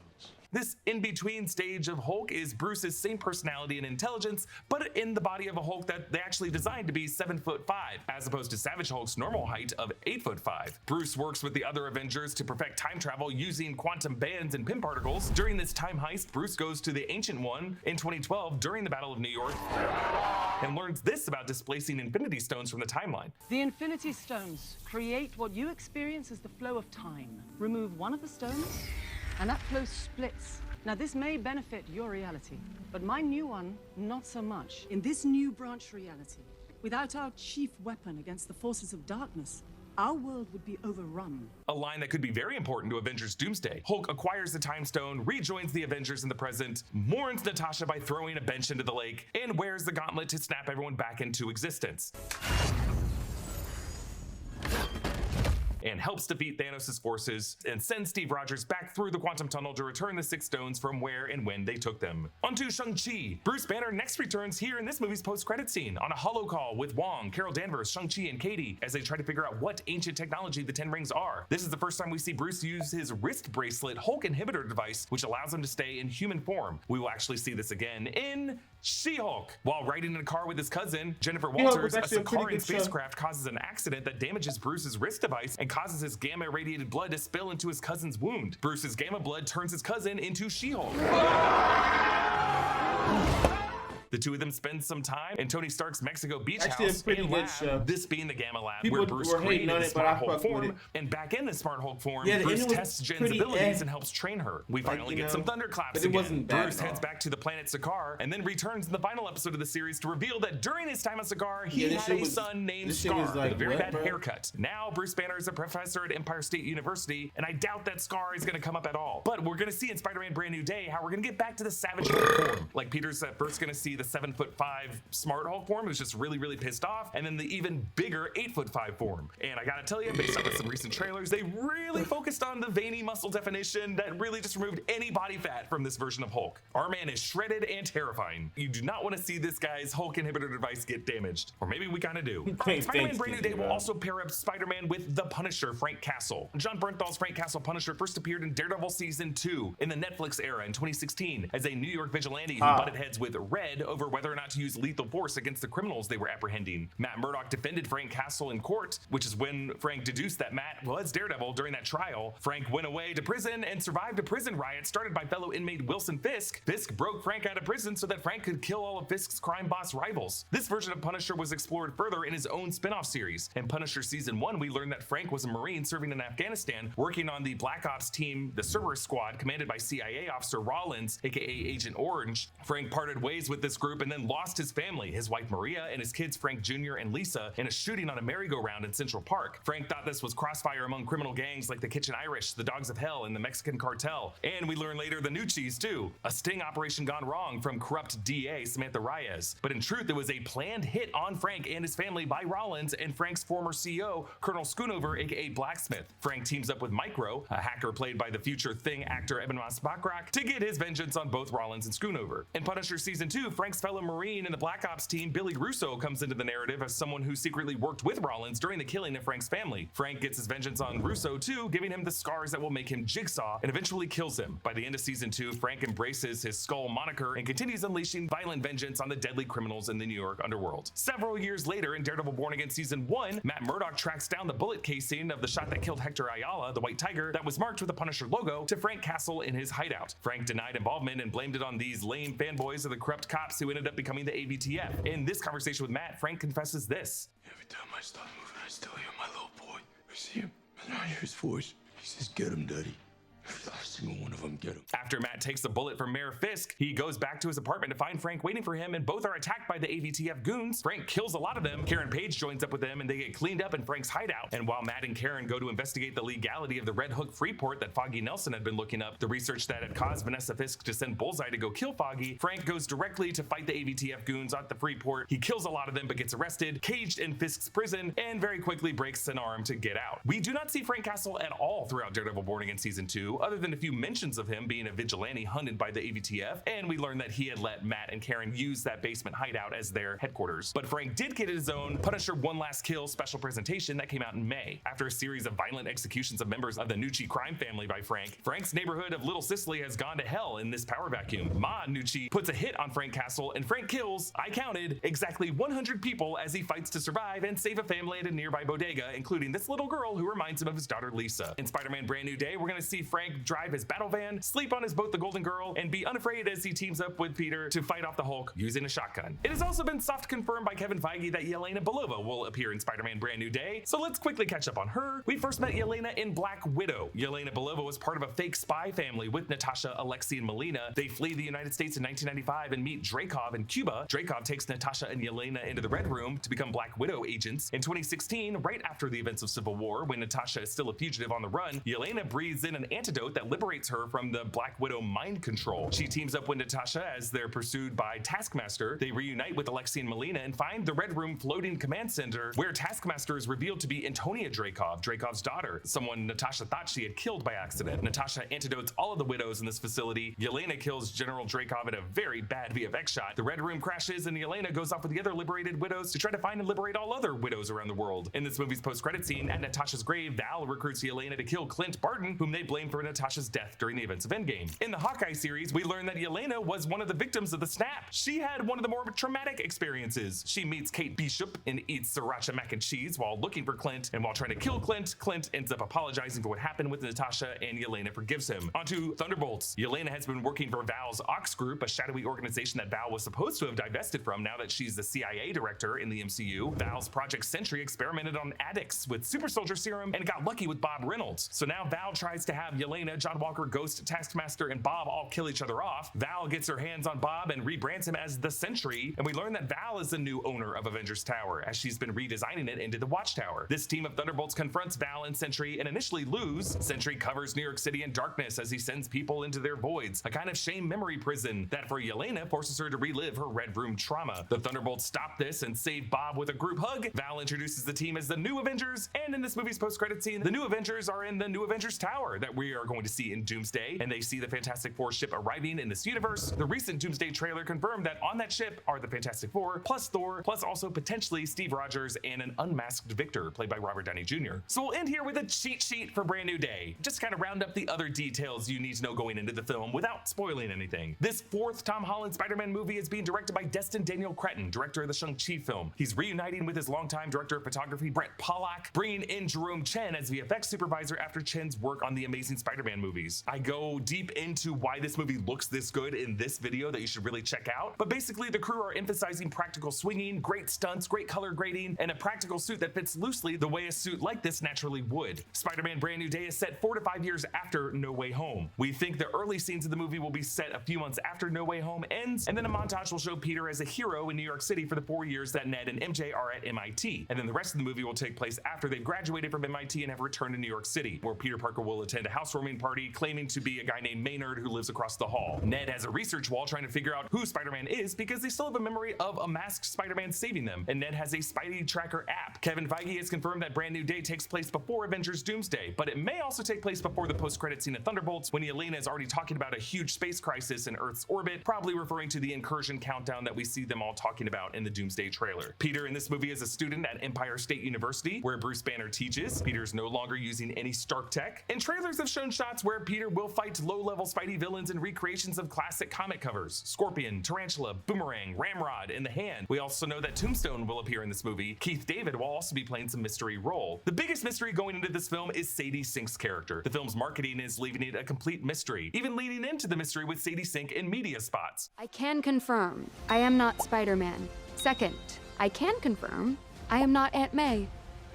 This in-between stage of Hulk is Bruce's same personality and intelligence, but in the body of a Hulk that they actually designed to be 7'5", as opposed to Savage Hulk's normal height of 8'5". Bruce works with the other Avengers to perfect time travel using quantum bands and Pym particles. During this time heist, Bruce goes to the Ancient One in 2012 during the Battle of New York and learns this about displacing Infinity Stones from the timeline. The Infinity Stones create what you experience as the flow of time. Remove one of the stones, and that flow splits. Now, this may benefit your reality, but my new one, not so much. In this new branch reality, without our chief weapon against the forces of darkness, our world would be overrun. A line that could be very important to Avengers Doomsday. Hulk acquires the Time Stone, rejoins the Avengers in the present, mourns Natasha by throwing a bench into the lake, and wears the gauntlet to snap everyone back into existence. And helps defeat Thanos' forces and sends Steve Rogers back through the quantum tunnel to return the 6 stones from where and when they took them. Onto Shang-Chi. Bruce Banner next returns here in this movie's post-credit scene on a holo call with Wong, Carol Danvers, Shang-Chi, and Katie as they try to figure out what ancient technology the 10 rings are. This is the first time we see Bruce use his wrist bracelet Hulk inhibitor device, which allows him to stay in human form. We will actually see this again in She-Hulk. While riding in a car with his cousin, Jennifer Walters, a Sakarian spacecraft causes an accident that damages Bruce's wrist device and causes his gamma-irradiated blood to spill into his cousin's wound. Bruce's gamma blood turns his cousin into She-Hulk. The two of them spend some time in Tony Stark's Mexico beach house and lab, this being the Gamma Lab, where Bruce created the Smart Hulk form, and back in the Smart Hulk form, Bruce tests Jen's abilities and helps train her. We finally get some thunderclaps again. Bruce heads back to the planet Sakaar, and then returns in the final episode of the series to reveal that during his time on Sakaar, he had a son named Scar with a very bad haircut. Now, Bruce Banner is a professor at Empire State University, and I doubt that Scar is going to come up at all. But we're going to see in Spider-Man Brand New Day how we're going to get back to the Savage Hulk form. Like Peter's at first going to see the 7'5" Smart Hulk form, who's just really, really pissed off, and then the even bigger 8'5" form. And I gotta tell you, based on some recent trailers, they really focused on the veiny muscle definition that really just removed any body fat from this version of Hulk. Our man is shredded and terrifying. You do not want to see this guy's Hulk inhibitor device get damaged. Or maybe we kind of do. Spider-Man Brand New Day will also pair up Spider-Man with the Punisher, Frank Castle. John Bernthal's Frank Castle Punisher first appeared in Daredevil Season 2 in the Netflix era in 2016 as a New York vigilante who butted heads with Red over whether or not to use lethal force against the criminals they were apprehending. Matt Murdock defended Frank Castle in court, which is when Frank deduced that Matt was Daredevil during that trial. Frank went away to prison and survived a prison riot started by fellow inmate Wilson Fisk. Fisk broke Frank out of prison so that Frank could kill all of Fisk's crime boss rivals. This version of Punisher was explored further in his own spin-off series. In Punisher Season 1, we learned that Frank was a Marine serving in Afghanistan, working on the Black Ops team, the Cerberus Squad, commanded by CIA officer Rollins, aka Agent Orange. Frank parted ways with this group and then lost his family, his wife Maria and his kids Frank Jr. and Lisa, in a shooting on a merry-go-round in Central Park. Frank thought this was crossfire among criminal gangs like the Kitchen Irish, the Dogs of Hell, and the Mexican Cartel. And we learn later the Nucci's too. A sting operation gone wrong from corrupt DA Samantha Reyes. But in truth, it was a planned hit on Frank and his family by Rollins and Frank's former CEO, Colonel Schoonover, aka Blacksmith. Frank teams up with Micro, a hacker played by the future Thing actor Eben Moss Bachrach, to get his vengeance on both Rollins and Schoonover. In Punisher Season 2, Frank Frank's fellow Marine in the Black Ops team, Billy Russo, comes into the narrative as someone who secretly worked with Rollins during the killing of Frank's family. Frank gets his vengeance on Russo too, giving him the scars that will make him Jigsaw, and eventually kills him. By the end of season 2, Frank embraces his Skull moniker and continues unleashing violent vengeance on the deadly criminals in the New York underworld. Several years later, in Daredevil Born Again season 1, Matt Murdock tracks down the bullet casing of the shot that killed Hector Ayala, the White Tiger, that was marked with the Punisher logo, to Frank Castle in his hideout. Frank denied involvement and blamed it on these lame fanboys of the corrupt cops who ended up becoming the AVTF. In this conversation with Matt, Frank confesses this. Every time I start moving, I still hear my little boy. I see him, and I hear his voice. He says, "Get him, Daddy." Every last single one of them get him. After Matt takes the bullet from Mayor Fisk, he goes back to his apartment to find Frank waiting for him, and both are attacked by the AVTF goons. Frank kills a lot of them. Karen Page joins up with them, and they get cleaned up in Frank's hideout. And while Matt and Karen go to investigate the legality of the Red Hook Freeport that Foggy Nelson had been looking up, the research that had caused Vanessa Fisk to send Bullseye to go kill Foggy, Frank goes directly to fight the AVTF goons at the Freeport. He kills a lot of them, but gets arrested, caged in Fisk's prison, and very quickly breaks an arm to get out. We do not see Frank Castle at all throughout Daredevil Born Again season 2, other than a few mentions of him being a vigilante hunted by the AVTF, and we learned that he had let Matt and Karen use that basement hideout as their headquarters. But Frank did get his own Punisher One Last Kill special presentation that came out in May. After a series of violent executions of members of the Nucci crime family by Frank, Frank's neighborhood of Little Sicily has gone to hell in this power vacuum. Ma Nucci puts a hit on Frank Castle, and Frank kills, I counted, exactly 100 people as he fights to survive and save a family at a nearby bodega, including this little girl who reminds him of his daughter Lisa. In Spider-Man Brand New Day, we're going to see Frank drive his battle van, sleep on his boat the Golden Girl, and be unafraid as he teams up with Peter to fight off the Hulk using a shotgun. It has also been soft confirmed by Kevin Feige that Yelena Belova will appear in Spider-Man Brand New Day, so let's quickly catch up on her. We first met Yelena in Black Widow. Yelena Belova was part of a fake spy family with Natasha, Alexei, and Melina. They flee the United States in 1995 and meet Dreykov in Cuba. Dreykov takes Natasha and Yelena into the Red Room to become Black Widow agents. In 2016, right after the events of Civil War, when Natasha is still a fugitive on the run, Yelena breathes in an antidote that liberates her from the Black Widow mind control. She teams up with Natasha as they're pursued by Taskmaster. They reunite with Alexei and Melina and find the Red Room floating command center, where Taskmaster is revealed to be Antonia Dreykov, Dreykov's daughter, someone Natasha thought she had killed by accident. Natasha antidotes all of the widows in this facility. Yelena kills General Dreykov in a very bad VFX shot. The Red Room crashes, and Yelena goes off with the other liberated widows to try to find and liberate all other widows around the world. In this movie's post-credit scene, at Natasha's grave, Val recruits Yelena to kill Clint Barton, whom they blame for Natasha's death during the events of Endgame. In the Hawkeye series, we learn that Yelena was one of the victims of the snap. She had one of the more traumatic experiences. She meets Kate Bishop and eats sriracha mac and cheese while looking for Clint, and while trying to kill Clint, Clint ends up apologizing for what happened with Natasha, and Yelena forgives him. Onto Thunderbolts. Yelena has been working for Val's Ox Group, a shadowy organization that Val was supposed to have divested from now that she's the CIA director in the MCU. Val's Project Sentry experimented on addicts with super soldier serum and got lucky with Bob Reynolds. So now Val tries to have Yelena, John Walker, Ghost, Taskmaster, and Bob all kill each other off. Val gets her hands on Bob and rebrands him as the Sentry, and we learn that Val is the new owner of Avengers Tower, as she's been redesigning it into the Watchtower. This team of Thunderbolts confronts Val and Sentry and initially lose. Sentry covers New York City in darkness as he sends people into their voids, a kind of shame memory prison that for Yelena forces her to relive her Red Room trauma. The Thunderbolts stop this and save Bob with a group hug. Val introduces the team as the New Avengers, and in this movie's post-credit scene, the New Avengers are in the New Avengers Tower that we are going to see in Doomsday, and they see the Fantastic Four ship arriving in this universe. The recent Doomsday trailer confirmed that on that ship are the Fantastic Four, plus Thor, plus also potentially Steve Rogers and an unmasked Victor, played by Robert Downey Jr. So we'll end here with a cheat sheet for Brand New Day, just kind of round up the other details you need to know going into the film without spoiling anything. This fourth Tom Holland Spider-Man movie is being directed by Destin Daniel Cretton, director of the Shang-Chi film. He's reuniting with his longtime director of photography, Brett Pollack, bringing in Jerome Chen as VFX supervisor after Chen's work on the Amazing Spider-Man movies. I go deep into why this movie looks this good in this video that you should really check out, but basically the crew are emphasizing practical swinging, great stunts, great color grading, and a practical suit that fits loosely the way a suit like this naturally would. Spider-Man Brand New Day is set 4 to 5 years after No Way Home. We think the early scenes of the movie will be set a few months after No Way Home ends, and then a montage will show Peter as a hero in New York City for the 4 years that Ned and MJ are at MIT, and then the rest of the movie will take place after they've graduated from MIT and have returned to New York City, where Peter Parker will attend a housewarming party claiming to be be a guy named Maynard who lives across the hall. Ned has a research wall trying to figure out who Spider-Man is because they still have a memory of a masked Spider-Man saving them, and Ned has a Spidey tracker app. Kevin Feige has confirmed that Brand New Day takes place before Avengers Doomsday, but it may also take place before the post-credit scene of Thunderbolts when Yelena is already talking about a huge space crisis in Earth's orbit, probably referring to the incursion countdown that we see them all talking about in the Doomsday trailer. Peter in this movie is a student at Empire State University, where Bruce Banner teaches. Peter's no longer using any Stark tech, and trailers have shown shots where Peter will fight low-level Spidey villains in recreations of classic comic covers: Scorpion, Tarantula, Boomerang, Ramrod, and the Hand. We also know that Tombstone will appear in this movie. Keith David will also be playing some mystery role. The biggest mystery going into this film is Sadie Sink's character. The film's marketing is leaving it a complete mystery, even leading into the mystery with Sadie Sink in media spots. I can confirm I am not Spider-Man. Second, I can confirm I am not Aunt May.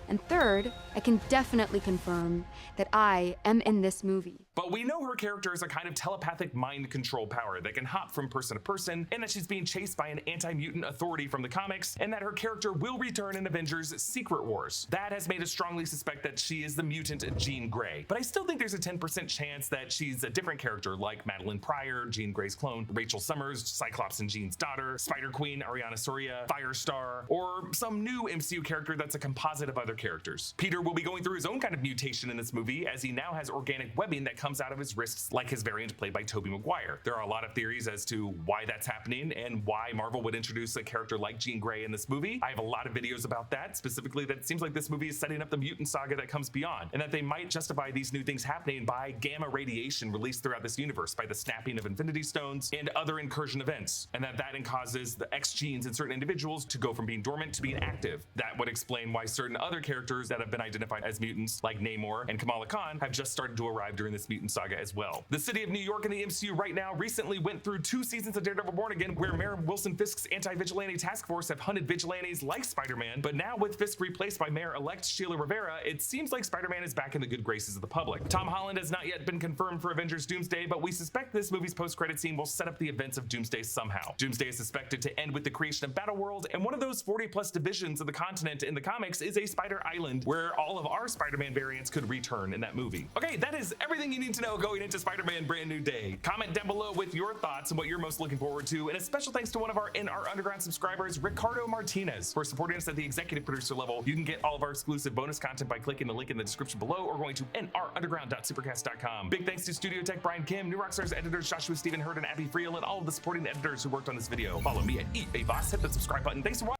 And third, I can definitely confirm that I am in this movie. But we know her character is a kind of telepathic mind control power that can hop from person to person, and that she's being chased by an anti-mutant authority from the comics, and that her character will return in Avengers Secret Wars. That has made us strongly suspect that she is the mutant Jean Grey. But I still think there's a 10% chance that she's a different character, like Madeline Pryor, Jean Grey's clone, Rachel Summers, Cyclops and Jean's daughter, Spider-Queen, Ariana Soria, Firestar, or some new MCU character that's a composite of other characters. Peter will be going through his own kind of mutation in this movie, as he now has organic webbing that comes out of his wrists, like his variant played by Tobey Maguire. There are a lot of theories as to why that's happening and why Marvel would introduce a character like Jean Grey in this movie. I have a lot of videos about that, specifically that it seems like this movie is setting up the mutant saga that comes beyond, and that they might justify these new things happening by gamma radiation released throughout this universe, by the snapping of Infinity Stones and other incursion events, and that causes the X genes in certain individuals to go from being dormant to being active. That would explain why certain other characters that have been identified as mutants, like Namor and Kamala Khan, have just started to arrive during this mutant saga as well. The city of New York in the MCU right now recently went through 2 seasons of Daredevil Born Again, where Mayor Wilson Fisk's anti-vigilante task force have hunted vigilantes like Spider-Man, but now with Fisk replaced by Mayor-elect Sheila Rivera, it seems like Spider-Man is back in the good graces of the public. Tom Holland has not yet been confirmed for Avengers Doomsday, but we suspect this movie's post-credit scene will set up the events of Doomsday somehow. Doomsday is suspected to end with the creation of Battleworld, and one of those 40+ divisions of the continent in the comics is a Spider Island, where all of our Spider-Man variants could return in that movie. Okay, that is everything you need to know going into Spider-Man Brand New Day. Comment down below with your thoughts and what you're most looking forward to, and a special thanks to one of our In Our Underground subscribers, Ricardo Martinez, for supporting us at the executive producer level. You can get all of our exclusive bonus content by clicking the link in the description below or going to nrunderground.supercast.com. Big thanks to Studio Tech Brian Kim, New Rockstars editors Joshua Stephen Hurd and Abby Friel, and all of the supporting editors who worked on this video. Follow me at EABoss, hit the subscribe button. Thanks for watching.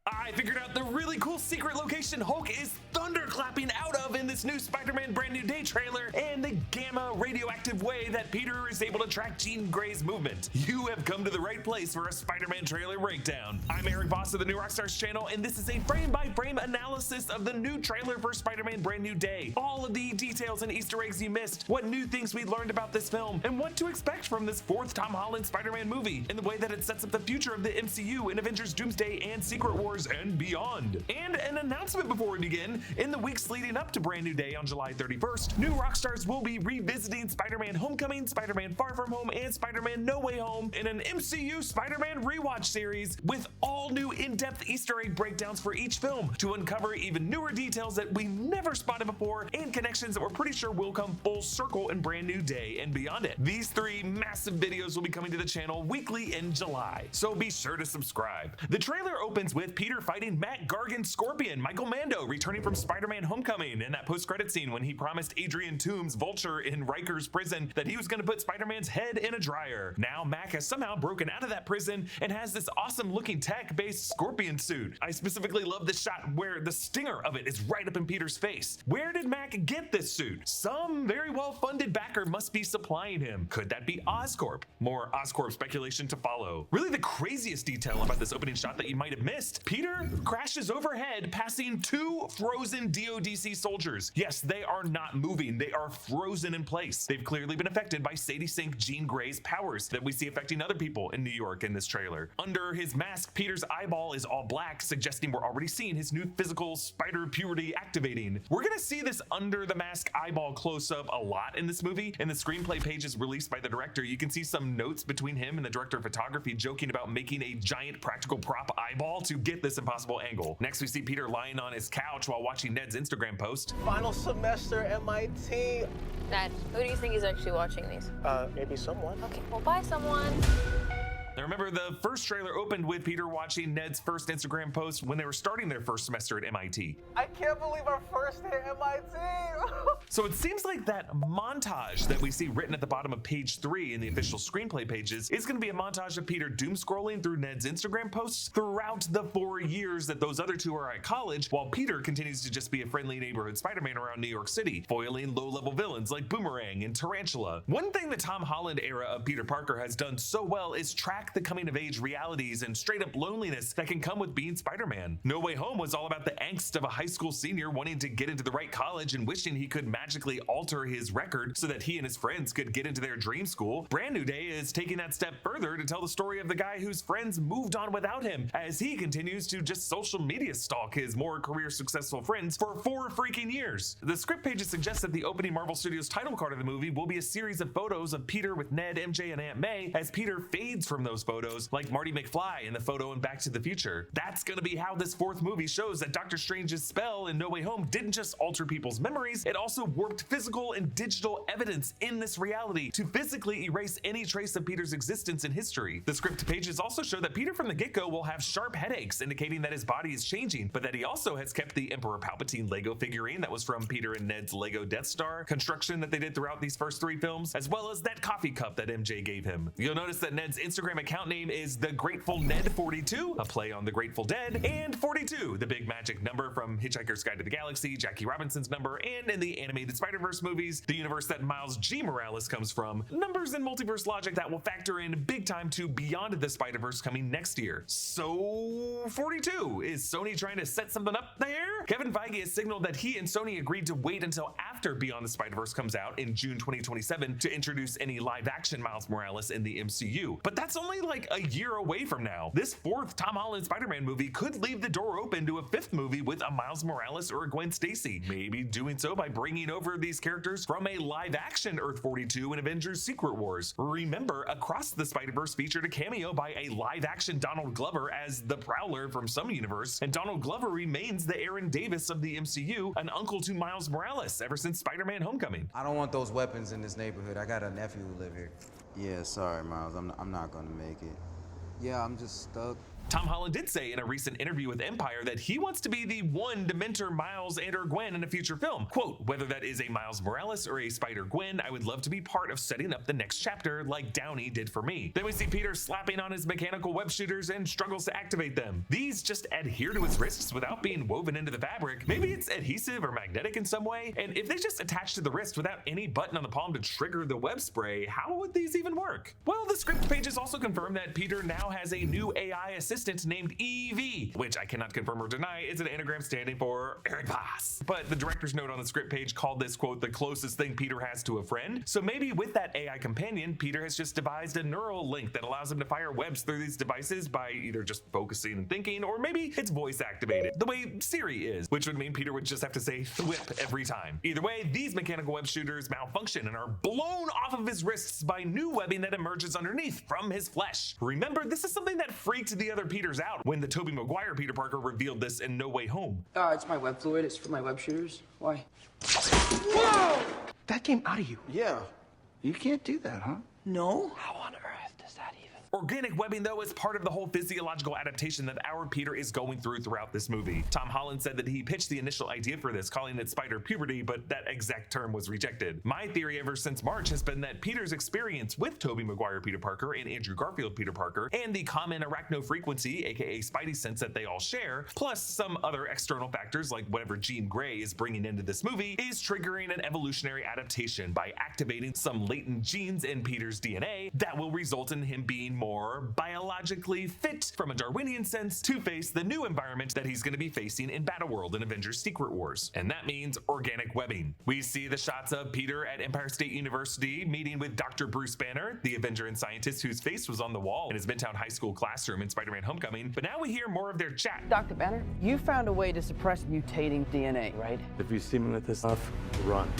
I figured out the really cool secret location Hulk is thunderclapping out of in this new Spider-Man Brand New Day trailer, and the gamma radioactive way that Peter is able to track Jean Grey's movement. You have come to the right place for a Spider-Man trailer breakdown. I'm Eric Voss of the New Rockstars channel, and this is a frame-by-frame analysis of the new trailer for Spider-Man Brand New Day. All of the details and Easter eggs you missed, what new things we learned about this film, and what to expect from this 4th Tom Holland Spider-Man movie, and the way that it sets up the future of the MCU in Avengers Doomsday and Secret Wars and beyond. And an announcement before we begin: in the weeks leading up to Brand New Day on July 31st, New Rockstars will be revisiting Spider-Man Homecoming, Spider-Man Far From Home, and Spider-Man No Way Home in an MCU Spider-Man rewatch series with all new in-depth Easter egg breakdowns for each film to uncover even newer details that we never spotted before and connections that we're pretty sure will come full circle in Brand New Day and beyond it. These 3 massive videos will be coming to the channel weekly in July, so be sure to subscribe. The trailer opens with Peter fighting Matt Gargan's Scorpion, Michael Mando returning from Spider-Man Homecoming, in that post-credit scene when he promised Adrian Toomes, Vulture in Riker's prison, that he was going to put Spider-Man's head in a dryer. Now Mac has somehow broken out of that prison and has this awesome looking tech-based Scorpion suit. I specifically love this shot where the stinger of it is right up in Peter's face. Where did Mac get this suit? Some very well-funded backer must be supplying him. Could that be Oscorp? More Oscorp speculation to follow. Really, the craziest detail about this opening shot that you might have missed: Peter crashes overhead, passing 2 frozen DODC soldiers. Yes, they are not moving. They are frozen in place. They've clearly been affected by Sadie Sink Jean Grey's powers that we see affecting other people in New York in this trailer. Under his mask, Peter's eyeball is all black, suggesting we're already seeing his new physical spider puberty activating. We're gonna see this under the mask eyeball close-up a lot in this movie. In the screenplay pages released by the director, you can see some notes between him and the director of photography joking about making a giant practical prop eyeball to get this impossible angle. Next, we see Peter lying on his couch while watching Ned's Instagram post. Final semester MIT. Ned, who do you think is actually watching these? Maybe someone. Okay, well, bye, someone. Now remember, the first trailer opened with Peter watching Ned's first Instagram post when they were starting their first semester at MIT. I can't believe our first day at MIT. So it seems like that montage that we see written at the bottom of page 3 in the official screenplay pages is going to be a montage of Peter doom scrolling through Ned's Instagram posts throughout the 4 years that those other two are at college, while Peter continues to just be a friendly neighborhood Spider-Man around New York City, foiling low-level villains like Boomerang and Tarantula. One thing the Tom Holland era of Peter Parker has done so well is track the coming-of-age realities and straight-up loneliness that can come with being Spider-Man. No Way Home was all about the angst of a high school senior wanting to get into the right college and wishing he could magically alter his record so that he and his friends could get into their dream school. Brand New Day is taking that step further to tell the story of the guy whose friends moved on without him, as he continues to just social media stalk his more career successful friends for 4 freaking years. The script pages suggest that the opening Marvel Studios title card of the movie will be a series of photos of Peter with Ned, MJ, and Aunt May, as Peter fades from those photos like Marty McFly in the photo in Back to the Future. That's gonna be how this 4th movie shows that Doctor Strange's spell in No Way Home didn't just alter people's memories, it also warped physical and digital evidence in this reality to physically erase any trace of Peter's existence in history. The script pages also show that Peter from the get-go will have sharp headaches, indicating that his body is changing, but that he also has kept the Emperor Palpatine Lego figurine that was from Peter and Ned's Lego Death Star construction that they did throughout these first 3 films, as well as that coffee cup that MJ gave him. You'll notice that Ned's Instagram account name is The Grateful Ned 42, a play on the Grateful Dead, and 42, the big magic number from Hitchhiker's Guide to the Galaxy, Jackie Robinson's number, and in the animated Spider-Verse movies, the universe that Miles G. Morales comes from, numbers and multiverse logic that will factor in big time to Beyond the Spider-Verse coming next year. So 42, is Sony trying to set something up there? Kevin Feige has signaled that he and Sony agreed to wait until after Beyond the Spider-Verse comes out in June 2027 to introduce any live-action Miles Morales in the MCU, but that's only like a year away from now. This 4th Tom Holland Spider-Man movie could leave the door open to a 5th movie with a Miles Morales or a Gwen Stacy, maybe doing so by bringing over these characters from a live-action Earth 42 in Avengers Secret Wars. Remember, Across the Spider-Verse featured a cameo by a live-action Donald Glover as the Prowler from some universe, and Donald Glover remains the Aaron Davis of the MCU, an uncle to Miles Morales ever since Spider-Man Homecoming. I don't want those weapons in this neighborhood. I got a nephew who live here. Yeah, sorry, Miles. I'm not gonna make it. Yeah, I'm just stuck. Tom Holland did say in a recent interview with Empire that he wants to be the one to mentor Miles and or Gwen in a future film. Quote, whether that is a Miles Morales or a Spider-Gwen, I would love to be part of setting up the next chapter like Downey did for me. Then we see Peter slapping on his mechanical web shooters and struggles to activate them. These just adhere to his wrists without being woven into the fabric. Maybe it's adhesive or magnetic in some way, and if they just attach to the wrist without any button on the palm to trigger the web spray, how would these even work? Well, the script pages also confirm that Peter now has a new AI assistant named EV, which I cannot confirm or deny is an anagram standing for Eric Voss. But the director's note on the script page called this, quote, the closest thing Peter has to a friend. So maybe with that AI companion, Peter has just devised a neural link that allows him to fire webs through these devices by either just focusing and thinking, or maybe it's voice activated, the way Siri is, which would mean Peter would just have to say thwip every time. Either way, these mechanical web shooters malfunction and are blown off of his wrists by new webbing that emerges underneath from his flesh. Remember, this is something that freaked the other Peters out when the Tobey Maguire Peter Parker revealed this in No Way Home. It's my web fluid. It's for my web shooters. Why? Whoa! That came out of you. Yeah. You can't do that, huh? No. How on earth does that even? Organic webbing, though, is part of the whole physiological adaptation that our Peter is going through throughout this movie. Tom Holland said that he pitched the initial idea for this, calling it spider puberty, but that exact term was rejected. My theory ever since March has been that Peter's experience with Tobey Maguire Peter Parker and Andrew Garfield Peter Parker, and the common arachnofrequency, aka Spidey sense that they all share, plus some other external factors like whatever Jean Grey is bringing into this movie, is triggering an evolutionary adaptation by activating some latent genes in Peter's DNA that will result in him being more biologically fit from a Darwinian sense to face the new environment that he's going to be facing in Battleworld and Avengers Secret Wars. And that means organic webbing. We see the shots of Peter at Empire State University meeting with Dr. Bruce Banner, the Avenger and scientist whose face was on the wall in his Midtown High School classroom in Spider-Man Homecoming, but now we hear more of their chat. Dr. Banner, you found a way to suppress mutating DNA, right? If you see me with this stuff, run.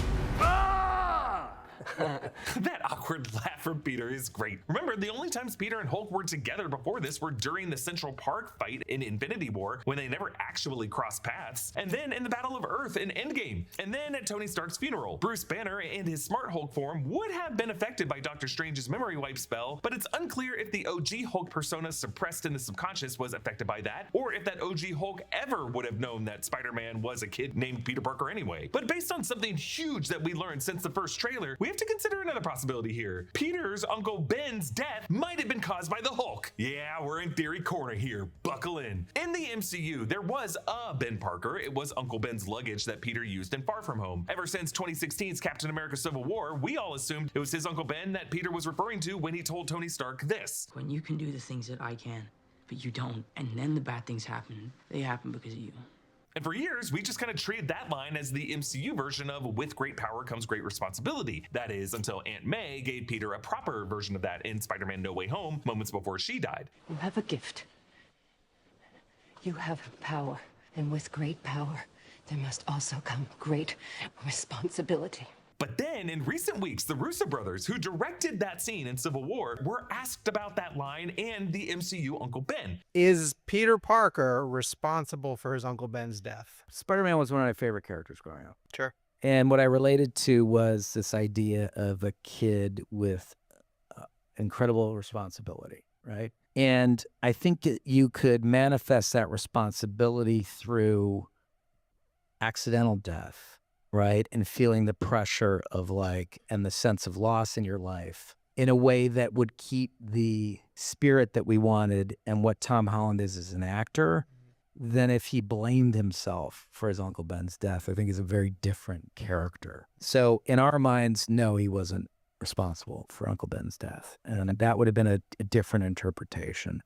That awkward laugh from Peter is great. Remember, the only times Peter and Hulk were together before this were during the Central Park fight in Infinity War, when they never actually crossed paths, and then in the Battle of Earth in Endgame, and then at Tony Stark's funeral. Bruce Banner and his Smart Hulk form would have been affected by Doctor Strange's memory wipe spell, but it's unclear if the OG Hulk persona suppressed in the subconscious was affected by that, or if that OG Hulk ever would have known that Spider-Man was a kid named Peter Parker anyway. But based on something huge that we learned since the first trailer, we have to consider another possibility here. Peter's Uncle Ben's death might have been caused by the Hulk. Yeah, we're in theory corner here. Buckle in. In the MCU, there was a Ben Parker. It was Uncle Ben's luggage that Peter used in Far From Home. Ever since 2016's Captain America Civil War, we all assumed it was his Uncle Ben that Peter was referring to when he told Tony Stark this. When you can do the things that I can, but you don't, and then the bad things happen, they happen because of you. And for years, we just kind of treated that line as the MCU version of with great power comes great responsibility. That is, until Aunt May gave Peter a proper version of that in Spider-Man No Way Home, moments before she died. You have a gift. You have power. And with great power, there must also come great responsibility. But then, in recent weeks, the Russo brothers, who directed that scene in Civil War, were asked about that line and the MCU Uncle Ben. Is Peter Parker responsible for his Uncle Ben's death? Spider-Man was one of my favorite characters growing up. Sure. And what I related to was this idea of a kid with incredible responsibility, right? And I think that you could manifest that responsibility through accidental death, right? And feeling the pressure of and the sense of loss in your life in a way that would keep the spirit that we wanted and what Tom Holland is as an actor than if he blamed himself for his Uncle Ben's death. I think he's a very different character. So in our minds, no, he wasn't responsible for Uncle Ben's death. And that would have been a different interpretation,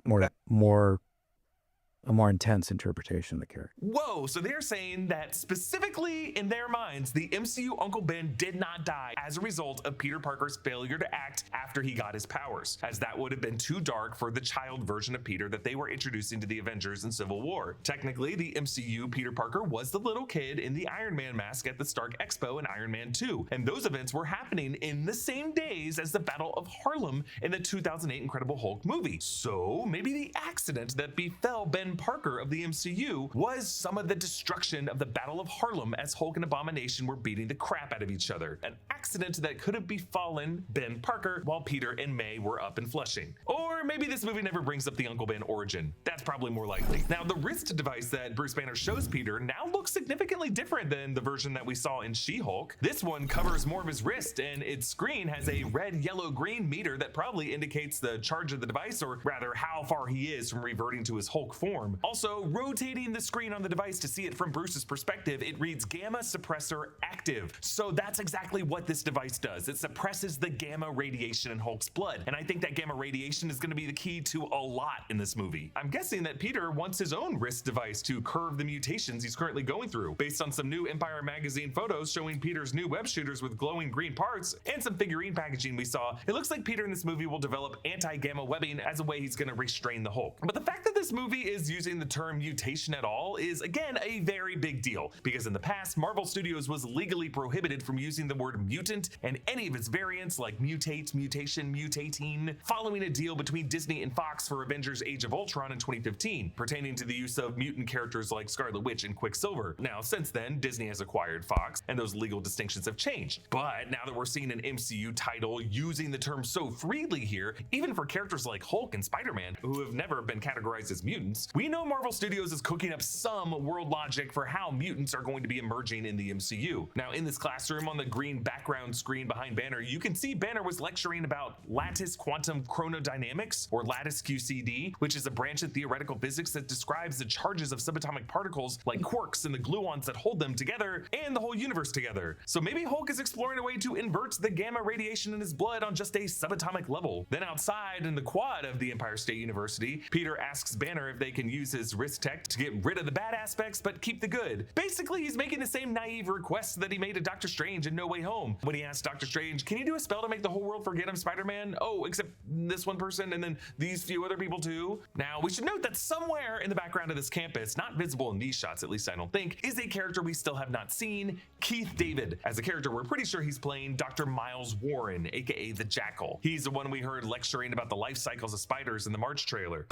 a more intense interpretation of the character. Whoa, so they're saying that specifically in their minds, the MCU Uncle Ben did not die as a result of Peter Parker's failure to act after he got his powers, as that would have been too dark for the child version of Peter that they were introducing to the Avengers in Civil War. Technically, the MCU Peter Parker was the little kid in the Iron Man mask at the Stark Expo in Iron Man 2, and those events were happening in the same days as the Battle of Harlem in the 2008 Incredible Hulk movie. So maybe the accident that befell Ben Parker of the MCU was some of the destruction of the Battle of Harlem as Hulk and Abomination were beating the crap out of each other. An accident that could have befallen Ben Parker while Peter and May were up in Flushing. Or maybe this movie never brings up the Uncle Ben origin. That's probably more likely. Now, the wrist device that Bruce Banner shows Peter now looks significantly different than the version that we saw in She-Hulk. This one covers more of his wrist, and its screen has a red, yellow, green meter that probably indicates the charge of the device, or rather how far he is from reverting to his Hulk form. Also, rotating the screen on the device to see it from Bruce's perspective, it reads Gamma Suppressor Active. So that's exactly what this device does. It suppresses the gamma radiation in Hulk's blood, and I think that gamma radiation is going to be the key to a lot in this movie. I'm guessing that Peter wants his own wrist device to curve the mutations he's currently going through. Based on some new Empire magazine photos showing Peter's new web shooters with glowing green parts and some figurine packaging we saw, it looks like Peter in this movie will develop anti-gamma webbing as a way he's going to restrain the Hulk. But the fact that this movie is using the term mutation at all is again a very big deal, because in the past Marvel Studios was legally prohibited from using the word mutant and any of its variants like mutate, mutation, mutating, following a deal between Disney and Fox for Avengers Age of Ultron in 2015 pertaining to the use of mutant characters like Scarlet Witch and Quicksilver. Now since then Disney has acquired Fox and those legal distinctions have changed, but now that we're seeing an MCU title using the term so freely here, even for characters like Hulk and Spider-Man who have never been categorized as mutants, we know Marvel Studios is cooking up some world logic for how mutants are going to be emerging in the MCU. Now in this classroom on the green background screen behind Banner, you can see Banner was lecturing about lattice quantum chronodynamics, or lattice QCD, which is a branch of theoretical physics that describes the charges of subatomic particles like quarks and the gluons that hold them together and the whole universe together. So maybe Hulk is exploring a way to invert the gamma radiation in his blood on just a subatomic level. Then outside in the quad of the Empire State University, Peter asks Banner if they can use his wrist tech to get rid of the bad aspects but keep the good. Basically, he's making the same naive request that he made to Doctor Strange in No Way Home when he asked Doctor Strange, can you do a spell to make the whole world forget I'm Spider-Man? Oh, except this one person person, and then these few other people too. Now, we should note that somewhere in the background of this campus, not visible in these shots, at least I don't think, is a character we still have not seen, Keith David. As a character, we're pretty sure he's playing Dr. Miles Warren, aka the Jackal. He's the one we heard lecturing about the life cycles of spiders in the March trailer.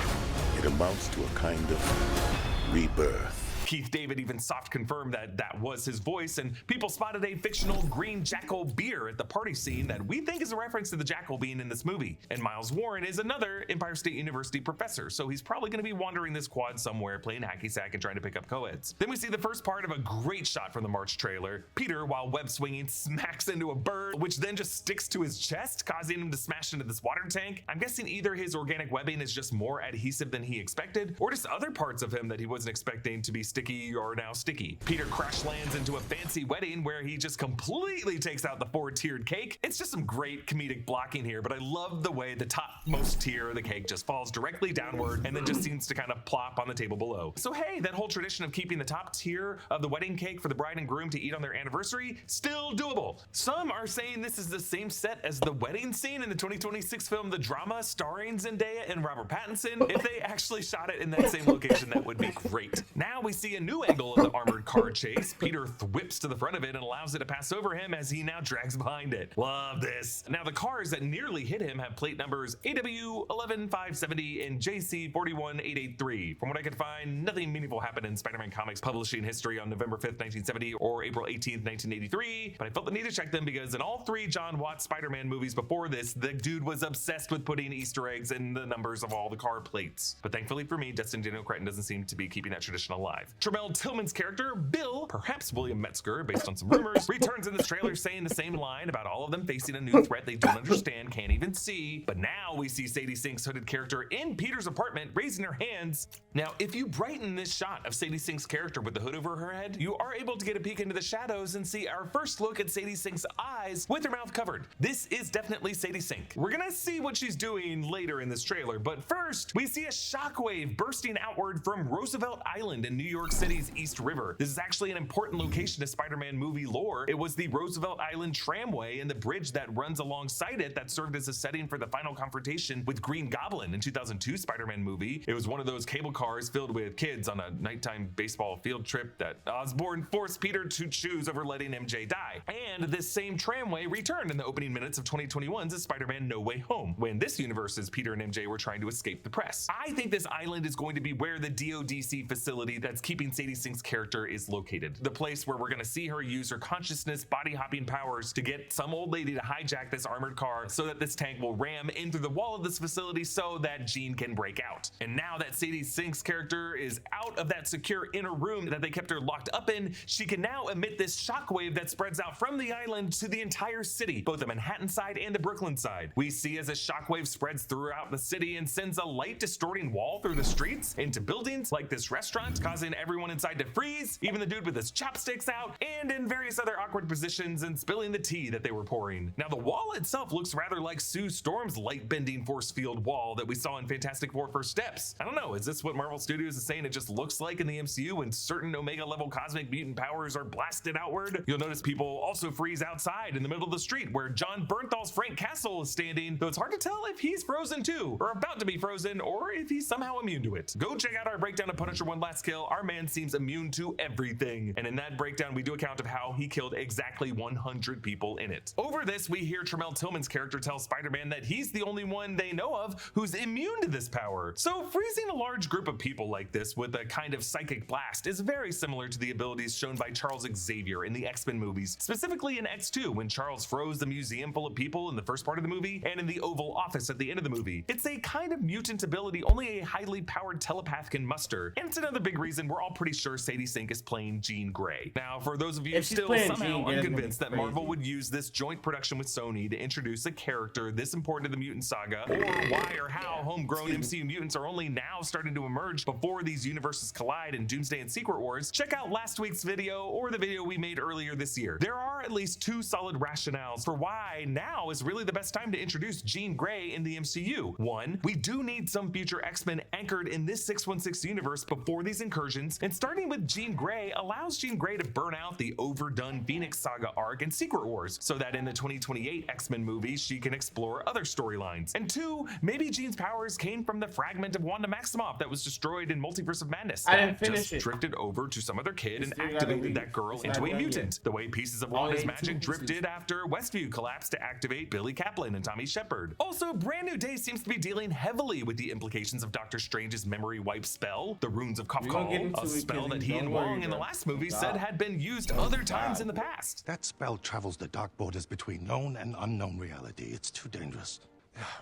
It amounts to a kind of rebirth. Keith David even soft confirmed that that was his voice, and people spotted a fictional green Jackal beer at the party scene that we think is a reference to the Jackal being in this movie. And Miles Warren is another Empire State University professor, so he's probably going to be wandering this quad somewhere playing hacky sack and trying to pick up co-eds. Then we see the first part of a great shot from the March trailer. Peter, while web swinging, smacks into a bird, which then just sticks to his chest, causing him to smash into this water tank. I'm guessing either his organic webbing is just more adhesive than he expected, or just other parts of him that he wasn't expecting to be sticky or now sticky. Peter crash lands into a fancy wedding where he just completely takes out the 4-tiered cake. It's just some great comedic blocking here, but I love the way the topmost tier of the cake just falls directly downward and then just seems to kind of plop on the table below. So hey, that whole tradition of keeping the top tier of the wedding cake for the bride and groom to eat on their anniversary, still doable. Some are saying this is the same set as the wedding scene in the 2026 film The Drama, starring Zendaya and Robert Pattinson. If they actually shot it in that same location, that would be great. Now we see a new angle of the armored car chase. Peter whips to the front of it and allows it to pass over him as he now drags behind it. Love this. Now the cars that nearly hit him have plate numbers AW11570 and JC41883. From what I could find, nothing meaningful happened in Spider-Man comics publishing history on November 5th, 1970 or April 18th, 1983, but I felt the need to check them because in all 3 John Watts Spider-Man movies before this, the dude was obsessed with putting Easter eggs in the numbers of all the car plates. But thankfully for me, Destin Daniel Cretton doesn't seem to be keeping that tradition alive. Tremel Tillman's character, Bill, perhaps William Metzger based on some rumors, returns in this trailer saying the same line about all of them facing a new threat they don't understand, can't even see. But now we see Sadie Sink's hooded character in Peter's apartment raising her hands. Now, if you brighten this shot of Sadie Sink's character with the hood over her head, you are able to get a peek into the shadows and see our first look at Sadie Sink's eyes with her mouth covered. This is definitely Sadie Sink. We're gonna see what she's doing later in this trailer, but first, we see a shockwave bursting outward from Roosevelt Island in New York City's East River. This is actually an important location to Spider-Man movie lore. It was the Roosevelt Island tramway and the bridge that runs alongside it that served as a setting for the final confrontation with Green Goblin in 2002 Spider-Man movie. It was one of those cable cars filled with kids on a nighttime baseball field trip that Osborn forced Peter to choose over letting MJ die. And this same tramway returned in the opening minutes of 2021's Spider-Man No Way Home, when this universe's Peter and MJ were trying to escape the press. I think this island is going to be where the DODC facility that's keeping Sadie Sink's character is located. The place where we're gonna see her use her consciousness body hopping powers to get some old lady to hijack this armored car so that this tank will ram into the wall of this facility so that Jean can break out. And now that Sadie Sink's character is out of that secure inner room that they kept her locked up in, she can now emit this shockwave that spreads out from the island to the entire city, both the Manhattan side and the Brooklyn side. We see as a shockwave spreads throughout the city and sends a light distorting wall through the streets into buildings like this restaurant, causing everyone inside to freeze, even the dude with his chopsticks out, and in various other awkward positions and spilling the tea that they were pouring. Now the wall itself looks rather like Sue Storm's light bending force field wall that we saw in Fantastic Four First Steps. I don't know, is this what Marvel Studios is saying it just looks like in the MCU when certain Omega level cosmic mutant powers are blasted outward? You'll notice people also freeze outside in the middle of the street where John Bernthal's Frank Castle is standing, though it's hard to tell if he's frozen too, or about to be frozen, or if he's somehow immune to it. Go check out our breakdown of Punisher One Last Kill. Our man seems immune to everything, and in that breakdown we do account of how he killed exactly 100 people in it. Over this, we hear Tremel Tillman's character tell Spider-Man that he's the only one they know of who's immune to this power. So freezing a large group of people like this with a kind of psychic blast is very similar to the abilities shown by Charles Xavier in the X-Men movies, specifically in X2 when Charles froze the museum full of people in the first part of the movie and in the Oval Office at the end of the movie. It's a kind of mutant ability only a highly powered telepath can muster, and it's another big reason we're all pretty sure Sadie Sink is playing Jean Grey. Now, for those of you still somehow unconvinced that Marvel would use this joint production with Sony to introduce a character this important to the mutant saga, or why or how homegrown MCU mutants are only now starting to emerge before these universes collide in Doomsday and Secret Wars, check out last week's video or the video we made earlier this year. There are at least 2 solid rationales for why now is really the best time to introduce Jean Grey in the MCU. 1, we do need some future X-Men anchored in this 616 universe before these incursions mutants, and starting with Jean Grey allows Jean Grey to burn out the overdone Phoenix Saga arc in Secret Wars, so that in the 2028 X-Men movies she can explore other storylines. And 2, maybe Jean's powers came from the fragment of Wanda Maximoff that was destroyed in Multiverse of Madness. I didn't finish just it. Drifted over to some other kid and Still gotta activated leave. that girl It's into not a done mutant, yet. the way pieces of Only Wanda's 8 magic pieces. drifted after Westview collapsed to activate Billy Kaplan and Tommy Shepard. Also, Brand New Day seems to be dealing heavily with the implications of Doctor Strange's memory wipe spell, the Runes of We're gonna get Kafkal, into a it, spell Kenny. that he and Don't worry, Wong in the bro. last movie Stop. said had been used other times in the past. That spell travels the dark borders between known and unknown reality. It's too dangerous.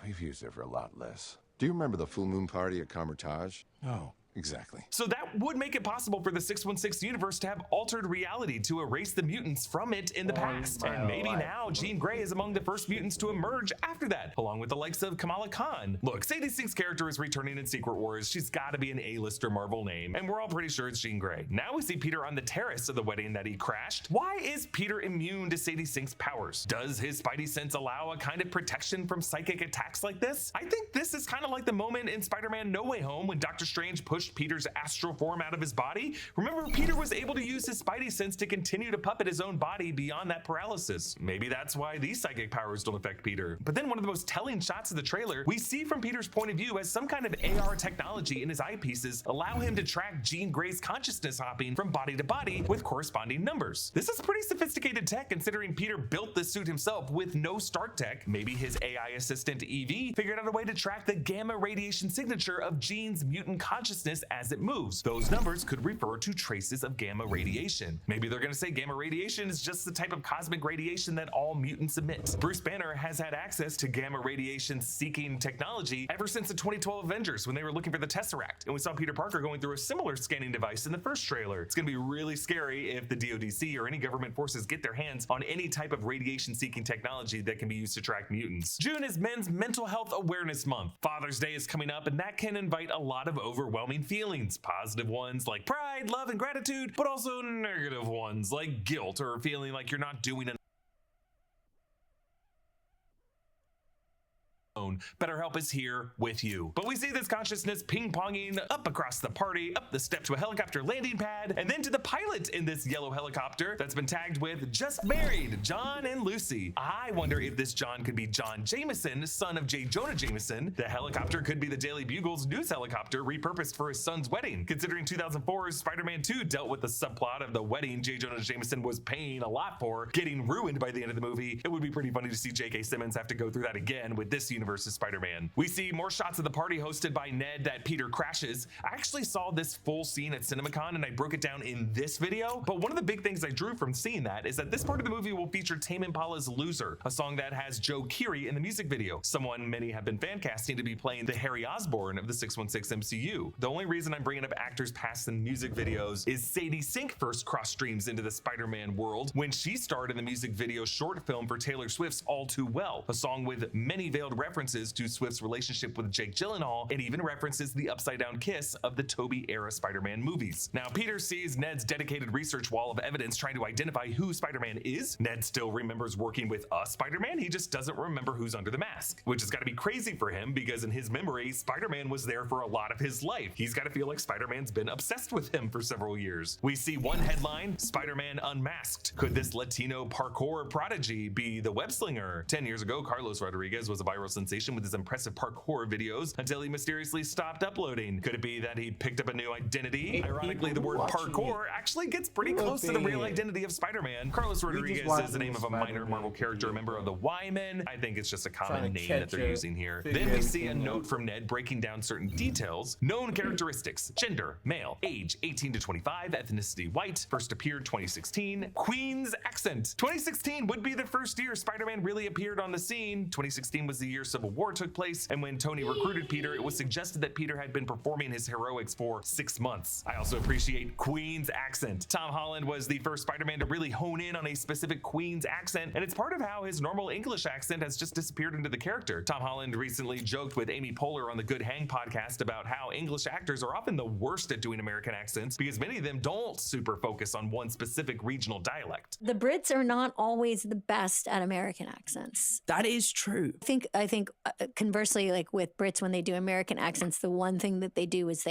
We've used it for a lot less. Do you remember the full moon party at Comertage? No. Exactly. So that would make it possible for the 616 universe to have altered reality to erase the mutants from it in the past. And maybe now Jean Grey is among the first mutants to emerge after that, along with the likes of Kamala Khan. Look, Sadie Sink's character is returning in Secret Wars. She's got to be an A-lister Marvel name, and we're all pretty sure it's Jean Grey. Now we see Peter on the terrace of the wedding that he crashed. Why is Peter immune to Sadie Sink's powers? Does his spidey sense allow a kind of protection from psychic attacks like this? I think this is kind of like the moment in Spider-Man No Way Home when Doctor Strange pushed Peter's astral form out of his body. Remember, Peter was able to use his spidey sense to continue to puppet his own body beyond that paralysis. Maybe that's why these psychic powers don't affect Peter. But then one of the most telling shots of the trailer, we see from Peter's point of view as some kind of AR technology in his eyepieces allow him to track Jean Grey's consciousness hopping from body to body with corresponding numbers. This is pretty sophisticated tech considering Peter built this suit himself with no Stark tech. Maybe his AI assistant Evie figured out a way to track the gamma radiation signature of Jean's mutant consciousness as it moves. Those numbers could refer to traces of gamma radiation. Maybe they're gonna say gamma radiation is just the type of cosmic radiation that all mutants emit. Bruce Banner has had access to gamma radiation seeking technology ever since the 2012 Avengers when they were looking for the Tesseract, and we saw Peter Parker going through a similar scanning device in the first trailer. It's gonna be really scary if the DODC or any government forces get their hands on any type of radiation seeking technology that can be used to track mutants. June is Men's Mental Health Awareness Month. Father's Day is coming up, and that can invite a lot of overwhelming feelings. Positive ones like pride, love, and gratitude, but also negative ones like guilt or feeling like you're not doing enough. BetterHelp is here with you. But we see this consciousness ping-ponging up across the party, up the step to a helicopter landing pad, and then to the pilot in this yellow helicopter that's been tagged with just married, John and Lucy. I wonder if this John could be John Jameson, son of J. Jonah Jameson. The helicopter could be the Daily Bugle's news helicopter repurposed for his son's wedding. Considering 2004's Spider-Man 2 dealt with the subplot of the wedding J. Jonah Jameson was paying a lot for getting ruined by the end of the movie, it would be pretty funny to see J.K. Simmons have to go through that again with this universe's Spider-Man. We see more shots of the party hosted by Ned that Peter crashes. I actually saw this full scene at CinemaCon and I broke it down in this video, but one of the big things I drew from seeing that is that this part of the movie will feature Tame Impala's Loser, a song that has Joe Keery in the music video, someone many have been fan casting to be playing the Harry Osborn of the 616 MCU. The only reason I'm bringing up actors past in music videos is Sadie Sink first cross streams into the Spider-Man world when she starred in the music video short film for Taylor Swift's All Too Well, a song with many veiled references to Swift's relationship with Jake Gyllenhaal and even references the upside down kiss of the Tobey era Spider-Man movies. Now Peter sees Ned's dedicated research wall of evidence trying to identify who Spider-Man is. Ned still remembers working with a Spider-Man, he just doesn't remember who's under the mask, which has got to be crazy for him because in his memory Spider-Man was there for a lot of his life. He's got to feel like Spider-Man's been obsessed with him for several years. We see one headline, Spider-Man unmasked. Could this Latino parkour prodigy be the web slinger? 10 years ago, Carlos Rodriguez was a viral sensation with his impressive parkour videos until he mysteriously stopped uploading. Could it be that he picked up a new identity? Ironically, the word parkour actually gets pretty close to the real identity of Spider-Man. Carlos Rodriguez is the name of a minor Marvel character, a member of the Y-Men. I think it's just a common name that they're using here. Then we see a note from Ned breaking down certain details. Known characteristics: gender, male, age 18 to 25, ethnicity white, first appeared 2016, Queen's accent. 2016 would be the first year Spider-Man really appeared on the scene. 2016 was the year Civil War took place, and when Tony recruited Peter, it was suggested that Peter had been performing his heroics for 6 months. I also appreciate Queen's accent. Tom Holland was the first Spider-Man to really hone in on a specific Queen's accent, and it's part of how his normal English accent has just disappeared into the character. Tom Holland recently joked with Amy Poehler on the Good Hang podcast about how English actors are often the worst at doing American accents because many of them don't super focus on one specific regional dialect. The Brits are not always the best at American accents. That is true. I think conversely, like with Brits, when they do American accents, the one thing that they do is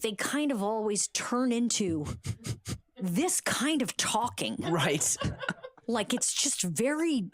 they kind of always turn into this kind of talking. Right. Like it's just very,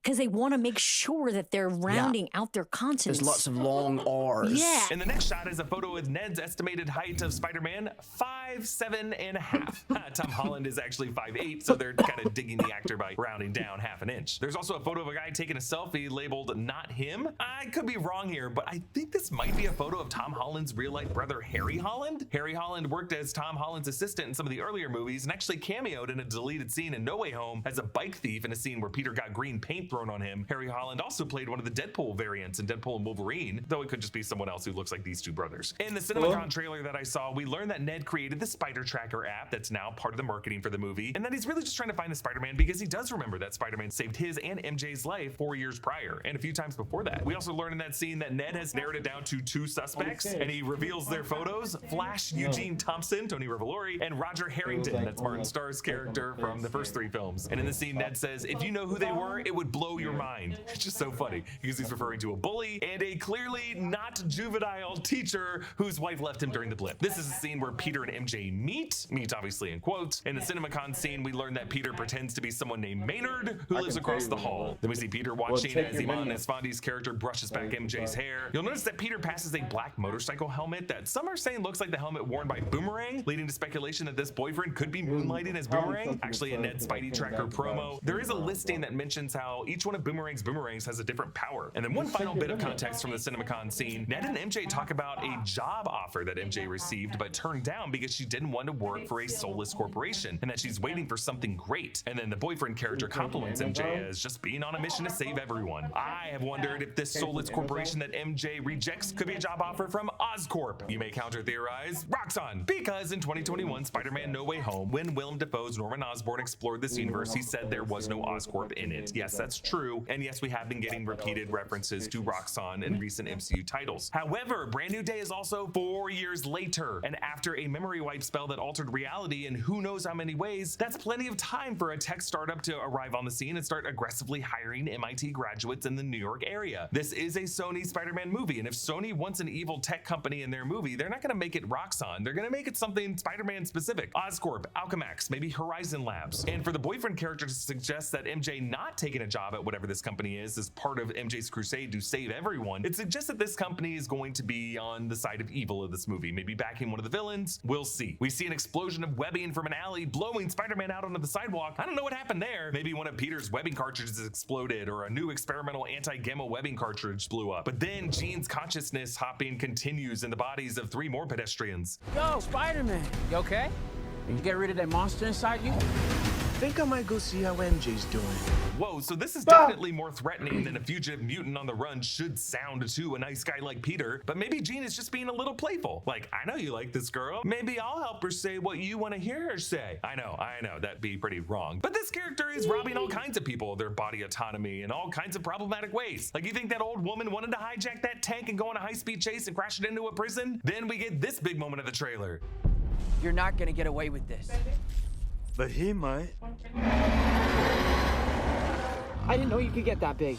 because they want to make sure that they're rounding out their consonants. There's lots of long R's. Yeah. And the next shot is a photo with Ned's estimated height of Spider-Man, 5'7.5". Tom Holland is actually 5'8", so they're kind of digging the actor by rounding down half an inch. There's also a photo of a guy taking a selfie labeled "not him". I could be wrong here, but I think this might be a photo of Tom Holland's real-life brother, Harry Holland. Harry Holland worked as Tom Holland's assistant in some of the earlier movies and actually cameoed in a deleted scene in No Way Home as a bike thief in a scene where Peter got green paint thrown on him. Harry Holland also played one of the Deadpool variants in Deadpool and Wolverine, though it could just be someone else who looks like these two brothers. In the CinemaCon trailer that I saw, we learned that Ned created the Spider Tracker app that's now part of the marketing for the movie, and that he's really just trying to find the Spider-Man because he does remember that Spider-Man saved his and MJ's life 4 years prior, and a few times before that. We also learned in that scene that Ned has narrowed it down to 2 suspects, and he reveals their photos: Flash Eugene Thompson, Tony Revolori, and Roger Harrington, that's Martin Starr's character from the first 3 films. And in the scene, Ned says, "If you know who they were, it would blow your mind." It's just so funny because he's referring to a bully and a clearly not juvenile teacher whose wife left him during the blip. This is a scene where Peter and MJ meet obviously in quotes. In the CinemaCon scene, we learn that Peter pretends to be someone named Maynard who lives across the hall. Then we see Peter watching as Iman Esfandi's character brushes back MJ's hair. You'll notice that Peter passes a black motorcycle helmet that some are saying looks like the helmet worn by Boomerang, leading to speculation that this boyfriend could be moonlighting as Boomerang. Actually, in Ned's Spidey Tracker promo, there is a listing that mentions how each one of Boomerang's boomerangs has a different power. And then one final bit of context from the CinemaCon scene, Ned and MJ talk about a job offer that MJ received but turned down because she didn't want to work for a soulless corporation and that she's waiting for something great. And then the boyfriend character compliments MJ as just being on a mission to save everyone. I have wondered if this soulless corporation that MJ rejects could be a job offer from Oscorp. You may counter theorize Roxxon, because in 2021 Spider-Man No Way Home, when Willem Dafoe's Norman Osborn explored this universe, he said there was no Oscorp in it. Yes, that's true. And yes, we have been getting repeated references to Roxxon in recent MCU titles. However, Brand New Day is also 4 years later, and after a memory wipe spell that altered reality in who knows how many ways, that's plenty of time for a tech startup to arrive on the scene and start aggressively hiring MIT graduates in the New York area. This is a Sony Spider-Man movie, and if Sony wants an evil tech company in their movie, they're not going to make it Roxxon. They're going to make it something Spider-Man specific. Oscorp, Alchemax, maybe Horizon Labs. And for the boyfriend character to suggest that MJ not taking a job at whatever this company is part of MJ's crusade to save everyone, it suggests that this company is going to be on the side of evil of this movie, maybe backing one of the villains. We'll see. We see an explosion of webbing from an alley blowing Spider-Man out onto the sidewalk. I don't know what happened there. Maybe one of Peter's webbing cartridges exploded, or a new experimental anti-gamma webbing cartridge blew up. But then Jean's consciousness hopping continues in the bodies of 3 more pedestrians. Yo, Spider-Man, you okay? Did you get rid of that monster inside you? I think I might go see how MJ's doing. Whoa, so this is definitely more threatening than a fugitive mutant on the run should sound to a nice guy like Peter, but maybe Jean is just being a little playful. Like, I know you like this girl. Maybe I'll help her say what you want to hear her say. I know, that'd be pretty wrong. But this character is robbing all kinds of people of their body autonomy in all kinds of problematic ways. Like, you think that old woman wanted to hijack that tank and go on a high-speed chase and crash it into a prison? Then we get this big moment of the trailer. You're not gonna get away with this. But he might. I didn't know you could get that big.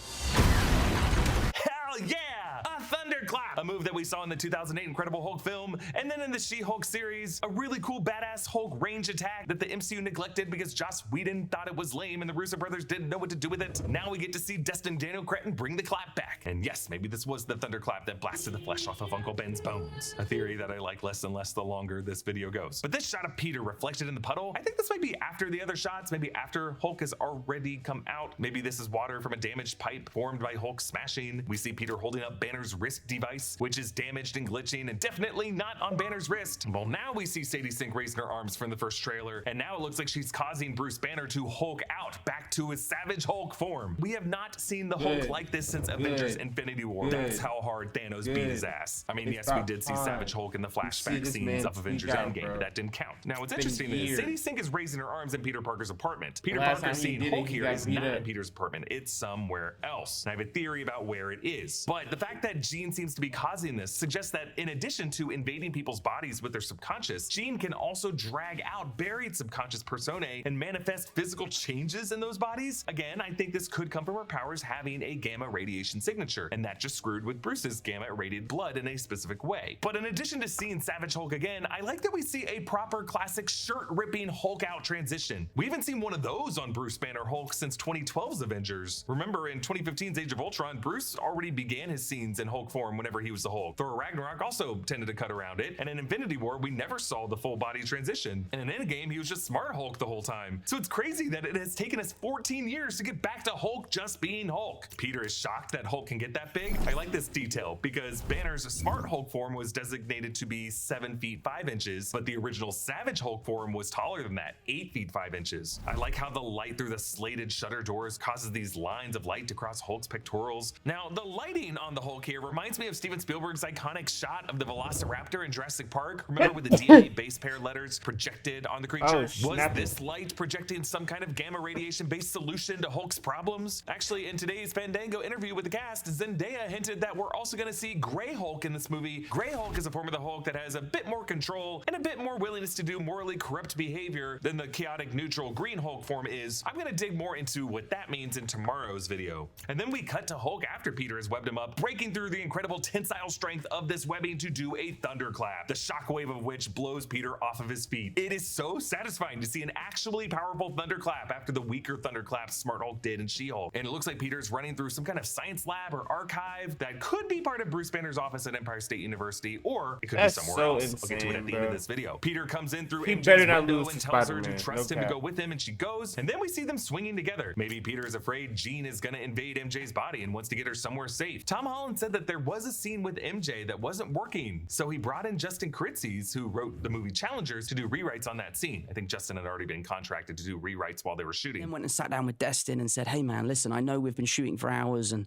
Hell yeah! A thunderclap! A move that we saw in the 2008 Incredible Hulk film, and then in the She-Hulk series, a really cool badass Hulk range attack that the MCU neglected because Joss Whedon thought it was lame and the Russo brothers didn't know what to do with it. Now we get to see Destin Daniel Cretton bring the clap back. And yes, maybe this was the thunderclap that blasted the flesh off of Uncle Ben's bones. A theory that I like less and less the longer this video goes. But this shot of Peter reflected in the puddle, I think this might be after the other shots, maybe after Hulk has already come out. Maybe this is water from a damaged pipe formed by Hulk smashing. We see Peter holding up Banner's wrist device, which is damaged and glitching and definitely not on Banner's wrist. Well, now we see Sadie Sink raising her arms from the first trailer, and now it looks like she's causing Bruce Banner to Hulk out back to his Savage Hulk form. We have not seen the Hulk like this since Avengers Infinity War. That's how hard Thanos beat his ass. I mean, yes, we did see Savage Hulk in the flashback scenes of Avengers Endgame, but that didn't count. Now, what's interesting is Sadie Sink is raising her arms in Peter Parker's apartment. Peter Parker seeing Hulk here is not in Peter's apartment. It's somewhere else. And I have a theory about where it is. But the fact that Jean seems to be causing this suggests that in addition to invading people's bodies with their subconscious, Jean can also drag out buried subconscious personae and manifest physical changes in those bodies. Again, I think this could come from her powers having a gamma radiation signature, and that just screwed with Bruce's gamma irradiated blood in a specific way. But in addition to seeing Savage Hulk again, I like that we see a proper classic shirt-ripping Hulk out transition. We haven't seen one of those on Bruce Banner Hulk since 2012's Avengers. Remember, in 2015's Age of Ultron, Bruce already began his scenes in Hulk form whenever he was the Hulk. Thor Ragnarok also tended to cut around it, and in Infinity War, we never saw the full body transition. And in Endgame, he was just Smart Hulk the whole time. So it's crazy that it has taken us 14 years to get back to Hulk just being Hulk. Peter is shocked that Hulk can get that big. I like this detail because Banner's Smart Hulk form was designated to be 7 feet 5 inches, but the original Savage Hulk form was taller than that, 8 feet 5 inches. I like how the light through the slated shutter doors causes these lines of light to cross Hulk's pectorals. Now, the lighting on the Hulk here reminds me of Steven Spielberg's iconic shot of the Velociraptor in Jurassic Park. Remember with the DNA base pair letters projected on the creature? Was this light projecting some kind of gamma radiation based solution to Hulk's problems? Actually, in today's Fandango interview with the cast, Zendaya hinted that we're also going to see Grey Hulk in this movie. Grey Hulk is a form of the Hulk that has a bit more control and a bit more willingness to do morally corrupt behavior than the chaotic neutral Green Hulk form is. I'm going to dig more into what that means in tomorrow's video. And then we cut to Hulk after Peter has webbed him up, breaking through the incredible tensile strength of this webbing to do a thunderclap, the shockwave of which blows Peter off of his feet. It is so satisfying to see an actually powerful thunderclap after the weaker thunderclaps Smart Hulk did in She-Hulk. And it looks like Peter's running through some kind of science lab or archive that could be part of Bruce Banner's office at Empire State University, or it could be somewhere else. I'll get to it at the end of this video. Peter comes in through MJ's window and tells her to trust him to go with him, and she goes, and then we see them swinging together. Maybe Peter is afraid Jean is gonna invade MJ's body and wants to get her somewhere safe. Tom Holland said that there was a scene with MJ that wasn't working, so he brought in Justin Kritzes, who wrote the movie Challengers, to do rewrites on that scene. I think Justin had already been contracted to do rewrites while they were shooting. Then went and sat down with Destin and said, hey man, listen, I know we've been shooting for hours and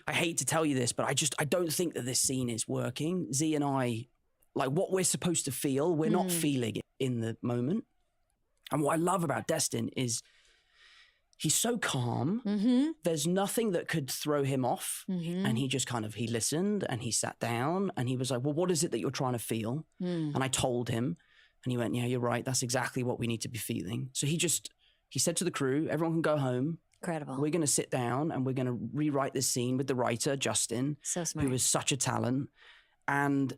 I hate to tell you this, but I don't think that this scene is working. Z and I, like what we're supposed to feel, we're not feeling it in the moment. And what I love about Destin is he's so calm. There's nothing that could throw him off. And he just he listened and he sat down and he was like, well, what is it that you're trying to feel? And I told him and he went, yeah, you're right. That's exactly what we need to be feeling. So he said to the crew, everyone can go home. Incredible. We're going to sit down and we're going to rewrite this scene with the writer, Justin, so smart, who is such a talent. And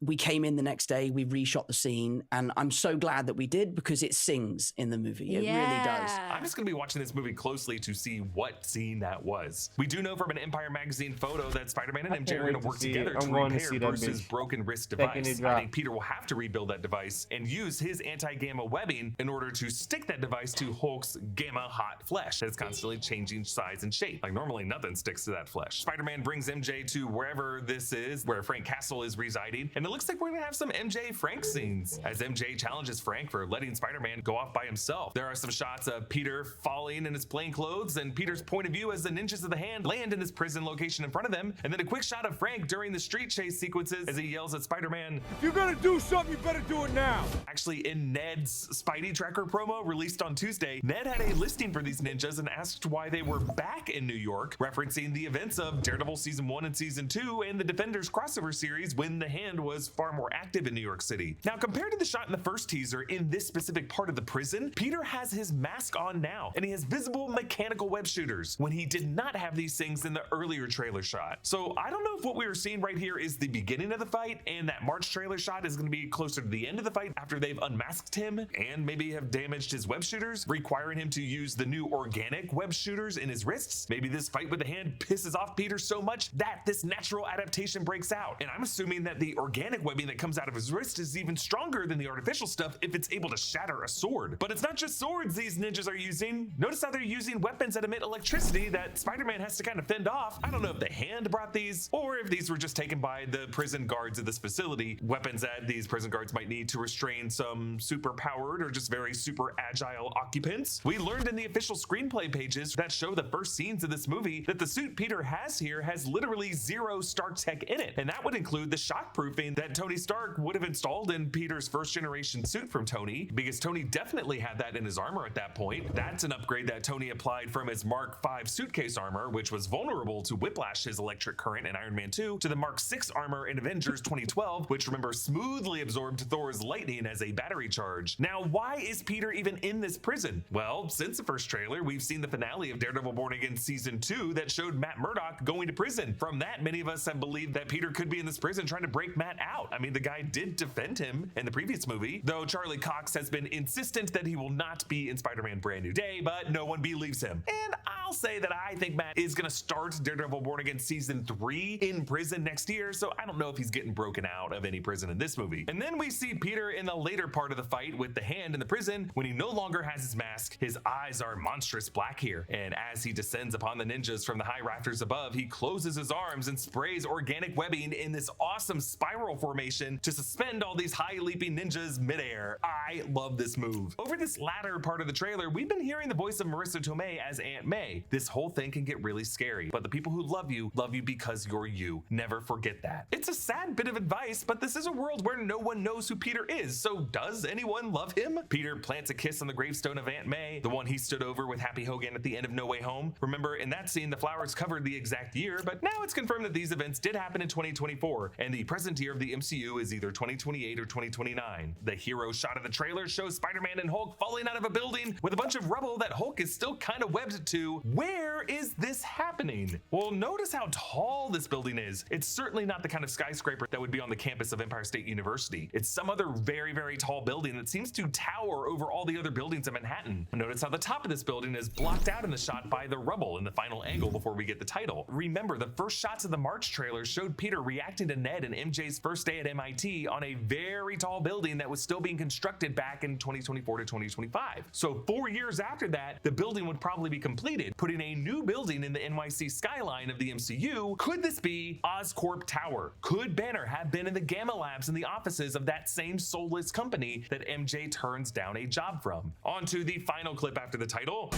we came in the next day, we reshot the scene, and I'm so glad that we did because it sings in the movie. It really does. I'm just gonna be watching this movie closely to see what scene that was. We do know from an Empire magazine photo that Spider-Man and MJ are gonna work together to repair Bruce's broken wrist device. I think Peter will have to rebuild that device and use his anti-gamma webbing in order to stick that device to Hulk's gamma hot flesh that is constantly changing size and shape. Like normally nothing sticks to that flesh. Spider-Man brings MJ to wherever this is, where Frank Castle is residing, and it looks like we're gonna have some MJ Frank scenes as MJ challenges Frank for letting Spider-Man go off by himself. There are some shots of Peter falling in his plain clothes and Peter's point of view as the ninjas of the hand land in his prison location in front of them, and then a quick shot of Frank during the street chase sequences as he yells at Spider-Man, if you're gonna do something, you better do it now. Actually, in Ned's Spidey Tracker promo released on Tuesday, Ned had a listing for these ninjas and asked why they were back in New York, referencing the events of Daredevil Season 1 and Season 2 and the Defenders crossover series when the Hand was far more active in New York City. Now, compared to the shot in the first teaser in this specific part of the prison, Peter has his mask on now, and he has visible mechanical web shooters when he did not have these things in the earlier trailer shot. So I don't know if what we were seeing right here is the beginning of the fight, and that March trailer shot is going to be closer to the end of the fight after they've unmasked him and maybe have damaged his web shooters, requiring him to use the new organic web shooters in his wrists. Maybe this fight with the Hand pisses off Peter so much that this natural adaptation breaks out. And I'm assuming that the organic webbing that comes out of his wrist is even stronger than the artificial stuff if it's able to shatter a sword. But it's not just swords these ninjas are using. Notice how they're using weapons that emit electricity that Spider-Man has to kind of fend off. I don't know if the Hand brought these or if these were just taken by the prison guards of this facility, weapons that these prison guards might need to restrain some super powered or just very super agile occupants. We learned in the official screenplay pages that show the first scenes of this movie that the suit Peter has here has literally 0 Stark tech in it, and that would include the shockproofing that Tony Stark would have installed in Peter's first generation suit from Tony, because Tony definitely had that in his armor at that point. That's an upgrade that Tony applied from his Mark V suitcase armor, which was vulnerable to Whiplash, his electric current in Iron Man 2, to the Mark VI armor in Avengers 2012, which, remember, smoothly absorbed Thor's lightning as a battery charge. Now, why is Peter even in this prison? Well, since the first trailer, we've seen the finale of Daredevil Born Again Season 2 that showed Matt Murdock going to prison. From that, many of us have believed that Peter could be in this prison trying to break Matt out. I mean, the guy did defend him in the previous movie, though Charlie Cox has been insistent that he will not be in Spider-Man Brand New Day, but no one believes him. And I'll say that I think Matt is going to start Daredevil Born Again Season 3 in prison next year, so I don't know if he's getting broken out of any prison in this movie. And then we see Peter in the later part of the fight with the Hand in the prison. When he no longer has his mask, his eyes are monstrous black here, and as he descends upon the ninjas from the high rafters above, he closes his arms and sprays organic webbing in this awesome spiral formation to suspend all these high leaping ninjas midair. I love this move. Over this latter part of the trailer, we've been hearing the voice of Marissa Tomei as Aunt May. This whole thing can get really scary, but the people who love you because you're you. Never forget that. It's a sad bit of advice, but this is a world where no one knows who Peter is, so does anyone love him? Peter plants a kiss on the gravestone of Aunt May, the one he stood over with Happy Hogan at the end of No Way Home. Remember, in that scene, the flowers covered the exact year, but now it's confirmed that these events did happen in 2024, and the present year of the MCU is either 2028 or 2029. The hero shot of the trailer shows Spider-Man and Hulk falling out of a building with a bunch of rubble that Hulk is still kind of webbed to. Where is this happening? Well, notice how tall this building is. It's certainly not the kind of skyscraper that would be on the campus of Empire State University. It's some other very, very tall building that seems to tower over all the other buildings in Manhattan. Notice how the top of this building is blocked out in the shot by the rubble in the final angle before we get the title. Remember, the first shots of the March trailer showed Peter reacting to Ned and MJ's first day at MIT on a very tall building that was still being constructed back in 2024 to 2025. So 4 years after that, the building would probably be completed, putting a new building in the NYC skyline of the MCU. Could this be Oscorp Tower? Could Banner have been in the Gamma Labs in the offices of that same soulless company that MJ turns down a job from? On to the final clip after the title.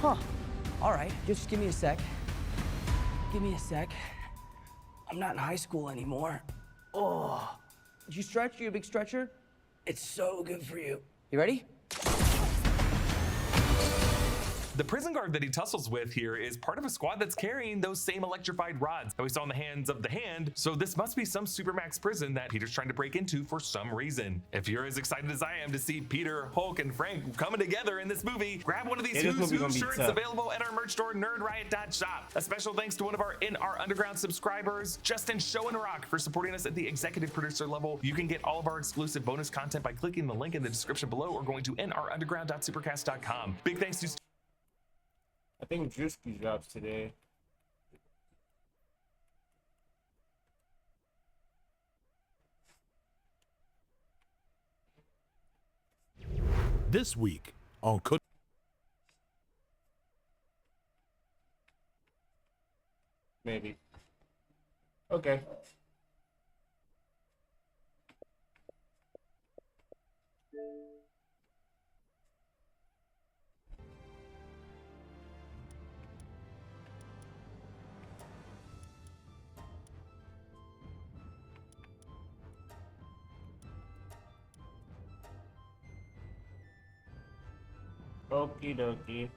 Huh. All right, just give me a sec. Give me a sec. I'm not in high school anymore. Oh. Did you stretch? You a big stretcher? It's so good for you. You ready? The prison guard that he tussles with here is part of a squad that's carrying those same electrified rods that we saw in the hands of the Hand, so this must be some supermax prison that Peter's trying to break into for some reason. If you're as excited as I am to see Peter, Hulk, and Frank coming together in this movie, grab one of these Who's Who shirts available at our merch store, nerdriot.shop. A special thanks to one of our In Our Underground subscribers, Justin Show and Rock, for supporting us at the executive producer level. You can get all of our exclusive bonus content by clicking the link in the description below or going to nrunderground.supercast.com. Big thanks to I think Drewski drops today. This week on Cook. Maybe. Okay. Okie dokie.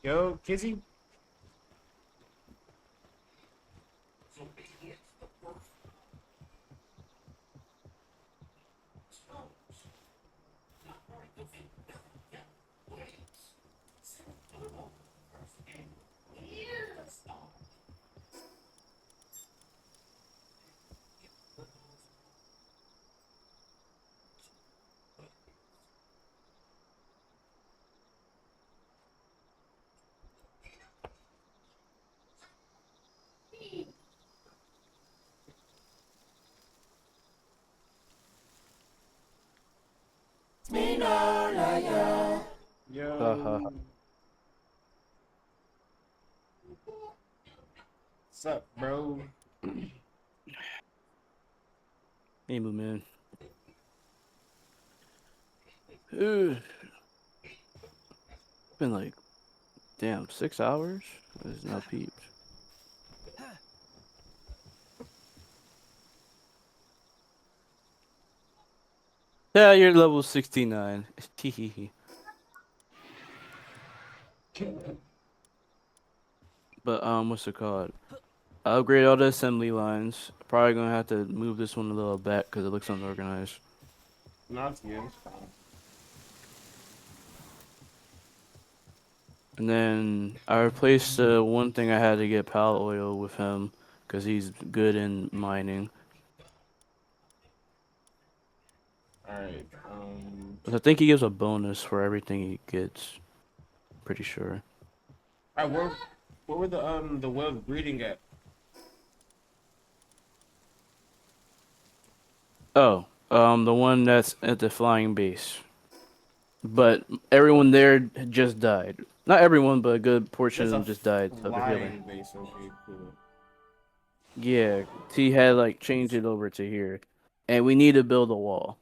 Yo, Kizzy. Yo. What's up, bro? Hey, man. Been like, damn, 6 hours? There's no peeps. Yeah, you're level 69. But what's it called? I upgrade all the assembly lines. Probably gonna have to move this one a little back because it looks unorganized. No, it's good. It's fine. And then I replaced the one thing I had to get pallet oil with him because he's good in mining. Alright, But I think he gives a bonus for everything he gets. Pretty sure. Alright, where were the whales breeding at? Oh, the one that's at the flying base. But everyone there just died. Not everyone, but a good portion of them just died of the Flying healing. base, okay, cool. Yeah, T had like changed it over to here. And we need to build a wall.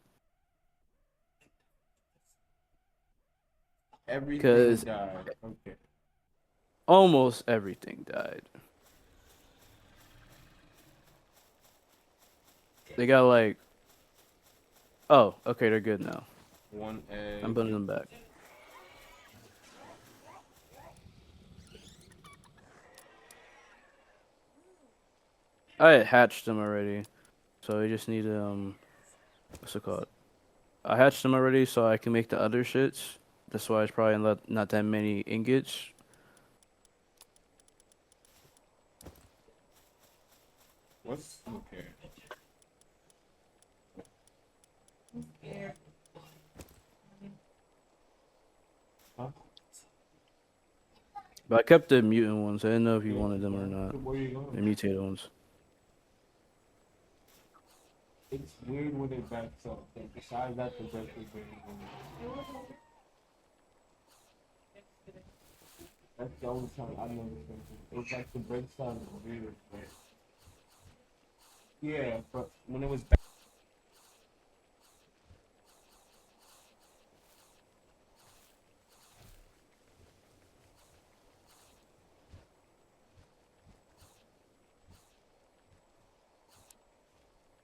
Everything died. Okay. Almost everything died. They got like... Oh, okay, they're good now. One egg. I'm putting them back. I hatched them already. So we just need what's it called? I hatched them already so I can make the other shits. That's why it's probably not that many ingots. What's okay? Huh? But I kept the mutant ones. I didn't know if you wanted them or not. Where you going? The mutated ones. It's weird when they back up. Besides that, the best is very That's the only time I noticed something. It was like the break sound was weird, but yeah, but when it was back.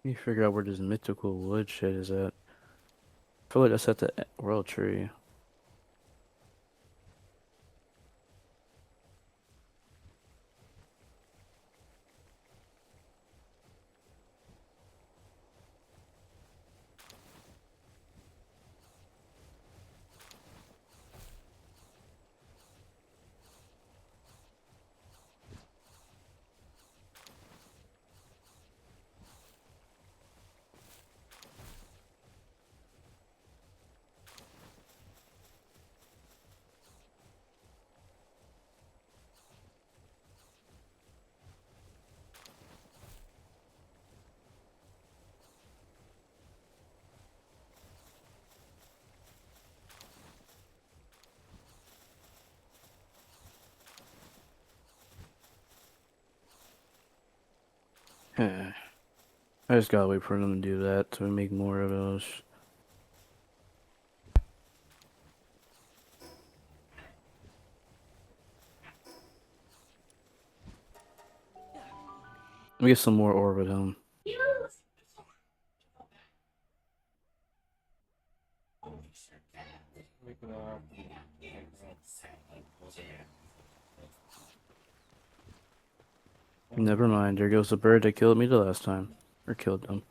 Let me figure out where this mythical wood shit is at. I feel like that's at the world tree. I just gotta wait for them to do that to make more of those. Let me get some more ore with him. Never mind, there goes the bird that killed me the last time. Or killed them.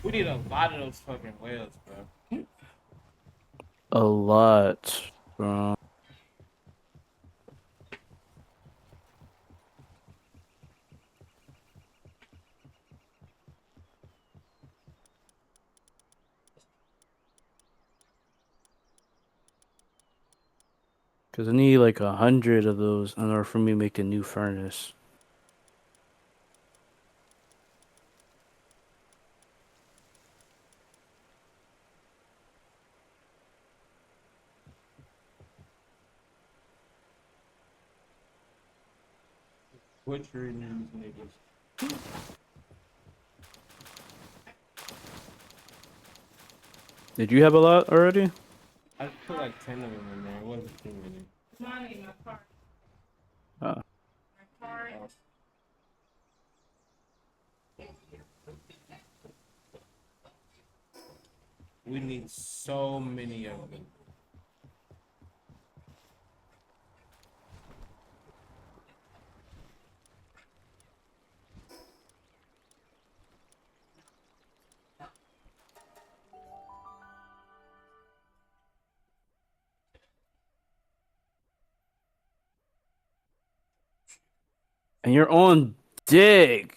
We need a lot of those fucking whales, bro. A lot, bro. Cause I need like 100 of those in order for me to make a new furnace. Butchering these niggas. Did you have a lot already? I put like 10 of them in there. It wasn't too many. Money, my car. Oh. My car. We need so many of them. And you're on dig.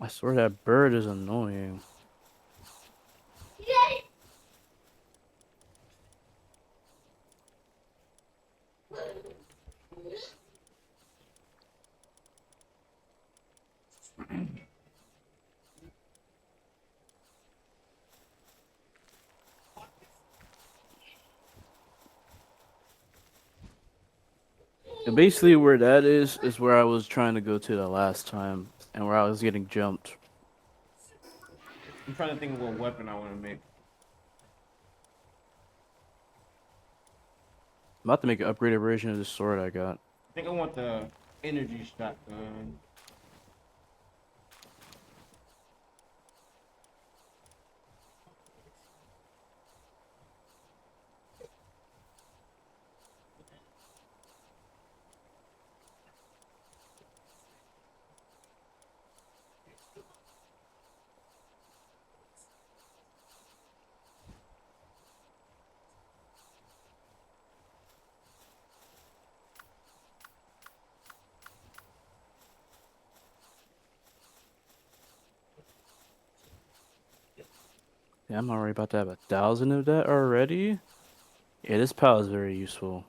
I swear that bird is annoying. And basically where that is where I was trying to go to the last time and where I was getting jumped. I'm trying to think of what weapon I want to make. I'm about to make an upgraded version of this sword I got. I think I want the energy shotgun. Yeah, I'm already about to have 1,000 of that already. Yeah, this pal is very useful.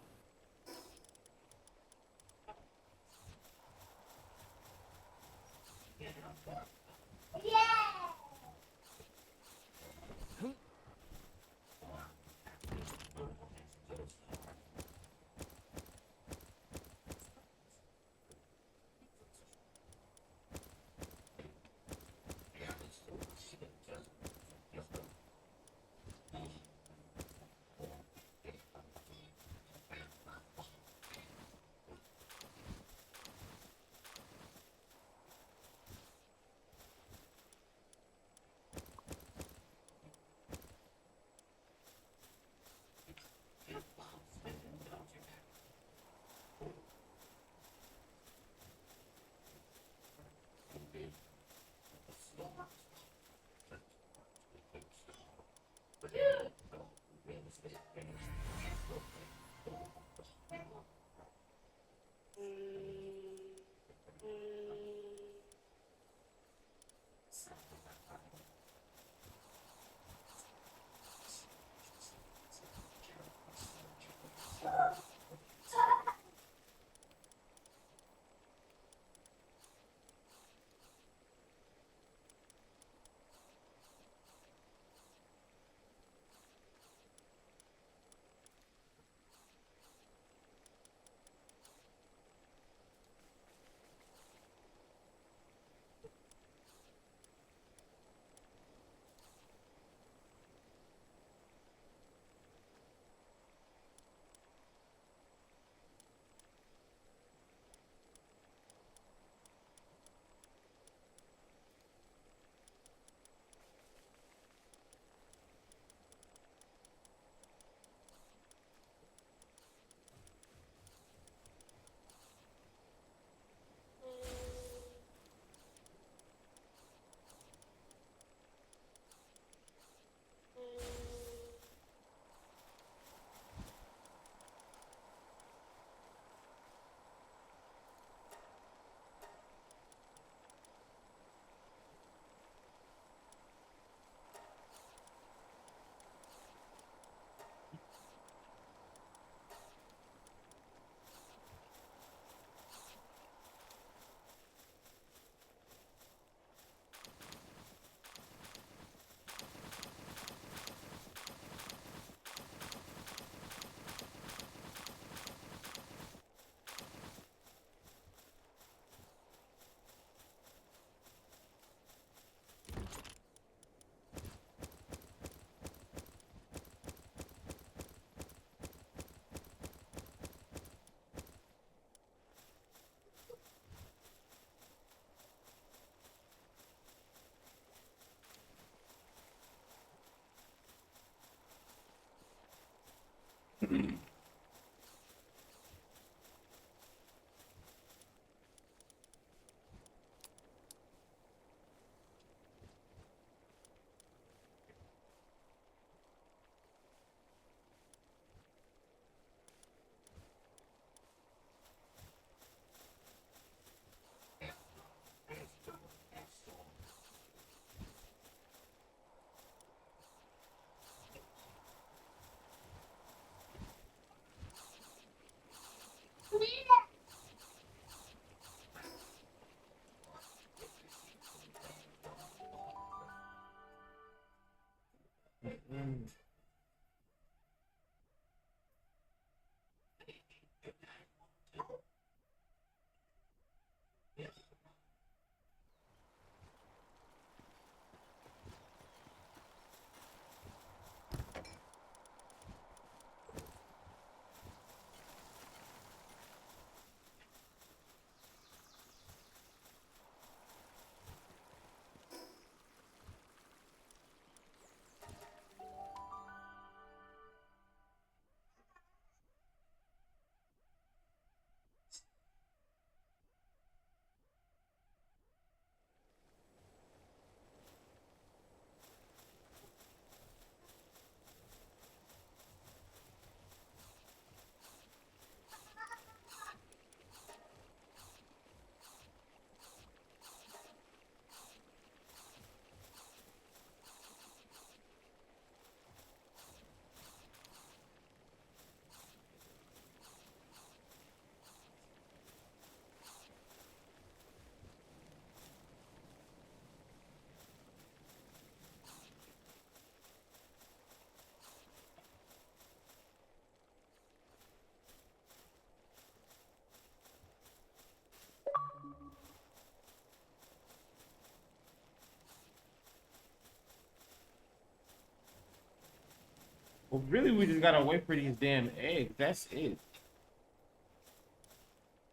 Well, really, we just gotta wait for these damn eggs. That's it.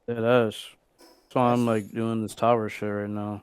It is. So I'm like doing this tower shit right now.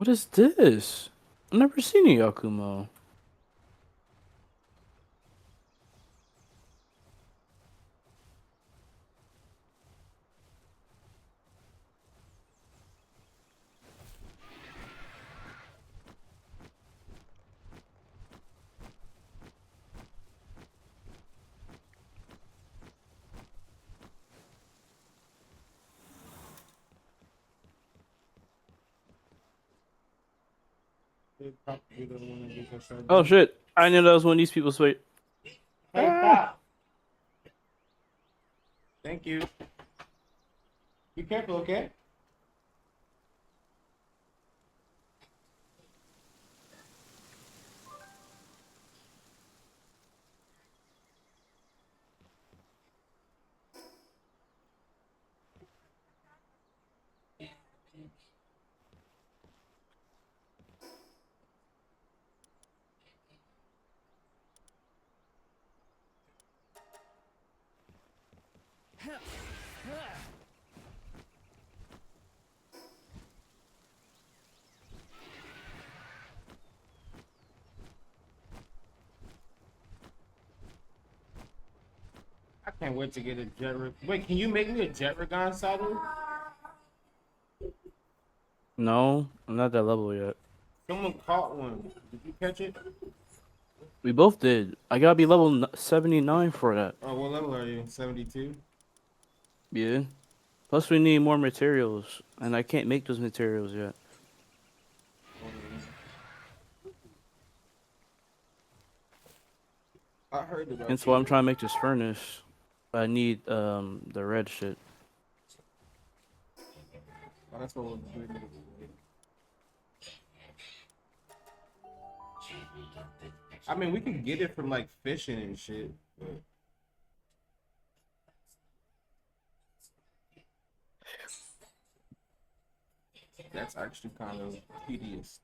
What is this? I've never seen a Yakumo. Oh shit! I knew that was one of these people's wait. Hey, stop. Thank you. Be careful, okay? I can't wait to get a jet. Wait, can you make me a jet Ragon saddle? No, I'm not that level yet. Someone caught one. Did you catch it? We both did. I gotta be level 79 for that. Oh, what level are you? 72? Yeah. Plus, we need more materials, and I can't make those materials yet. I heard about That's why I'm trying to make this furnace. I need the red shit. Oh, that's what we're doing. I mean, we can get it from like fishing and shit, but that's actually kind of tedious.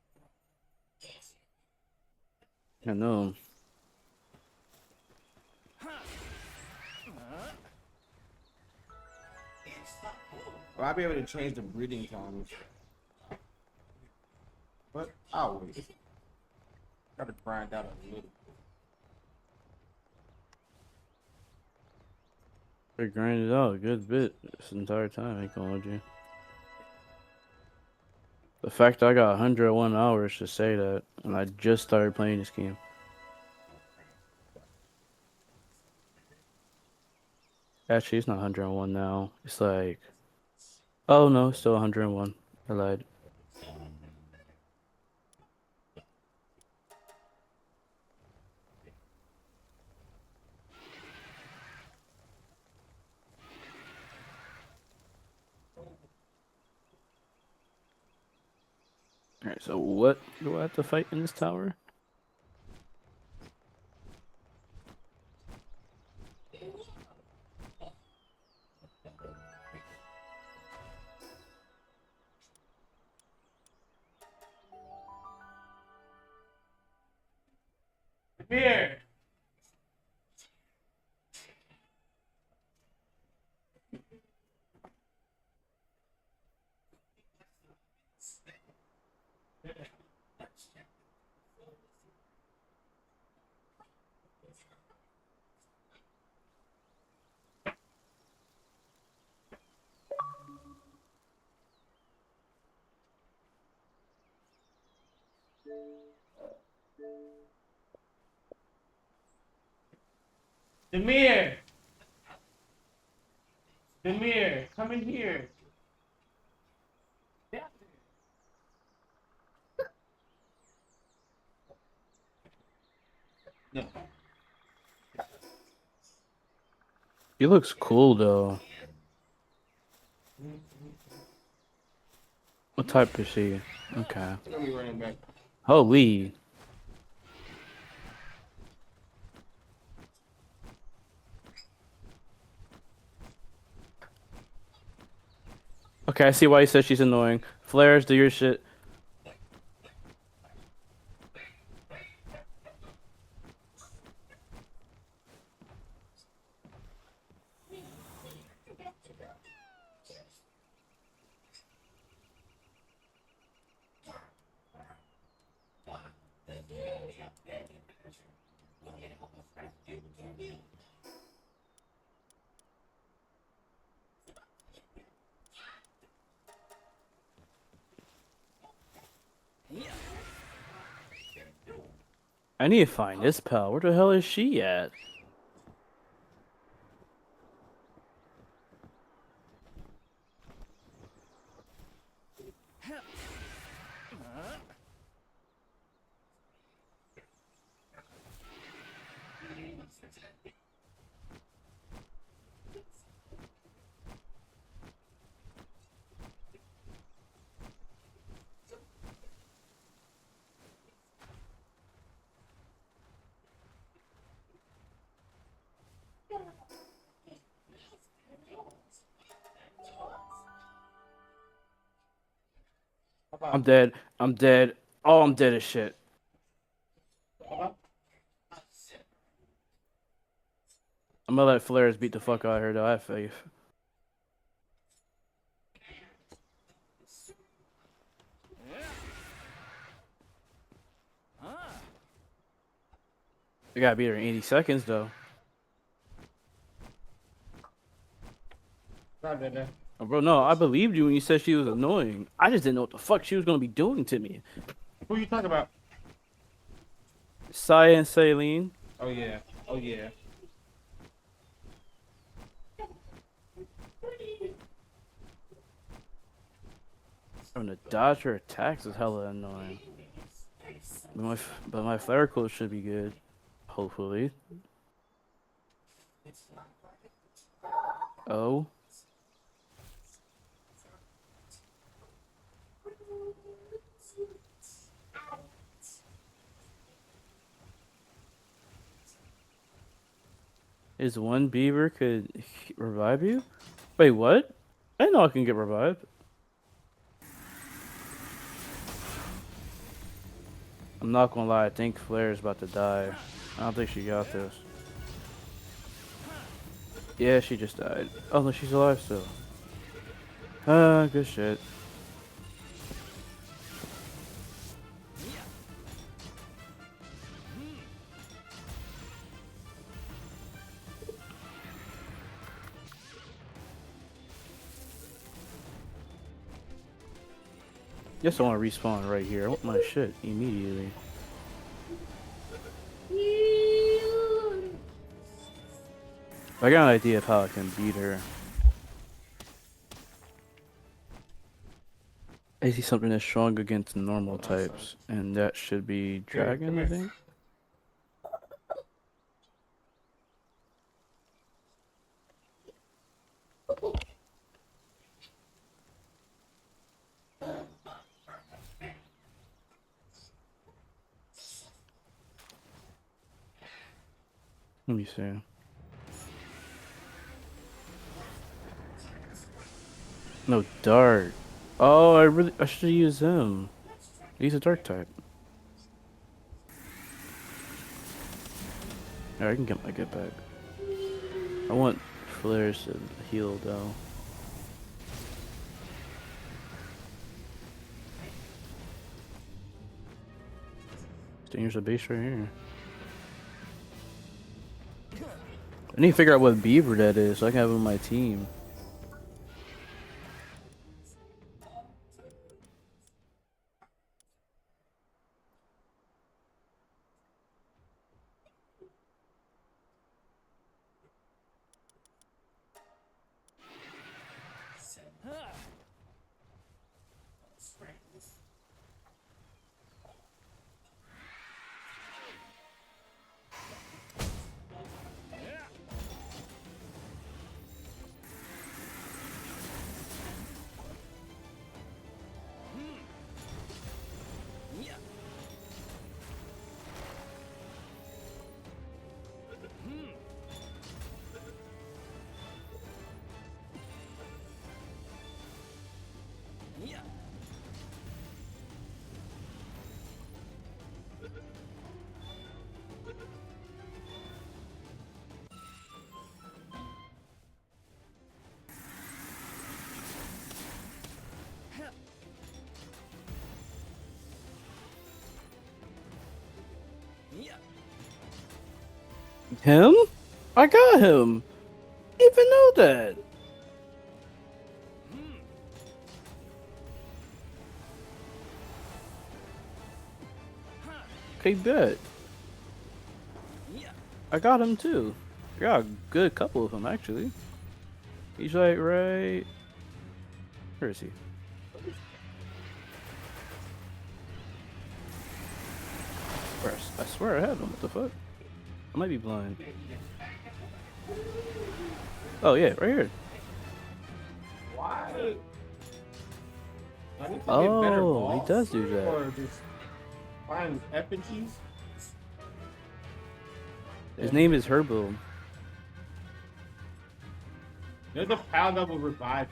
I know. Well, I'll be able to change the breeding times, but I'll wait. Gotta grind out a little. I grinded out a good bit this entire time, I ain't gonna hold you. The fact I got 101 hours to say that, and I just started playing this game. Actually, it's not 101 now. It's like... Oh no, it's still 101. I lied. Alright, so what do I have to fight in this tower? Here. Demir! Demir, come in here. No. He looks cool though. What type is he? Okay. Let me run back. Holy. Okay, I see why he says she's annoying. Flares, do your shit. I need to find this pal. Where the hell is she at? I'm dead. I'm dead. Oh, I'm dead as shit. I'm gonna let flares beat the fuck out of her though. I have faith. I gotta beat her in 80 seconds though. Oh, bro, no, I believed you when you said she was annoying. I just didn't know what the fuck she was gonna be doing to me. Who you talking about? Saya and Saline. Oh yeah. Oh yeah. From the dodge her attacks is hella annoying. But my flare code should be good. Hopefully. Oh. Is one beaver could revive you? Wait, what? I didn't know I can get revived. I'm not gonna lie, I think Flare's about to die. I don't think she got this. Yeah, she just died. Oh no, she's alive still. Good shit. Guess I want to respawn right here. I want my shit immediately. I got an idea of how I can beat her. I see something that's strong against normal types, and that should be dragon, I think. Let me see. No, dart. Oh, I should use him. He's a dark type. Alright, I can get my get back. I want flares to heal though. Here's a base right here. I need to figure out what beaver that is so I can have him on my team. Him? I got him. Didn't even know that. Okay, bet. I got him too. I got a good couple of them actually. He's like right. Where is he? I swear I had him. What the fuck? I might be blind. Oh yeah, right here. Why? Oh, he does do that. Or just find effigies. His name is Herbo. There's a pal that will revive.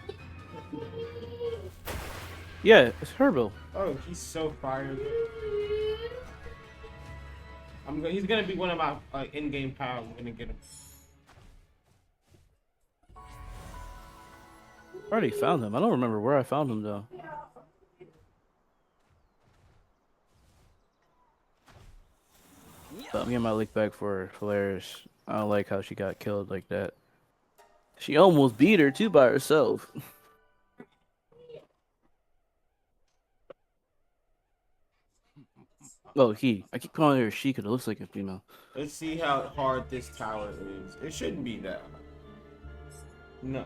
Yeah, it's Herbo. Oh, he's so fired. He's gonna be one of my in-game pals. I'm gonna get him. I already found him. I don't remember where I found him though. But I'm getting my lick back for Polaris. I don't like how she got killed like that. She almost beat her too by herself. Oh, he. I keep calling her she because it looks like a female. Let's see how hard this tower is. It shouldn't be that hard. No.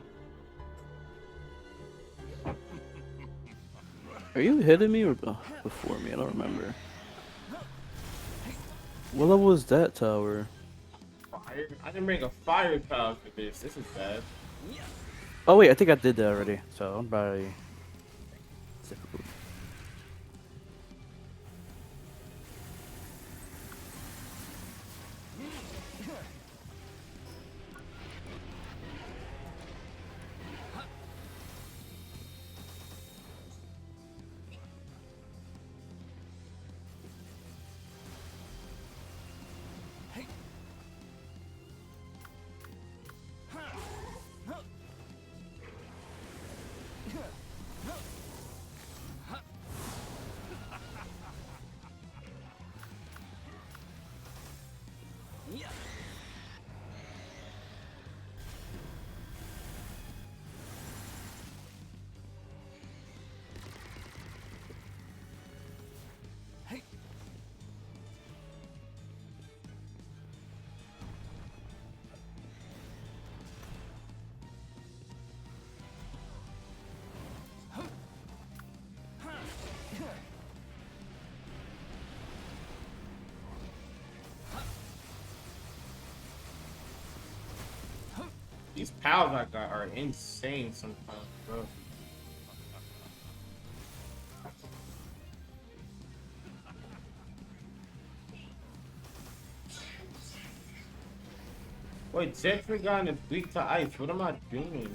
Are you hitting me or before me? I don't remember. What level was that tower? Fire? I didn't bring a fire power for this. This is bad. Oh wait, I think I did that already. So I'm probably. These pals I got are insane sometimes, bro. Wait, Jeffrey gun is weak to ice. What am I doing?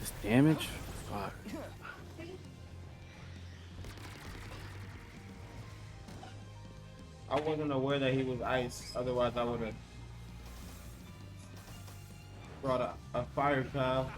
This damage? Fuck. I wasn't aware that he was ice. Otherwise, I would have brought a fire pal.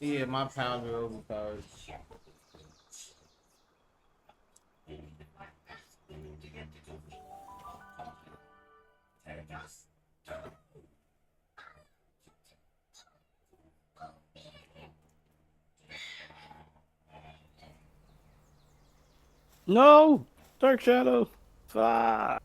Yeah, my pals are overpowered. No! Dark Shadow! Fuck!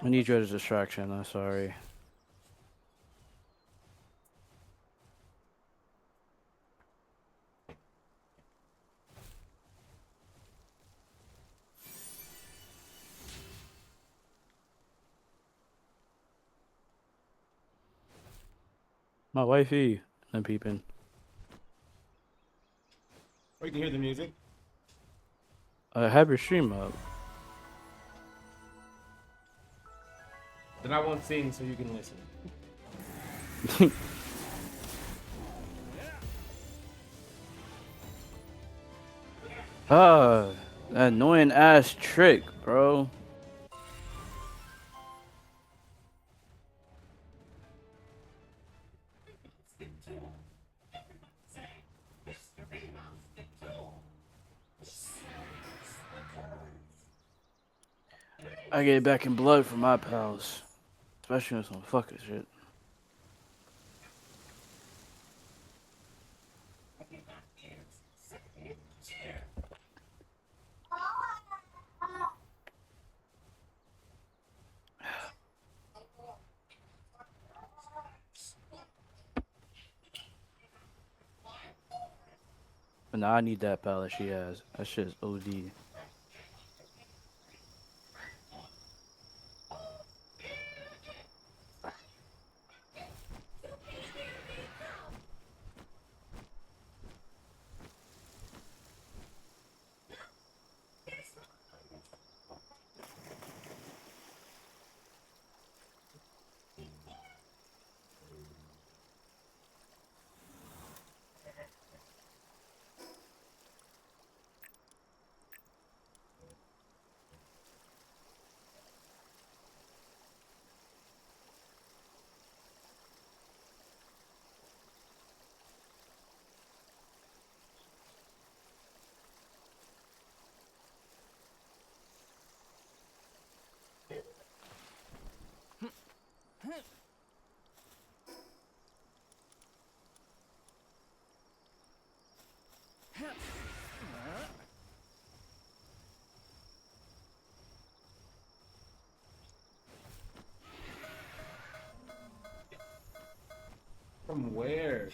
I need you as a distraction, I'm sorry. My wifey. I'm peeping. Or you can hear the music. Have your stream up. Then I won't sing so you can listen. That annoying ass trick, bro. I get back in blood from my pals, especially with some fucking shit. But now I need that pal that she has. That shit is OD. From where?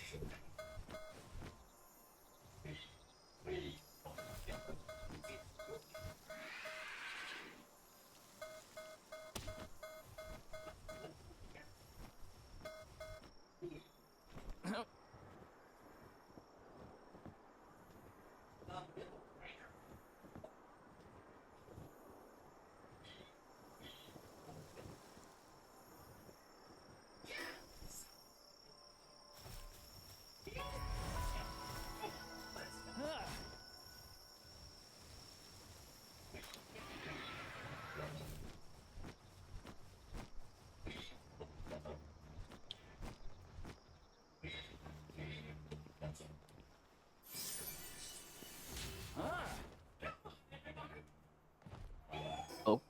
Oh.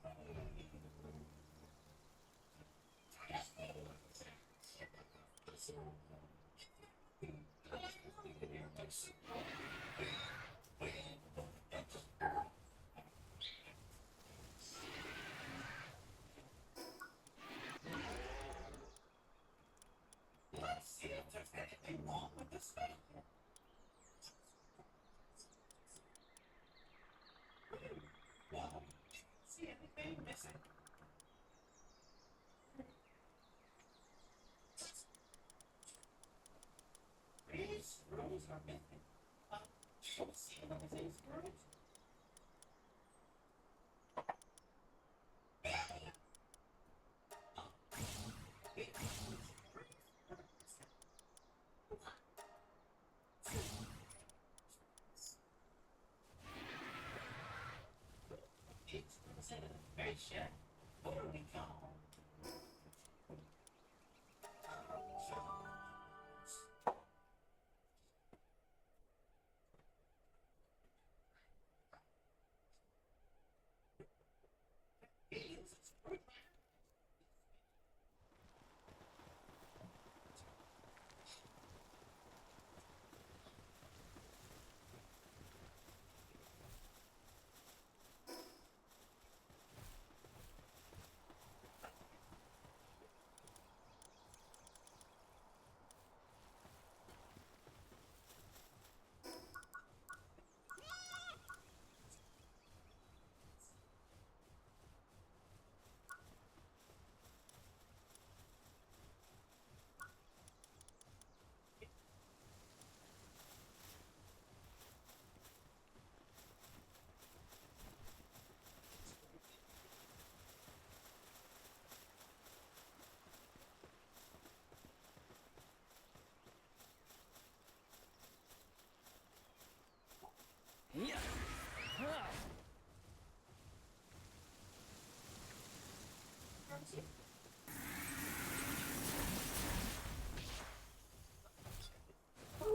What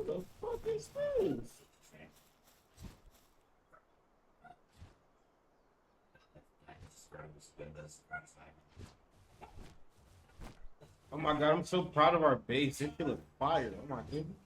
the fuck is this? Oh my god, I'm so proud of our base. It feels fire. Oh my goodness.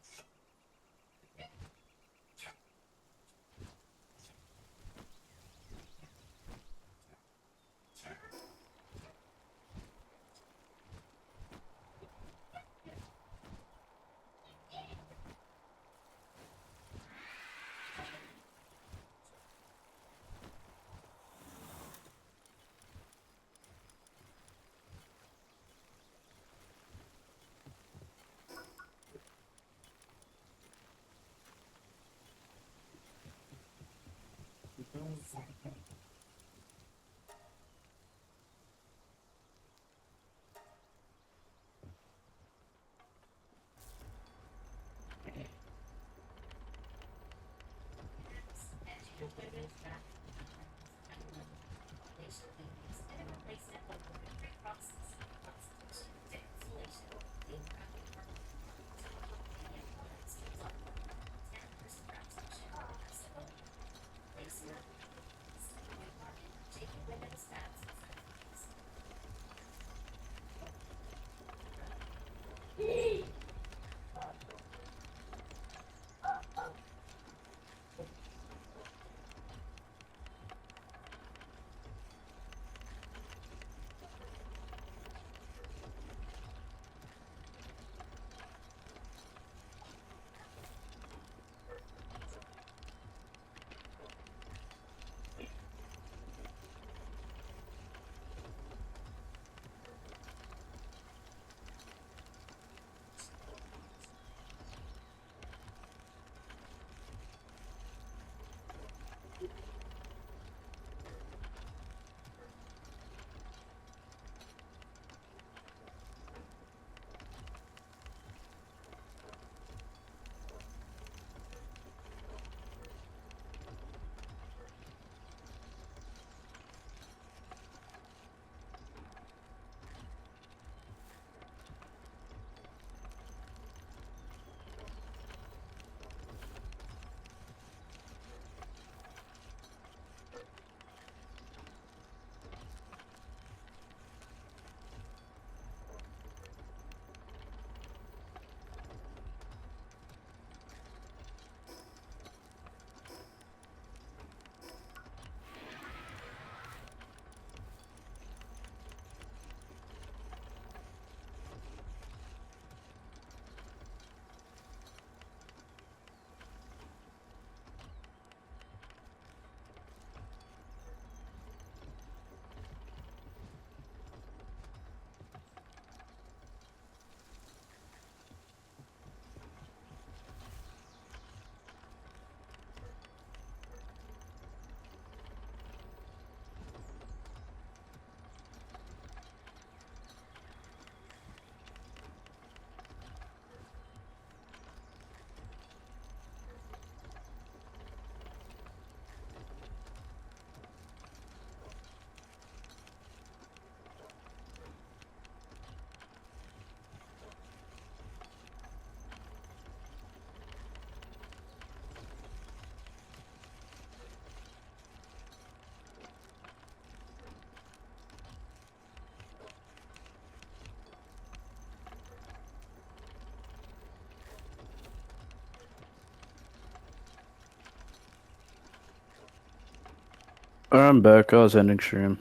I'm back. I was ending stream.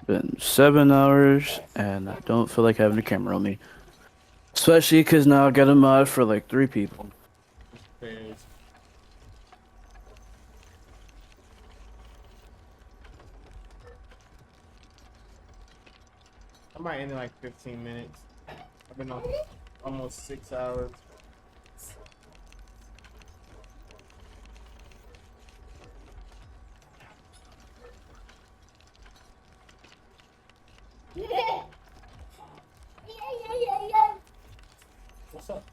Been 7 hours, and I don't feel like having a camera on me. Especially because now I got a mod for like 3 people. I might end in like 15 minutes. I've been on almost 6 hours. What's up?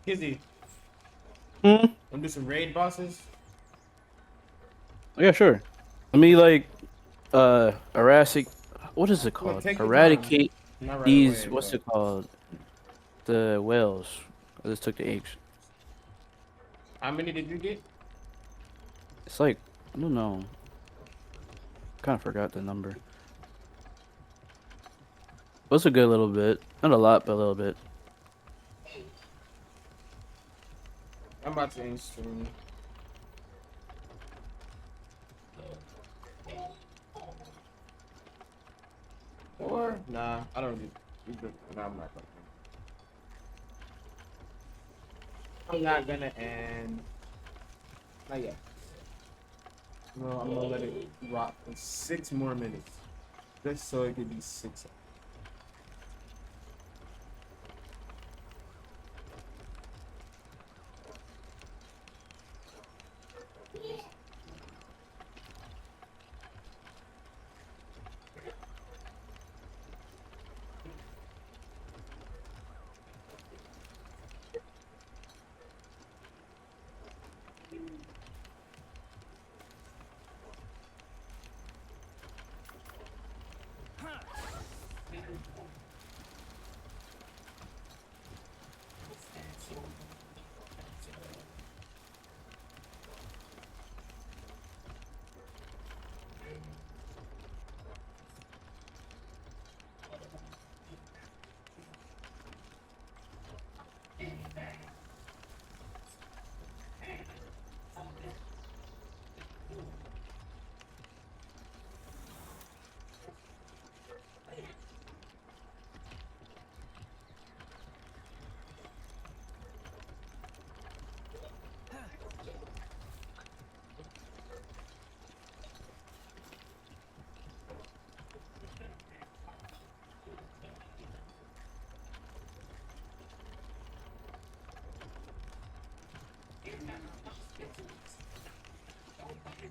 Kizzy, Hmm? wanna do some raid bosses? Yeah, sure. Let me like erratic. What is it Well, called? take your time. Eradicate Not right these. away, What's but it called? The whales. I just took the eggs. how many did you get? It's like I don't know. Kind of forgot the number. But it's a good little bit. Not a lot, but a little bit. I'm about to end stream. Or nah, I don't need. Nah, I'm not gonna. I'm not gonna end. Not yet. No, I'm gonna let it rock for 6 more minutes, just so it could be 6.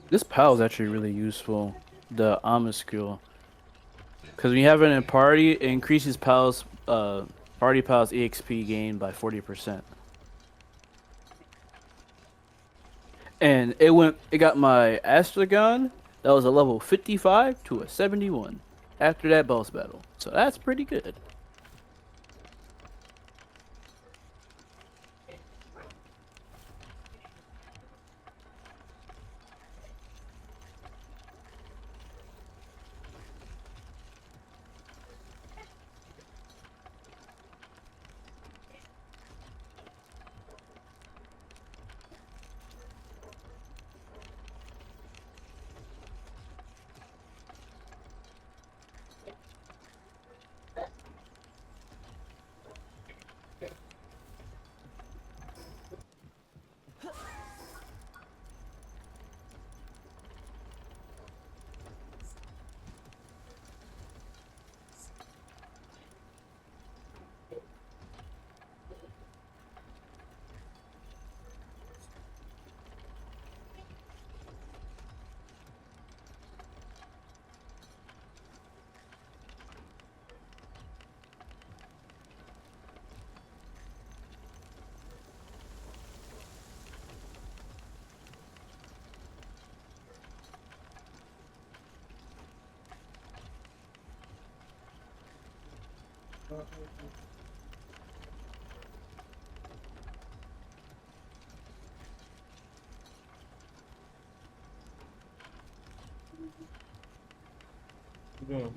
This PAL is actually really useful. The Skill. Because when you have it in party, it increases party PAL's EXP gain by 40%. And it got my Astragon that was a level 55 to a 71 after that boss battle. So that's pretty good. Yeah.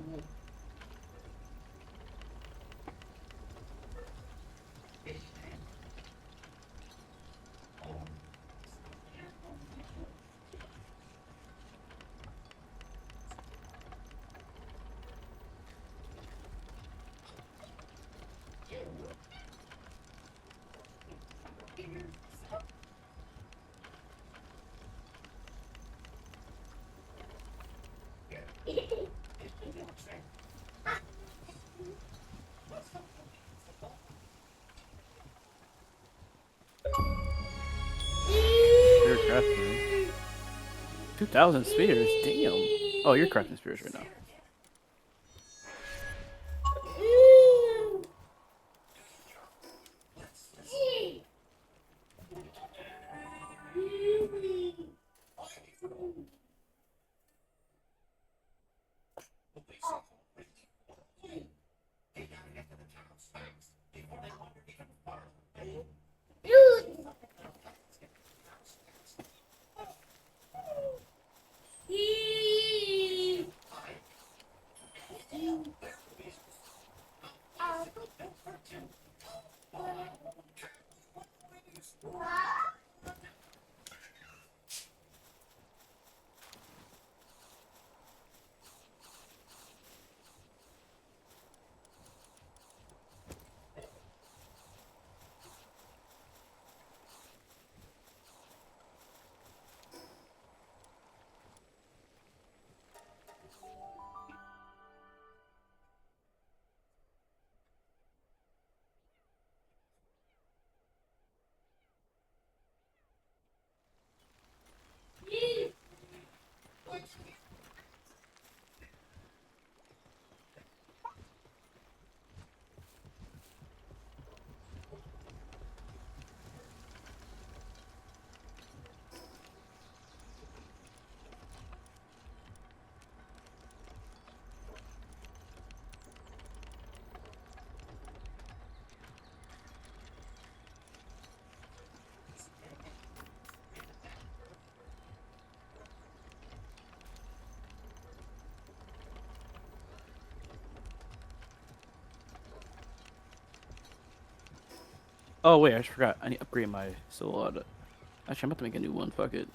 Spear crafting. 2,000 spears. Damn. Oh, you're crafting spears right now. Oh wait, I just forgot. I need to upgrade my sword. Actually, I'm about to make a new one. Fuck it.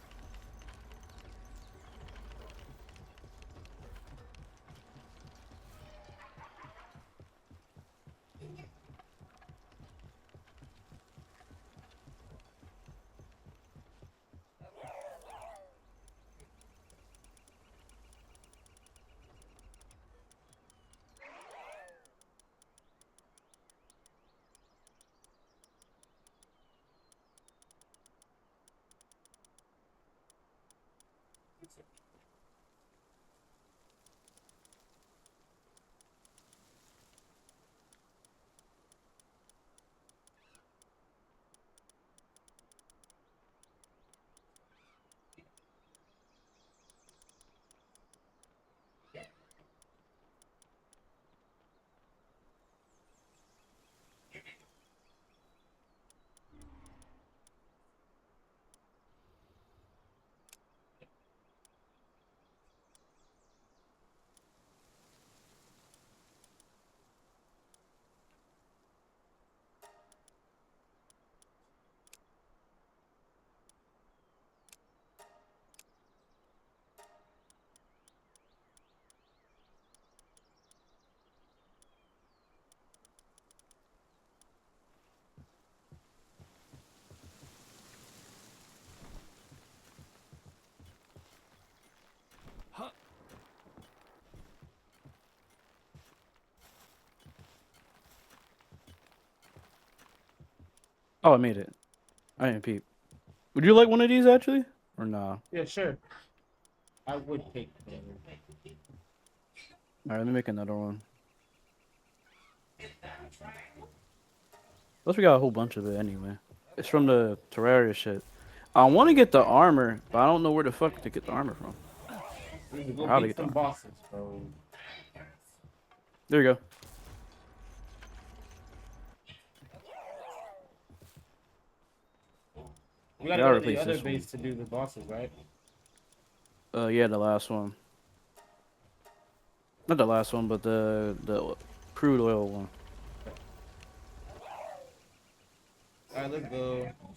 Oh, I made it. I didn't peep. Would you like one of these actually, or nah? Yeah, sure. I would take. All right, let me make another one. Plus, we got a whole bunch of it anyway. It's from the Terraria shit. I want to get the armor, but I don't know where the fuck to get the armor from. Go beat some bosses, bro. There you go. We gotta go to the other base to do the bosses, right? Yeah, the last one. Not the last one, but the crude oil one. Alright, let's go.